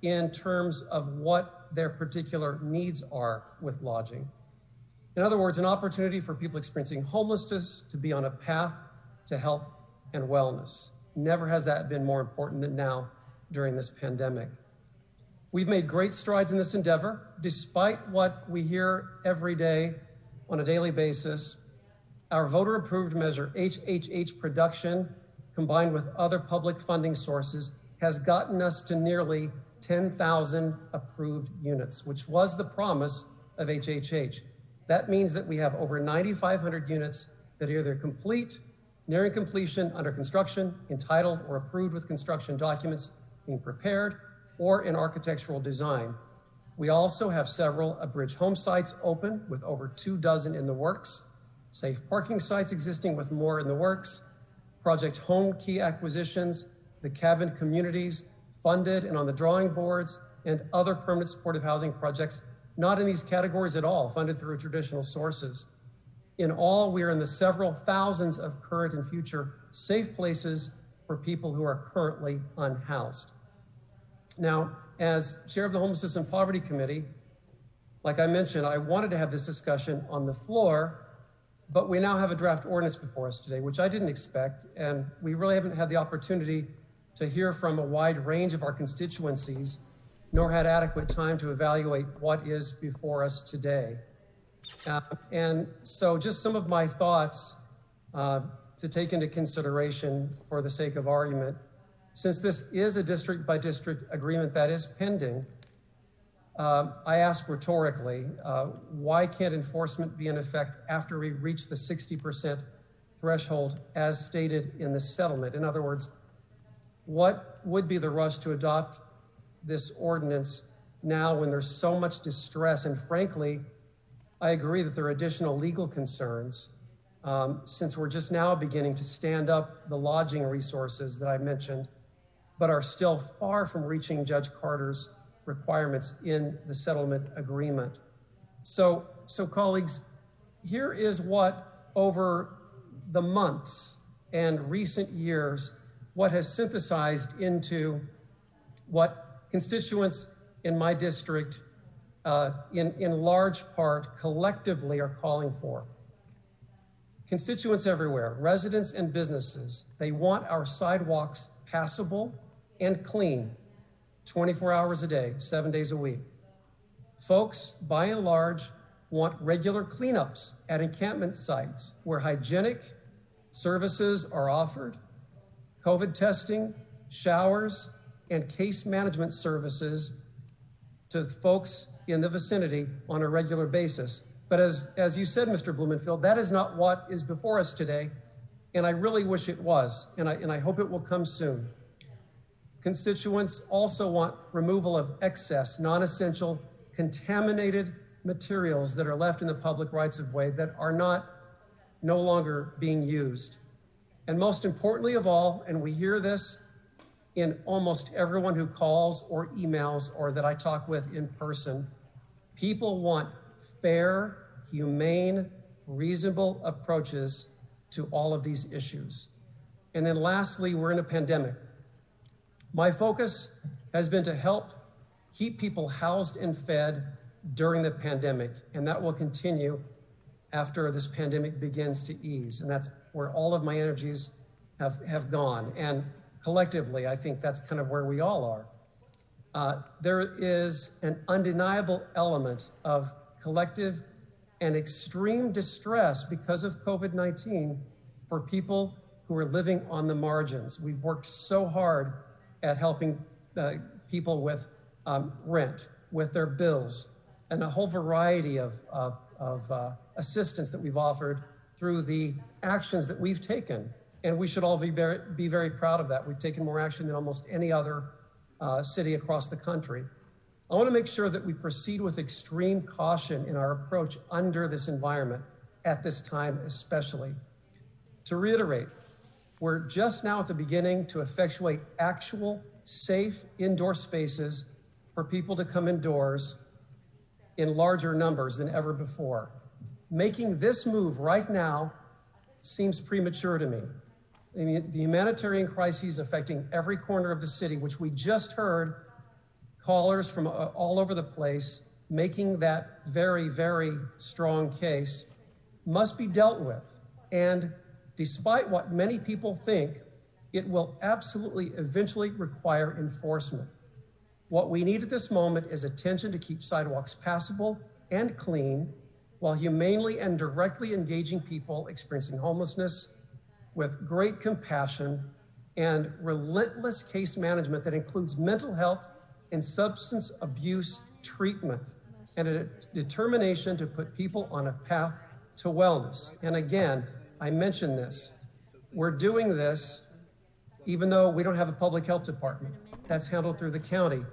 in terms of what their particular needs are with lodging. In other words, an opportunity for people experiencing homelessness to be on a path to health and wellness. Never has that been more important than now during this pandemic. We've made great strides in this endeavor, despite what we hear every day on a daily basis. Our voter-approved measure, HHH production, combined with other public funding sources, has gotten us to nearly 10,000 approved units, which was the promise of HHH. That means that we have over 9,500 units that are either complete, nearing completion, under construction, entitled, or approved with construction documents being prepared, or in architectural design. We also have several abridged home sites open with over 24 in the works, safe parking sites existing with more in the works, Project Home Key acquisitions, the cabin communities funded and on the drawing boards, and other permanent supportive housing projects not in these categories at all, funded through traditional sources. In all, we are in the several thousands of current and future safe places for people who are currently unhoused. Now, as chair of the Homelessness and Poverty Committee, like I mentioned, I wanted to have this discussion on the floor, but we now have a draft ordinance before us today, which I didn't expect, and we really haven't had the opportunity to hear from a wide range of our constituencies, nor had adequate time to evaluate what is before us today. And so just some of my thoughts to take into consideration for the sake of argument. Since this is a district by district agreement that is pending, I ask rhetorically, why can't enforcement be in effect after we reach the 60% threshold as stated in the settlement? In other words, what would be the rush to adopt this ordinance now when there's so much distress? And frankly, I agree that there are additional legal concerns since we're just now beginning to stand up the lodging resources that I mentioned, but are still far from reaching Judge Carter's requirements in the settlement agreement. So colleagues, here is what over the months and recent years, what has synthesized into what constituents in my district in large part collectively are calling for. Constituents everywhere, residents and businesses, they want our sidewalks passable and clean 24 hours a day, 7 days a week. Folks, by and large, want regular cleanups at encampment sites where hygienic services are offered, COVID testing, showers, and case management services to folks in the vicinity on a regular basis. But as you said, Mr. Blumenfield, that is not what is before us today, and I really wish it was, and I hope it will come soon. Constituents also want removal of excess, non-essential, contaminated materials that are left in the public rights of way that are no longer being used. And most importantly of all, and we hear this in almost everyone who calls or emails or that I talk with in person, people want fair, humane, reasonable approaches to all of these issues. And then lastly, we're in a pandemic. My focus has been to help keep people housed and fed during the pandemic, and that will continue after this pandemic begins to ease. And that's where all of my energies have gone. And collectively, I think that's kind of where we all are. There is an undeniable element of collective and extreme distress because of COVID-19 for people who are living on the margins. We've worked so hard at helping people with rent, with their bills, and a whole variety of assistance that we've offered through the actions that we've taken. And we should all be very proud of that. We've taken more action than almost any other city across the country. I want to make sure that we proceed with extreme caution in our approach under this environment at this time especially. To reiterate, we're just now at the beginning to effectuate actual safe indoor spaces for people to come indoors in larger numbers than ever before. Making this move right now seems premature to me. I mean, the humanitarian crises affecting every corner of the city, which we just heard callers from all over the place making that very, very strong case, must be dealt with. And despite what many people think, it will absolutely eventually require enforcement. What we need at this moment is attention to keep sidewalks passable and clean while humanely and directly engaging people experiencing homelessness with great compassion and relentless case management that includes mental health and substance abuse treatment and a determination to put people on a path to wellness. And again, I mentioned this, we're doing this even though we don't have a public health department. That's handled through the county.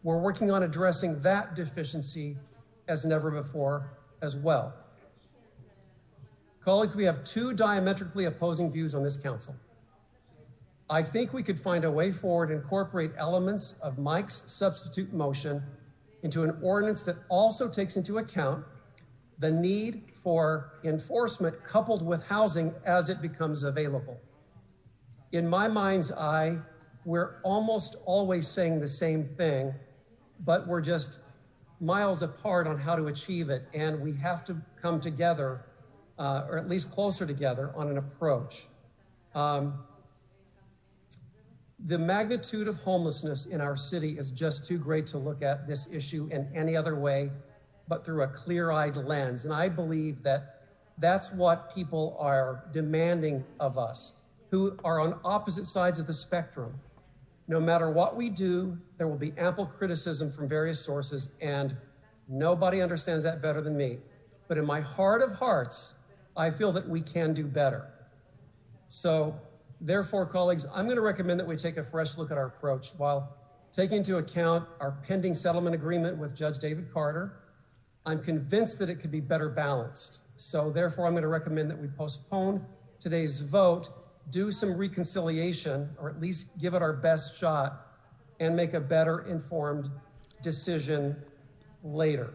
We're working on addressing that deficiency as never before as well. Colleagues, we have two diametrically opposing views on this council. I think we could find a way forward and incorporate elements of Mike's substitute motion into an ordinance that also takes into account the need for enforcement coupled with housing as it becomes available. In my mind's eye, we're almost always saying the same thing, but we're just miles apart on how to achieve it, and we have to come together, or at least closer together, on an approach. The magnitude of homelessness in our city is just too great to look at this issue in any other way but through a clear-eyed lens. And I believe that that's what people are demanding of us, who are on opposite sides of the spectrum. No matter what we do, there will be ample criticism from various sources, and nobody understands that better than me. But in my heart of hearts, I feel that we can do better. So, therefore, colleagues, I'm going to recommend that we take a fresh look at our approach while taking into account our pending settlement agreement with Judge David Carter. I'm convinced that it could be better balanced. So therefore, I'm going to recommend that we postpone today's vote, do some reconciliation, or at least give it our best shot, and make a better informed decision later.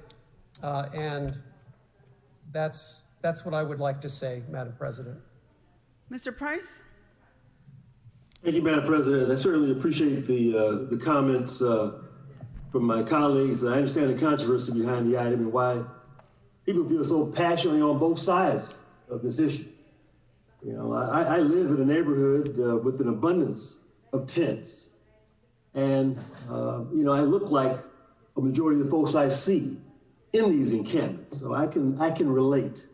And that's what I would like to say, Madam President. Mr. Price? Thank you, Madam President. I certainly appreciate the comments from my colleagues. I understand the controversy behind the item and why people feel so passionately on both sides of this issue. You know, I live in a neighborhood with an abundance of tents. And, you know, I look like a majority of the folks I see in these encampments. So I can relate.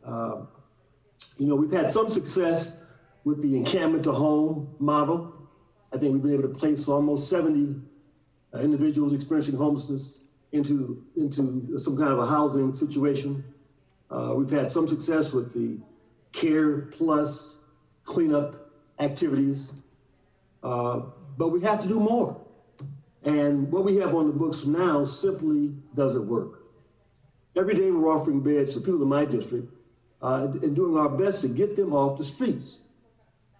You know, we've had some success with the encampment to home model. I think we've been able to place almost 70 individuals experiencing homelessness into some kind of a housing situation. We've had some success with the Care Plus cleanup activities, but we have to do more. And what we have on the books now simply doesn't work. Every day we're offering beds to people in my district and doing our best to get them off the streets.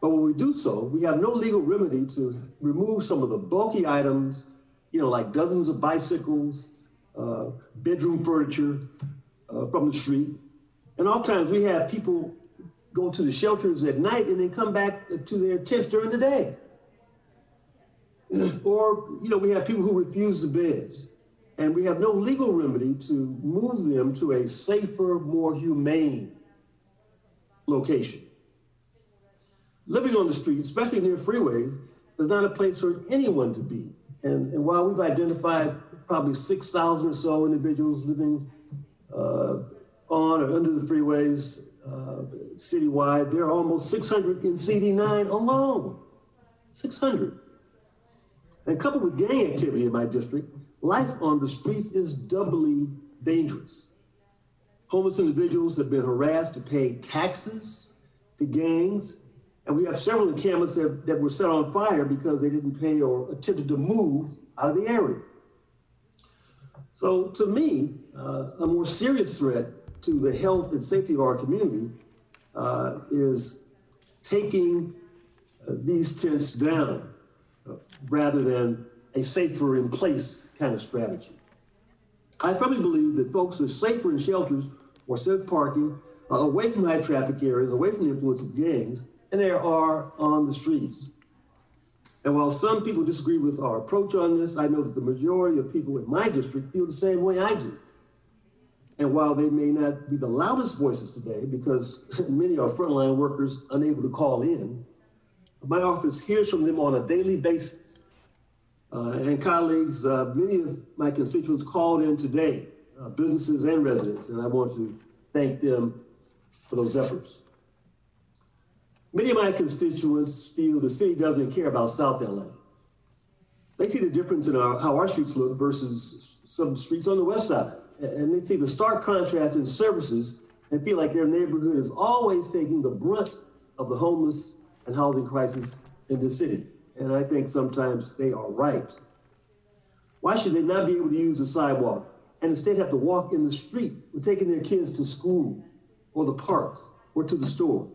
But when we do so, we have no legal remedy to remove some of the bulky items, you know, like dozens of bicycles, bedroom furniture from the street. And oftentimes we have people go to the shelters at night and then come back to their tents during the day. Or, you know, we have people who refuse the beds. And we have no legal remedy to move them to a safer, more humane location. Living on the street, especially near freeways, is not a place for anyone to be. And while we've identified probably 6,000 or so individuals living on or under the freeways citywide, there are almost 600 in CD9 alone. 600. And coupled with gang activity in my district, life on the streets is doubly dangerous. Homeless individuals have been harassed to pay taxes to gangs, and we have several encampments that were set on fire because they didn't pay or attempted to move out of the area. So to me, a more serious threat to the health and safety of our community is taking these tents down rather than a safer in place kind of strategy. I firmly believe that folks are safer in shelters or safe parking away from high traffic areas, away from the influence of gangs, than they are on the streets. And while some people disagree with our approach on this, I know that the majority of people in my district feel the same way I do. And while they may not be the loudest voices today, because many are frontline workers unable to call in, my office hears from them on a daily basis. And colleagues, many of my constituents called in today, businesses and residents, and I want to thank them for those efforts. Many of my constituents feel the city doesn't care about South LA. They see the difference in how our streets look versus some streets on the west side. And they see the stark contrast in services and feel like their neighborhood is always taking the brunt of the homeless and housing crisis in this city. And I think sometimes they are right. Why should they not be able to use the sidewalk and instead have to walk in the street when taking their kids to school or the parks or to the store?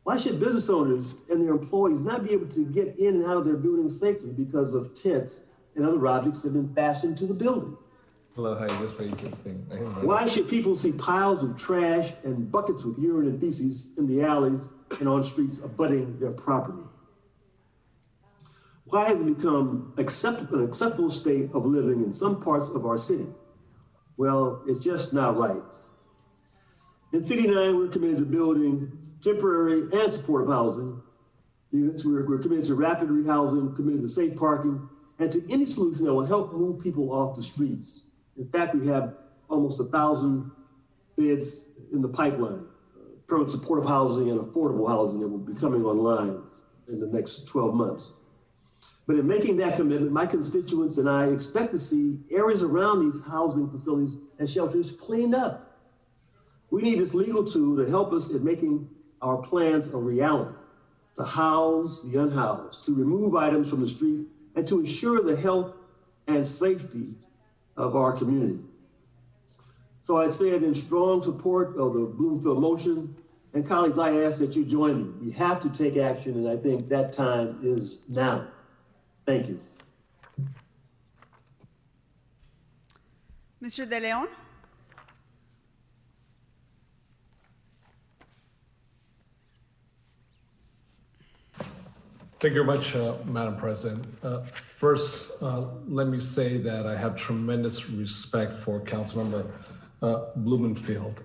Why should business owners and their employees not be able to get in and out of their buildings safely because of tents and other objects that have been fastened to the building? Hello, how you just raised this thing. Why should people see piles of trash and buckets with urine and feces in the alleys and on streets abutting their property? Why has it become an acceptable state of living in some parts of our city? Well, it's just not right. In CD9, we're committed to building temporary and supportive housing units. We're committed to rapid rehousing, committed to safe parking, and to any solution that will help move people off the streets. In fact, we have almost 1,000 beds in the pipeline, permanent supportive housing and affordable housing that will be coming online in the next 12 months. But in making that commitment, my constituents and I expect to see areas around these housing facilities and shelters cleaned up. We need this legal tool to help us in making our plans a reality, to house the unhoused, to remove items from the street, and to ensure the health and safety of our community. So I said in strong support of the Bloomfield motion, and colleagues, I ask that you join me. We have to take action, and I think that time is now. Thank you. Mr. De Leon? Thank you very much, Madam President. First, let me say that I have tremendous respect for Councilmember Blumenfield.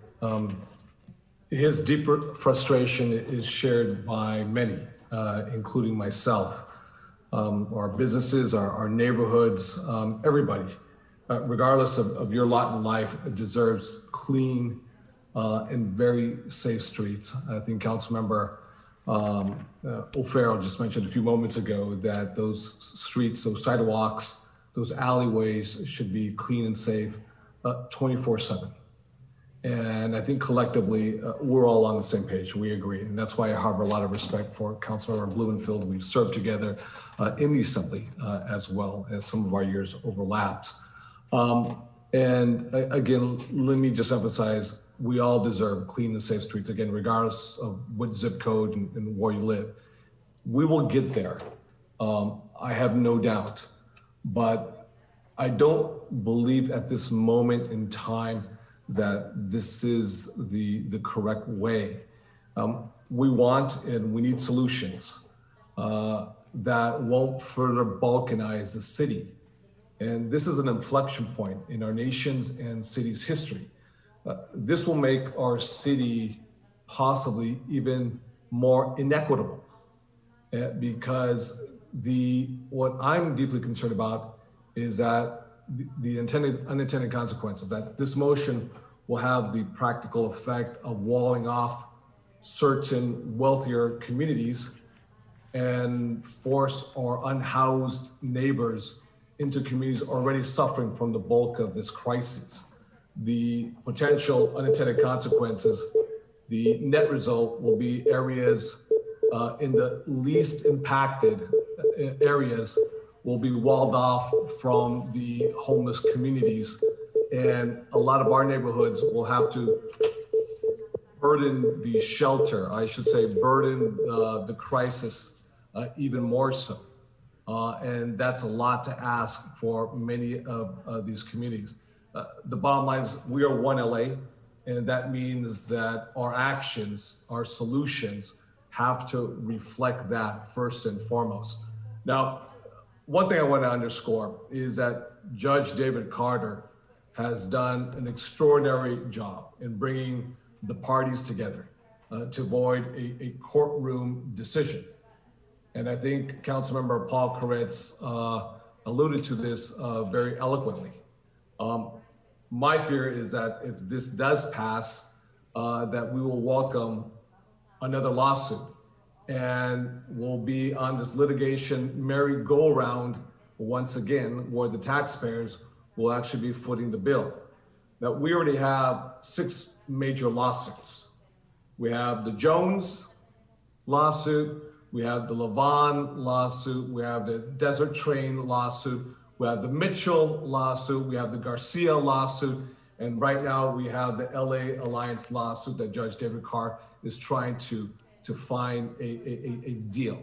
His deeper frustration is shared by many, including myself. Our businesses, our neighborhoods, everybody, regardless of your lot in life, deserves clean and very safe streets. I think Councilmember O'Farrell just mentioned a few moments ago that those streets, those sidewalks, those alleyways should be clean and safe 24/7. And I think collectively, we're all on the same page. We agree. And that's why I harbor a lot of respect for Councilmember Blumenfield. We've served together in the Assembly as well as some of our years overlapped. And again, let me just emphasize, we all deserve clean and safe streets, again, regardless of what zip code and where you live. We will get there. I have no doubt. But I don't believe at this moment in time that this is the correct way. We want and we need solutions that won't further balkanize the city. And this is an inflection point in our nation's and city's history. This will make our city possibly even more inequitable because what I'm deeply concerned about is that the unintended consequences, that this motion will have the practical effect of walling off certain wealthier communities and force our unhoused neighbors into communities already suffering from the bulk of this crisis. The potential unintended consequences, the net result will be areas in the least impacted areas will be walled off from the homeless communities. And a lot of our neighborhoods will have to burden the shelter, I should say, burden the crisis even more so. And that's a lot to ask for many of these communities. The bottom line is we are one LA, and that means that our actions, our solutions have to reflect that first and foremost. Now, one thing I want to underscore is that Judge David Carter has done an extraordinary job in bringing the parties together to avoid a courtroom decision. And I think Councilmember Paul Koretz alluded to this very eloquently. My fear is that if this does pass, that we will welcome another lawsuit and we'll be on this litigation merry-go-round once again, where the taxpayers will actually be footing the bill. Now, we already have 6 major lawsuits. We have the Jones lawsuit, we have the Levon lawsuit, we have the Desert Train lawsuit, we have the Mitchell lawsuit, we have the Garcia lawsuit, and right now we have the LA Alliance lawsuit that Judge David Carr is trying to find a deal.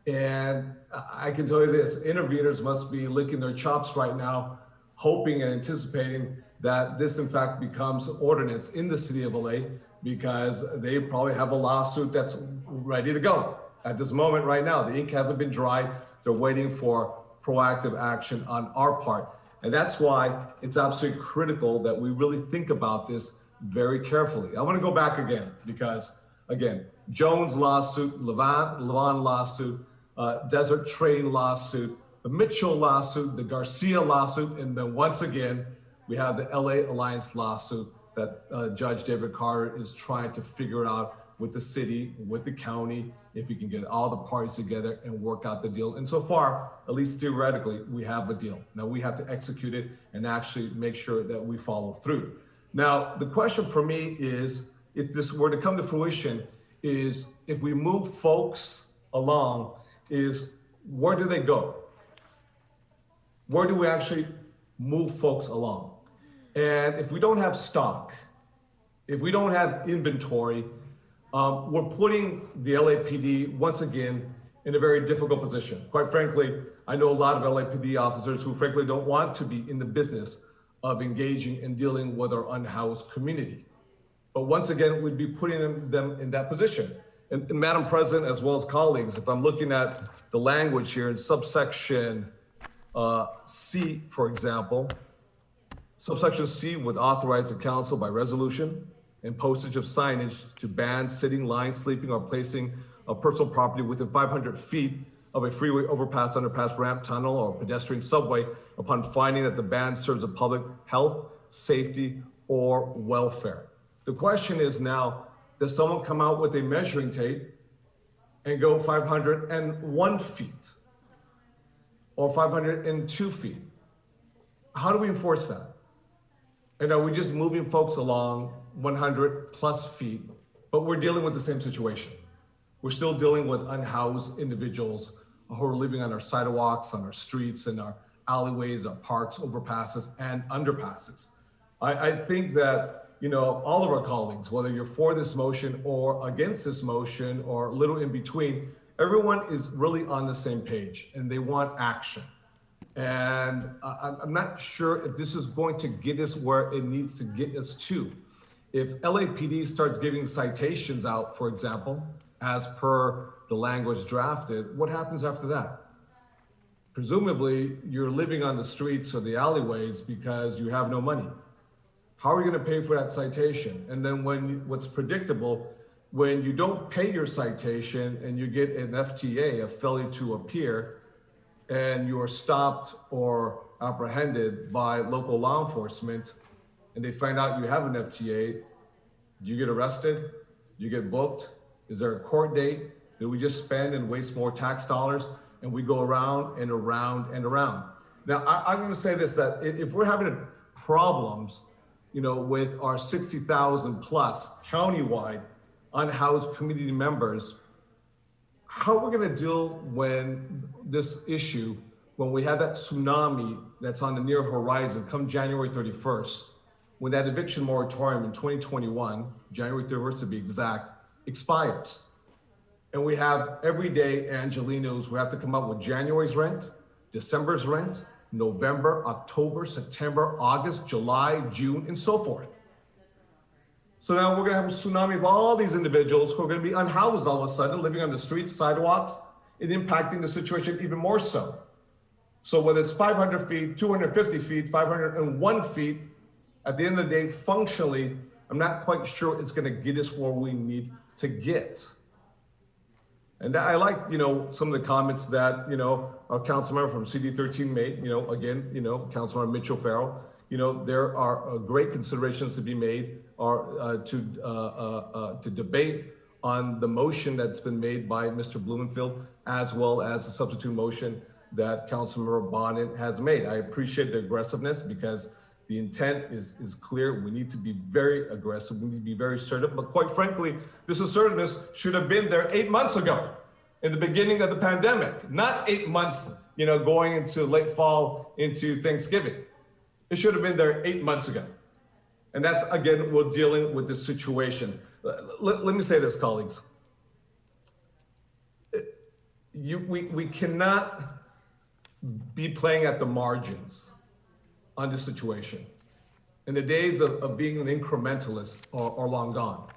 And I can tell you this, interveners must be licking their chops right now, hoping and anticipating that this in fact becomes ordinance in the city of LA, because they probably have a lawsuit that's ready to go. At this moment right now, the ink hasn't been dried. They're waiting for proactive action on our part. And that's why it's absolutely critical that we really think about this very carefully. I want to go back again, because again, Jones lawsuit, Levon lawsuit, Desert Train lawsuit, the Mitchell lawsuit, the Garcia lawsuit, and then once again, we have the LA Alliance lawsuit that Judge David Carter is trying to figure out with the city, with the county, if we can get all the parties together and work out the deal. And so far, at least theoretically, we have a deal. Now we have to execute it and actually make sure that we follow through. Now, the question for me is, if this were to come to fruition, is if we move folks along, is where do they go? Where do we actually move folks along? And if we don't have stock, if we don't have inventory, we're putting the LAPD once again in a very difficult position. Quite frankly, I know a lot of LAPD officers who frankly don't want to be in the business of engaging and dealing with our unhoused community. But once again, we'd be putting them in that position. And Madam President, as well as colleagues, if I'm looking at the language here in subsection C, for example, subsection C would authorize the council by resolution and postage of signage to ban sitting, lying, sleeping, or placing of personal property within 500 feet of a freeway, overpass, underpass, ramp, tunnel, or pedestrian subway upon finding that the ban serves the public health, safety, or welfare. The question is now, does someone come out with a measuring tape and go 501 feet or 502 feet? How do we enforce that? And are we just moving folks along 100 plus feet, but we're dealing with the same situation? We're still dealing with unhoused individuals who are living on our sidewalks, on our streets, in our alleyways, our parks, overpasses, and underpasses. I think that, you know, all of our colleagues, whether you're for this motion or against this motion or a little in between, everyone is really on the same page and they want action. And I'm not sure if this is going to get us where it needs to get us to. If LAPD starts giving citations out, for example, as per the language drafted, what happens after that? Presumably, you're living on the streets or the alleyways because you have no money. How are you going to pay for that citation? And then what's predictable, when you don't pay your citation and you get an FTA, a failure to appear, and you are stopped or apprehended by local law enforcement, and they find out you have an FTA, do you get arrested? Do you get booked? Is there a court date? Do we just spend and waste more tax dollars and we go around and around and around? Now, I'm going to say this, that if we're having problems, you know, with our 60,000 plus countywide unhoused community members, how are we going to deal when this issue, when we have that tsunami that's on the near horizon come January 31st, when that eviction moratorium in 2021, January 31st to be exact, expires. And we have everyday Angelenos who have to come up with January's rent, December's rent, November, October, September, August, July, June, and so forth. So now we're gonna have a tsunami of all these individuals who are gonna be unhoused all of a sudden, living on the streets, sidewalks, and impacting the situation even more so. So whether it's 500 feet, 250 feet, 501 feet, at the end of the day, functionally, I'm not quite sure it's gonna get us where we need to get. And I like, you know, some of the comments that, you know, our council member from CD13 made, you know, again, you know, Councilmember Mitchell Farrell, you know, there are great considerations to be made or to debate on the motion that's been made by Mr. Blumenfield, as well as the substitute motion that Councilmember Bonin has made. I appreciate the aggressiveness because the intent is clear. We need to be very aggressive. We need to be very assertive. But quite frankly, this assertiveness should have been there 8 months ago in the beginning of the pandemic, not 8 months, you know, going into late fall into Thanksgiving. It should have been there 8 months ago. And that's, again, we're dealing with this situation. Let me say this, colleagues. We cannot be playing at the margins on this situation. And the days of being an incrementalist are long gone.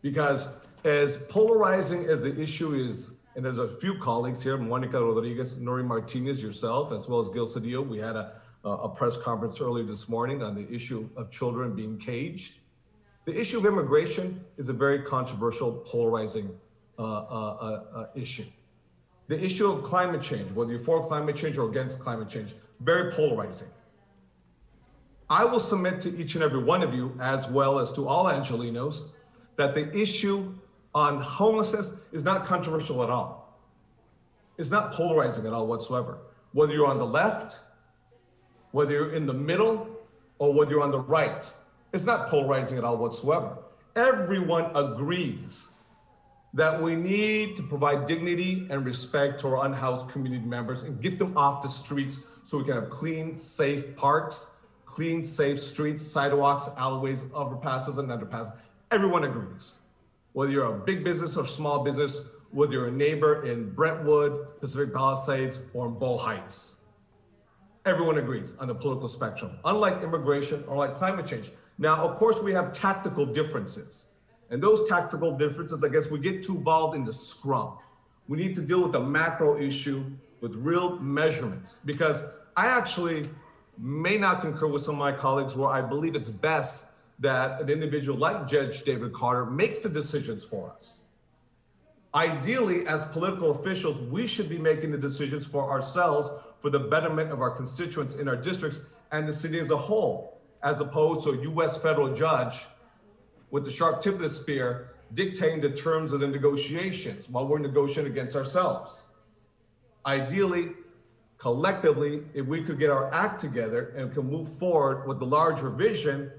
Because as polarizing as the issue is, and there's a few colleagues here, Monica Rodriguez, Nori Martinez, yourself, as well as Gil Cedillo, we had a press conference earlier this morning on the issue of children being caged. The issue of immigration is a very controversial, polarizing issue. The issue of climate change, whether you're for climate change or against climate change, very polarizing. I will submit to each and every one of you, as well as to all Angelenos, that the issue on homelessness is not controversial at all. It's not polarizing at all whatsoever. Whether you're on the left, whether you're in the middle, or whether you're on the right, it's not polarizing at all whatsoever. Everyone agrees that we need to provide dignity and respect to our unhoused community members and get them off the streets so we can have clean, safe parks, clean, safe streets, sidewalks, alleyways, overpasses, and underpasses. Everyone agrees. Whether you're a big business or small business, whether you're a neighbor in Brentwood, Pacific Palisades, or in Bow Heights. everyone agrees on the political spectrum, unlike immigration or like climate change. Now, of course, we have tactical differences. And those tactical differences, I guess we get too involved in the scrum. We need to deal with the macro issue with real measurements, because I actually may not concur with some of my colleagues where I believe it's best that an individual like Judge David Carter makes the decisions for us. Ideally, as political officials, we should be making the decisions for ourselves for the betterment of our constituents in our districts and the city as a whole, as opposed to a U.S. federal judge with the sharp tip of the spear dictating the terms of the negotiations while we're negotiating against ourselves. Ideally, collectively, if we could get our act together and can move forward with the larger vision,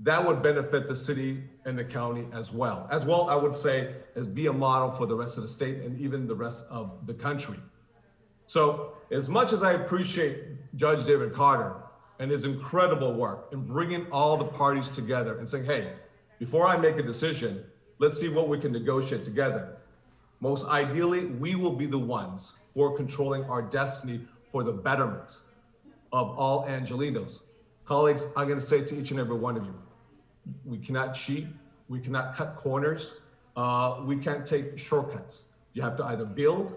that would benefit the city and the county as well. As well, I would say, as be a model for the rest of the state and even the rest of the country. So as much as I appreciate Judge David Carter and his incredible work in bringing all the parties together and saying, hey, before I make a decision, let's see what we can negotiate together. Most ideally, we will be the ones who are controlling our destiny for the betterment of all Angelinos. Colleagues, I'm going to say to each and every one of you, we cannot cheat. We cannot cut corners. We can't take shortcuts. You have to either build,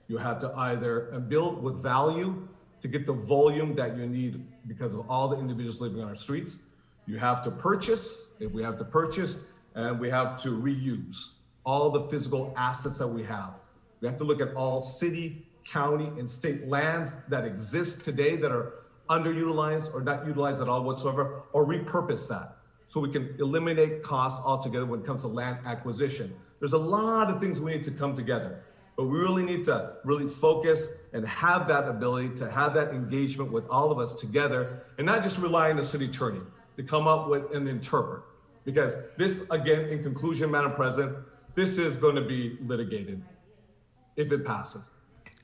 you have to either build with value to get the volume that you need because of all the individuals living on our streets. You have to purchase, if we have to purchase, and we have to reuse all the physical assets that we have. We have to look at all city, county, and state lands that exist today that are underutilized or not utilized at all whatsoever, or repurpose that so we can eliminate costs altogether when it comes to land acquisition. There's a lot of things we need to come together, but we really need to really focus and have that ability to have that engagement with all of us together and not just rely on the city attorney to come up with and interpret. Because this, again, in conclusion, Madam President, this is going to be litigated if it passes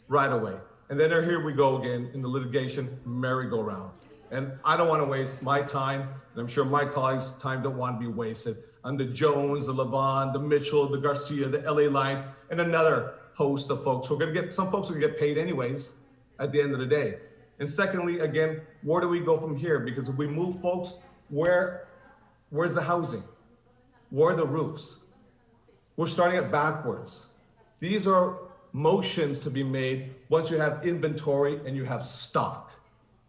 right away. And then here we go again in the litigation merry-go-round. And I don't want to waste my time, and I'm sure my colleagues' time don't want to be wasted on the Jones, the Levon, the Mitchell, the Garcia, the LA Lions, and another host of folks who are going to get, some folks are going to get paid anyways at the end of the day. And secondly, again, where do we go from here? Because if we move folks, where's the housing? Where are the roofs? We're starting it backwards. These are motions to be made once you have inventory and you have stock.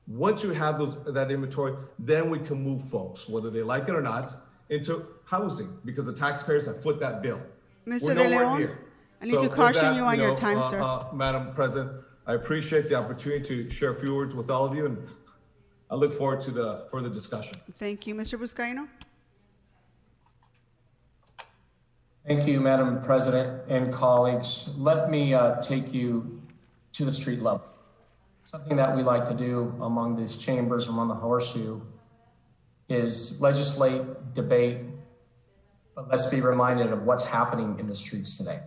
Once you have that inventory, then we can move folks, whether they like it or not, into housing because the taxpayers have foot that bill. Mr. De Leon, I need to caution you on your time, sir. Madam President, I appreciate the opportunity to share a few words with all of you, and I look forward to the further discussion. Thank you. Mr. Buscaino? Thank you, Madam President and colleagues. Let me take you to the street level. Something that we like to do among these chambers, among the horseshoe, is legislate, debate, but let's be reminded of what's happening in the streets today.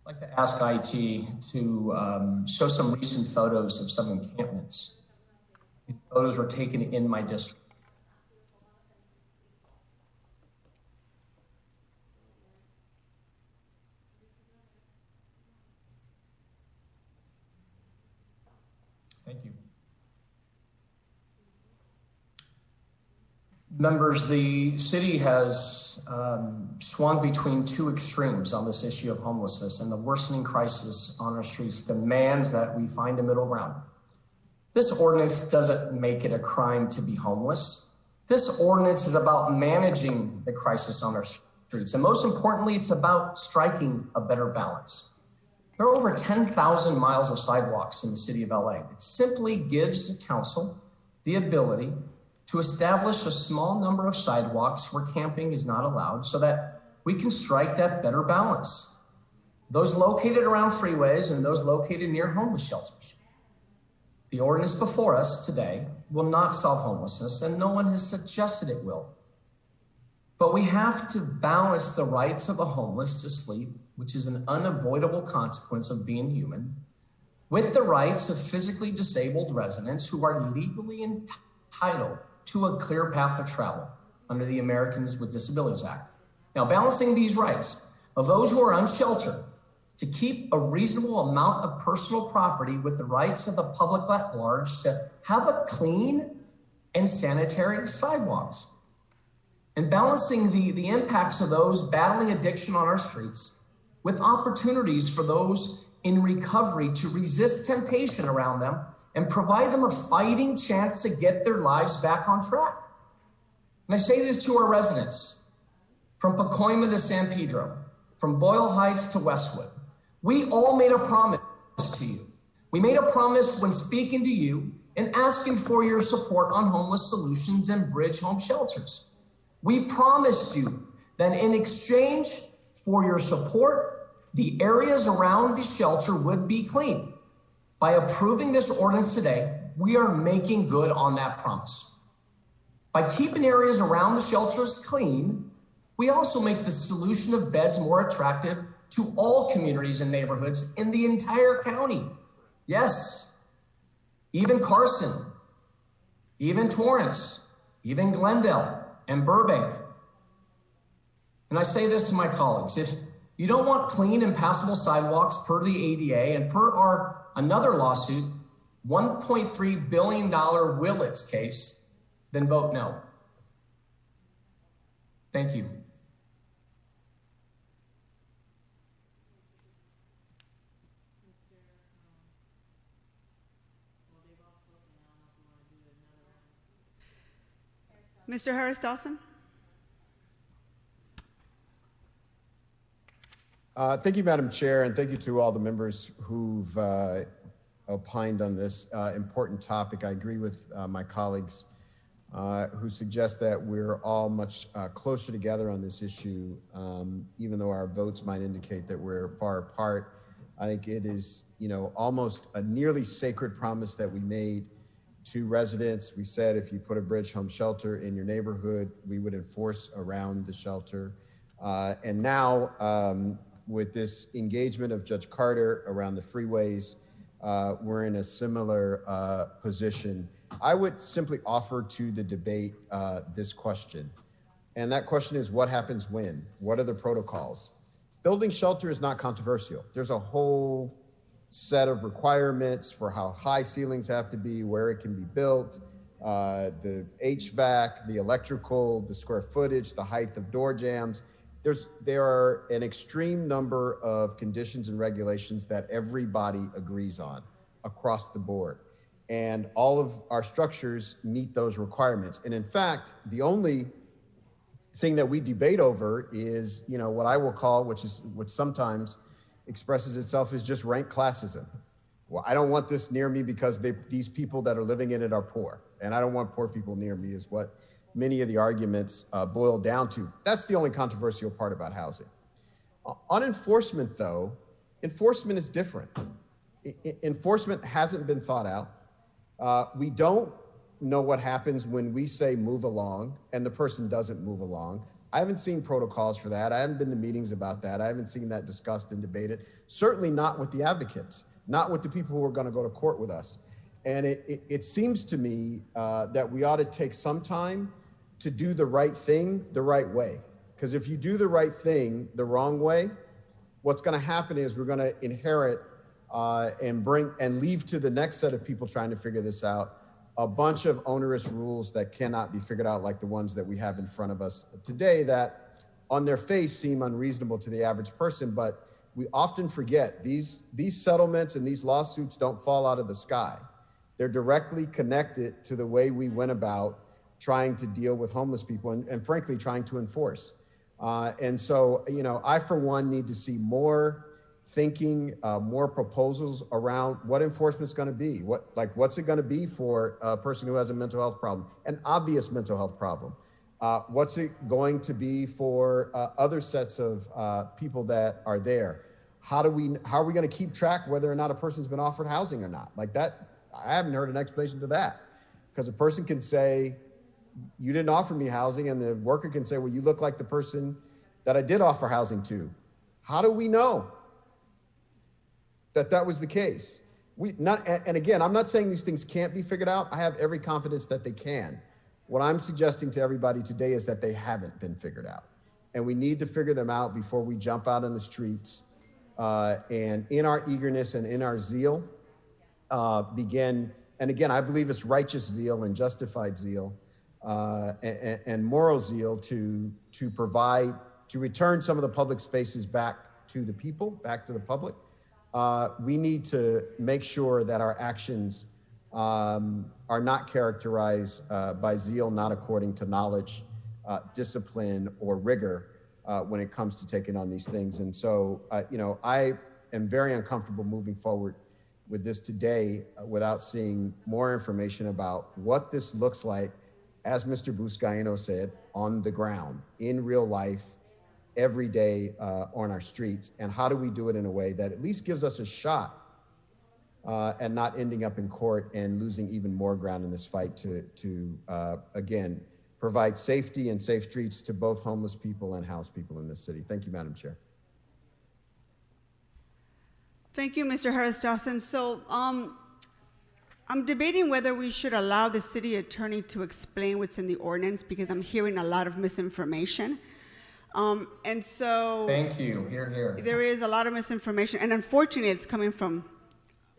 I'd like to ask IT to show some recent photos of some encampments. These photos were taken in my district. Thank you. Members, the city has swung between two extremes on this issue of homelessness, and the worsening crisis on our streets demands that we find a middle ground. This ordinance doesn't make it a crime to be homeless. This ordinance is about managing the crisis on our streets, and most importantly, it's about striking a better balance. There are over 10,000 miles of sidewalks in the city of LA. It simply gives the council the ability to establish a small number of sidewalks where camping is not allowed so that we can strike that better balance. Those located around freeways and those located near homeless shelters. The ordinance before us today will not solve homelessness, and no one has suggested it will. But we have to balance the rights of the homeless to sleep, which is an unavoidable consequence of being human, with the rights of physically disabled residents who are legally entitled to a clear path of travel under the Americans with Disabilities Act. Now, balancing these rights of those who are unsheltered to keep a reasonable amount of personal property with the rights of the public at large to have a clean and sanitary sidewalks. And balancing the impacts of those battling addiction on our streets with opportunities for those in recovery to resist temptation around them and provide them a fighting chance to get their lives back on track. And I say this to our residents, from Pacoima to San Pedro, from Boyle Heights to Westwood. We all made a promise to you. We made a promise when speaking to you and asking for your support on homeless solutions and bridge home shelters. We promised you that in exchange for your support, the areas around the shelter would be clean. By approving this ordinance today, we are making good on that promise. By keeping areas around the shelters clean, we also make the solution of beds more attractive to all communities and neighborhoods in the entire county. Yes, even Carson, even Torrance, even Glendale and Burbank. And I say this to my colleagues, if you don't want clean and passable sidewalks per the ADA and per our another lawsuit, $1.3 billion Willits case, then vote no. Thank you. Mr. Harris Dawson? Thank you, Madam Chair, and thank you to all the members who've opined on this important topic. I agree with my colleagues who suggest that we're all much closer together on this issue, even though our votes might indicate that we're far apart. I think it is, almost a nearly sacred promise that we made to residents. We said if you put a bridge home shelter in your neighborhood, we would enforce around the shelter. And now, with this engagement of Judge Carter around the freeways, we're in a similar position. I would simply offer to the debate this question. And that question is, what happens when? What are the protocols? Building shelter is not controversial. There's a whole set of requirements for how high ceilings have to be, where it can be built, the HVAC, the electrical, the square footage, the height of door jambs. There are an extreme number of conditions and regulations that everybody agrees on across the board. And all of our structures meet those requirements. And in fact, the only thing that we debate over is, what I will call, which sometimes expresses itself as just rank classism. Well, I don't want this near me because these people that are living in it are poor. And I don't want poor people near me is what many of the arguments boil down to. That's the only controversial part about housing. On enforcement, though, enforcement is different. Enforcement hasn't been thought out. We don't know what happens when we say move along and the person doesn't move along. I haven't seen protocols for that. I haven't been to meetings about that. I haven't seen that discussed and debated. Certainly not with the advocates, not with the people who are going to go to court with us. And it seems to me that we ought to take some time to do the right thing the right way. Because if you do the right thing the wrong way, what's going to happen is we're going to inherit and leave to the next set of people trying to figure this out a bunch of onerous rules that cannot be figured out, like the ones that we have in front of us today that on their face seem unreasonable to the average person. But we often forget these settlements and these lawsuits don't fall out of the sky. They're directly connected to the way we went about trying to deal with homeless people and frankly, trying to enforce. And so, I, for one, need to see more thinking, more proposals around what enforcement's going to be. What's it going to be for a person who has a mental health problem, an obvious mental health problem? What's it going to be for other sets of people that are there? How are we going to keep track whether or not a person's been offered housing or not? Like that, I haven't heard an explanation to that. Because a person can say, you didn't offer me housing, and the worker can say, well, you look like the person that I did offer housing to. How do we know that was the case? And again, I'm not saying these things can't be figured out. I have every confidence that they can. What I'm suggesting to everybody today is that they haven't been figured out. And we need to figure them out before we jump out on the streets and in our eagerness and in our zeal, begin, and again, I believe it's righteous zeal and justified zeal and moral zeal to provide, to return some of the public spaces back to the people, back to the public. We need to make sure that our actions are not characterized by zeal, not according to knowledge, discipline, or rigor when it comes to taking on these things. And so, I am very uncomfortable moving forward with this today without seeing more information about what this looks like, as Mr. Buscaino said, on the ground, in real life, every day on our streets, and how do we do it in a way that at least gives us a shot and not ending up in court and losing even more ground in this fight to again, provide safety and safe streets to both homeless people and housed people in this city. Thank you, Madam Chair. Thank you, Mr. Harris-Dawson. So I'm debating whether we should allow the city attorney to explain what's in the ordinance, because I'm hearing a lot of misinformation. And so Thank you. Hear, hear. There is a lot of misinformation, and unfortunately it's coming from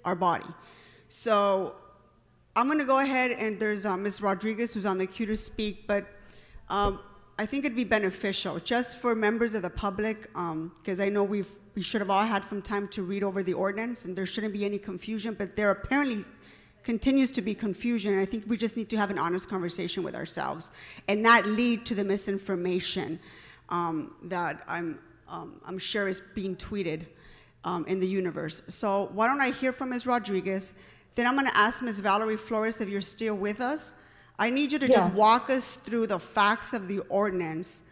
our body. So I'm going to go ahead, and there's Ms. Rodriguez who's on the queue to speak, but I think it'd be beneficial just for members of the public, because I know we should have all had some time to read over the ordinance, and there shouldn't be any confusion, but there apparently continues to be confusion, and I think we just need to have an honest conversation with ourselves and not lead to the misinformation that I'm sure is being tweeted in the universe. So why don't I hear from Ms. Rodriguez? Then I'm going to ask Ms. Valerie Flores if you're still with us. I need you to just walk us through the facts of the ordinance,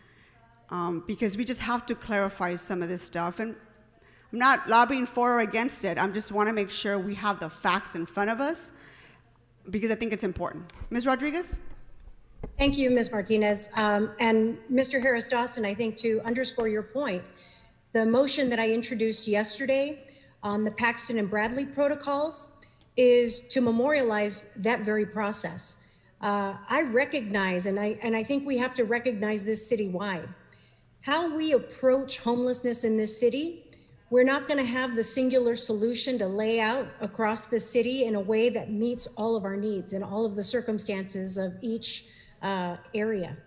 because we just have to clarify some of this stuff. And I'm not lobbying for or against it. I just want to make sure we have the facts in front of us, because I think it's important. Ms. Rodriguez? Thank you, Ms. Martinez. And Mr. Harris-Dawson, I think to underscore your point, the motion that I introduced yesterday on the Paxton and Bradley protocols is to memorialize that very process. I recognize, and I think we have to recognize this citywide, how we approach homelessness in this city. We're not going to have the singular solution to lay out across the city in a way that meets all of our needs and all of the circumstances of each area.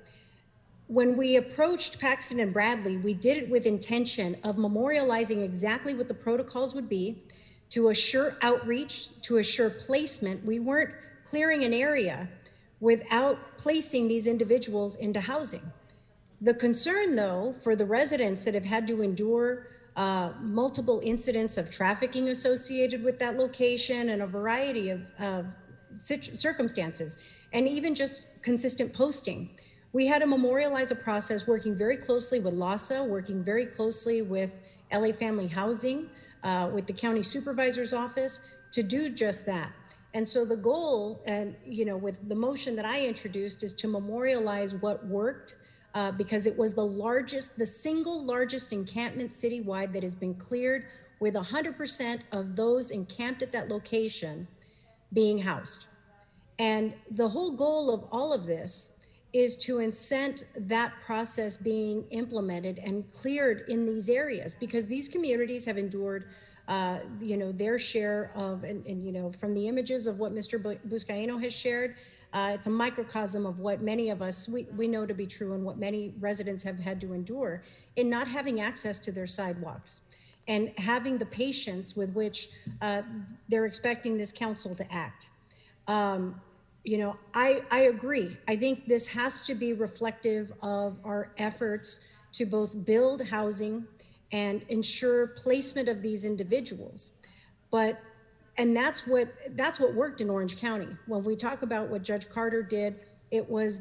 When we approached Paxton and Bradley, we did it with intention of memorializing exactly what the protocols would be, to assure outreach, to assure placement. We weren't clearing an area without placing these individuals into housing. The concern, though, for the residents that have had to endure multiple incidents of trafficking associated with that location and a variety of circumstances, and even just consistent posting. We had to memorialize a process working very closely with LAHSA, working very closely with LA Family Housing, with the county supervisor's office to do just that. And so the goal, and with the motion that I introduced, is to memorialize what worked, because it was the single largest encampment citywide that has been cleared, with 100% of those encamped at that location being housed. And the whole goal of all of this is to incent that process being implemented and cleared in these areas, because these communities have endured their share of, and from the images of what Mr. Buscaino has shared, it's a microcosm of what many of us, we know to be true, and what many residents have had to endure in not having access to their sidewalks and having the patience with which they're expecting this council to act. I agree. I think this has to be reflective of our efforts to both build housing and ensure placement of these individuals. And that's what worked in Orange County. When we talk about what Judge Carter did, it was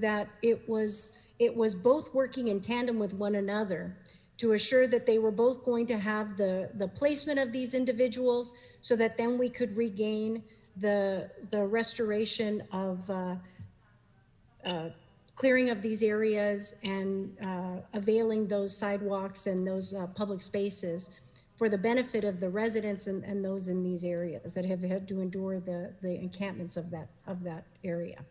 both working in tandem with one another to assure that they were both going to have the placement of these individuals, so that then we could regain the restoration of clearing of these areas and availing those sidewalks and those public spaces for the benefit of the residents and those in these areas that have had to endure the encampments of that area.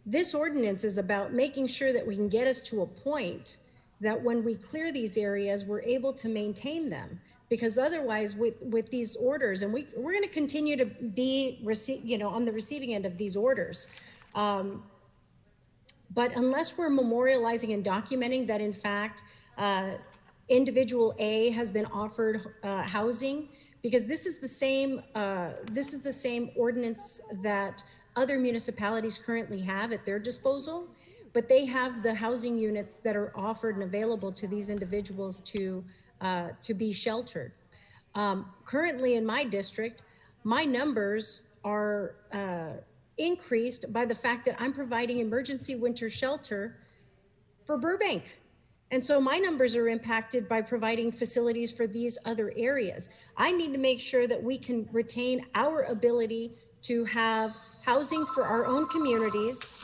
This ordinance is about making sure that we can get us to a point that when we clear these areas, we're able to maintain them. Because otherwise, with these orders, and we're going to continue to be on the receiving end of these orders, but unless we're memorializing and documenting that, in fact, individual A has been offered housing, because this is the same ordinance that other municipalities currently have at their disposal, but they have the housing units that are offered and available to these individuals to be sheltered. Currently in my district, my numbers are increased by the fact that I'm providing emergency winter shelter for Burbank. And so my numbers are impacted by providing facilities for these other areas. I need to make sure that we can retain our ability to have housing for our own communities,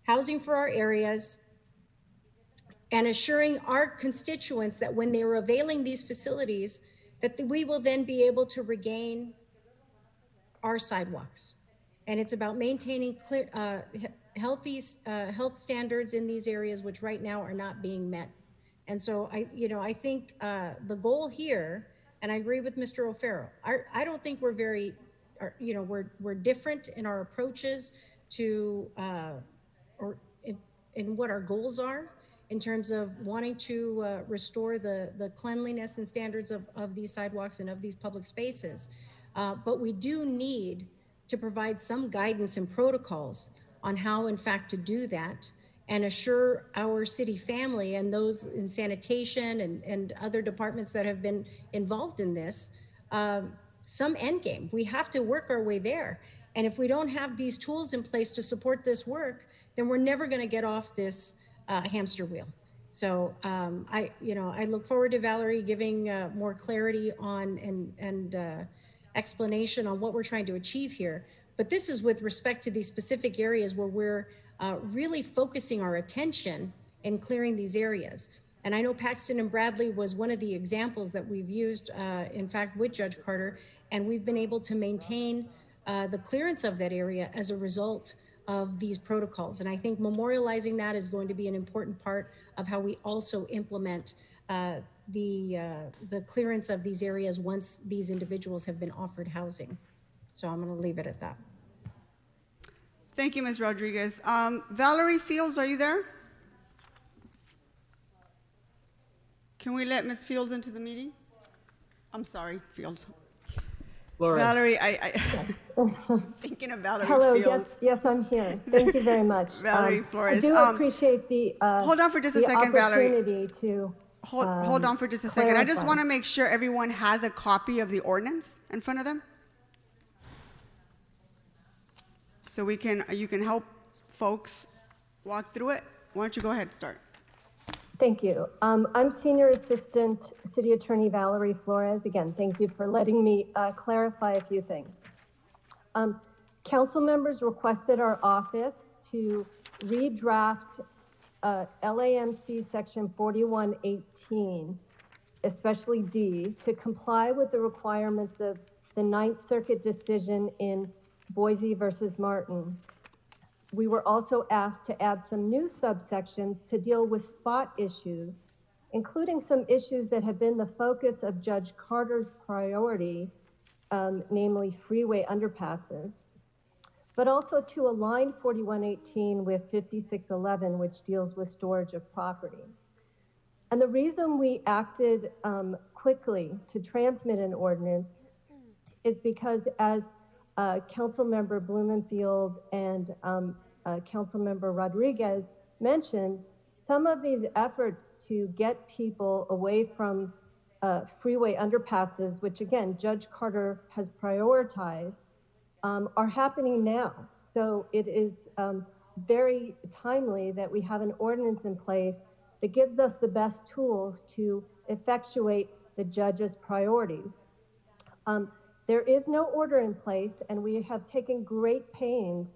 housing for our areas, and assuring our constituents that when they are availing these facilities, that we will then be able to regain our sidewalks. And it's about maintaining health standards in these areas, which right now are not being met. And so I think the goal here, and I agree with Mr. O'Farrell, I don't think we're we're different in our approaches to, in what our goals are, in terms of wanting to restore the cleanliness and standards of these sidewalks and of these public spaces. But we do need to provide some guidance and protocols on how, in fact, to do that and assure our city family and those in sanitation and other departments that have been involved in this, some end game. We have to work our way there. And if we don't have these tools in place to support this work, then we're never going to get off this hamster wheel. So I look forward to Valerie giving more clarity on and explanation on what we're trying to achieve here. But this is with respect to these specific areas where we're really focusing our attention in clearing these areas. And I know Paxton and Bradley was one of the examples that we've used, in fact, with Judge Carter, and we've been able to maintain the clearance of that area as a result of these protocols. And I think memorializing that is going to be an important part of how we also implement the clearance of these areas once these individuals have been offered housing. So I'm going to leave it at that. Thank you, Ms. Rodriguez. Valerie Fields, are you there? Can we let Ms. Fields into the meeting? I'm sorry, Fields. Laura. Valerie, thinking of Valerie Hello, Fields. yes, I'm here. Thank you very much. Valerie Flores. I do appreciate the hold on for just a second, Valerie. To hold on for just a second. I just want to make sure everyone has a copy of the ordinance in front of them, so you can help folks walk through it. Why don't you go ahead and start? Thank you. I'm Senior Assistant City Attorney Valerie Flores. Again, thank you for letting me clarify a few things. Council members requested our office to redraft LAMC Section 4118, especially D, to comply with the requirements of the Ninth Circuit decision in Boise versus Martin. We were also asked to add some new subsections to deal with spot issues, including some issues that have been the focus of Judge Carter's priority, namely freeway underpasses, but also to align 4118 with 5611, which deals with storage of property. And the reason we acted quickly to transmit an ordinance is because, as Councilmember Blumenfield and Councilmember Rodriguez mentioned, some of these efforts to get people away from freeway underpasses, which again, Judge Carter has prioritized, are happening now. So it is very timely that we have an ordinance in place that gives us the best tools to effectuate the judge's priorities. There is no order in place, and we have taken great pains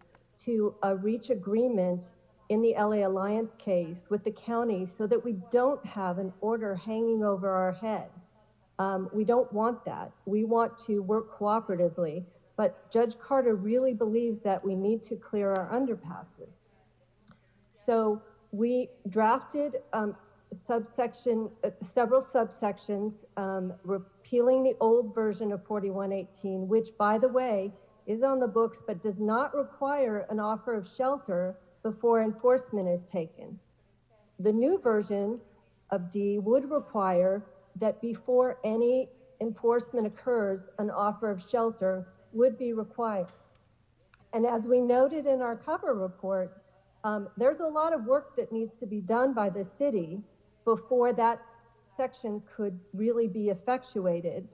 to reach agreement in the LA Alliance case with the county so that we don't have an order hanging over our head. We don't want that. We want to work cooperatively, but Judge Carter really believes that we need to clear our underpasses. So we drafted several subsections, repealing the old version of 4118, which, by the way, is on the books but does not require an offer of shelter before enforcement is taken. The new version of D would require that before any enforcement occurs, an offer of shelter would be required. And as we noted in our cover report, there's a lot of work that needs to be done by the city before that section could really be effectuated.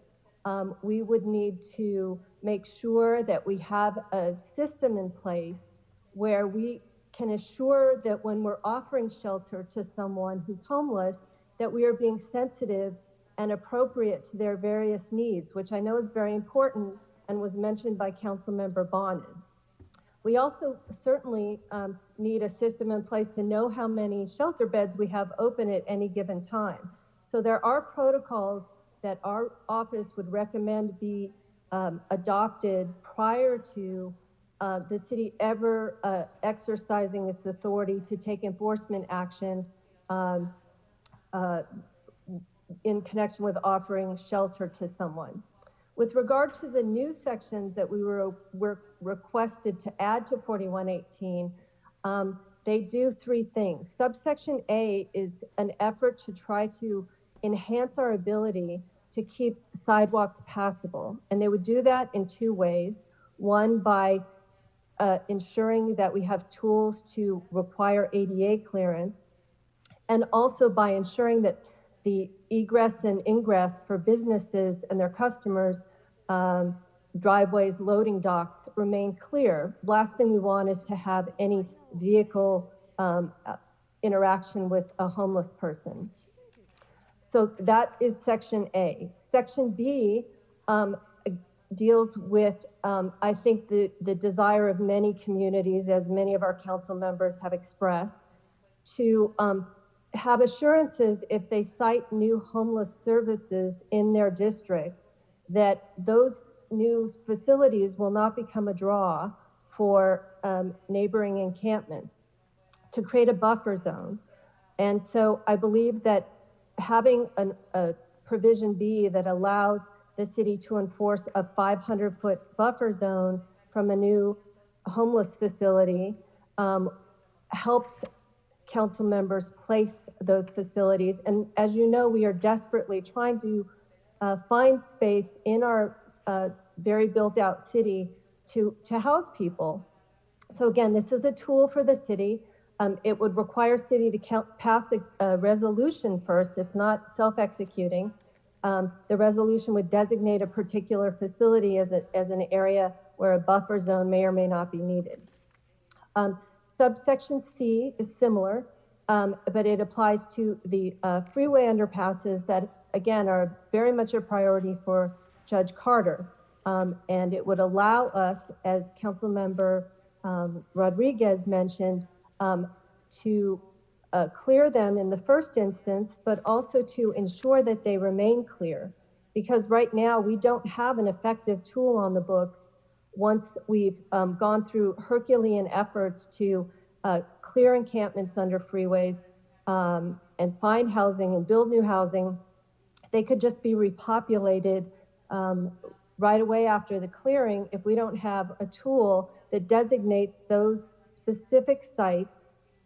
We would need to make sure that we have a system in place where we can assure that when we're offering shelter to someone who's homeless, that we are being sensitive and appropriate to their various needs, which I know is very important and was mentioned by Councilmember Bonin. We also certainly need a system in place to know how many shelter beds we have open at any given time. So there are protocols that our office would recommend be adopted prior to the city ever exercising its authority to take enforcement action in connection with offering shelter to someone. With regard to the new sections that we were requested to add to 4118, they do three things. Subsection A is an effort to try to enhance our ability to keep sidewalks passable. And they would do that in two ways. One, by ensuring that we have tools to require ADA clearance, and also by ensuring that the egress and ingress for businesses and their customers, driveways, loading docks, remain clear. Last thing we want is to have any vehicle interaction with a homeless person. So that is Section A. Section B deals with, I think, the desire of many communities, as many of our council members have expressed, to have assurances if they cite new homeless services in their district, that those new facilities will not become a draw for neighboring encampments, to create a buffer zone. And so I believe that having a provision B that allows the city to enforce a 500-foot buffer zone from a new homeless facility helps council members place those facilities. And as you know, we are desperately trying to find space in our very built out city to house people. So again, this is a tool for the city. It would require city to pass a resolution first. It's not self-executing. The resolution would designate a particular facility as an area where a buffer zone may or may not be needed. Subsection C is similar, but it applies to the freeway underpasses that, again, are very much a priority for Judge Carter. And it would allow us, as Councilmember Rodriguez mentioned, to clear them in the first instance, but also to ensure that they remain clear. Because right now we don't have an effective tool on the books once we've gone through Herculean efforts to clear encampments under freeways and find housing and build new housing. They could just be repopulated right away after the clearing if we don't have a tool that designates those specific sites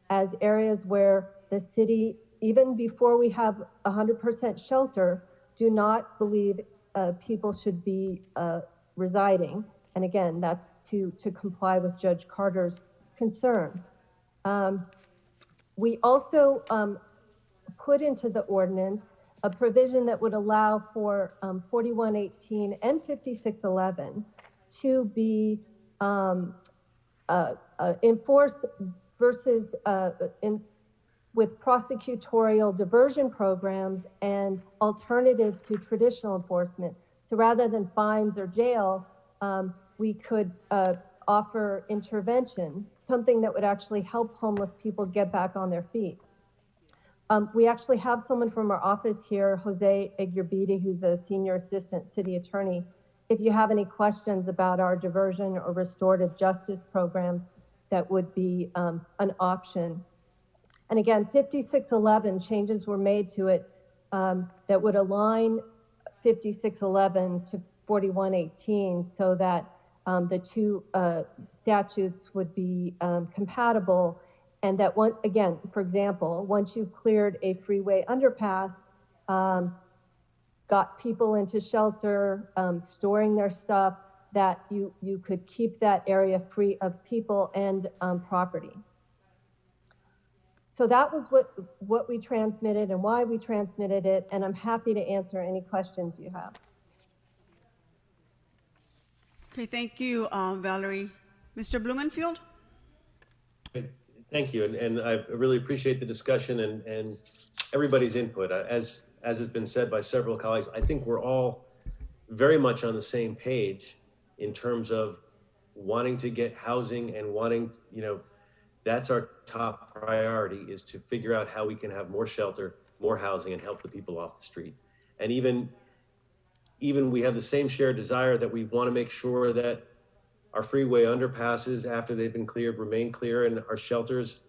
as areas where the city, even before we have 100% shelter, do not believe people should be residing. And again, that's to comply with Judge Carter's concern. We also put into the ordinance a provision that would allow for 4118 and 5611 to be enforced versus with prosecutorial diversion programs and alternatives to traditional enforcement. So rather than fines or jail, we could offer intervention, something that would actually help homeless people get back on their feet. We actually have someone from our office here, Jose Egurbide, who's a senior assistant city attorney. If you have any questions about our diversion or restorative justice programs, that would be an option. And again, 5611 changes were made to it that would align 5611 to 4118 so that the two statutes would be compatible, and that one, again, for example, once you've cleared a freeway underpass, got people into shelter, storing their stuff, that you could keep that area free of people and property. So that was what we transmitted and why we transmitted it, and I'm happy to answer any questions you have. Okay, thank you, Valerie. Mr. Blumenfield? Thank you, and I really appreciate the discussion and everybody's input. As has been said by several colleagues, I think we're all very much on the same page in terms of wanting to get housing and wanting, that's our top priority, is to figure out how we can have more shelter, more housing, and help the people off the street. And even we have the same shared desire that we want to make sure that our freeway underpasses, after they've been cleared, remain clear, and our shelters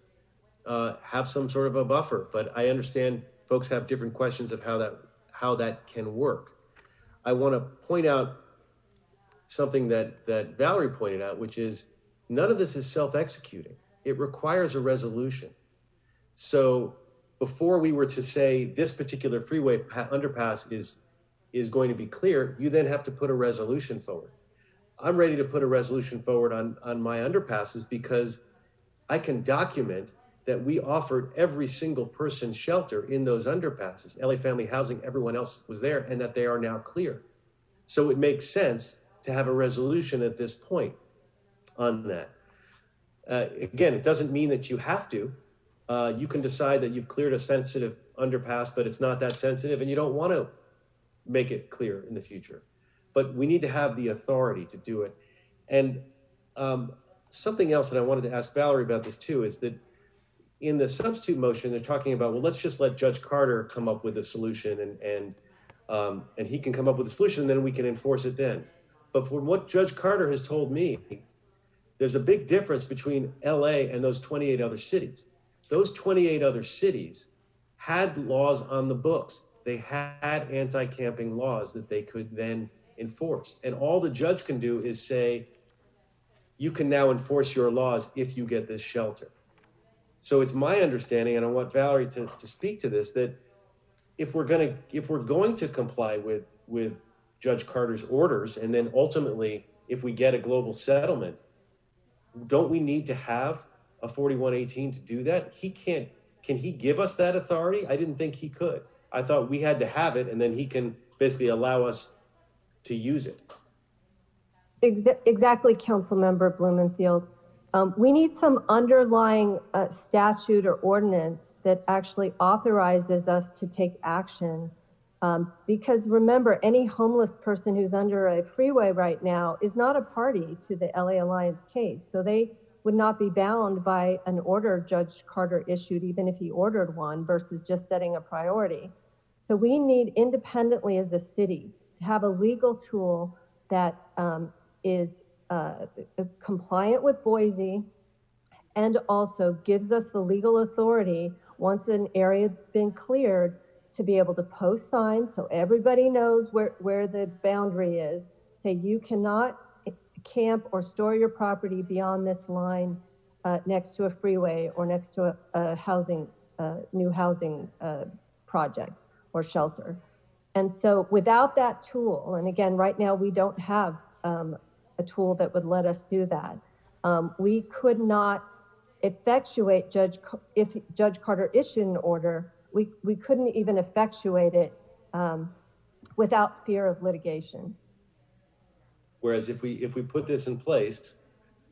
have some sort of a buffer. But I understand folks have different questions of how that can work. I want to point out something that Valerie pointed out, which is none of this is self-executing. It requires a resolution. So before we were to say this particular freeway underpass is going to be clear, you then have to put a resolution forward. I'm ready to put a resolution forward on my underpasses because I can document that we offered every single person shelter in those underpasses. LA Family Housing, everyone else was there, and that they are now clear. So it makes sense to have a resolution at this point on that. Again, it doesn't mean that you have to. You can decide that you've cleared a sensitive underpass, but it's not that sensitive, and you don't want to make it clear in the future. But we need to have the authority to do it. And something else that I wanted to ask Valerie about this too is that in the substitute motion, they're talking about, well, let's just let Judge Carter come up with a solution, and he can come up with a solution, and then we can enforce it then. But from what Judge Carter has told me, there's a big difference between LA and those 28 other cities. Those 28 other cities had laws on the books. They had anti-camping laws that they could then enforce. And all the judge can do is say, you can now enforce your laws if you get this shelter. So it's my understanding, and I want Valerie to speak to this, that if we're going to comply with Judge Carter's orders, and then ultimately, if we get a global settlement, don't we need to have a 4118 to do that? Can he give us that authority? I didn't think he could. I thought we had to have it, and then he can basically allow us to use it. Exactly, Councilmember Blumenfield. We need some underlying statute or ordinance that actually authorizes us to take action. Because remember, any homeless person who's under a freeway right now is not a party to the LA Alliance case. So they would not be bound by an order Judge Carter issued, even if he ordered one, versus just setting a priority. So we need independently as a city to have a legal tool that is compliant with Boise and also gives us the legal authority once an area's been cleared to be able to post signs so everybody knows where the boundary is. Say you cannot camp or store your property beyond this line next to a freeway or next to a housing, new housing project or shelter. And so without that tool, and again, right now we don't have a tool that would let us do that. We could not effectuate if Judge Carter issued an order, we couldn't even effectuate it without fear of litigation. Whereas if we put this in place,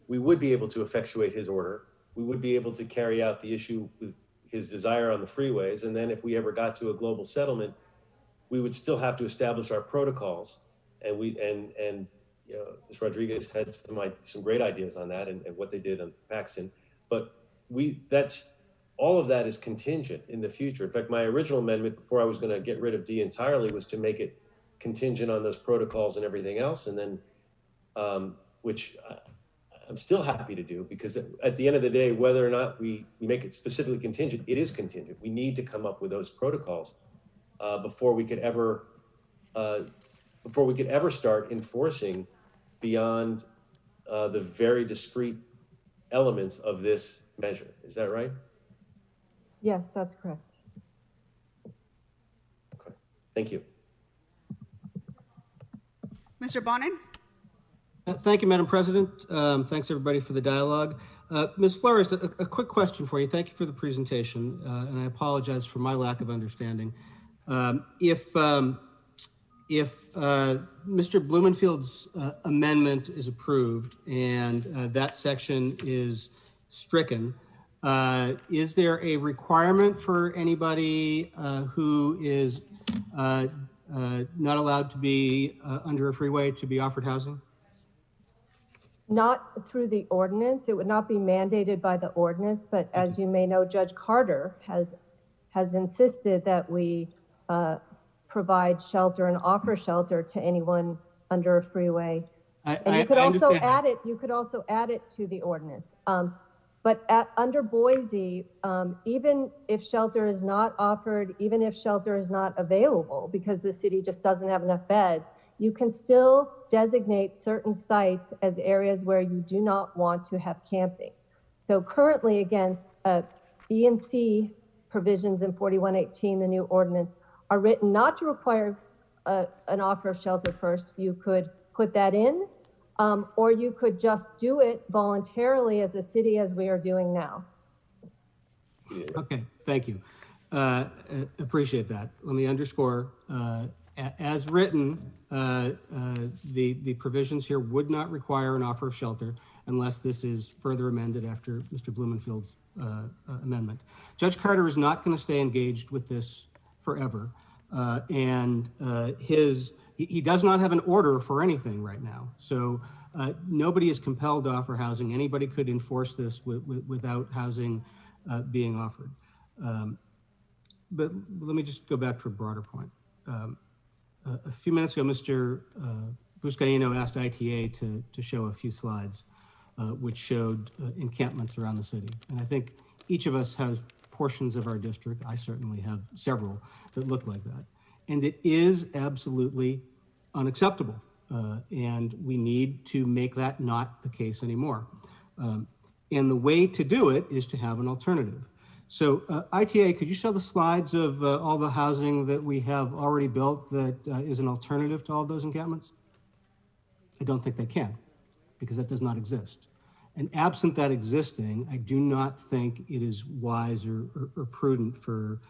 we would be able to effectuate his order. We would be able to carry out the issue with his desire on the freeways. And then if we ever got to a global settlement, we would still have to establish our protocols. And you know, Ms. Rodriguez had some great ideas on that and what they did on Paxton. But all of that is contingent in the future. In fact, my original amendment before I was going to get rid of D entirely was to make it contingent on those protocols and everything else. And then, which I'm still happy to do, because at the end of the day, whether or not we make it specifically contingent, it is contingent. We need to come up with those protocols before we could ever start enforcing beyond the very discrete elements of this measure. Is that right? Yes, that's correct. Okay, thank you. Mr. Bonin? Thank you, Madam President. Thanks, everybody, for the dialogue. Ms. Flores, a quick question for you. Thank you for the presentation, and I apologize for my lack of understanding. If Mr. Blumenfield's amendment is approved and that section is stricken, is there a requirement for anybody who is not allowed to be under a freeway to be offered housing? Not through the ordinance. It would not be mandated by the ordinance, but as you may know, Judge Carter has insisted that we provide shelter and offer shelter to anyone under a freeway. And you could also add it. You could also add it to the ordinance. But under Boise, even if shelter is not offered, even if shelter is not available because the city just doesn't have enough beds, you can still designate certain sites as areas where you do not want to have camping. So currently, again, B and C provisions in 4118, the new ordinance, are written not to require an offer of shelter first. You could put that in, or you could just do it voluntarily as a city, as we are doing now. Okay, thank you. Appreciate that. Let me underscore, as written, the provisions here would not require an offer of shelter unless this is further amended after Mr. Blumenfield's amendment. Judge Carter is not going to stay engaged with this forever, and he does not have an order for anything right now. So nobody is compelled to offer housing. Anybody could enforce this without housing being offered. But let me just go back to a broader point. A few minutes ago, Mr. Buscaino asked ITA to show a few slides which showed encampments around the city. And I think each of us has portions of our district, I certainly have several, that look like that. And it is absolutely unacceptable. And we need to make that not the case anymore. And the way to do it is to have an alternative. So ITA, could you show the slides of all the housing that we have already built that is an alternative to all those encampments? I don't think they can, because that does not exist. And absent that existing, I do not think it is wise or prudent for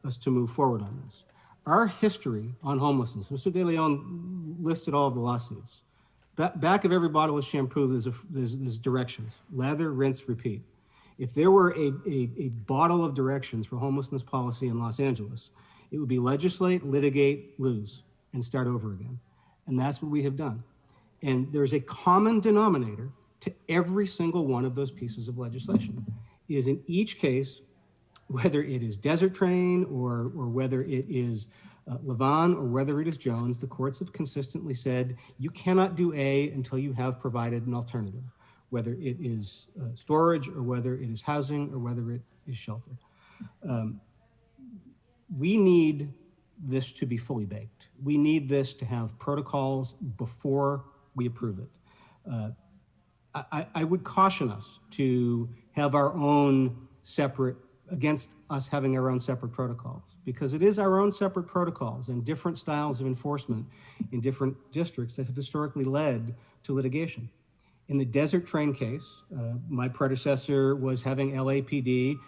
us to move forward on this. Our history on homelessness, Mr. De Leon listed all of the lawsuits. Back of every bottle of shampoo, there's directions: lather, rinse, repeat. If there were a bottle of directions for homelessness policy in Los Angeles, it would be legislate, litigate, lose, and start over again. And that's what we have done. And there's a common denominator to every single one of those pieces of legislation. Is in each case, whether it is Desert Train or whether it is Levon or whether it is Jones, the courts have consistently said you cannot do A until you have provided an alternative, whether it is storage or whether it is housing or whether it is shelter. We need this to be fully baked. We need this to have protocols before we approve it. I would caution us to have our own separate, against us having our own separate protocols, because it is our own separate protocols and different styles of enforcement in different districts that have historically led to litigation. In the Desert Train case, my predecessor was having LAPD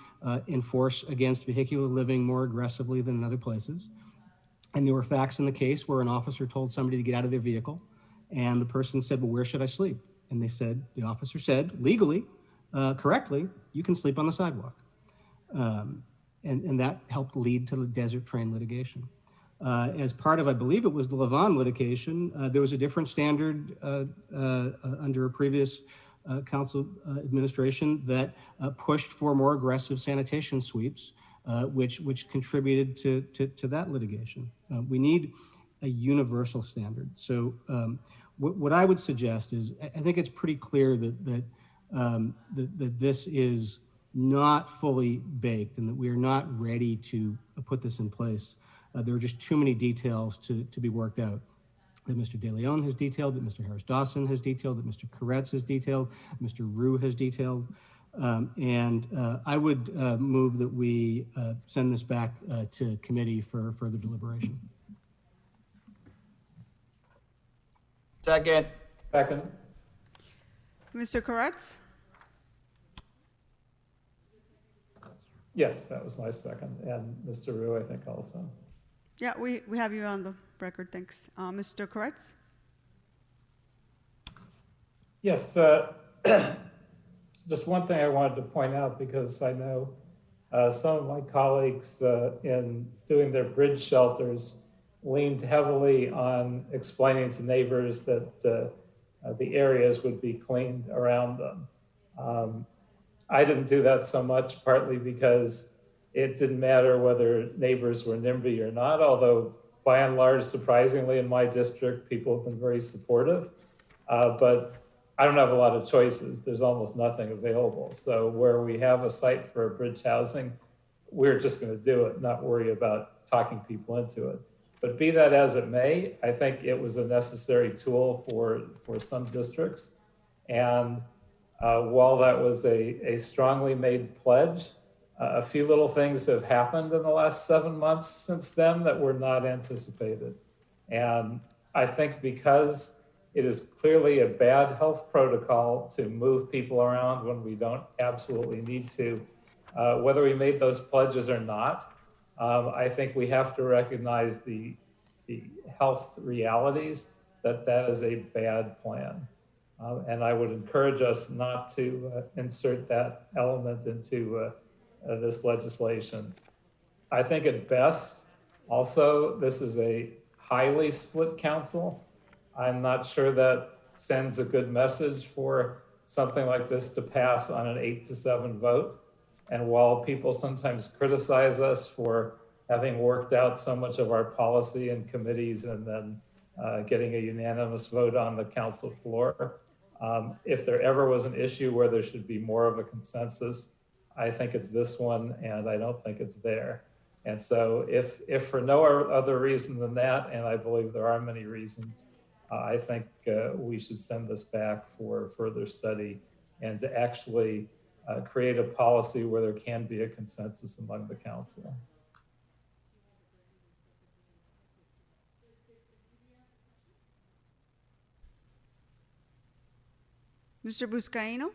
enforce against vehicular living more aggressively than in other places. And there were facts in the case where an officer told somebody to get out of their vehicle, and the person said, well, where should I sleep? And the officer said, legally, correctly, you can sleep on the sidewalk. And that helped lead to the Desert Train litigation. As part of, I believe it was the Levon litigation, there was a different standard under a previous council administration that pushed for more aggressive sanitation sweeps, which contributed to that litigation. We need a universal standard. So what I would suggest is, I think it's pretty clear that this is not fully baked and that we are not ready to put this in place. There are just too many details to be worked out that Mr. De Leon has detailed, that Mr. Harris-Dawson has detailed, that Mr. Koretz has detailed, Mr. Rue has detailed. I would move that we send this back to committee for further deliberation. Second. Second. Mr. Koretz? Yes, that was my second. And Mr. Rue, I think also. Yeah, we have you on the record. Thanks. Mr. Koretz? Yes. Just one thing I wanted to point out, because I know some of my colleagues in doing their bridge shelters leaned heavily on explaining to neighbors that the areas would be cleaned around them. I didn't do that so much, partly because it didn't matter whether neighbors were NIMBY or not, although by and large, surprisingly, in my district, people have been very supportive. But I don't have a lot of choices. There's almost nothing available. So where we have a site for bridge housing, we're just going to do it, not worry about talking people into it. But be that as it may, I think it was a necessary tool for some districts. And while that was a strongly made pledge, a few little things have happened in the last 7 months since then that were not anticipated. And I think because it is clearly a bad health protocol to move people around when we don't absolutely need to, whether we made those pledges or not, I think we have to recognize the health realities that is a bad plan. And I would encourage us not to insert that element into this legislation. I think at best, also, this is a highly split council. I'm not sure that sends a good message for something like this to pass on an 8-7 vote. And while people sometimes criticize us for having worked out so much of our policy in committees and then getting a unanimous vote on the council floor, if there ever was an issue where there should be more of a consensus, I think it's this one, and I don't think it's there. And so if for no other reason than that, and I believe there are many reasons, I think we should send this back for further study and to actually create a policy where there can be a consensus among the council. Mr. Buscaino?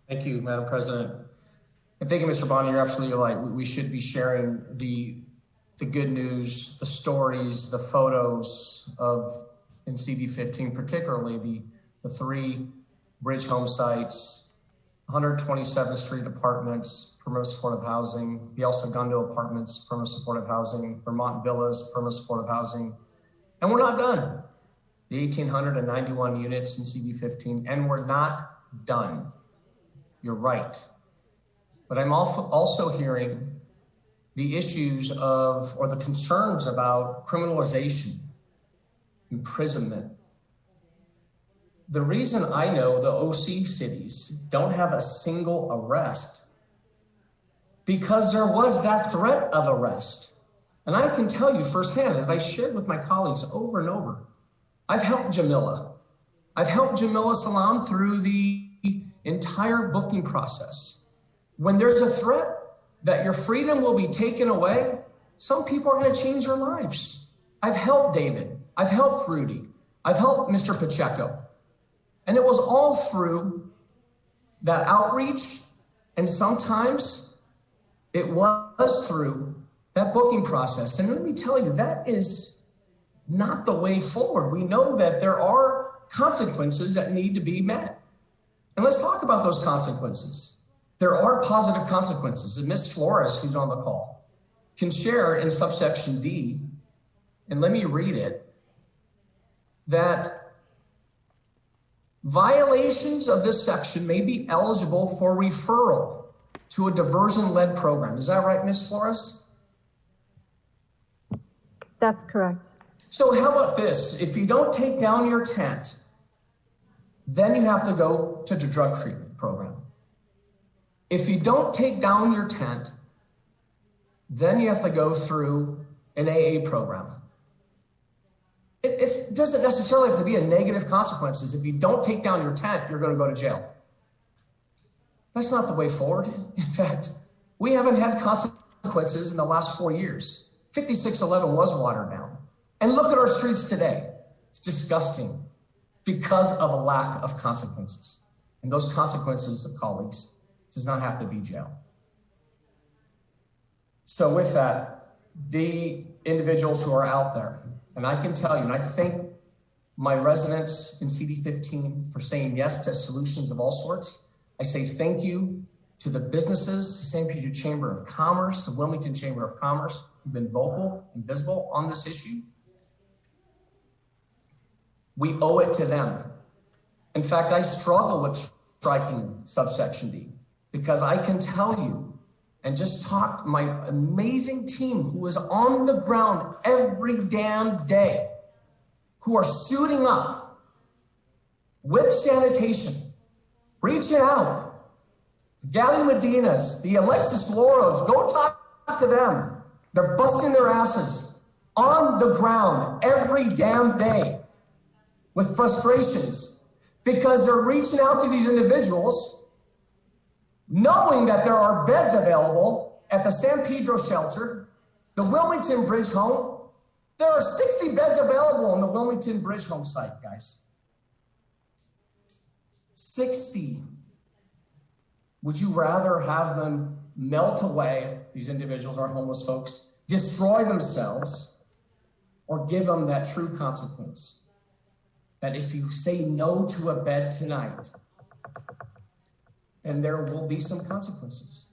Thank you, Madam President. And thank you, Mr. Bonner. You're absolutely right. We should be sharing the good news, the stories, the photos of in CD15, particularly the 3 bridge home sites, 127th Street apartments, permanent supportive housing, the El Segundo apartments, permanent supportive housing, Vermont Villas, permanent supportive housing. And we're not done. The 1,891 units in CD15, and we're not done. You're right. But I'm also hearing the issues of, or the concerns about criminalization, imprisonment. The reason I know the OC cities don't have a single arrest, because there was that threat of arrest. And I can tell you firsthand, as I shared with my colleagues over and over, I've helped Jamila. I've helped Jamila Salam through the entire booking process. When there's a threat that your freedom will be taken away, some people are going to change their lives. I've helped David. I've helped Rudy. I've helped Mr. Pacheco. And it was all through that outreach. And sometimes it was through that booking process. And let me tell you, that is not the way forward. We know that there are consequences that need to be met. And let's talk about those consequences. There are positive consequences. And Ms. Flores, who's on the call, can share in subsection D, and let me read it, that violations of this section may be eligible for referral to a diversion-led program. Is that right, Ms. Flores? That's correct. So how about this? If you don't take down your tent, then you have to go to the drug treatment program. If you don't take down your tent, then you have to go through an AA program. It doesn't necessarily have to be a negative consequences. If you don't take down your tent, you're going to go to jail. That's not the way forward. In fact, we haven't had consequences in the last 4 years. 5611 was watered down. And look at our streets today. It's disgusting because of a lack of consequences. And those consequences, colleagues, does not have to be jail. So with that, the individuals who are out there, and I can tell you, and I thank my residents in CD15 for saying yes to solutions of all sorts. I say thank you to the businesses, the San Pedro Chamber of Commerce, the Wilmington Chamber of Commerce, who've been vocal and visible on this issue. We owe it to them. In fact, I struggle with striking subsection D because I can tell you and just talk to my amazing team who is on the ground every damn day, who are suiting up with sanitation, reaching out. The Gally Medinas, the Alexis Loros, go talk to them. They're busting their asses on the ground every damn day with frustrations because they're reaching out to these individuals knowing that there are beds available at the San Pedro shelter, the Wilmington Bridge home. There are 60 beds available on the Wilmington Bridge home site, guys. 60. Would you rather have them melt away, these individuals, our homeless folks, destroy themselves, or give them that true consequence? That if you say no to a bed tonight, then there will be some consequences.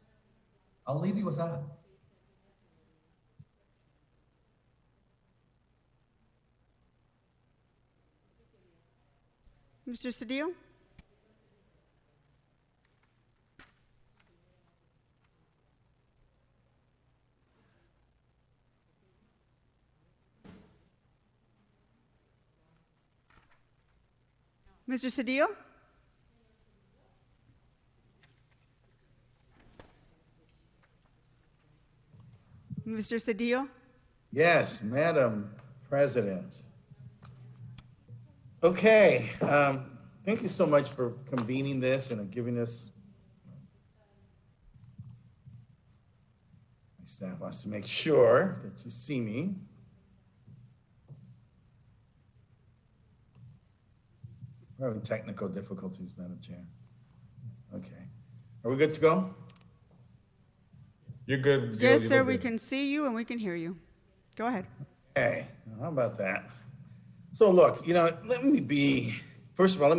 I'll leave you with that. Mr. Cedillo? Mr. Cedillo? Mr. Cedillo? Yes, Madam President. Okay, thank you so much for convening this and giving us. My staff wants to make sure that you see me. We're having technical difficulties, Madam Chair. Okay, are we good to go? You're good. Yes, sir, we can see you and we can hear you. Go ahead. Okay, how about that? So look, let me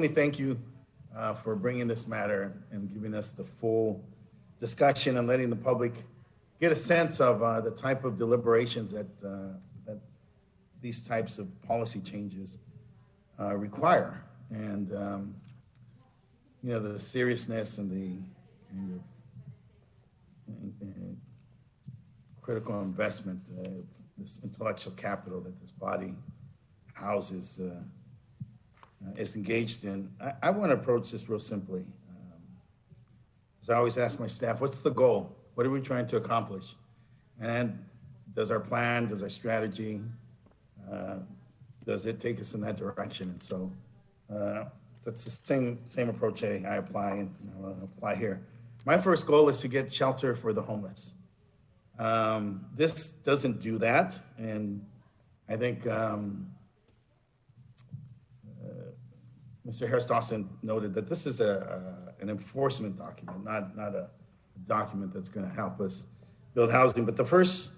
thank you for bringing this matter and giving us the full discussion and letting the public get a sense of the type of deliberations that these types of policy changes require. And, the seriousness and the critical investment, this intellectual capital that this body houses is engaged in. I want to approach this real simply. As I always ask my staff, what's the goal? What are we trying to accomplish? And does our plan, does our strategy, does it take us in that direction? And so that's the same approach I apply and I'll apply here. My first goal is to get shelter for the homeless. This doesn't do that. And I think Mr. Harris-Dawson noted that this is an enforcement document, not a document that's going to help us build housing. But the first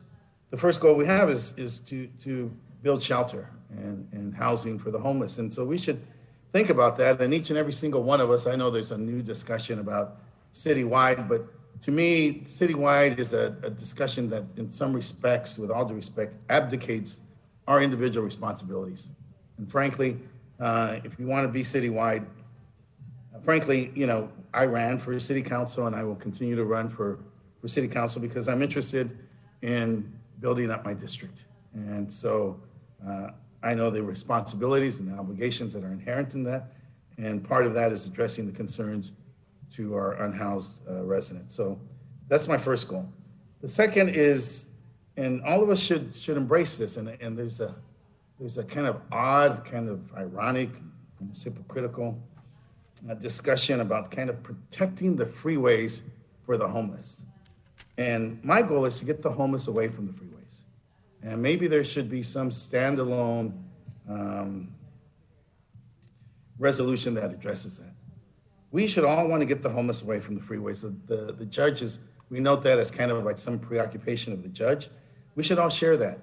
goal we have is to build shelter and housing for the homeless. And so we should think about that. And each and every single one of us, I know there's a new discussion about citywide, but to me, citywide is a discussion that in some respects, with all due respect, abdicates our individual responsibilities. And frankly, if you want to be citywide, frankly, I ran for city council and I will continue to run for city council because I'm interested in building up my district. And so I know the responsibilities and the obligations that are inherent in that, and part of that is addressing the concerns to our unhoused residents. So that's my first goal. The second is, and all of us should embrace this, and there's a kind of odd, kind of ironic, almost hypocritical discussion about kind of protecting the freeways for the homeless. And my goal is to get the homeless away from the freeways. And maybe there should be some standalone resolution that addresses that. We should all want to get the homeless away from the freeways. The judges, we note that as kind of like some preoccupation of the judge. We should all share that.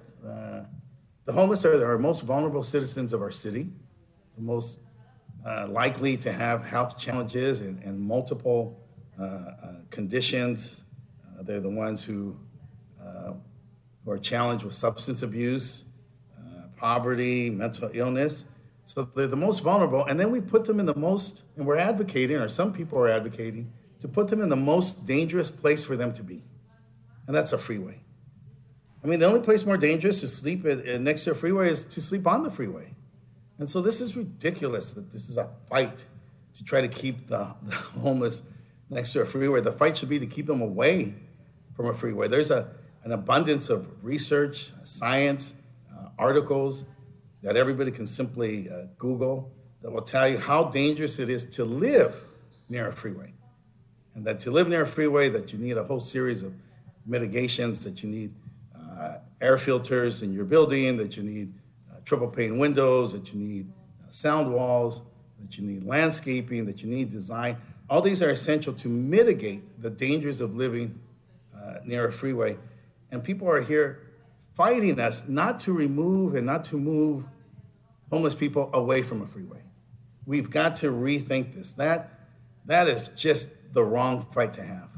The homeless are our most vulnerable citizens of our city, the most likely to have health challenges and multiple conditions. They're the ones who are challenged with substance abuse, poverty, mental illness. So they're the most vulnerable. And then we put them in the most, and we're advocating, or some people are advocating, to put them in the most dangerous place for them to be. And that's a freeway. I mean, the only place more dangerous to sleep next to a freeway is to sleep on the freeway. And so this is ridiculous that this is a fight to try to keep the homeless next to a freeway. The fight should be to keep them away from a freeway. There's an abundance of research, science, articles that everybody can simply Google that will tell you how dangerous it is to live near a freeway. And that to live near a freeway, that you need a whole series of mitigations, that you need air filters in your building, that you need triple pane windows, that you need sound walls, that you need landscaping, that you need design. All these are essential to mitigate the dangers of living near a freeway. And people are here fighting us not to remove and not to move homeless people away from a freeway. We've got to rethink this. That is just the wrong fight to have.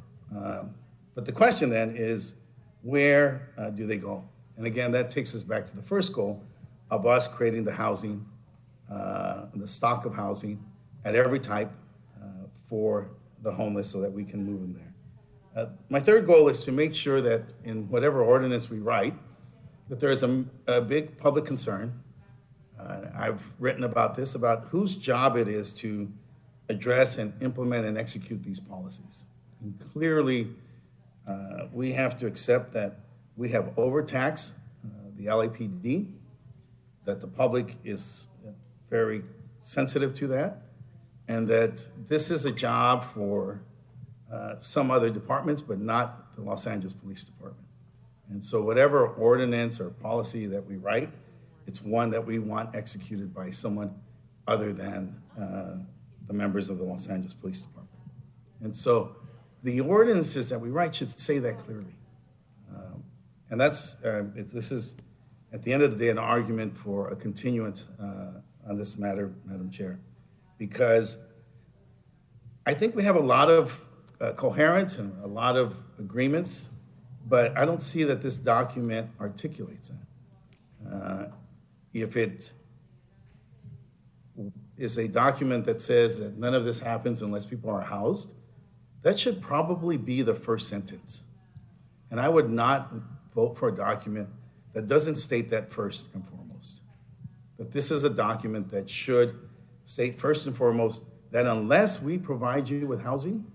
But the question then is, where do they go? And again, that takes us back to the first goal of us creating the housing, the stock of housing at every type for the homeless so that we can move them there. My third goal is to make sure that in whatever ordinance we write, that there is a big public concern. I've written about this, about whose job it is to address and implement and execute these policies. And clearly, we have to accept that we have overtaxed the LAPD, that the public is very sensitive to that, and that this is a job for some other departments, but not the Los Angeles Police Department. And so whatever ordinance or policy that we write, it's one that we want executed by someone other than the members of the Los Angeles Police Department. And so the ordinances that we write should say that clearly. And that's, this is, at the end of the day, an argument for a continuance on this matter, Madam Chair, because I think we have a lot of coherence and a lot of agreements, but I don't see that this document articulates that. If it is a document that says that none of this happens unless people are housed, that should probably be the first sentence. And I would not vote for a document that doesn't state that first and foremost. That this is a document that should state first and foremost that unless we provide you with housing,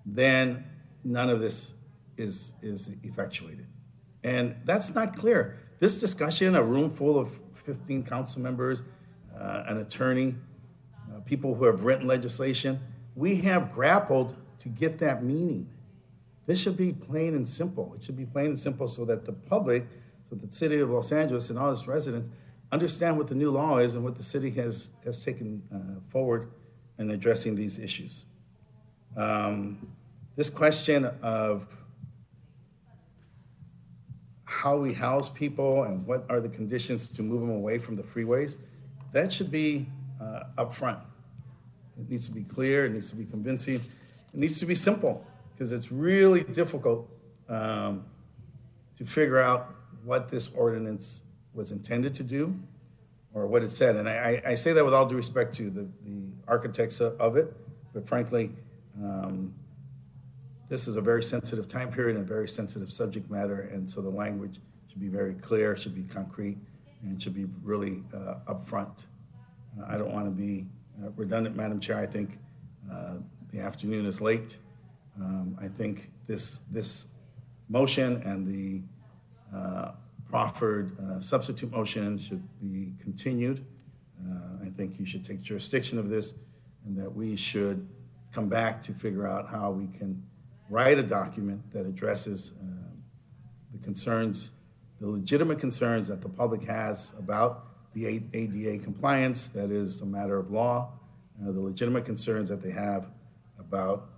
then none of this is effectuated. And that's not clear. This discussion, a room full of 15 council members, an attorney, people who have written legislation, we have grappled to get that meaning. This should be plain and simple. It should be plain and simple so that the public, so the city of Los Angeles and all its residents understand what the new law is and what the city has taken forward in addressing these issues. This question of how we house people and what are the conditions to move them away from the freeways, that should be up front. It needs to be clear, it needs to be convincing, it needs to be simple, because it's really difficult to figure out what this ordinance was intended to do or what it said. And I say that with all due respect to the architects of it, but frankly, this is a very sensitive time period and a very sensitive subject matter, and so the language should be very clear, should be concrete, and should be really upfront. I don't want to be redundant, Madam Chair. I think the afternoon is late. I think this motion and the proffered substitute motion should be continued. I think you should take jurisdiction of this, and that we should come back to figure out how we can write a document that addresses the concerns, the legitimate concerns that the public has about the ADA compliance, that is a matter of law, the legitimate concerns that they have about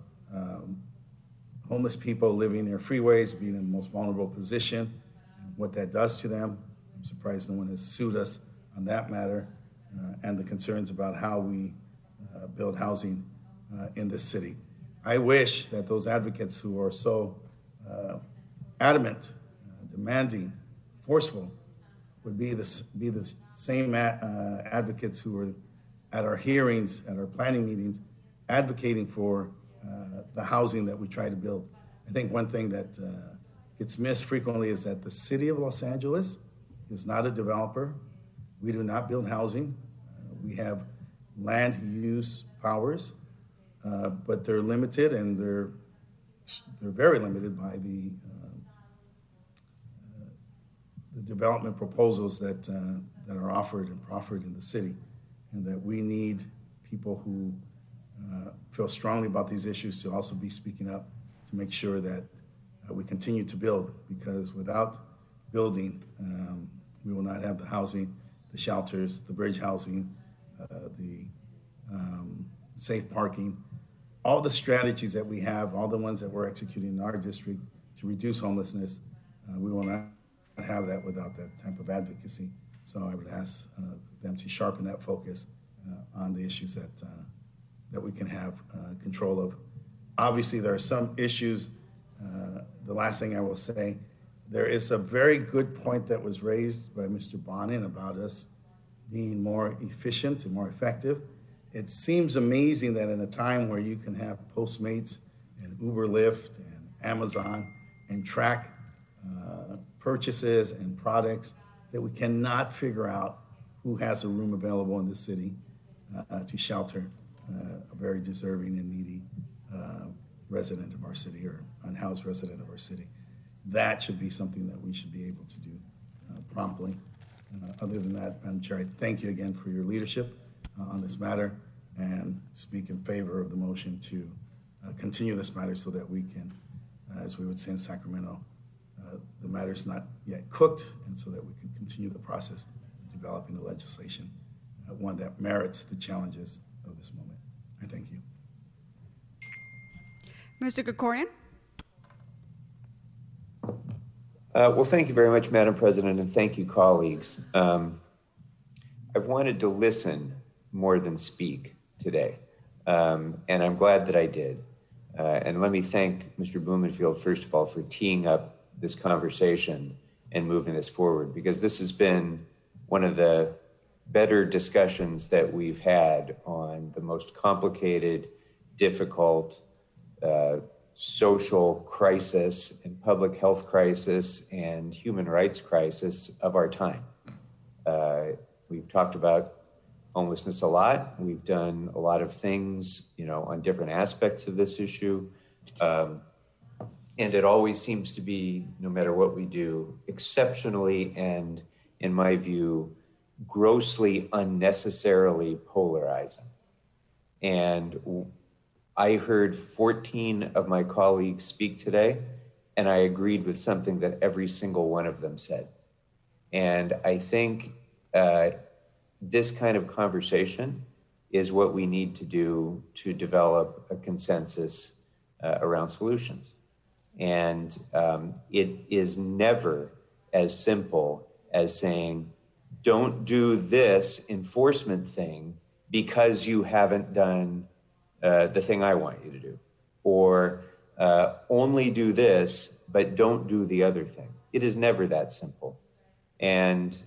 homeless people living near freeways, being in the most vulnerable position, and what that does to them. I'm surprised no one has sued us on that matter, and the concerns about how we build housing in this city. I wish that those advocates who are so adamant, demanding, forceful, would be the same advocates who were at our hearings, at our planning meetings, advocating for the housing that we try to build. I think one thing that gets missed frequently is that the city of Los Angeles is not a developer. We do not build housing. We have land use powers, but they're limited, and they're very limited by the development proposals that are offered and proffered in the city, and that we need people who feel strongly about these issues to also be speaking up to make sure that we continue to build, because without building, we will not have the housing, the shelters, the bridge housing, the safe parking, all the strategies that we have, all the ones that we're executing in our district to reduce homelessness. We will not have that without that type of advocacy. So I would ask them to sharpen that focus on the issues that we can have control of. Obviously, there are some issues. The last thing I will say, there is a very good point that was raised by Mr. Bonin about us being more efficient and more effective. It seems amazing that in a time where you can have Postmates and Uber, Lyft and Amazon and track purchases and products, that we cannot figure out who has a room available in the city to shelter a very deserving and needy resident of our city, or unhoused resident of our city. That should be something that we should be able to do promptly. Other than that, Madam Chair, I thank you again for your leadership on this matter, and speak in favor of the motion to continue this matter so that we can, as we would say in Sacramento, the matter's not yet cooked, and so that we can continue the process of developing the legislation, one that merits the challenges of this moment. I thank you. Mr. Krikorian? Well, thank you very much, Madam President, and thank you, colleagues. I've wanted to listen more than speak today, and I'm glad that I did. And let me thank Mr. Blumenfield, first of all, for teeing up this conversation and moving this forward, because this has been one of the better discussions that we've had on the most complicated, difficult social crisis and public health crisis and human rights crisis of our time. We've talked about homelessness a lot. We've done a lot of things, on different aspects of this issue. And it always seems to be, no matter what we do, exceptionally and, in my view, grossly unnecessarily polarizing. And I heard 14 of my colleagues speak today, and I agreed with something that every single one of them said. And I think this kind of conversation is what we need to do to develop a consensus around solutions. And it is never as simple as saying, don't do this enforcement thing because you haven't done the thing I want you to do, or only do this, but don't do the other thing. It is never that simple. And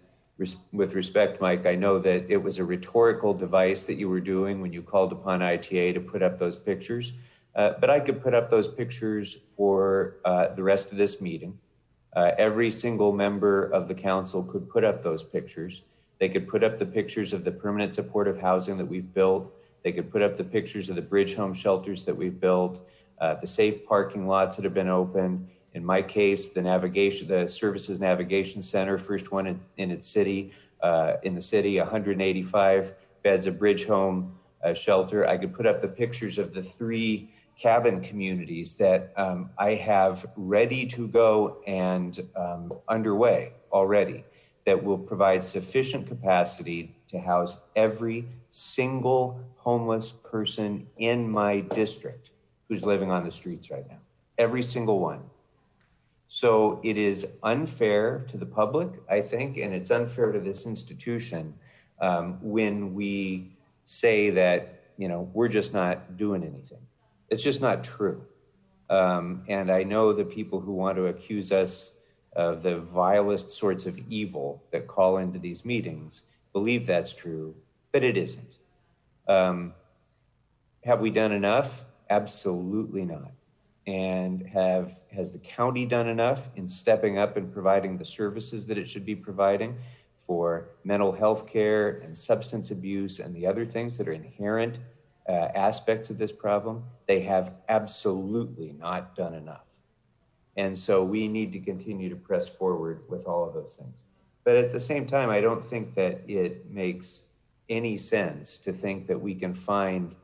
with respect, Mike, I know that it was a rhetorical device that you were doing when you called upon ITA to put up those pictures, but I could put up those pictures for the rest of this meeting. Every single member of the council could put up those pictures. They could put up the pictures of the permanent supportive housing that we've built. They could put up the pictures of the bridge home shelters that we've built, the safe parking lots that have been opened. In my case, the Services Navigation Center, first one in the city, 185 beds of bridge home shelter. I could put up the pictures of the 3 cabin communities that I have ready to go and underway already that will provide sufficient capacity to house every single homeless person in my district who's living on the streets right now. Every single one. So it is unfair to the public, I think, and it's unfair to this institution when we say that, we're just not doing anything. It's just not true. And I know the people who want to accuse us of the vilest sorts of evil that call into these meetings believe that's true, but it isn't. Have we done enough? Absolutely not. And has the county done enough in stepping up and providing the services that it should be providing for mental health care and substance abuse and the other things that are inherent aspects of this problem? They have absolutely not done enough. And so we need to continue to press forward with all of those things. But at the same time, I don't think that it makes any sense to think that we can find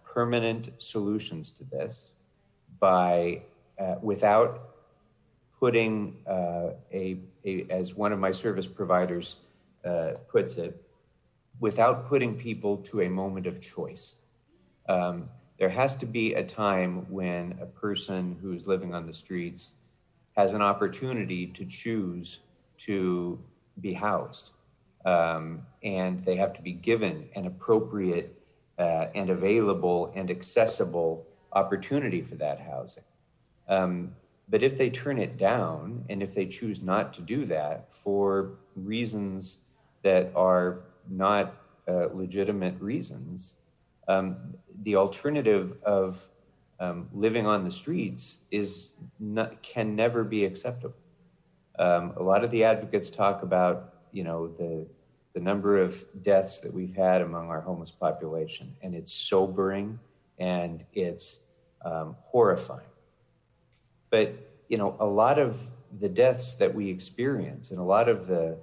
permanent solutions to this by without putting as one of my service providers puts it, without putting people to a moment of choice. There has to be a time when a person who is living on the streets has an opportunity to choose to be housed. And they have to be given an appropriate and available and accessible opportunity for that housing. But if they turn it down, and if they choose not to do that for reasons that are not legitimate reasons, the alternative of living on the streets can never be acceptable. A lot of the advocates talk about, the number of deaths that we've had among our homeless population, and it's sobering and it's horrifying. But, a lot of the deaths that we experience and a lot of the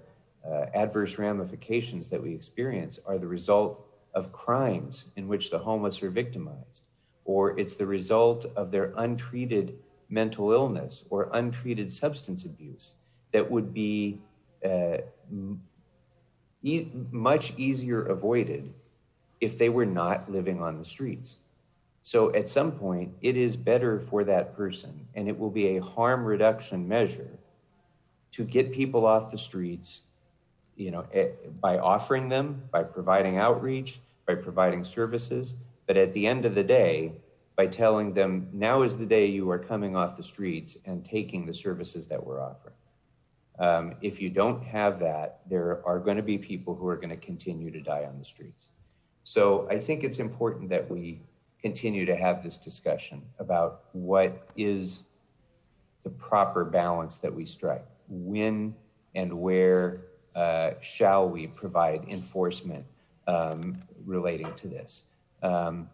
adverse ramifications that we experience are the result of crimes in which the homeless are victimized, or it's the result of their untreated mental illness or untreated substance abuse that would be much easier avoided if they were not living on the streets. So at some point, it is better for that person, and it will be a harm reduction measure to get people off the streets, by offering them, by providing outreach, by providing services. But at the end of the day, by telling them, now is the day you are coming off the streets and taking the services that we're offering. If you don't have that, there are going to be people who are going to continue to die on the streets. So I think it's important that we continue to have this discussion about what is the proper balance that we strike. When and where shall we provide enforcement relating to this? And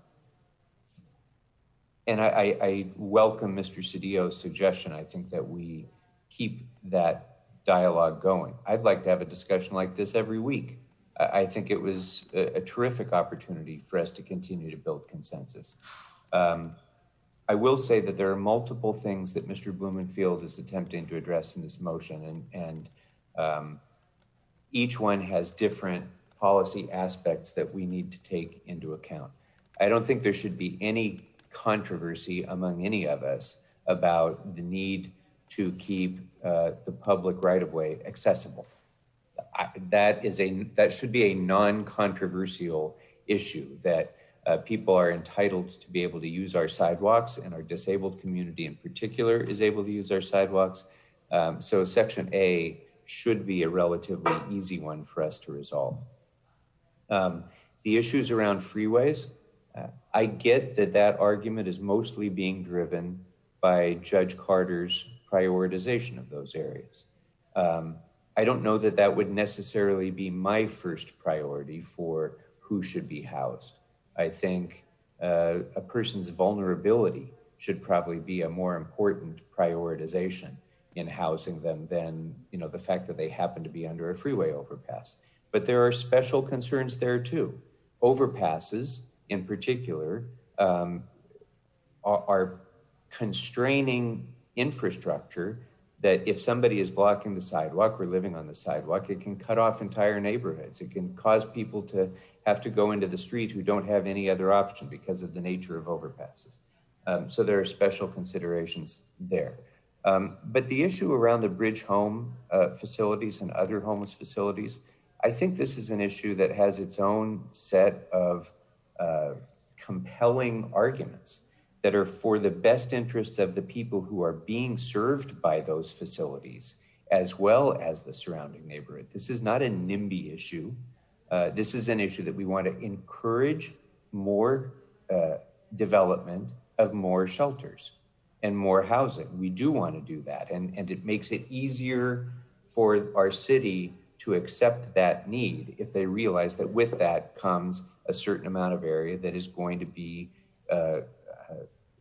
I welcome Mr. Cedillo's suggestion. I think that we keep that dialogue going. I'd like to have a discussion like this every week. I think it was a terrific opportunity for us to continue to build consensus. I will say that there are multiple things that Mr. Blumenfield is attempting to address in this motion, and each one has different policy aspects that we need to take into account. I don't think there should be any controversy among any of us about the need to keep the public right-of-way accessible. That should be a non-controversial issue, that people are entitled to be able to use our sidewalks, and our disabled community in particular is able to use our sidewalks. So Section A should be a relatively easy one for us to resolve. The issues around freeways, I get that argument is mostly being driven by Judge Carter's prioritization of those areas. I don't know that that would necessarily be my first priority for who should be housed. I think a person's vulnerability should probably be a more important prioritization in housing them than, you know, the fact that they happen to be under a freeway overpass. But there are special concerns there too. Overpasses, in particular, are constraining infrastructure that if somebody is blocking the sidewalk or living on the sidewalk, it can cut off entire neighborhoods. It can cause people to have to go into the street who don't have any other option because of the nature of overpasses. So there are special considerations there. But the issue around the bridge home facilities and other homeless facilities, I think this is an issue that has its own set of compelling arguments that are for the best interests of the people who are being served by those facilities, as well as the surrounding neighborhood. This is not a NIMBY issue. This is an issue that we want to encourage more development of more shelters and more housing. We do want to do that. And it makes it easier for our city to accept that need if they realize that with that comes a certain amount of area that is going to be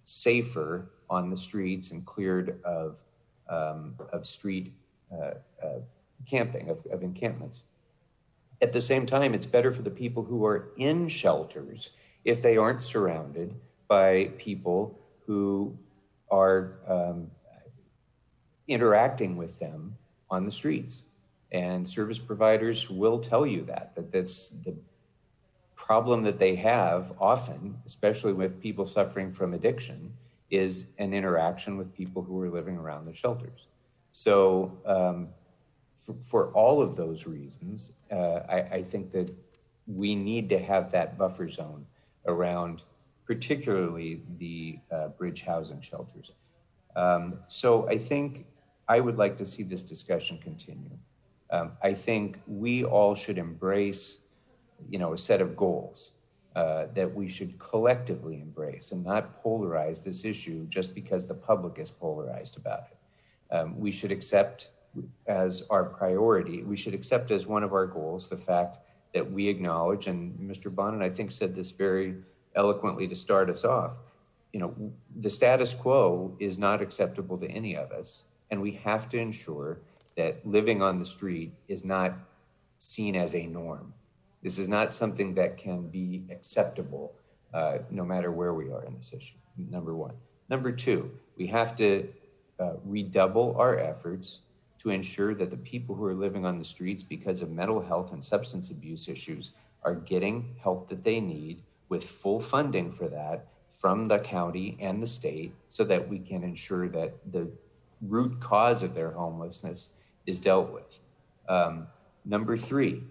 safer on the streets and cleared of street camping, of encampments. At the same time, it's better for the people who are in shelters if they aren't surrounded by people who are interacting with them on the streets. And service providers will tell you that's the problem that they have often, especially with people suffering from addiction, is an interaction with people who are living around the shelters. So for all of those reasons, I think that we need to have that buffer zone around particularly the bridge housing shelters. So I think I would like to see this discussion continue. I think we all should embrace, you know, a set of goals that we should collectively embrace and not polarize this issue just because the public is polarized about it. We should accept as our priority, we should accept as one of our goals the fact that we acknowledge, and Mr. Bonin, I think, said this very eloquently to start us off, you know, the status quo is not acceptable to any of us, and we have to ensure that living on the street is not seen as a norm. This is not something that can be acceptable no matter where we are in this issue, number one. Number two, we have to redouble our efforts to ensure that the people who are living on the streets because of mental health and substance abuse issues are getting help that they need with full funding for that from the county and the state so that we can ensure that the root cause of their homelessness is dealt with. Number three,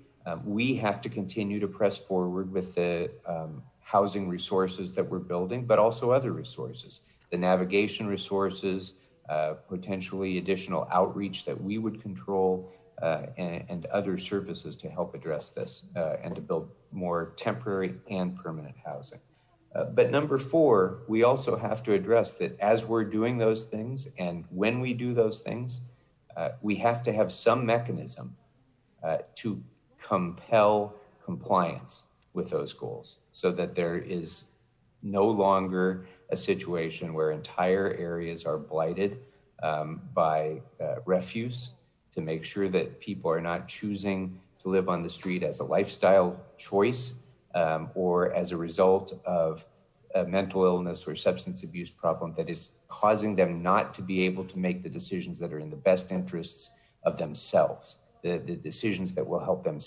we have to continue to press forward with the housing resources that we're building, but also other resources, the navigation resources, potentially additional outreach that we would control, and other services to help address this and to build more temporary and permanent housing. But number four, we also have to address that as we're doing those things and when we do those things, we have to have some mechanism to compel compliance with those goals so that there is no longer a situation where entire areas are blighted by refuse, to make sure that people are not choosing to live on the street as a lifestyle choice or as a result of a mental illness or substance abuse problem that is causing them not to be able to make the decisions that are in the best interests of themselves, the decisions that will help them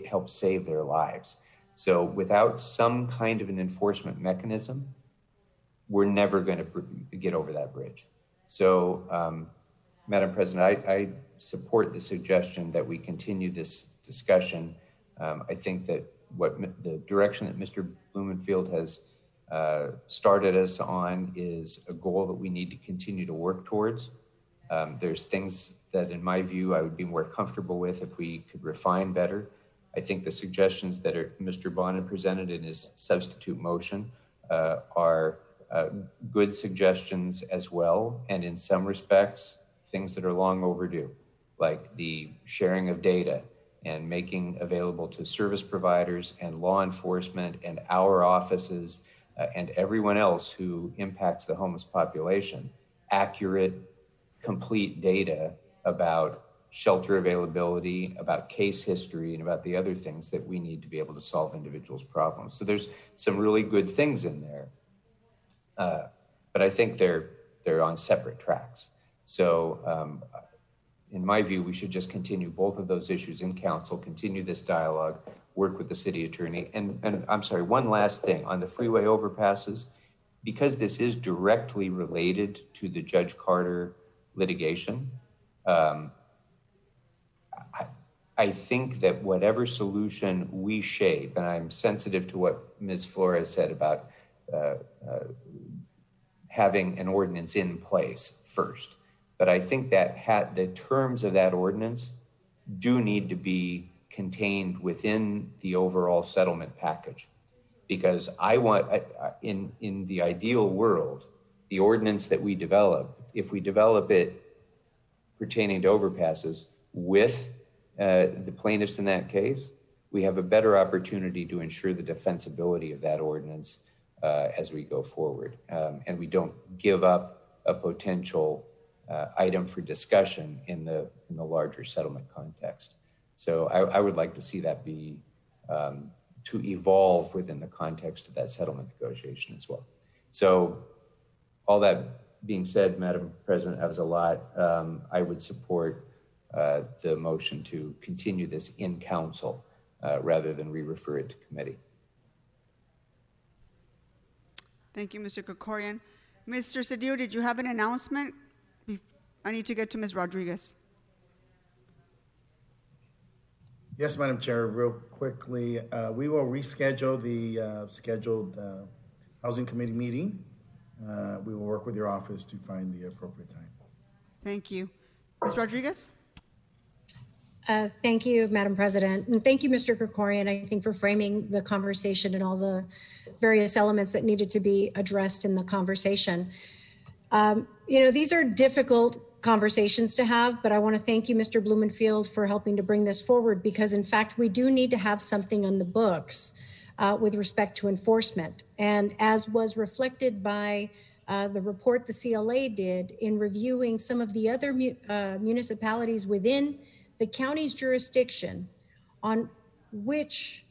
help save their lives. So without some kind of an enforcement mechanism, we're never going to get over that bridge. So, Madam President, I support the suggestion that we continue this discussion. I think that the direction that Mr. Blumenfield has started us on is a goal that we need to continue to work towards. There's things that, in my view, I would be more comfortable with if we could refine better. I think the suggestions that Mr. Bonin presented in his substitute motion are good suggestions as well, and in some respects things that are long overdue, like the sharing of data and making available to service providers and law enforcement and our offices and everyone else who impacts the homeless population, accurate, complete data about shelter availability, about case history, and about the other things that we need to be able to solve individuals' problems. So there's some really good things in there, but I think they're on separate tracks. So in my view, we should just continue both of those issues in council, continue this dialogue, work with the city attorney. And I'm sorry, one last thing on the freeway overpasses, because this is directly related to the Judge Carter litigation, I think that whatever solution we shape, and I'm sensitive to what Ms. Flores said about having an ordinance in place first, but I think that the terms of that ordinance do need to be contained within the overall settlement package. Because I want, in the ideal world, the ordinance that we develop, if we develop it pertaining to overpasses with the plaintiffs in that case, we have a better opportunity to ensure the defensibility of that ordinance as we go forward. And we don't give up a potential item for discussion in the larger settlement context. So I would like to see that be to evolve within the context of that settlement negotiation as well. So all that being said, Madam President, that was a lot. I would support the motion to continue this in council rather than re-refer it to committee. Thank you, Mr. Krikorian. Mr. Cedillo, did you have an announcement? I need to get to Ms. Rodriguez. Yes, Madam Chair, real quickly, we will reschedule the scheduled Housing Committee meeting. We will work with your office to find the appropriate time. Thank you. Ms. Rodriguez? Thank you, Madam President. And thank you, Mr. Krikorian, I think, for framing the conversation and all the various elements that needed to be addressed in the conversation. These are difficult conversations to have, but I want to thank you, Mr. Blumenfield, for helping to bring this forward, because in fact, we do need to have something on the books with respect to enforcement. And as was reflected by the report the CLA did in reviewing some of the other municipalities within the county's jurisdiction on which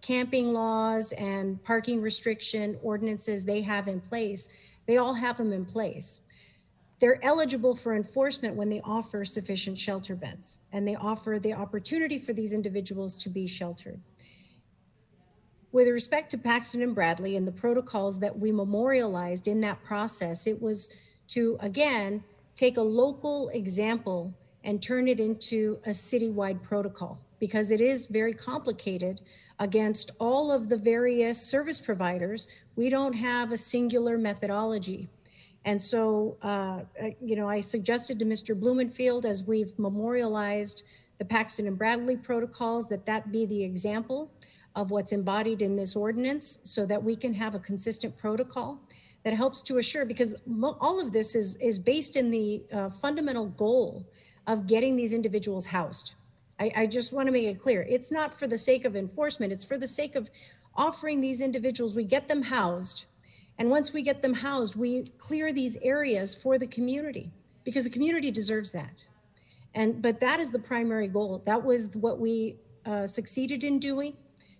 camping laws and parking restriction ordinances they have in place, they all have them in place. They're eligible for enforcement when they offer sufficient shelter beds and they offer the opportunity for these individuals to be sheltered. With respect to Paxton and Bradley and the protocols that we memorialized in that process, it was to, again, take a local example and turn it into a citywide protocol, because it is very complicated against all of the various service providers. We don't have a singular methodology. And so, I suggested to Mr. Blumenfield, as we've memorialized the Paxton and Bradley protocols, that be the example of what's embodied in this ordinance so that we can have a consistent protocol that helps to assure, because all of this is based in the fundamental goal of getting these individuals housed. I just want to make it clear. It's not for the sake of enforcement. It's for the sake of offering these individuals, we get them housed. And once we get them housed, we clear these areas for the community, because the community deserves that. But that is the primary goal. That was what we succeeded in doing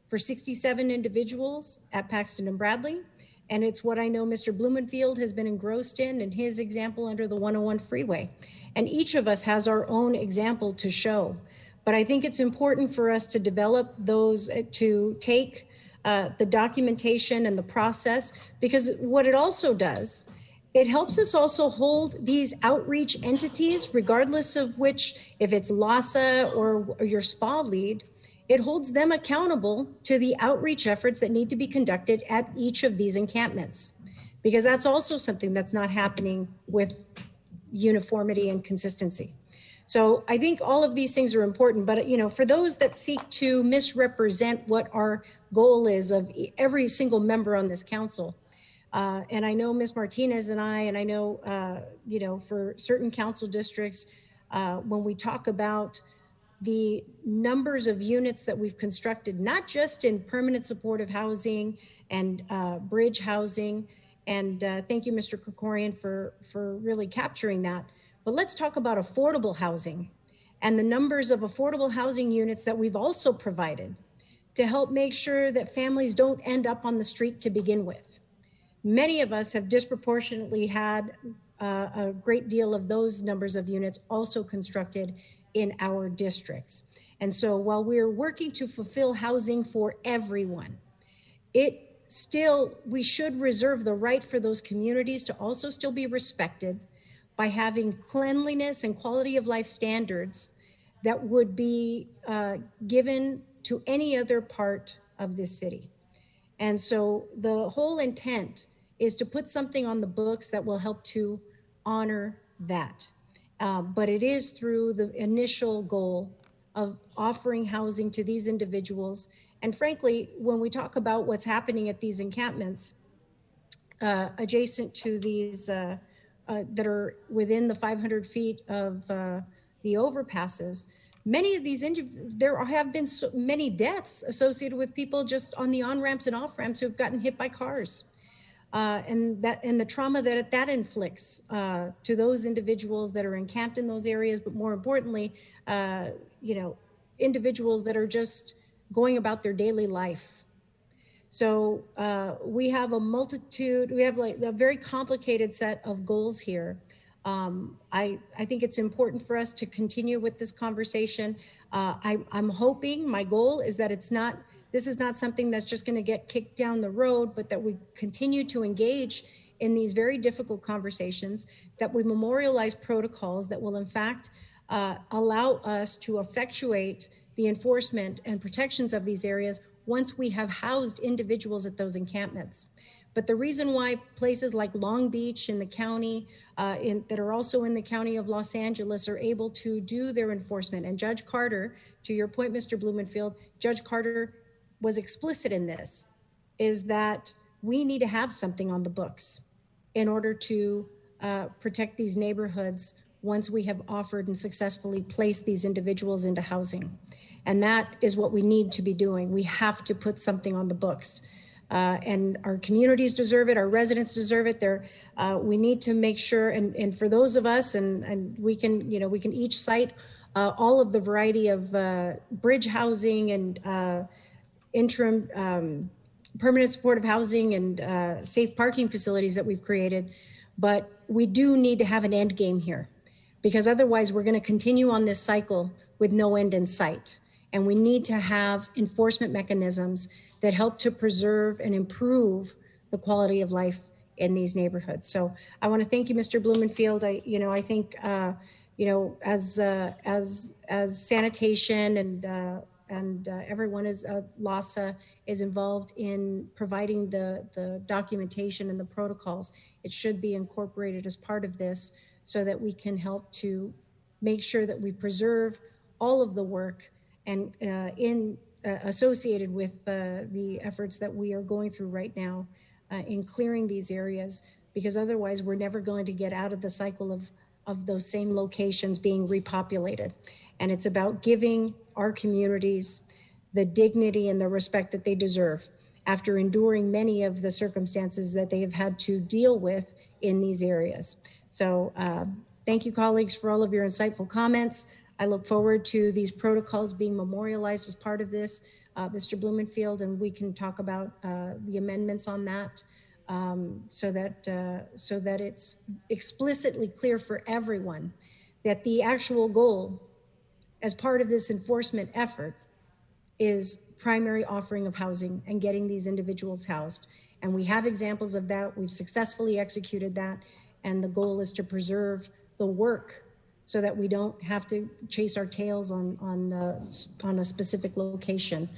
for 67 individuals at Paxton and Bradley. And it's what I know Mr. Blumenfield has been engrossed in his example under the 101 freeway. And each of us has our own example to show. But I think it's important for us to develop those, to take the documentation and the process, because what it also does, it helps us also hold these outreach entities, regardless of which, if it's LAHSA or your SPA lead, it holds them accountable to the outreach efforts that need to be conducted at each of these encampments, because that's also something that's not happening with uniformity and consistency. So I think all of these things are important, but for those that seek to misrepresent what our goal is of every single member on this council, And I know Ms. Martinez and I know, you know, for certain council districts, when we talk about the numbers of units that we've constructed, not just in permanent supportive housing and bridge housing, and thank you, Mr. Krikorian, for really capturing that. But let's talk about affordable housing and the numbers of affordable housing units that we've also provided to help make sure that families don't end up on the street to begin with. Many of us have disproportionately had a great deal of those numbers of units also constructed in our districts. And so while we're working to fulfill housing for everyone, we should reserve the right for those communities to also still be respected by having cleanliness and quality of life standards that would be given to any other part of this city. And so the whole intent is to put something on the books that will help to honor that. But it is through the initial goal of offering housing to these individuals. And frankly, when we talk about what's happening at these encampments, adjacent to these that are within the 500 feet of the overpasses, many of these, there have been many deaths associated with people just on the on-ramps and off-ramps who have gotten hit by cars. And the trauma that inflicts to those individuals that are encamped in those areas, but more importantly, you know, individuals that are just going about their daily life. So we have a multitude, we have like a very complicated set of goals here. I think it's important for us to continue with this conversation. I'm hoping, my goal is that this is not something that's just going to get kicked down the road, but that we continue to engage in these very difficult conversations, that we memorialize protocols that will in fact allow us to effectuate the enforcement and protections of these areas once we have housed individuals at those encampments. But the reason why places like Long Beach in the county, that are also in the county of Los Angeles, are able to do their enforcement, and Judge Carter, to your point, Mr. Blumenfield, Judge Carter was explicit in this, is that we need to have something on the books in order to protect these neighborhoods once we have offered and successfully placed these individuals into housing. And that is what we need to be doing. We have to put something on the books. And our communities deserve it, our residents deserve it. We need to make sure, and for those of us, and we can, you know, we can each cite all of the variety of bridge housing and interim permanent supportive housing and safe parking facilities that we've created. But we do need to have an end game here, because otherwise we're going to continue on this cycle with no end in sight. And we need to have enforcement mechanisms that help to preserve and improve the quality of life in these neighborhoods. So I want to thank you, Mr. Blumenfield. I think, as sanitation and everyone is, LASA is involved in providing the documentation and the protocols, it should be incorporated as part of this so that we can help to make sure that we preserve all of the work and associated with the efforts that we are going through right now in clearing these areas, because otherwise we're never going to get out of the cycle of those same locations being repopulated. And it's about giving our communities the dignity and the respect that they deserve after enduring many of the circumstances that they have had to deal with in these areas. So thank you, colleagues, for all of your insightful comments. I look forward to these protocols being memorialized as part of this, Mr. Blumenfield, and we can talk about the amendments on that so that it's explicitly clear for everyone that the actual goal as part of this enforcement effort is primary offering of housing and getting these individuals housed. And we have examples of that. We've successfully executed that. And the goal is to preserve the work so that we don't have to chase our tails on a specific location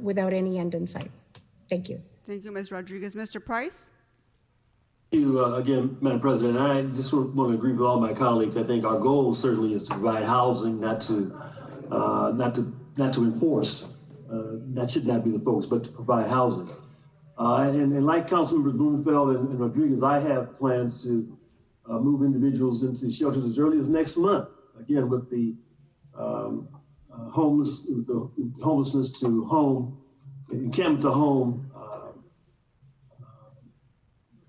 without any end in sight. Thank you. Thank you, Ms. Rodriguez. Mr. Price? Thank you again, Madam President. I just want to agree with all my colleagues. I think our goal certainly is to provide housing, not to enforce. That should not be the focus, but to provide housing. And like Councilmembers Blumenfeld and Rodriguez, I have plans to move individuals into shelters as early as next month. Again, with the homelessness to home, encampment to home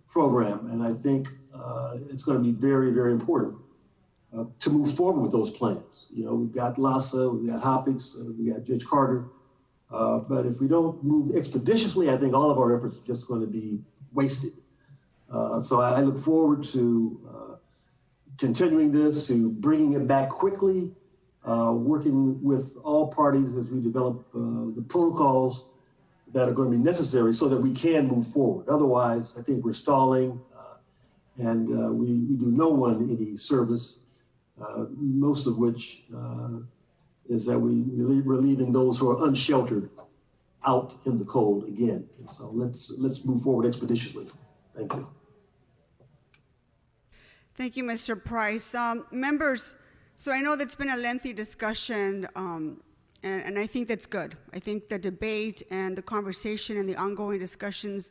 program. And I think it's going to be very, very important to move forward with those plans. You know, we've got LASA, we've got Hopkins, we got Judge Carter. But if we don't move expeditiously, I think all of our efforts are just going to be wasted. So I look forward to continuing this, to bringing it back quickly, working with all parties as we develop the protocols that are going to be necessary so that we can move forward. Otherwise, I think we're stalling and we do no one any service, most of which is that we're leaving those who are unsheltered out in the cold again. And so let's move forward expeditiously. Thank you. Thank you, Mr. Price. Members, so I know that's been a lengthy discussion, and I think that's good. I think the debate and the conversation and the ongoing discussions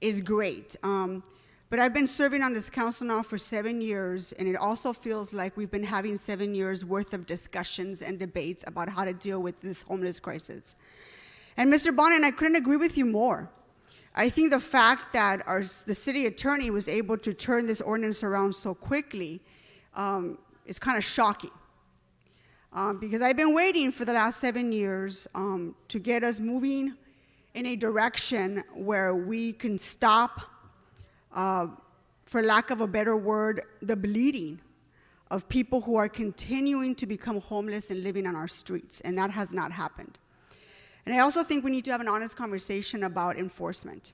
is great. But I've been serving on this council now for 7 years, and it also feels like we've been having 7 years worth of discussions and debates about how to deal with this homeless crisis. And Mr. Bonin, I couldn't agree with you more. I think the fact that the city attorney was able to turn this ordinance around so quickly is kind of shocking. Because I've been waiting for the last 7 years to get us moving in a direction where we can stop, for lack of a better word, the bleeding of people who are continuing to become homeless and living on our streets, and that has not happened. And I also think we need to have an honest conversation about enforcement.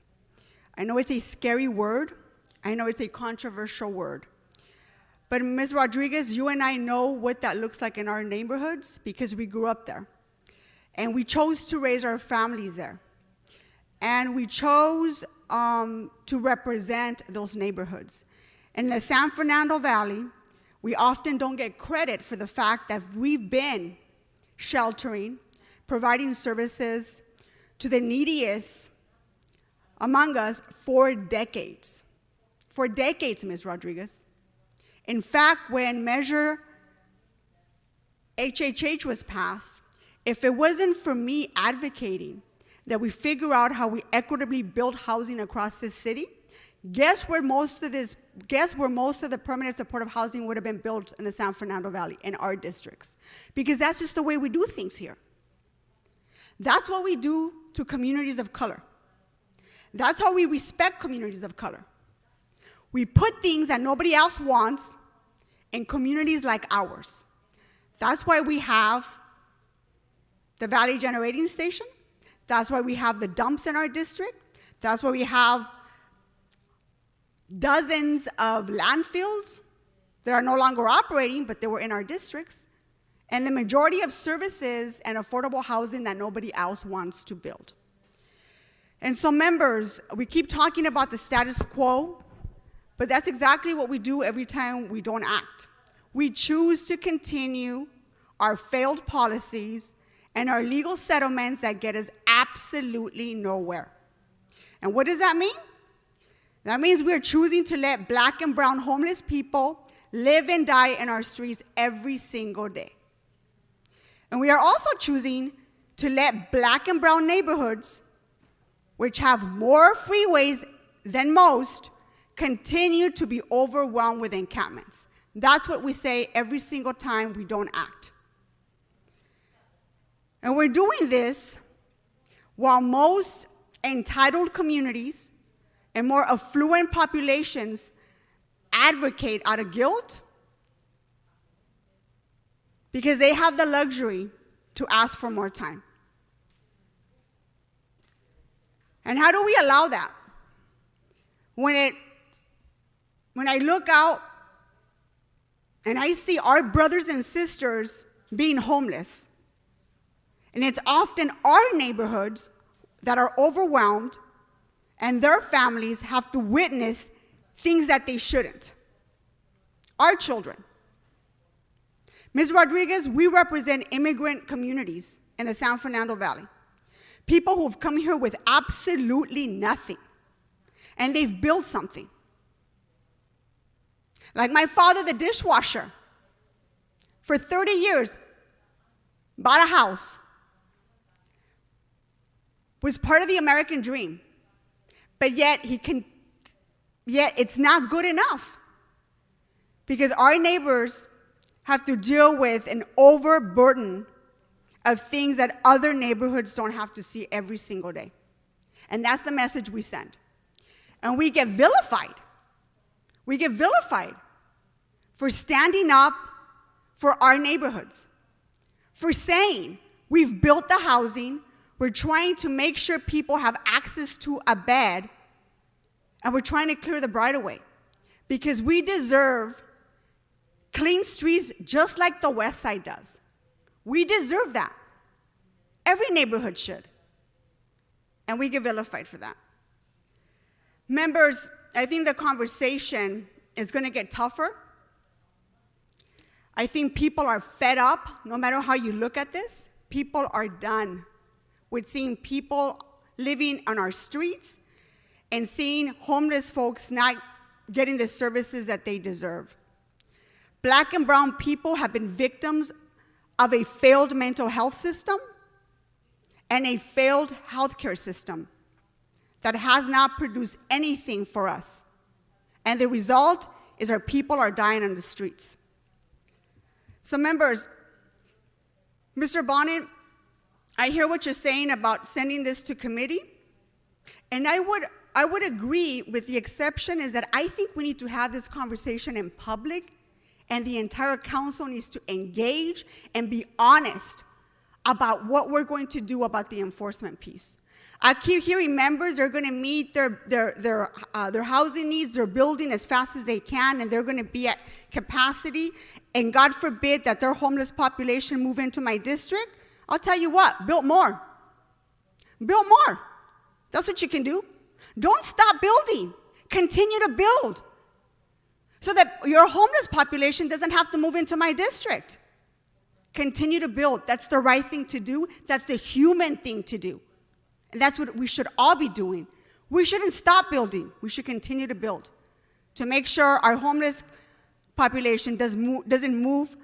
I know it's a scary word. I know it's a controversial word. But Ms. Rodriguez, you and I know what that looks like in our neighborhoods because we grew up there. And we chose to raise our families there. And we chose to represent those neighborhoods. In the San Fernando Valley, we often don't get credit for the fact that we've been sheltering, providing services to the neediest among us for decades. For decades, Ms. Rodriguez. In fact, when Measure HHH was passed, if it wasn't for me advocating that we figure out how we equitably build housing across this city, guess where most of the permanent supportive housing would have been built in the San Fernando Valley, in our districts. Because that's just the way we do things here. That's what we do to communities of color. That's how we respect communities of color. We put things that nobody else wants in communities like ours. That's why we have the Valley Generating Station. That's why we have the dumps in our district. That's why we have dozens of landfills that are no longer operating, but they were in our districts. And the majority of services and affordable housing that nobody else wants to build. And so members, we keep talking about the status quo, but that's exactly what we do every time we don't act. We choose to continue our failed policies and our legal settlements that get us absolutely nowhere. And what does that mean? That means we're choosing to let Black and brown homeless people live and die in our streets every single day. And we are also choosing to let Black and brown neighborhoods, which have more freeways than most, continue to be overwhelmed with encampments. That's what we say every single time we don't act. And we're doing this while most entitled communities and more affluent populations advocate out of guilt because they have the luxury to ask for more time. And how do we allow that? When I look out and I see our brothers and sisters being homeless, and it's often our neighborhoods that are overwhelmed and their families have to witness things that they shouldn't. Our children. Ms. Rodriguez, we represent immigrant communities in the San Fernando Valley. People who've come here with absolutely nothing, and they've built something. Like my father, the dishwasher, for 30 years, bought a house, was part of the American dream, but yet it's not good enough because our neighbors have to deal with an overburden of things that other neighborhoods don't have to see every single day. And that's the message we send. And we get vilified. We get vilified for standing up for our neighborhoods, for saying we've built the housing, we're trying to make sure people have access to a bed, and we're trying to clear the right of way because we deserve clean streets just like the West Side does. We deserve that. Every neighborhood should. And we get vilified for that. Members, I think the conversation is going to get tougher. I think people are fed up, no matter how you look at this. People are done with seeing people living on our streets and seeing homeless folks not getting the services that they deserve. Black and brown people have been victims of a failed mental health system and a failed healthcare system that has not produced anything for us. And the result is our people are dying on the streets. So members, Mr. Bonin, I hear what you're saying about sending this to committee, and I would agree, with the exception is that I think we need to have this conversation in public, and the entire council needs to engage and be honest about what we're going to do about the enforcement piece. I keep hearing members are going to meet their housing needs, their building as fast as they can, and they're going to be at capacity, and God forbid that their homeless population move into my district. I'll tell you what, build more. Build more. That's what you can do. Don't stop building. Continue to build so that your homeless population doesn't have to move into my district. Continue to build. That's the right thing to do. That's the human thing to do. And that's what we should all be doing. We shouldn't stop building. We should continue to build to make sure our homeless population doesn't move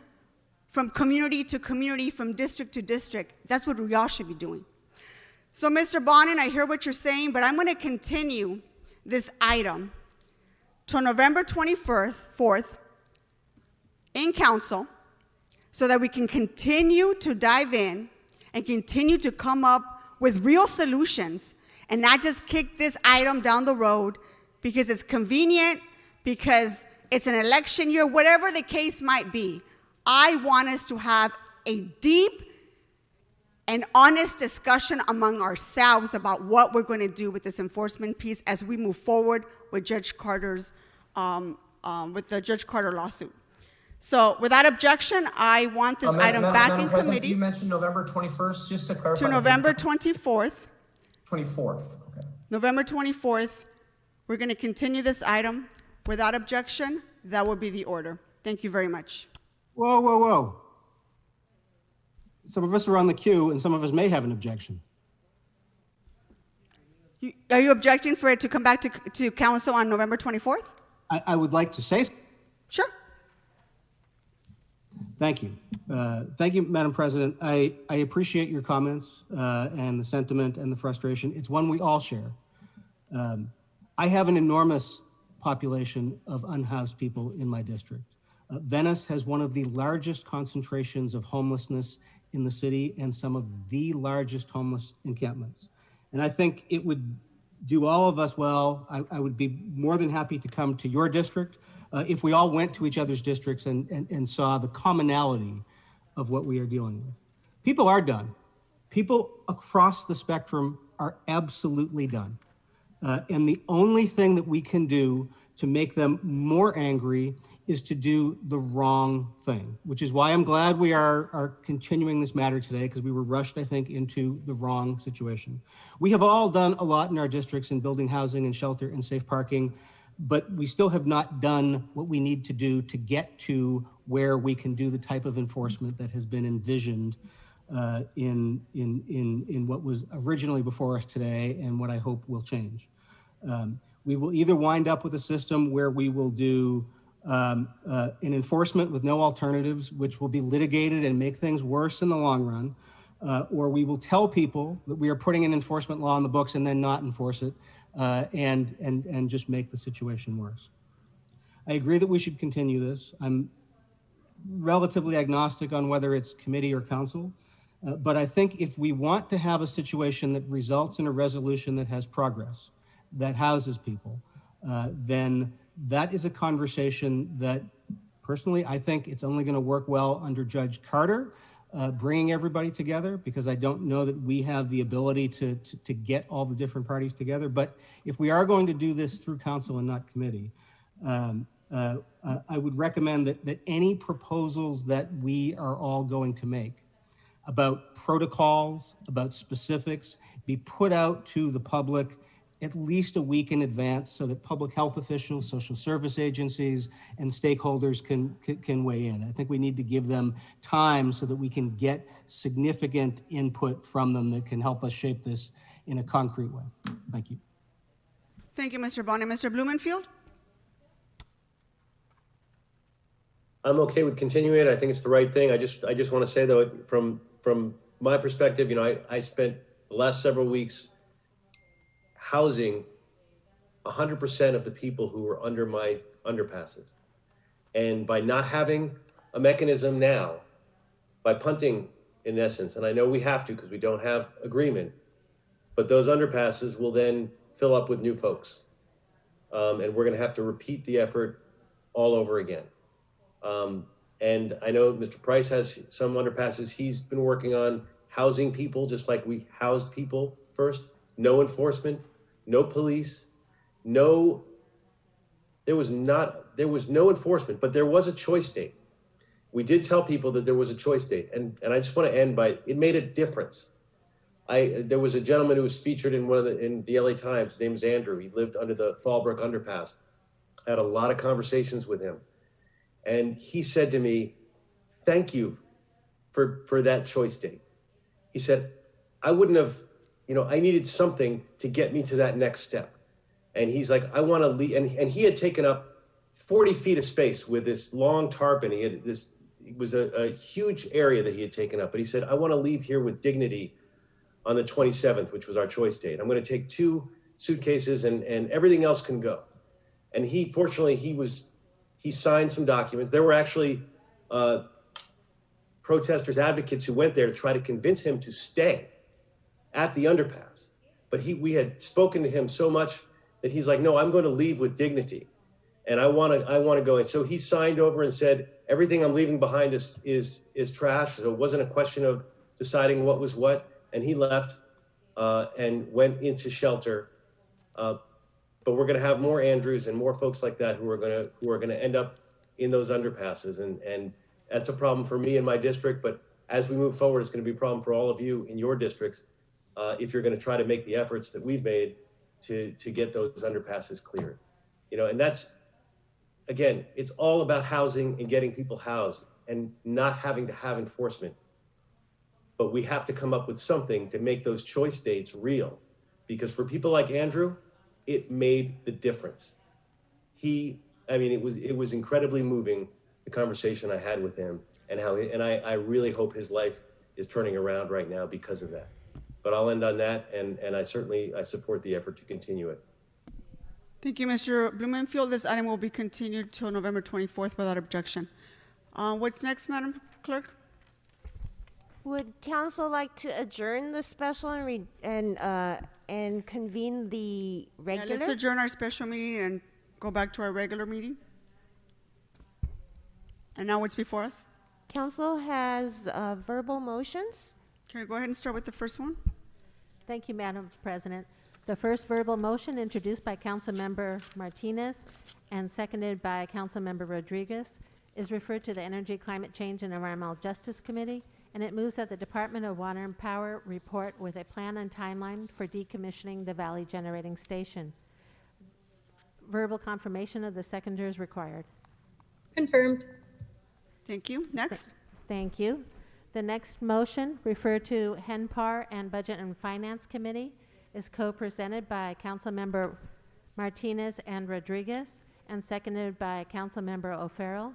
from community to community, from district to district. That's what we all should be doing. So, Mr. Bonin, I hear what you're saying, but I'm going to continue this item to November 24th in council so that we can continue to dive in and continue to come up with real solutions and not just kick this item down the road because it's convenient, because it's an election year, whatever the case might be. I want us to have a deep and honest discussion among ourselves about what we're going to do with this enforcement piece as we move forward with Judge Carter's, with the Judge Carter lawsuit. So, without objection, I want this item back in committee. You mentioned November 21st, just to clarify. To November 24th. 24th, okay. November 24th, we're going to continue this item. Without objection, that will be the order. Thank you very much. Whoa, whoa, whoa. Some of us are on the queue, and some of us may have an objection. Are you objecting for it to come back to council on November 24th? I would like to say so. Sure. Thank you. Thank you, Madam President. I appreciate your comments and the sentiment and the frustration. It's one we all share. I have an enormous population of unhoused people in my district. Venice has one of the largest concentrations of homelessness in the city and some of the largest homeless encampments. And I think it would do all of us well. I would be more than happy to come to your district if we all went to each other's districts and saw the commonality of what we are dealing with. People are done. People across the spectrum are absolutely done. And the only thing that we can do to make them more angry is to do the wrong thing, which is why I'm glad we are continuing this matter today, because we were rushed, I think, into the wrong situation. We have all done a lot in our districts in building housing and shelter and safe parking, but we still have not done what we need to do to get to where we can do the type of enforcement that has been envisioned in what was originally before us today and what I hope will change. We will either wind up with a system where we will do an enforcement with no alternatives, which will be litigated and make things worse in the long run, or we will tell people that we are putting an enforcement law on the books and then not enforce it, and just make the situation worse. I agree that we should continue this. I'm relatively agnostic on whether it's committee or council, but I think if we want to have a situation that results in a resolution that has progress, that houses people, then that is a conversation that personally I think it's only going to work well under Judge Carter, bringing everybody together, because I don't know that we have the ability to get all the different parties together. But if we are going to do this through council and not committee, I would recommend that any proposals that we are all going to make about protocols, about specifics, be put out to the public at least a week in advance so that public health officials, social service agencies, and stakeholders can weigh in. I think we need to give them time so that we can get significant input from them that can help us shape this in a concrete way. Thank you. Thank you, Mr. Bonney. Mr. Blumenfield? I'm okay with continuing it. I think it's the right thing. I just want to say though, from my perspective, I spent the last several weeks housing 100% of the people who were under my underpasses. And by not having a mechanism now, by punting in essence, and I know we have to because we don't have agreement, but those underpasses will then fill up with new folks. And we're going to have to repeat the effort all over again. And I know Mr. Price has some underpasses he's been working on housing people, just like we housed people first. No enforcement, no police, there was no enforcement, but there was a choice date. We did tell people that there was a choice date. And I just want to end by, it made a difference. There was a gentleman who was featured in the LA Times. His name is Andrew. He lived under the Fallbrook underpass. I had a lot of conversations with him. And he said to me, thank you for that choice date. He said, I wouldn't have, I needed something to get me to that next step. And he's like, I want to leave. And he had taken up 40 feet of space with this long tarp, and it was a huge area that he had taken up. But he said, I want to leave here with dignity on the 27th, which was our choice date. I'm going to take 2 suitcases and everything else can go. And fortunately, he signed some documents. There were actually protesters, advocates who went there to try to convince him to stay at the underpass. But we had spoken to him so much that he's like, no, I'm going to leave with dignity. And I want to go. And so he signed over and said, everything I'm leaving behind is trash. So it wasn't a question of deciding what was what. And he left and went into shelter. But we're going to have more Andrews and more folks like that who are going to end up in those underpasses. And that's a problem for me in my district. But as we move forward, it's going to be a problem for all of you in your districts if you're going to try to make the efforts that we've made to get those underpasses cleared. And that's, again, it's all about housing and getting people housed and not having to have enforcement. But we have to come up with something to make those choice dates real. Because for people like Andrew, it made the difference. It was incredibly moving, the conversation I had with him, and I really hope his life is turning around right now because of that. But I'll end on that, and I support the effort to continue it. Thank you, Mr. Blumenfield. This item will be continued till November 24th without objection. What's next, Madam Clerk? Would council like to adjourn the special and convene the regular? Yeah, let's adjourn our special meeting and go back to our regular meeting. And now what's before us? Council has verbal motions. Can we go ahead and start with the first one? Thank you, Madam President. The first verbal motion introduced by Councilmember Martinez and seconded by Councilmember Rodriguez is referred to the Energy, Climate Change, and Environmental Justice Committee, and it moves that the Department of Water and Power report with a plan and timeline for decommissioning the Valley Generating Station. Verbal confirmation of the seconder is required. Confirmed. Thank you. Next. Thank you. The next motion, referred to HENPAR and Budget and Finance Committee, is co-presented by Councilmember Martinez and Rodriguez and seconded by Councilmember O'Farrell.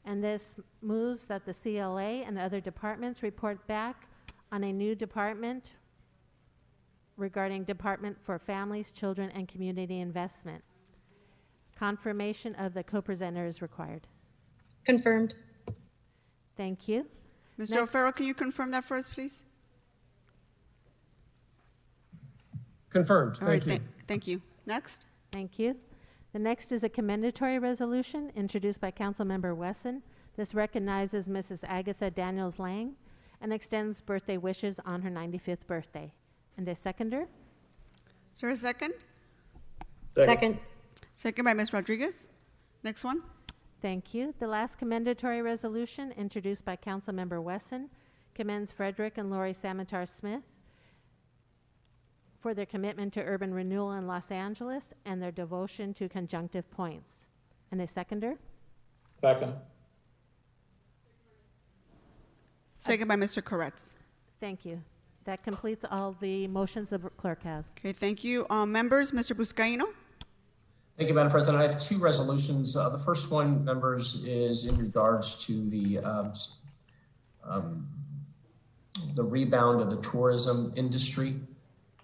And this moves that the CLA and other departments report back on a new department regarding Department for Families, Children, and Community Investment. Confirmation of the co-presenter is required. Confirmed. Thank you. Mr. O'Farrell, can you confirm that for us, please? Confirmed. All right, Thank you. Thank you. Next. Thank you. The next is a commendatory resolution introduced by Councilmember Wesson. This recognizes Mrs. Agatha Daniels Lang and extends birthday wishes on her 95th birthday. And a seconder? Is there a second? Second. Second by Ms. Rodriguez. Next one. Thank you. The last commendatory resolution introduced by Councilmember Wesson commends Frederick and Lori Samatar Smith for their commitment to urban renewal in Los Angeles and their devotion to conjunctive points. And a seconder? Second. Second by Mr. Koretz. Thank you. That completes all the motions the clerk has. Okay, thank you. Members, Mr. Buscaino. Thank you, Madam President. I have two resolutions. The first one, members, is in regards to the rebound of the tourism industry.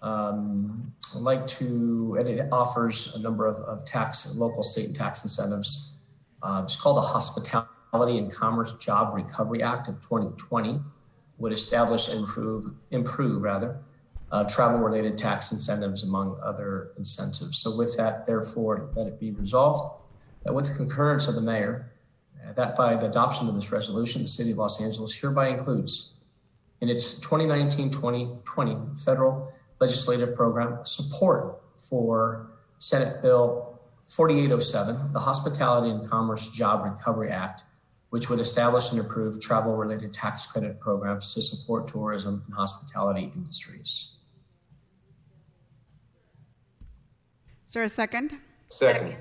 I'd like to, and it offers a number of local, state, and tax incentives. It's called the Hospitality and Commerce Job Recovery Act of 2020. Would establish and improve travel-related tax incentives, among other incentives. So with that, therefore, let it be resolved that with the concurrence of the mayor, that by the adoption of this resolution, the city of Los Angeles hereby includes in its 2019-2020 federal legislative program support for Senate Bill 4807, the Hospitality and Commerce Job Recovery Act, which would establish and approve travel-related tax credit programs to support tourism and hospitality industries. Is there a second? Second.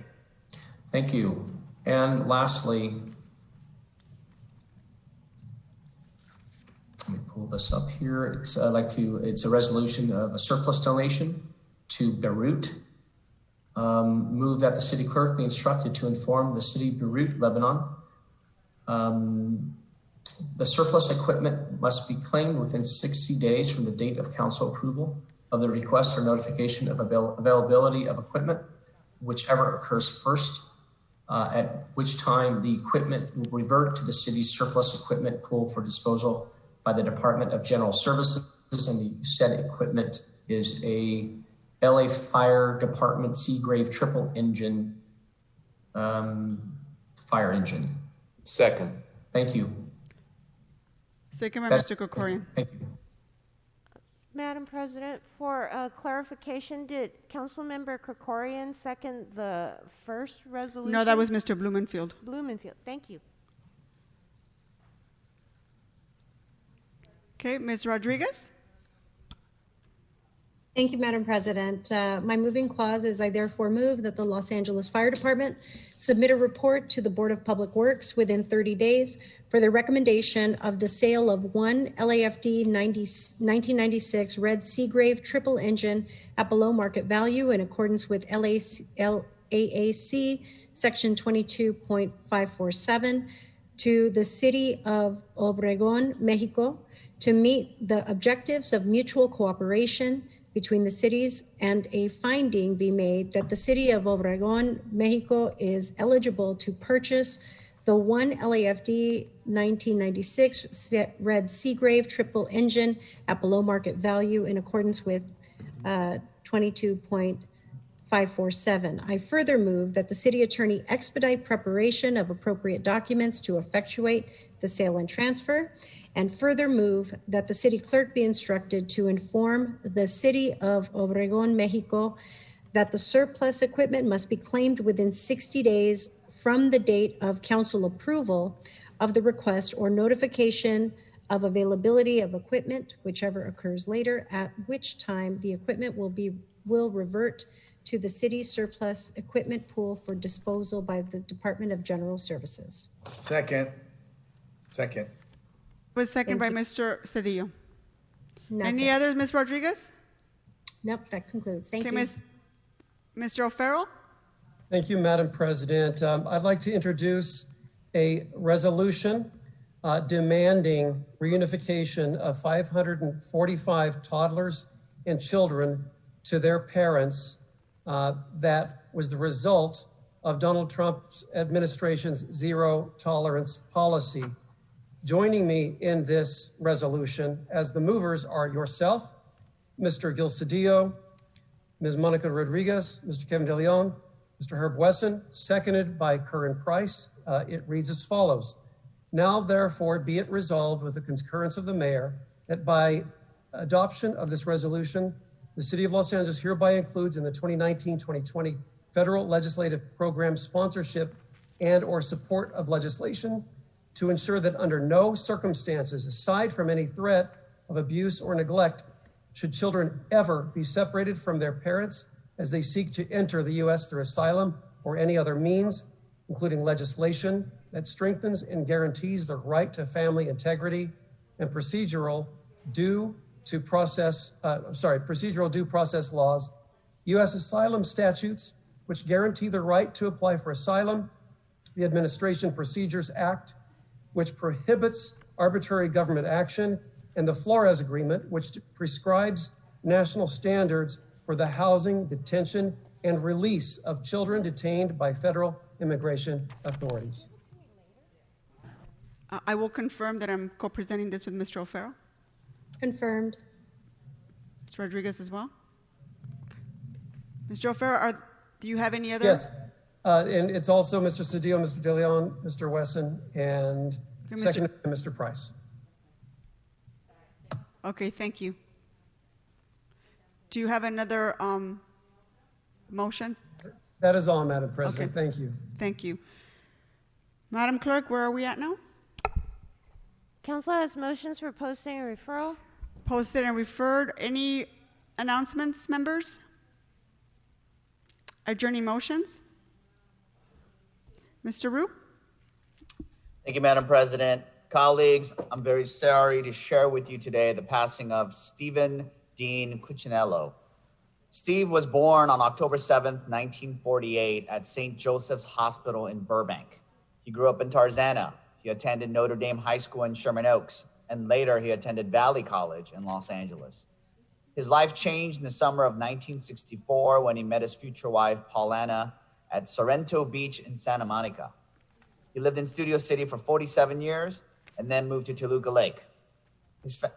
Thank you. And lastly, let me pull this up here. It's a resolution of a surplus donation to Beirut. Move that the city clerk be instructed to inform the city of Beirut, Lebanon. The surplus equipment must be claimed within 60 days from the date of council approval of the request or notification of availability of equipment, whichever occurs first, at which time the equipment will revert to the city's surplus equipment pool for disposal by the Department of General Services, and the said equipment is a LA Fire Department Seagrave triple engine fire engine. Second. Thank you. Second by Mr. Krikorian. Thank you. Madam President, for clarification, did Councilmember Krikorian second the first resolution? No, that was Mr. Blumenfield. Blumenfield, thank you. Okay, Ms. Rodriguez. Thank you, Madam President. My moving clause is I therefore move that the Los Angeles Fire Department submit a report to the Board of Public Works within 30 days for the recommendation of the sale of one LAFD 1996 red Seagrave triple engine at below market value in accordance with AAC section 22.547 to the city of Obregón, Mexico, to meet the objectives of mutual cooperation between the cities, and a finding be made that the city of Obregón, Mexico is eligible to purchase the one LAFD 1996 red Seagrave triple engine at below market value in accordance with 22.547. I further move that the city attorney expedite preparation of appropriate documents to effectuate the sale and transfer, and further move that the city clerk be instructed to inform the city of Obregón, Mexico, that the surplus equipment must be claimed within 60 days from the date of council approval of the request or notification of availability of equipment, whichever occurs later, at which time the equipment will revert to the city's surplus equipment pool for disposal by the Department of General Services. Second. Was seconded by Mr. Cedillo. Any others, Ms. Rodriguez? Nope, that concludes. Thank Okay, you. Mr. O'Farrell? Thank you, Madam President. I'd like to introduce a resolution demanding reunification of 545 toddlers and children to their parents. That was the result of Donald Trump's administration's zero tolerance policy. Joining me in this resolution as the movers are yourself, Mr. Gil Cedillo, Ms. Monica Rodriguez, Mr. Kevin De Leon, Mr. Herb Wesson, seconded by Curran Price. It reads as follows. Now, therefore, be it resolved with the concurrence of the mayor that by adoption of this resolution, the City of Los Angeles hereby includes in the 2019-2020 federal legislative program sponsorship and or support of legislation to ensure that under no circumstances, aside from any threat of abuse or neglect, should children ever be separated from their parents as they seek to enter the U.S. through asylum or any other means, including legislation that strengthens and guarantees the right to family integrity and procedural due process laws, U.S. asylum statutes, which guarantee the right to apply for asylum, the Administration Procedures Act, which prohibits arbitrary government action, and the Flores Agreement, which prescribes national standards for the housing, detention, and release of children detained by federal immigration authorities. I will confirm that I'm co-presenting this with Mr. O'Farrell. Confirmed. Mr. Rodriguez as well. Mr. O'Farrell, do you have any other? Yes, and it's also Mr. Cedillo, Mr. De Leon, Mr. Wesson, and seconded by Mr. Price. Okay, thank you. Do you have another motion? That is all, Madam President. Okay. Thank you. Thank you. Madam Clerk, where are we at now? Council has motions for posting and referral. Posted and referred. Any announcements, members? Adjourning motions? Mr. Rue? Thank you, Madam President. Colleagues, I'm very sorry to share with you today the passing of Stephen Dean Cuccinello. Steve was born on October 7th, 1948 at St. Joseph's Hospital in Burbank. He grew up in Tarzana. He attended Notre Dame High School in Sherman Oaks, and later he attended Valley College in Los Angeles. His life changed in the summer of 1964 when he met his future wife, Paulana, at Sorrento Beach in Santa Monica. He lived in Studio City for 47 years and then moved to Toluca Lake.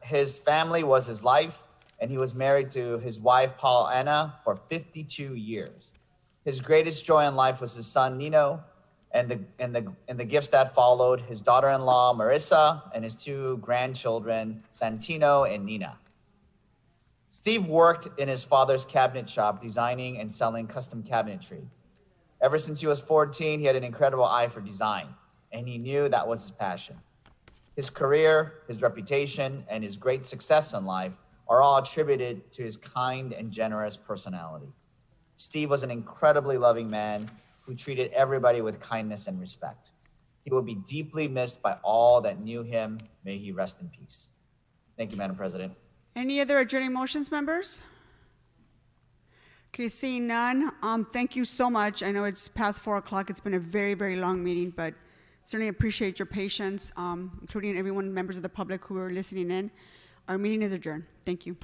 His family was his life, and he was married to his wife, Paulana, for 52 years. His greatest joy in life was his son, Nino, and the gifts that followed, his daughter-in-law, Marissa, and his two grandchildren, Santino and Nina. Steve worked in his father's cabinet shop, designing and selling custom cabinetry. Ever since he was 14, he had an incredible eye for design, and he knew that was his passion. His career, his reputation, and his great success in life are all attributed to his kind and generous personality. Steve was an incredibly loving man who treated everybody with kindness and respect. He will be deeply missed by all that knew him. May he rest in peace. Thank you, Madam President. Any other adjourning motions, members? Okay, seeing none, thank you so much. I know it's past 4 o'clock. It's been a very, very long meeting, but certainly appreciate your patience, including everyone, members of the public who are listening in. Our meeting is adjourned. Thank you.